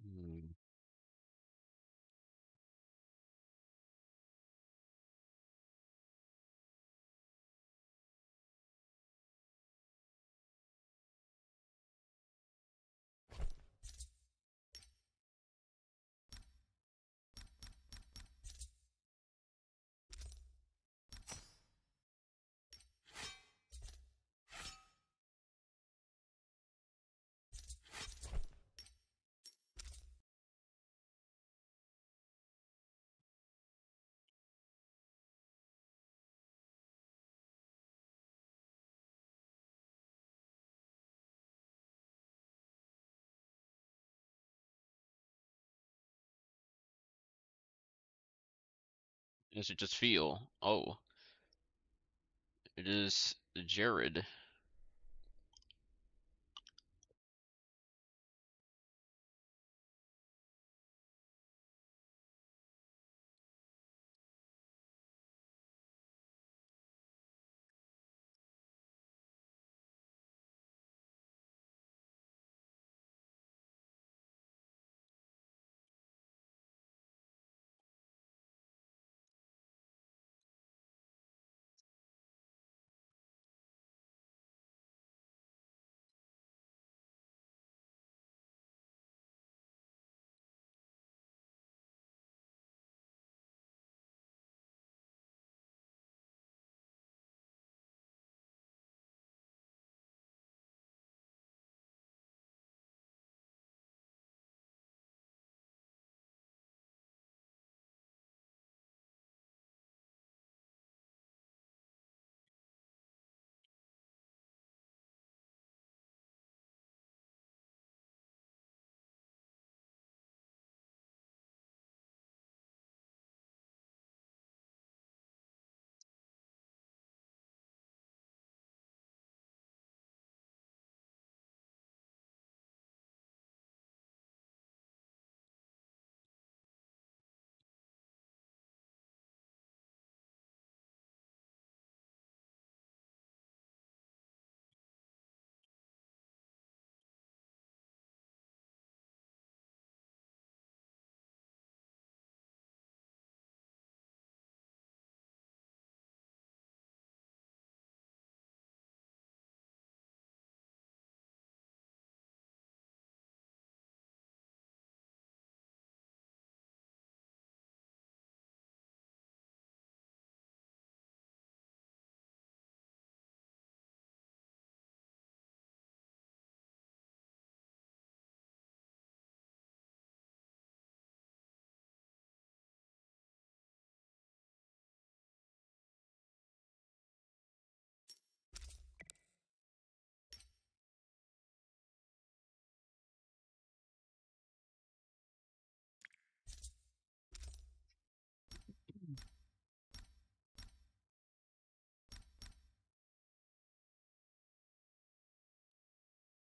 Hmm. You should just feel. Oh. It is Jared.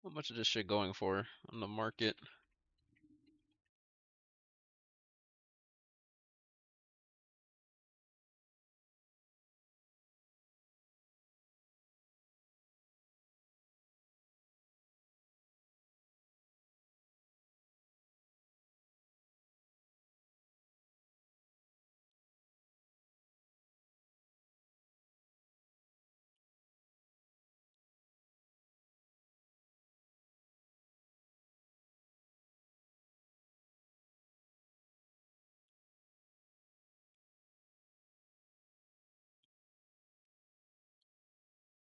How much is this shit going for on the market?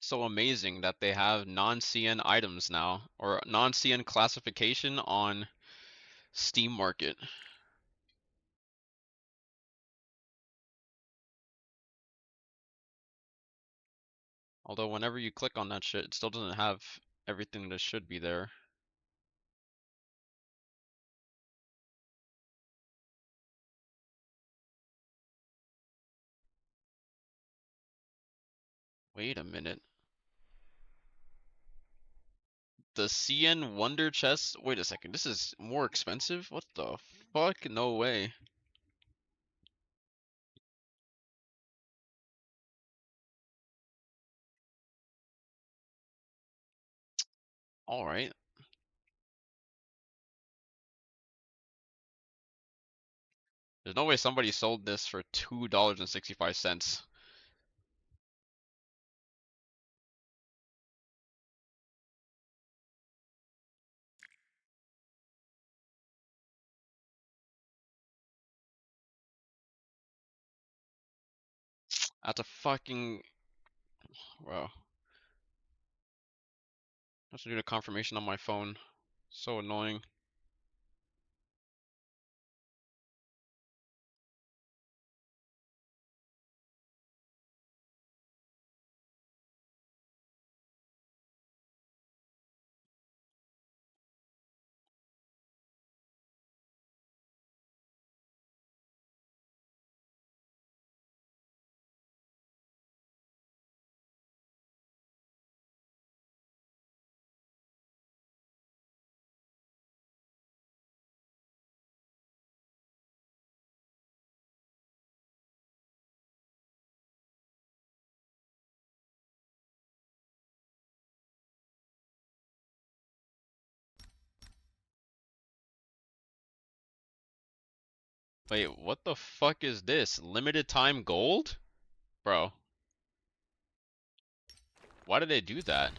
So amazing that they have non-CN items now, or non-CN classification on Steam Market. Although whenever you click on that shit, it still doesn't have everything that should be there. Wait a minute. The CN Wonder Chest? Wait a second, this is more expensive? What the fuck? No way. Alright. There's no way somebody sold this for $2.65. That's a fucking... Wow. I have to do the confirmation on my phone. So annoying. Wait, what the fuck is this? Limited time gold? Bro, why did they do that?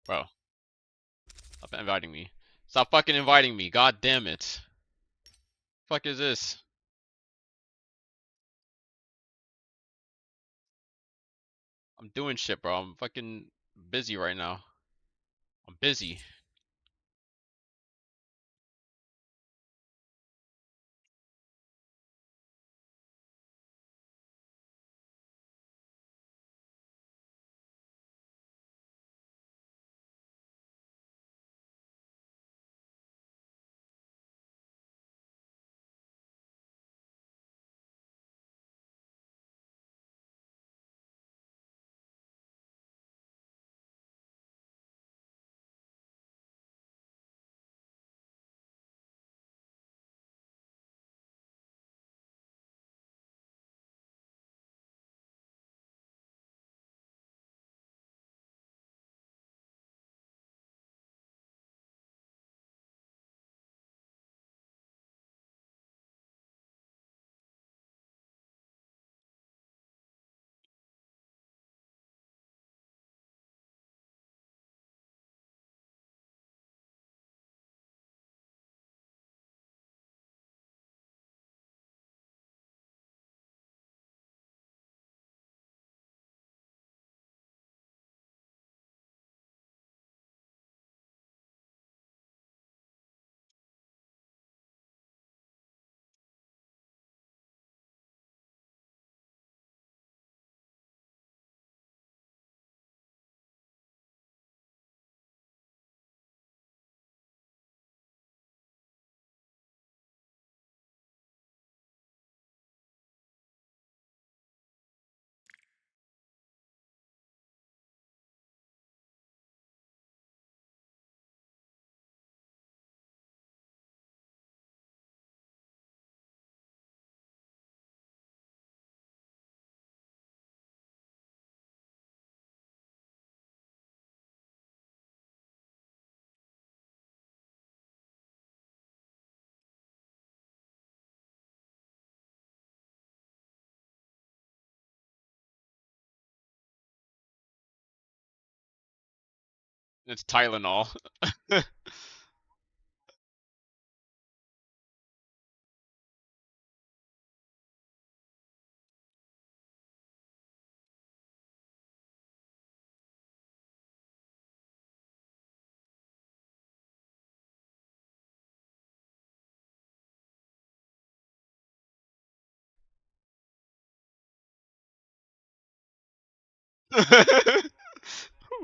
Bro, stop inviting me. Stop fucking inviting me. God damn it. Fuck is this? I'm doing shit, bro. I'm fucking busy right now. I'm busy. It's Tylenol.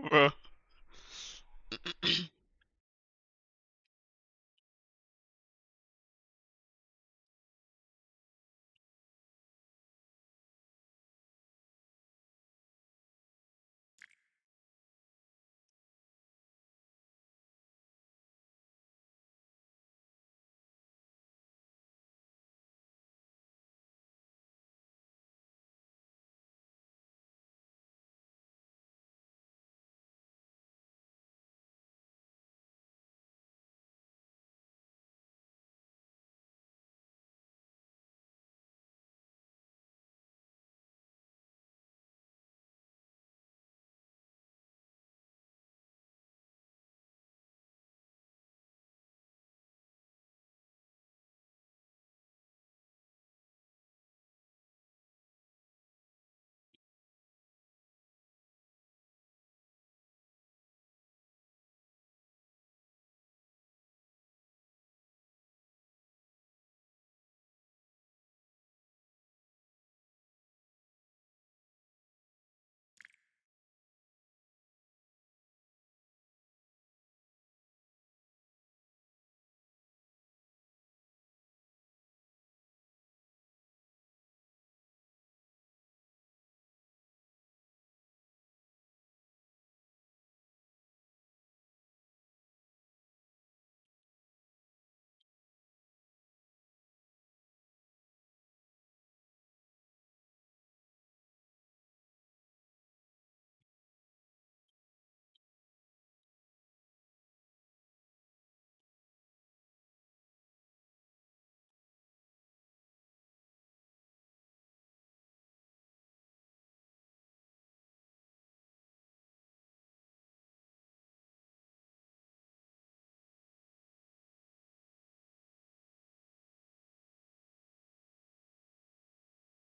Bro.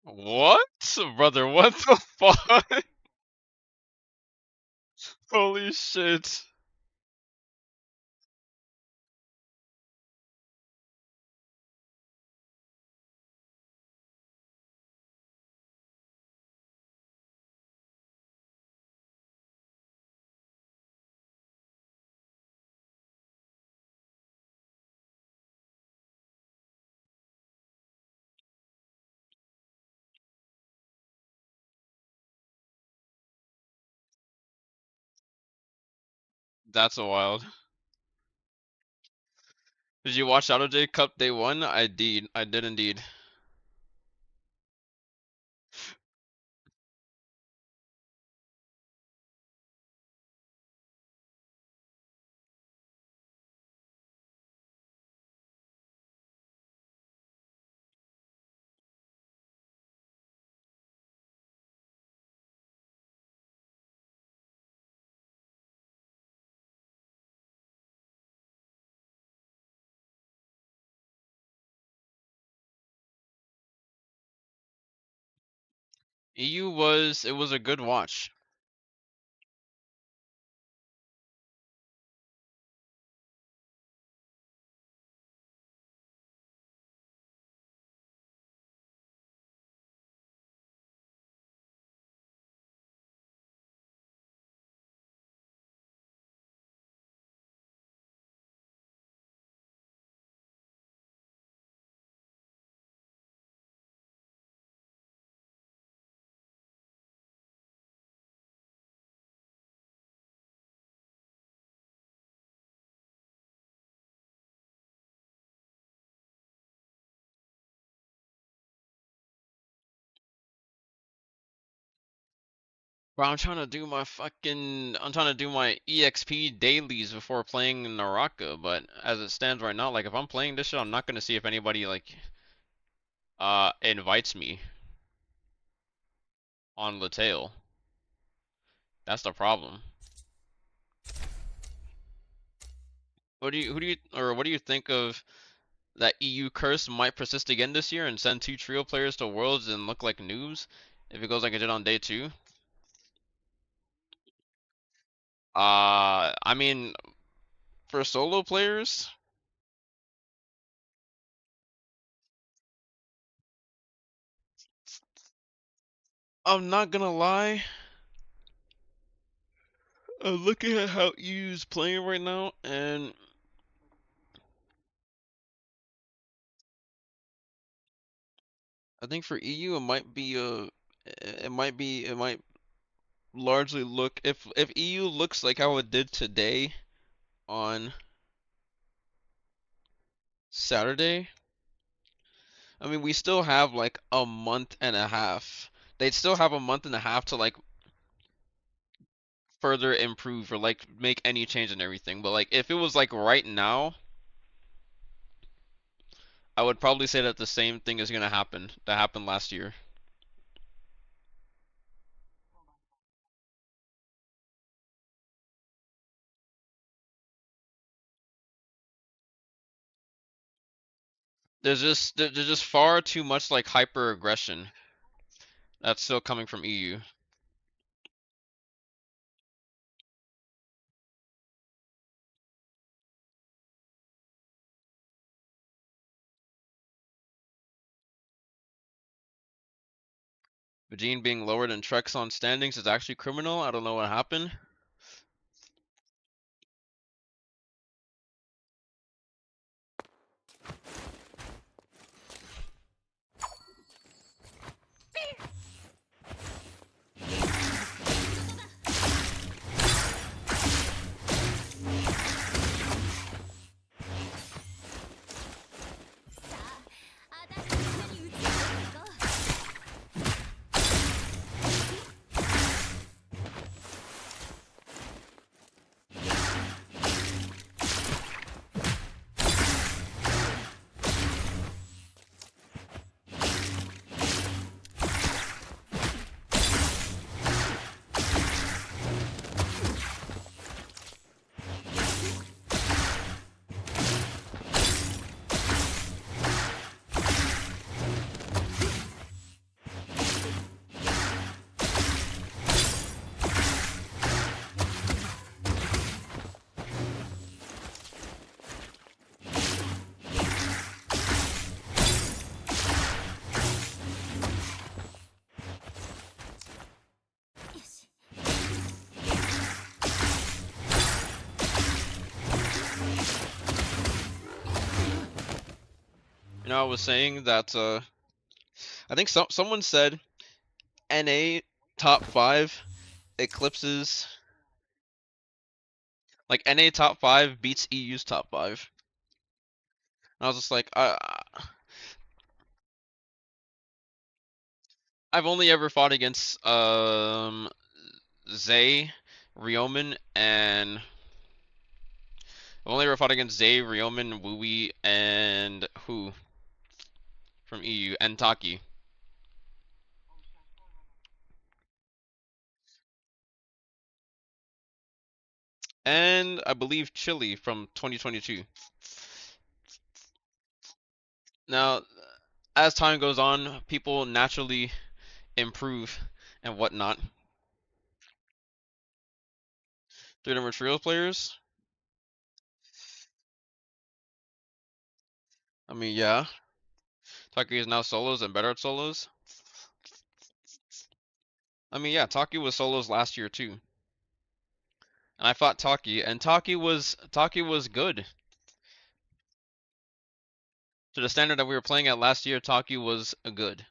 What? Brother, what the fuck? Holy shit. That's a wild. Did you watch Shadow J Cup day one? I did. I did indeed. EU was, it was a good watch. Bro, I'm trying to do my EXP dailies before playing Naraka, but as it stands right now, like if I'm playing this shit, I'm not gonna see if anybody like invites me on Latail. That's the problem. What do you think of that EU curse might persist again this year and send two trio players to Worlds and look like noobs if it goes like it did on day two? I mean, for solo players, I'm not gonna lie. I'm looking at how EU's playing right now, and I think for EU it might largely look if EU looks like how it did today on Saturday. I mean, we still have like a month and a half. They'd still have a month and a half to like further improve or like make any change and everything. But like if it was like right now, I would probably say that the same thing is gonna happen that happened last year. There's just far too much like hyper aggression that's still coming from EU. Vegene being lower than Trex on standings is actually criminal. I don't know what happened. I was saying that I think someone said NA top 5 eclipses, like NA top 5 beats EU's top 5. And I was just like, I've only ever fought against Zay, Ryomen, and I've only ever fought against Zay, Ryomen, Wooey, and who from EU, and Taki. And I believe Chile from 2022. Now, as time goes on, people naturally improve and whatnot. 3 different trios players. I mean, yeah. Taki is now solos and better at solos. I mean, yeah, Taki was solos last year too. And I fought Taki, and Taki was good. To the standard that we were playing at last year, Taki was good.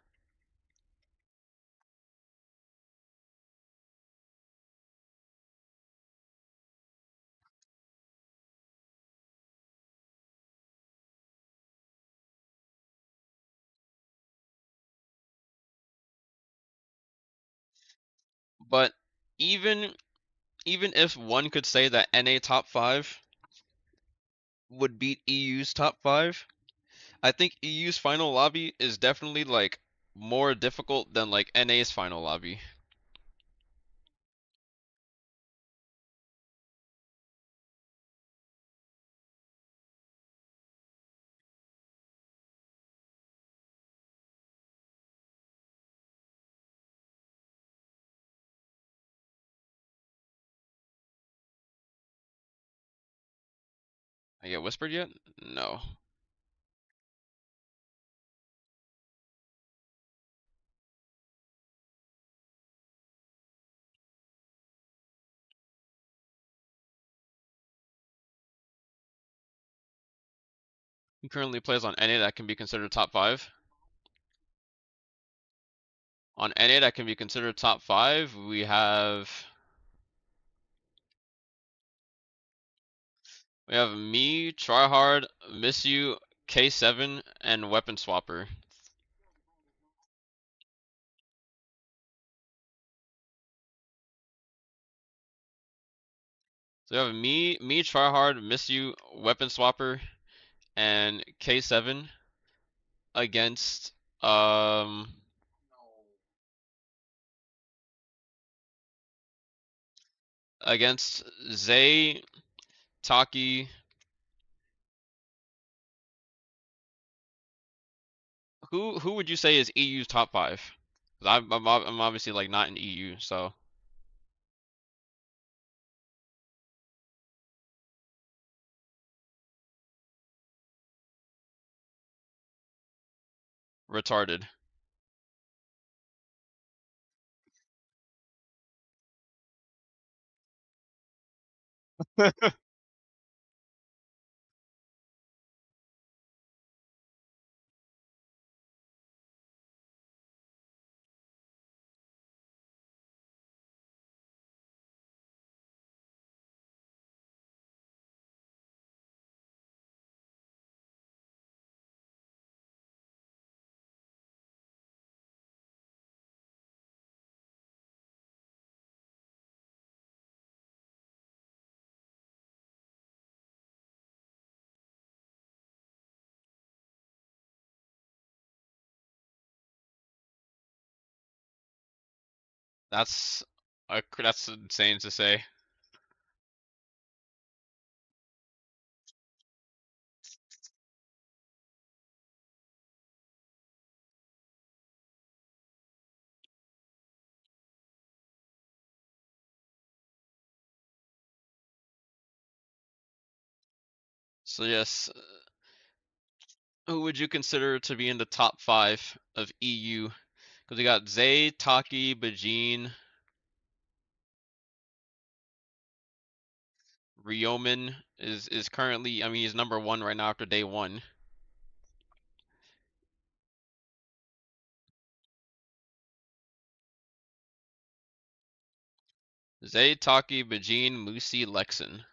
But even even if one could say that NA top 5 would beat EU's top 5, I think EU's final lobby is definitely like more difficult than like NA's final lobby. I get whispered yet? No. He currently plays on NA that can be considered top 5. On NA that can be considered top 5, we have me, Tryhard, Miss You, K7, and Weapon Swapper. So we have me, Tryhard, Miss You, Weapon Swapper, and K7 against against Zay, Taki. Who would you say is EU's top 5? 'Cause I'm obviously like not in EU, so retarded. That's that's insane to say. So yes, who would you consider to be in the top 5 of EU? Because we got Zay, Taki, Bajin, Ryomen is currently, I mean, he's number 1 right now after day 1. Zay, Taki, Bajin, Musi, Lexin.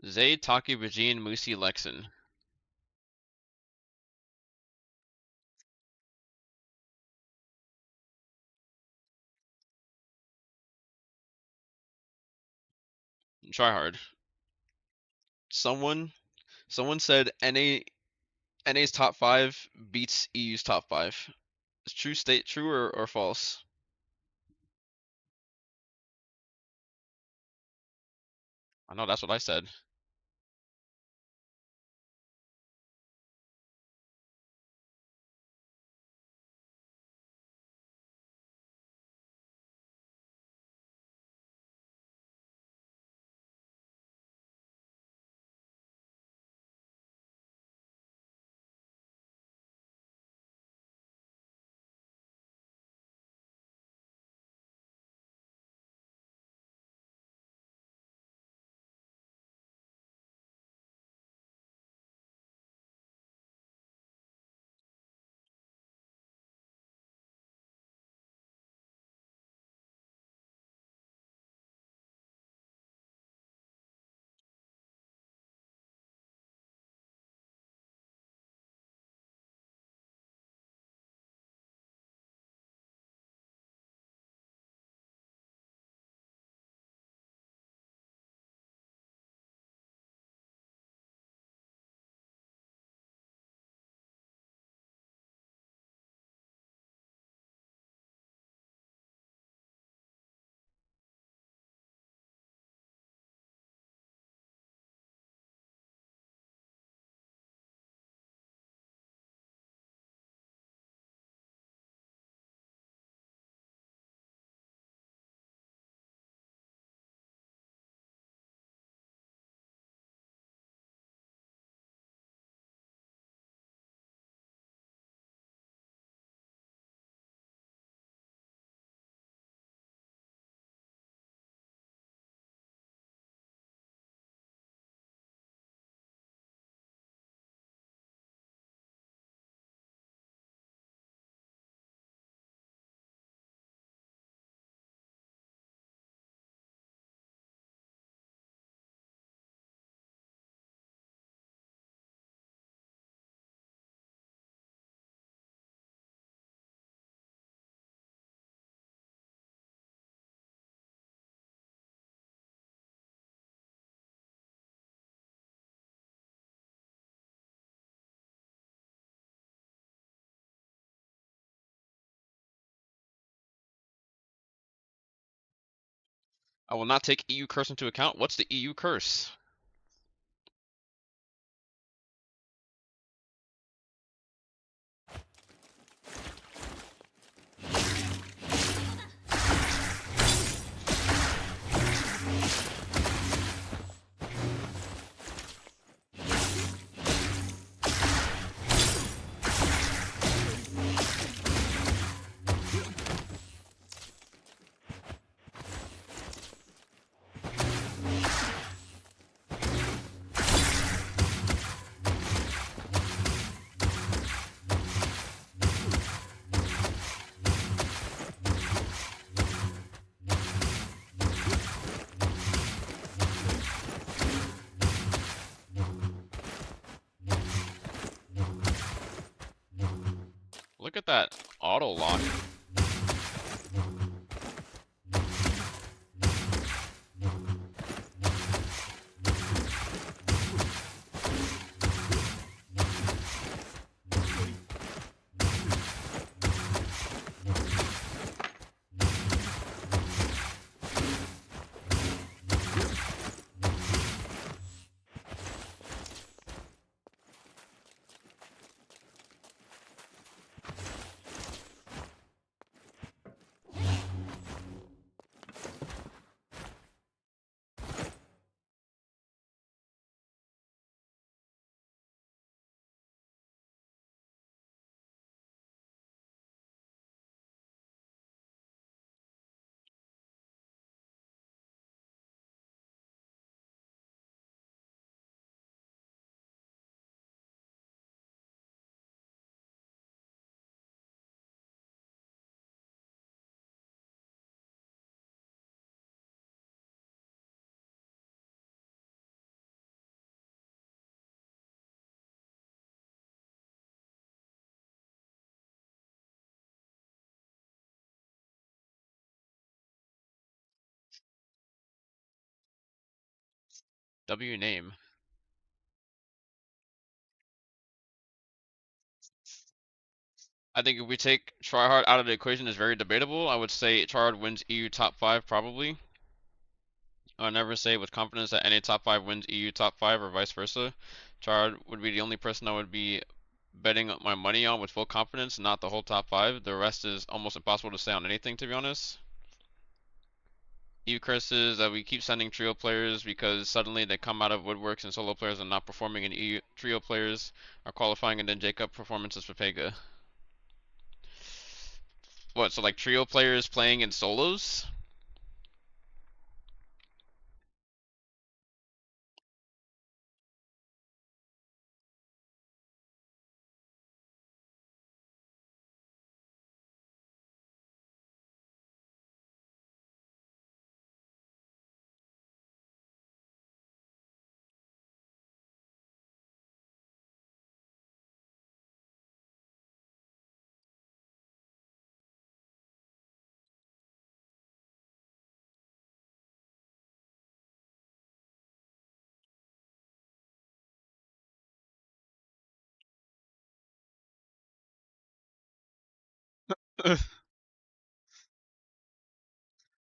Zay, Taki, Bajin, Musi, Lexin. Try hard. Someone said NA's top 5 beats EU's top 5. Is true or false? I know that's what I said. I will not take EU curse into account. What's the EU curse? Look at that auto lock. W name. I think if we take Tryhard out of the equation, is very debatable. I would say Tryhard wins EU top 5 probably. I'll never say with confidence that any top 5 wins EU top 5 or vice versa. Tryhard would be the only person I would be betting my money on with full confidence, not the whole top 5. The rest is almost impossible to say on anything, to be honest. EU curses that we keep sending trio players because suddenly they come out of woodworks and solo players are not performing, and EU trio players are qualifying, and then Jacob performances for Pega. What, so like trio players playing in solos?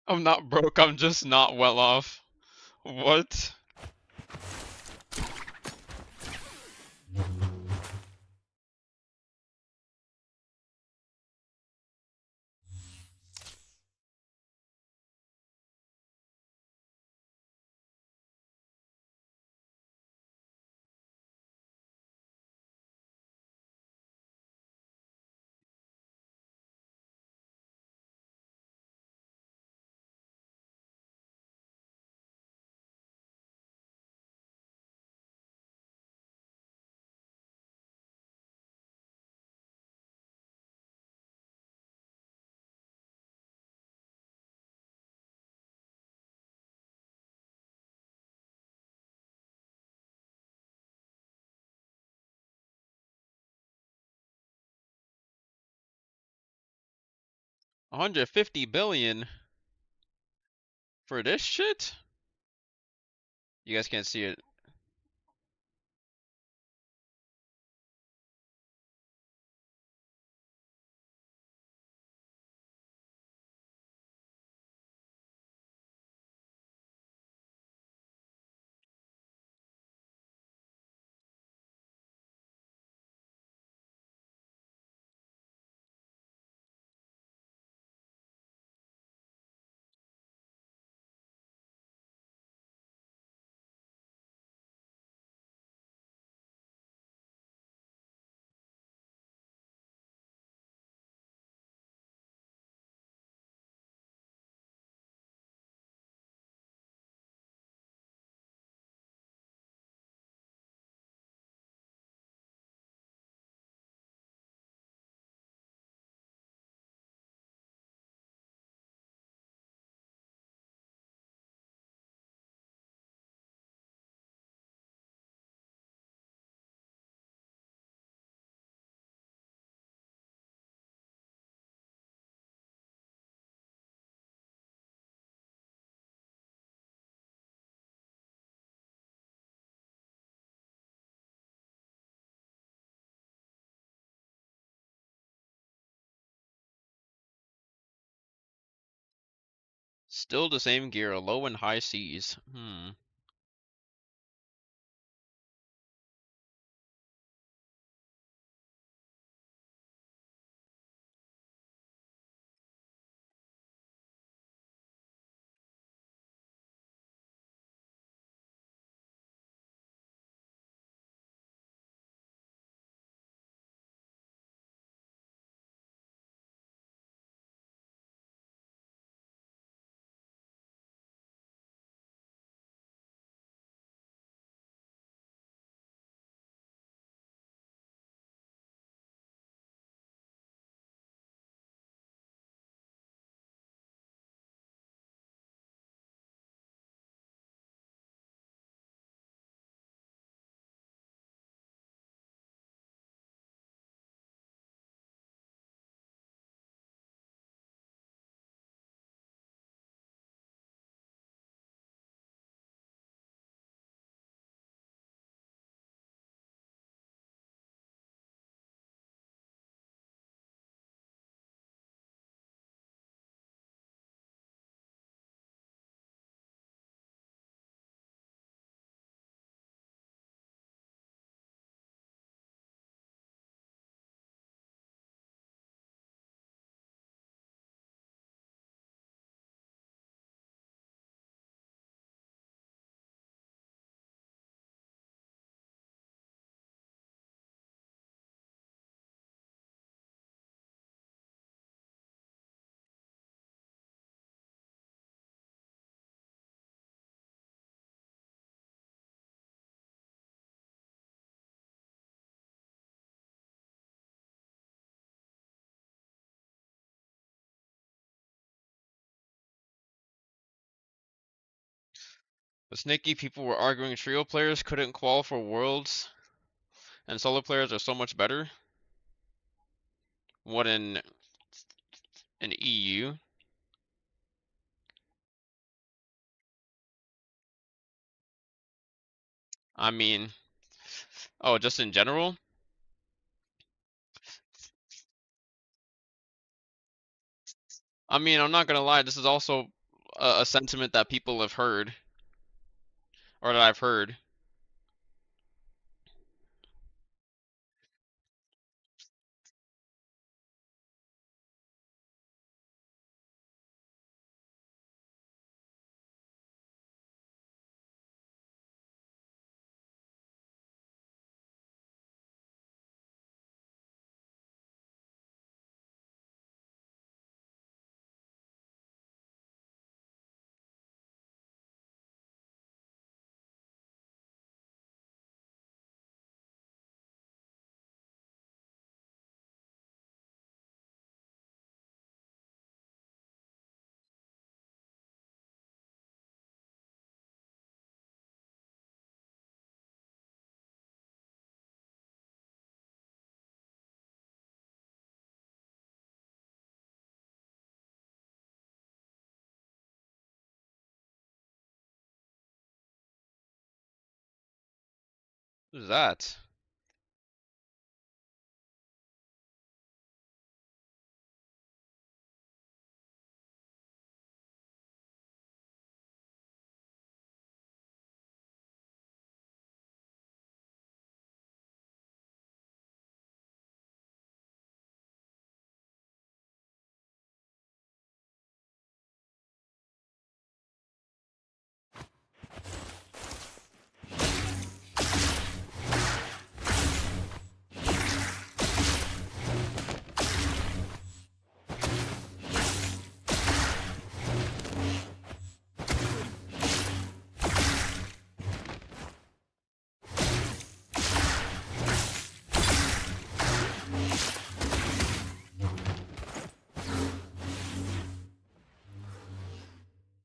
I'm not broke, I'm just not well off. What? $150 billion for this shit? You guys can't see it. Still the same gear, low and high C's. The snaky people were arguing trio players couldn't qual for worlds, and solo players are so much better. What in EU? I mean, oh, just in general? I mean, I'm not gonna lie, this is also a sentiment that people have heard, or that I've heard. What is that?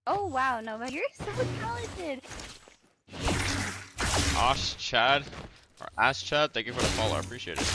Oh wow, Nova, you're so talented. Osh Chad, or Ash Chad, thank you for the follow, I appreciate it.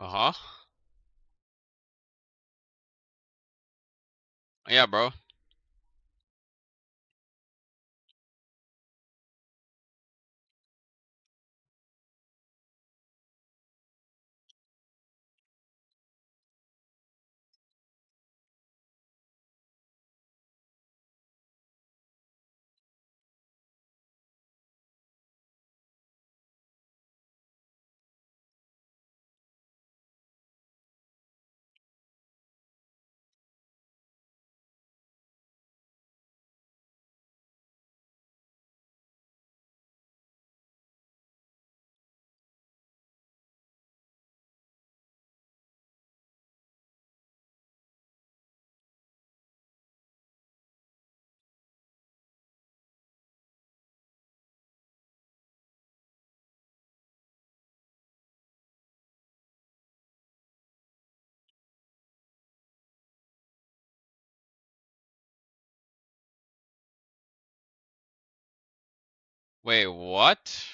Uh-huh. Yeah, bro. Wait, what?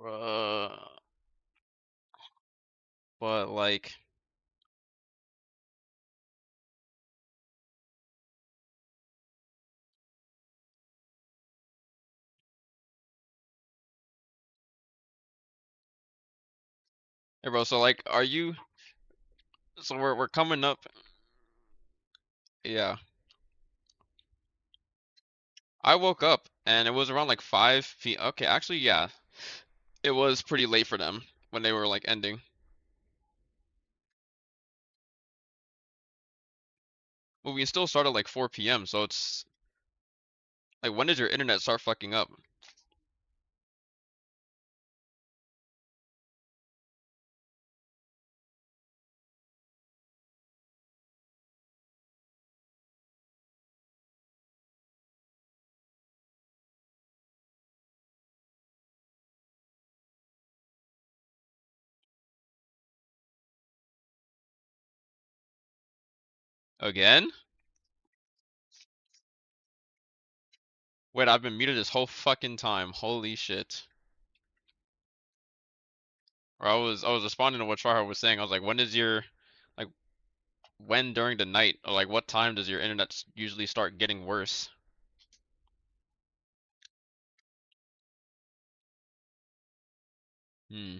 Uh, but like, hey, bro. So like, are you? So we're coming up. Yeah. I woke up and it was around like 5 p. Okay, actually, yeah. It was pretty late for them when they were like ending. Well, we still started like 4 p.m. So it's like, when did your internet start fucking up? Again? Wait, I've been muted this whole fucking time. Holy shit. Or I was responding to what Farha was saying. I was like, when is your like when during the night or like what time does your internet usually start getting worse? Hmm.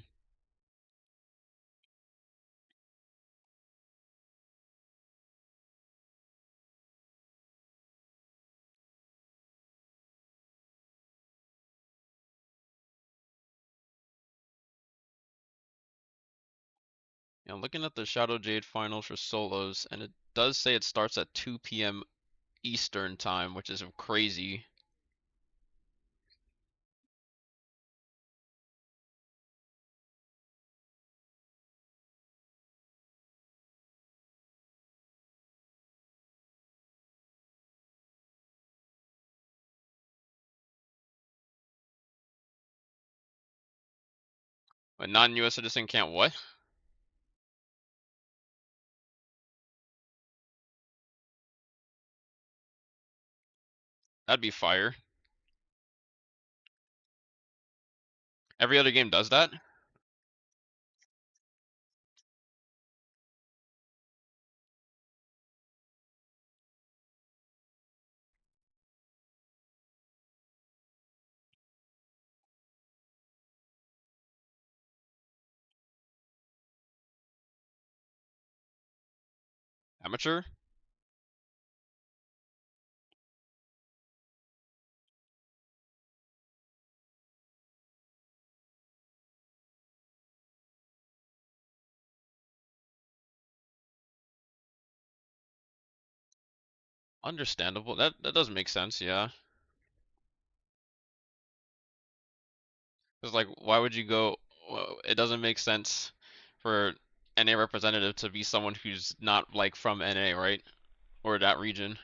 Yeah, I'm looking at the Shadow Jade finals for solos, and it does say it starts at 2 p.m. Eastern time, which is crazy. A non-US citizen can't what? That'd be fire. Every other game does that? Amateur? Understandable. That does make sense, yeah. Because like, why would you go? Well, it doesn't make sense for NA representative to be someone who's not like from NA, right? Or that region.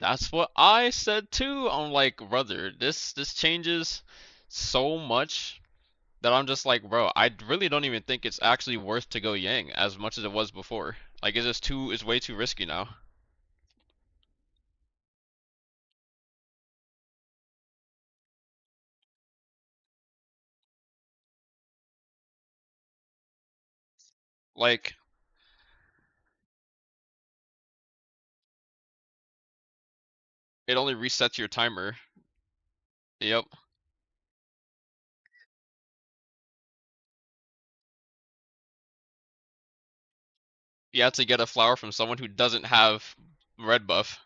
That's what I said too. I'm like, brother, this changes so much that I'm just like, bro, I really don't even think it's actually worth to go Yang as much as it was before. Like, it's way too risky now. Like, it only resets your timer. Yep. You have to get a flower from someone who doesn't have red buff.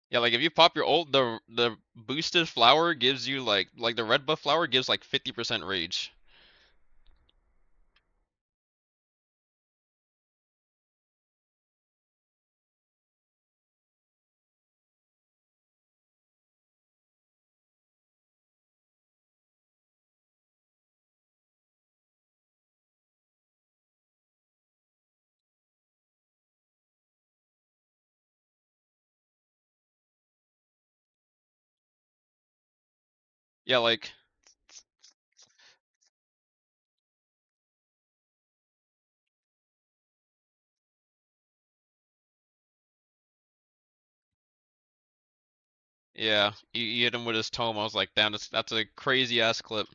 Yeah, like if you pop your ult, the boosted flower gives you like the red buff flower gives like 50% rage. Yeah, like yeah, you hit him with his tome. I was like, damn, that's a crazy ass clip.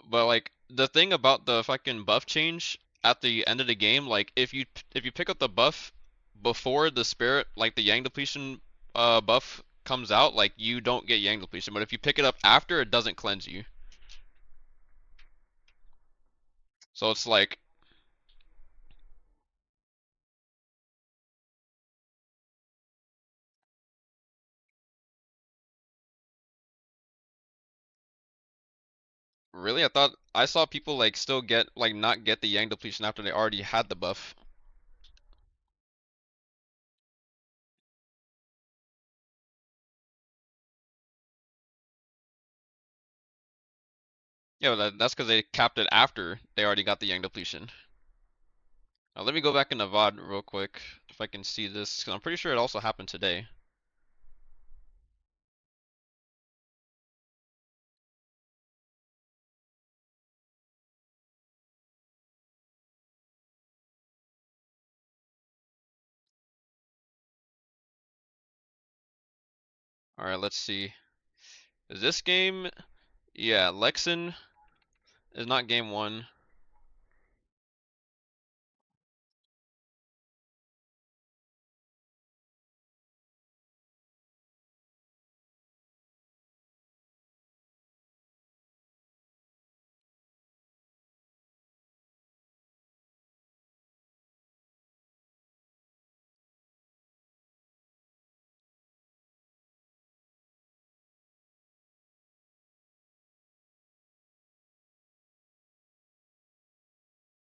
But like the thing about the fucking buff change at the end of the game, like if you pick up the buff before the spirit, like the Yang depletion buff comes out, like you don't get Yang depletion. But if you pick it up after, it doesn't cleanse you. So it's like really, I thought I saw people like still get like not get the Yang depletion after they already had the buff. Yeah, but that's because they capped it after they already got the Yang depletion. Now let me go back in the VOD real quick if I can see this, 'cause I'm pretty sure it also happened today. All right, let's see. Is this game? Yeah, Lexin is not game one.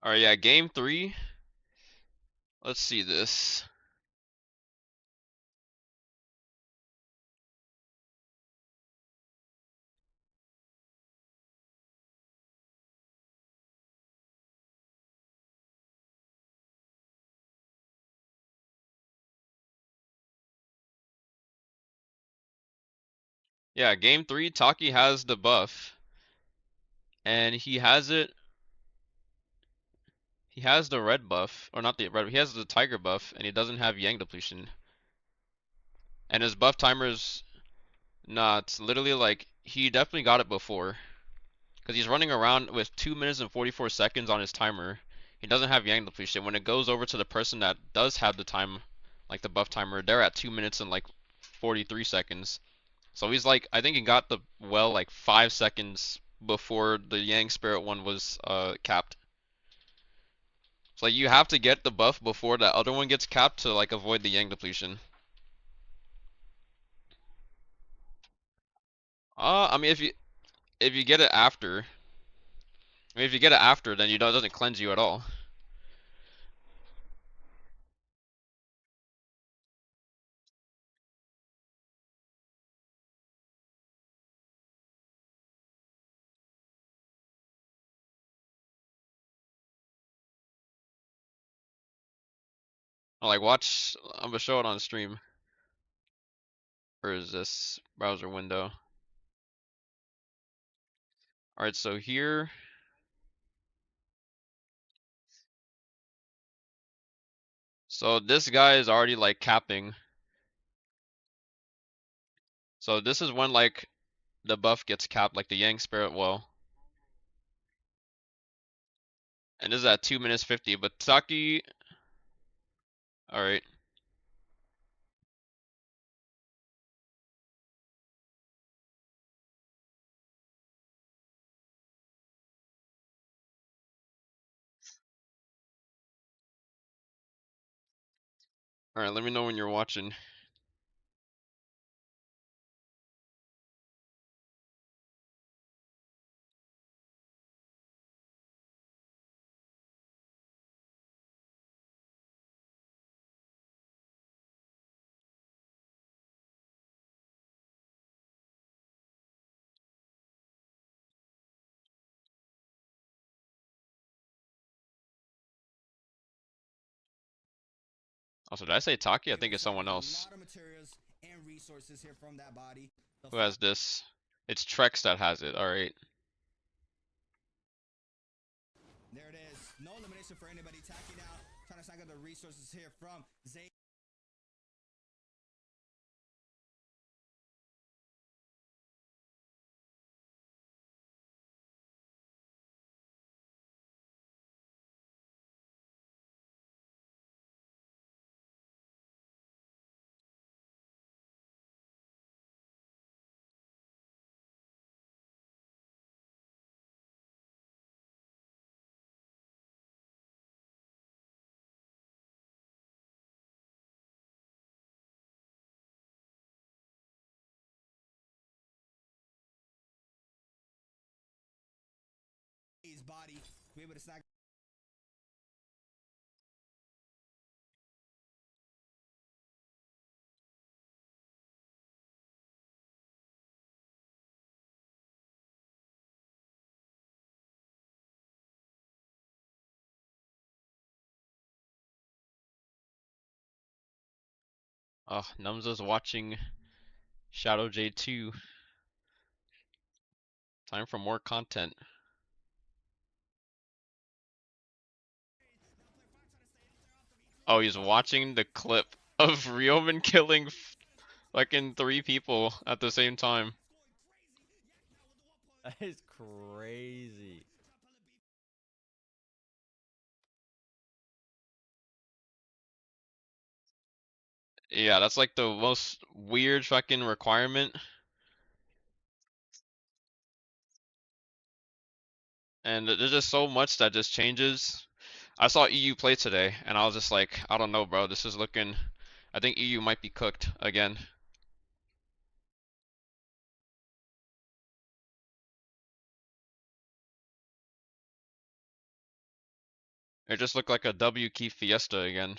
All right, yeah, game three. Let's see this. Yeah, game three, Taki has the buff, and he has it. He has the red buff, or not the red. He has the tiger buff, and he doesn't have Yang depletion. And his buff timer's not literally like he definitely got it before, because he's running around with 2 minutes and 44 seconds on his timer. He doesn't have Yang depletion. When it goes over to the person that does have the time, like the buff timer, they're at 2 minutes and like 43 seconds. So he's like, I think he got the well like 5 seconds before the Yang Spirit one was capped. So like you have to get the buff before that other one gets capped to like avoid the Yang depletion. I mean if you get it after, I mean if you get it after, then you don't, it doesn't cleanse you at all. Or like watch, I'm gonna show it on stream. Or is this browser window? Alright, so here. So this guy is already like capping. So this is when like the buff gets capped, like the Yang Spirit Well. And this is at 2 minutes 50, but Saki. Alright. Alright, let me know when you're watching. Also, did I say Taki? I think it's someone else. Who has this? It's Trex that has it. Alright. There it is. No elimination for anybody. Taki now trying to snag up the resources here from Zay. His body to be able to snag. Oh, Numza's watching Shadow J2. Time for more content. Oh, he's watching the clip of Ryomen killing fucking 3 people at the same time. That is crazy. Yeah, that's like the most weird fucking requirement. And there's just so much that just changes. I saw EU play today, and I was just like, I don't know, bro. This is looking. I think EU might be cooked again. It just looked like a W key fiesta again.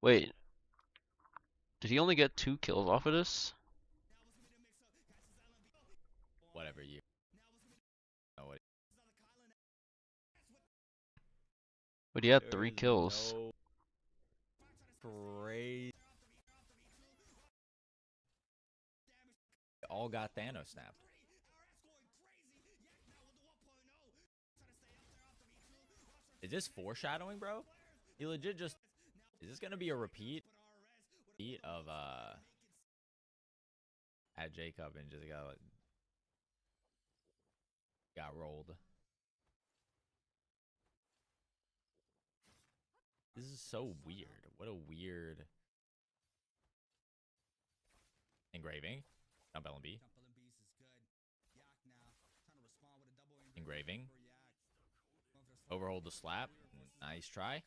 Wait, did he only get 2 kills off of this? Whatever you. Know what? But he had There 3 is kills. no crazy. All got Thanos snapped. Is this foreshadowing, bro? He legit just. Is this gonna be a repeat of at Jacob and just got rolled? This is so weird. What a weird engraving. Jump LMB. Engraving. Overhold the slap. Nice try.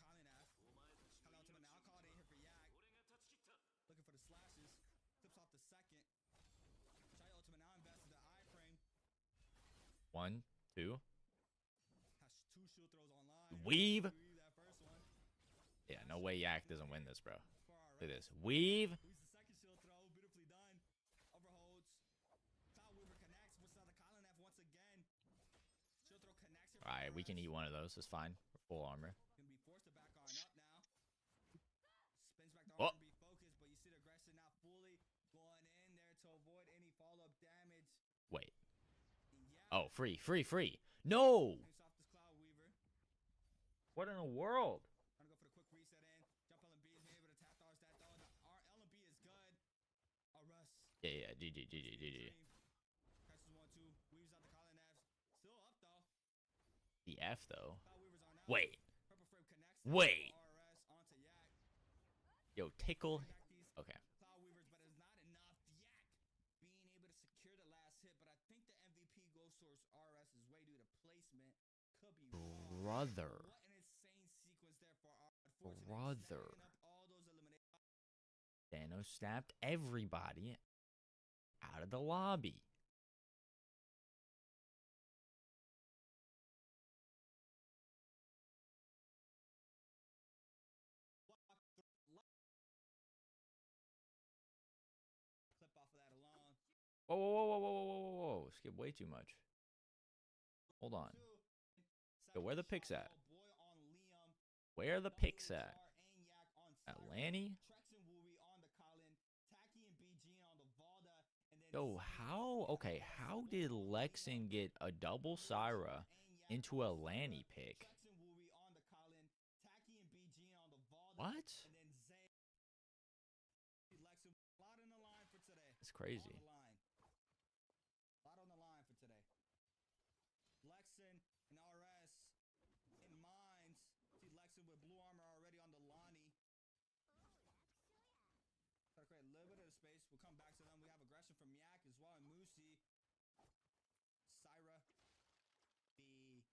One, two. Weave. Yeah, no way Yak doesn't win this, bro. Look at this. Weave. Alright, we can eat one of those. It's fine. We're full armor. Gonna be forced to back on up now. Spins back to Oh. R&B focus, but you see the aggression not fully going in there to avoid any follow-up damage. Wait. Yeah. Oh, free. No! Finish off this Cloud Weaver. What in the world? Trying to go for the quick reset in. Jump LMB is able to tap dodge that though. Our LMB is good. Russ. Yeah. GG. Catches 1-2. Weaves out the Colin Fs. Still up though. The F, though. Cloud Weaver's on out. Wait. Purple frame connects. Wait. RS onto Yak. Yo, tickle. Back these Okay. Cloud Weavers, but it's not enough. Yak being able to secure the last hit, but I think the MVP goes towards RS's way due to placement. Could be wrong. Brother. What an insane sequence there for our unfortunately Brother. stacking up all those eliminations. Thanos snapped everybody out of the lobby. Clip off of that alone. Whoa. Skip way too much. Hold on. Yo, where the picks at? Where are the picks at? At Lanny? Yo, how? Okay, how did Lexin get a double Syra into a Lanny pick? What? That's crazy. Lot on the line for today. Lexin and RS in mines. See Lexin with blue armor already on the Lonnie. Gotta create a little bit of space. We'll come back to them. We have aggression from Yak as well and Moosey. Syra. Ooh,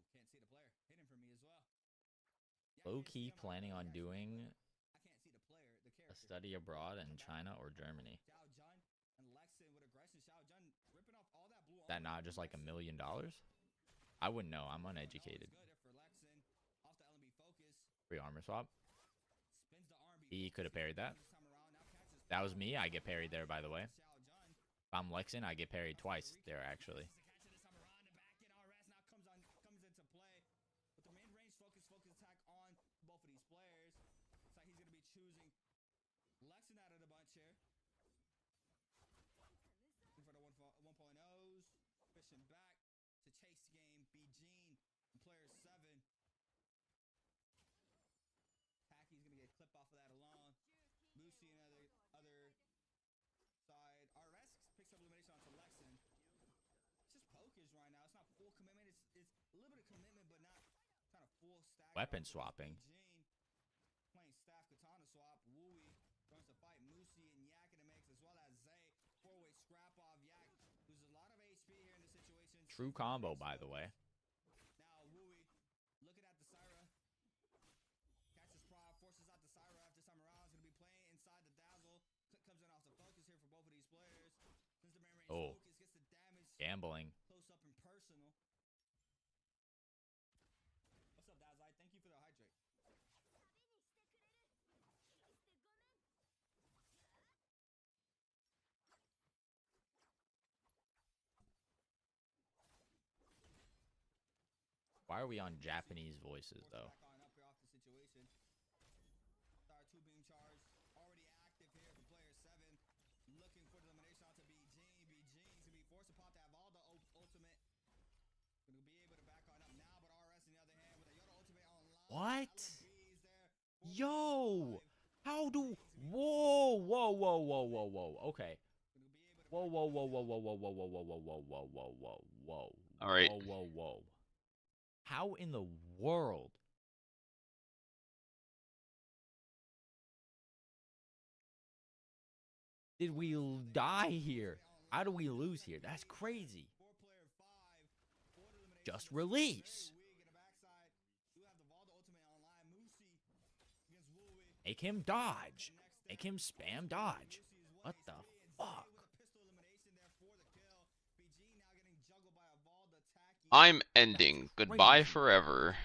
can't see the player. Hidden for me as well. Yak Low can't see key him. planning on doing I can't see the player, the a character. study abroad in China or Germany. Xiao Jun and Lexin with aggression. Xiao Jun ripping off all that blue That armor. not just like $1 million? I wouldn't know. I'm uneducated. Good there for Lexin. Off the LMB focus. Free armor swap. Spins the R&B He focus. could have parried that. This time around. Now catches That was me. I get parried there, by the way. Xiao Jun. If I'm Lexin, I get parried twice there, actually. This is a catch this time around. The back end RS now comes into play. With the mid-range focus attack on both of these players. Looks like he's going to be choosing Lexin out of the bunch here. Looking for the 1.0s. Fishing back to chase game. B-Gene and player 7. Tacky's going to get clipped off of that alone. Moosey and other side. RS picks up elimination onto Lexin. It's just pokers right now. It's not full commitment. It's a little bit of commitment, but not kind of full stack. Weapon swapping. Gene playing staff katana swap. Wooey joins the fight. Moosey and Yak in the mix, as well as Zay. Four-way scrap off. Yak loses a lot of HP here in this situation. True combo, by the way. Now Wooey looking at the Syra. Catches Prod, forces out the Syra after this time around. Is going to be playing inside the dazzle. Click comes in off the focus here for both of these players. Since the main range Oh. focus gets the damage Gambling. close up and personal. What's up, Dazai? Thank you for the hydrate. Why are we on Japanese voices, though? Back on up here off the situation. Star 2 beam charge already active here for player 7. Looking for the elimination onto B-Gene. B-Gene's gonna be forced to pop that Valda ultimate. Gonna be able to back on up now, but RS on the other hand with a Yoda ultimate online. What? LMB's there. Yo! How do... Whoa! Okay. Gonna be able to Whoa. All right. Whoa. How in the world? Did we die here? How do we lose here? That's crazy. Just release. Make him dodge. Make him spam dodge. What the fuck? I'm ending. Goodbye forever.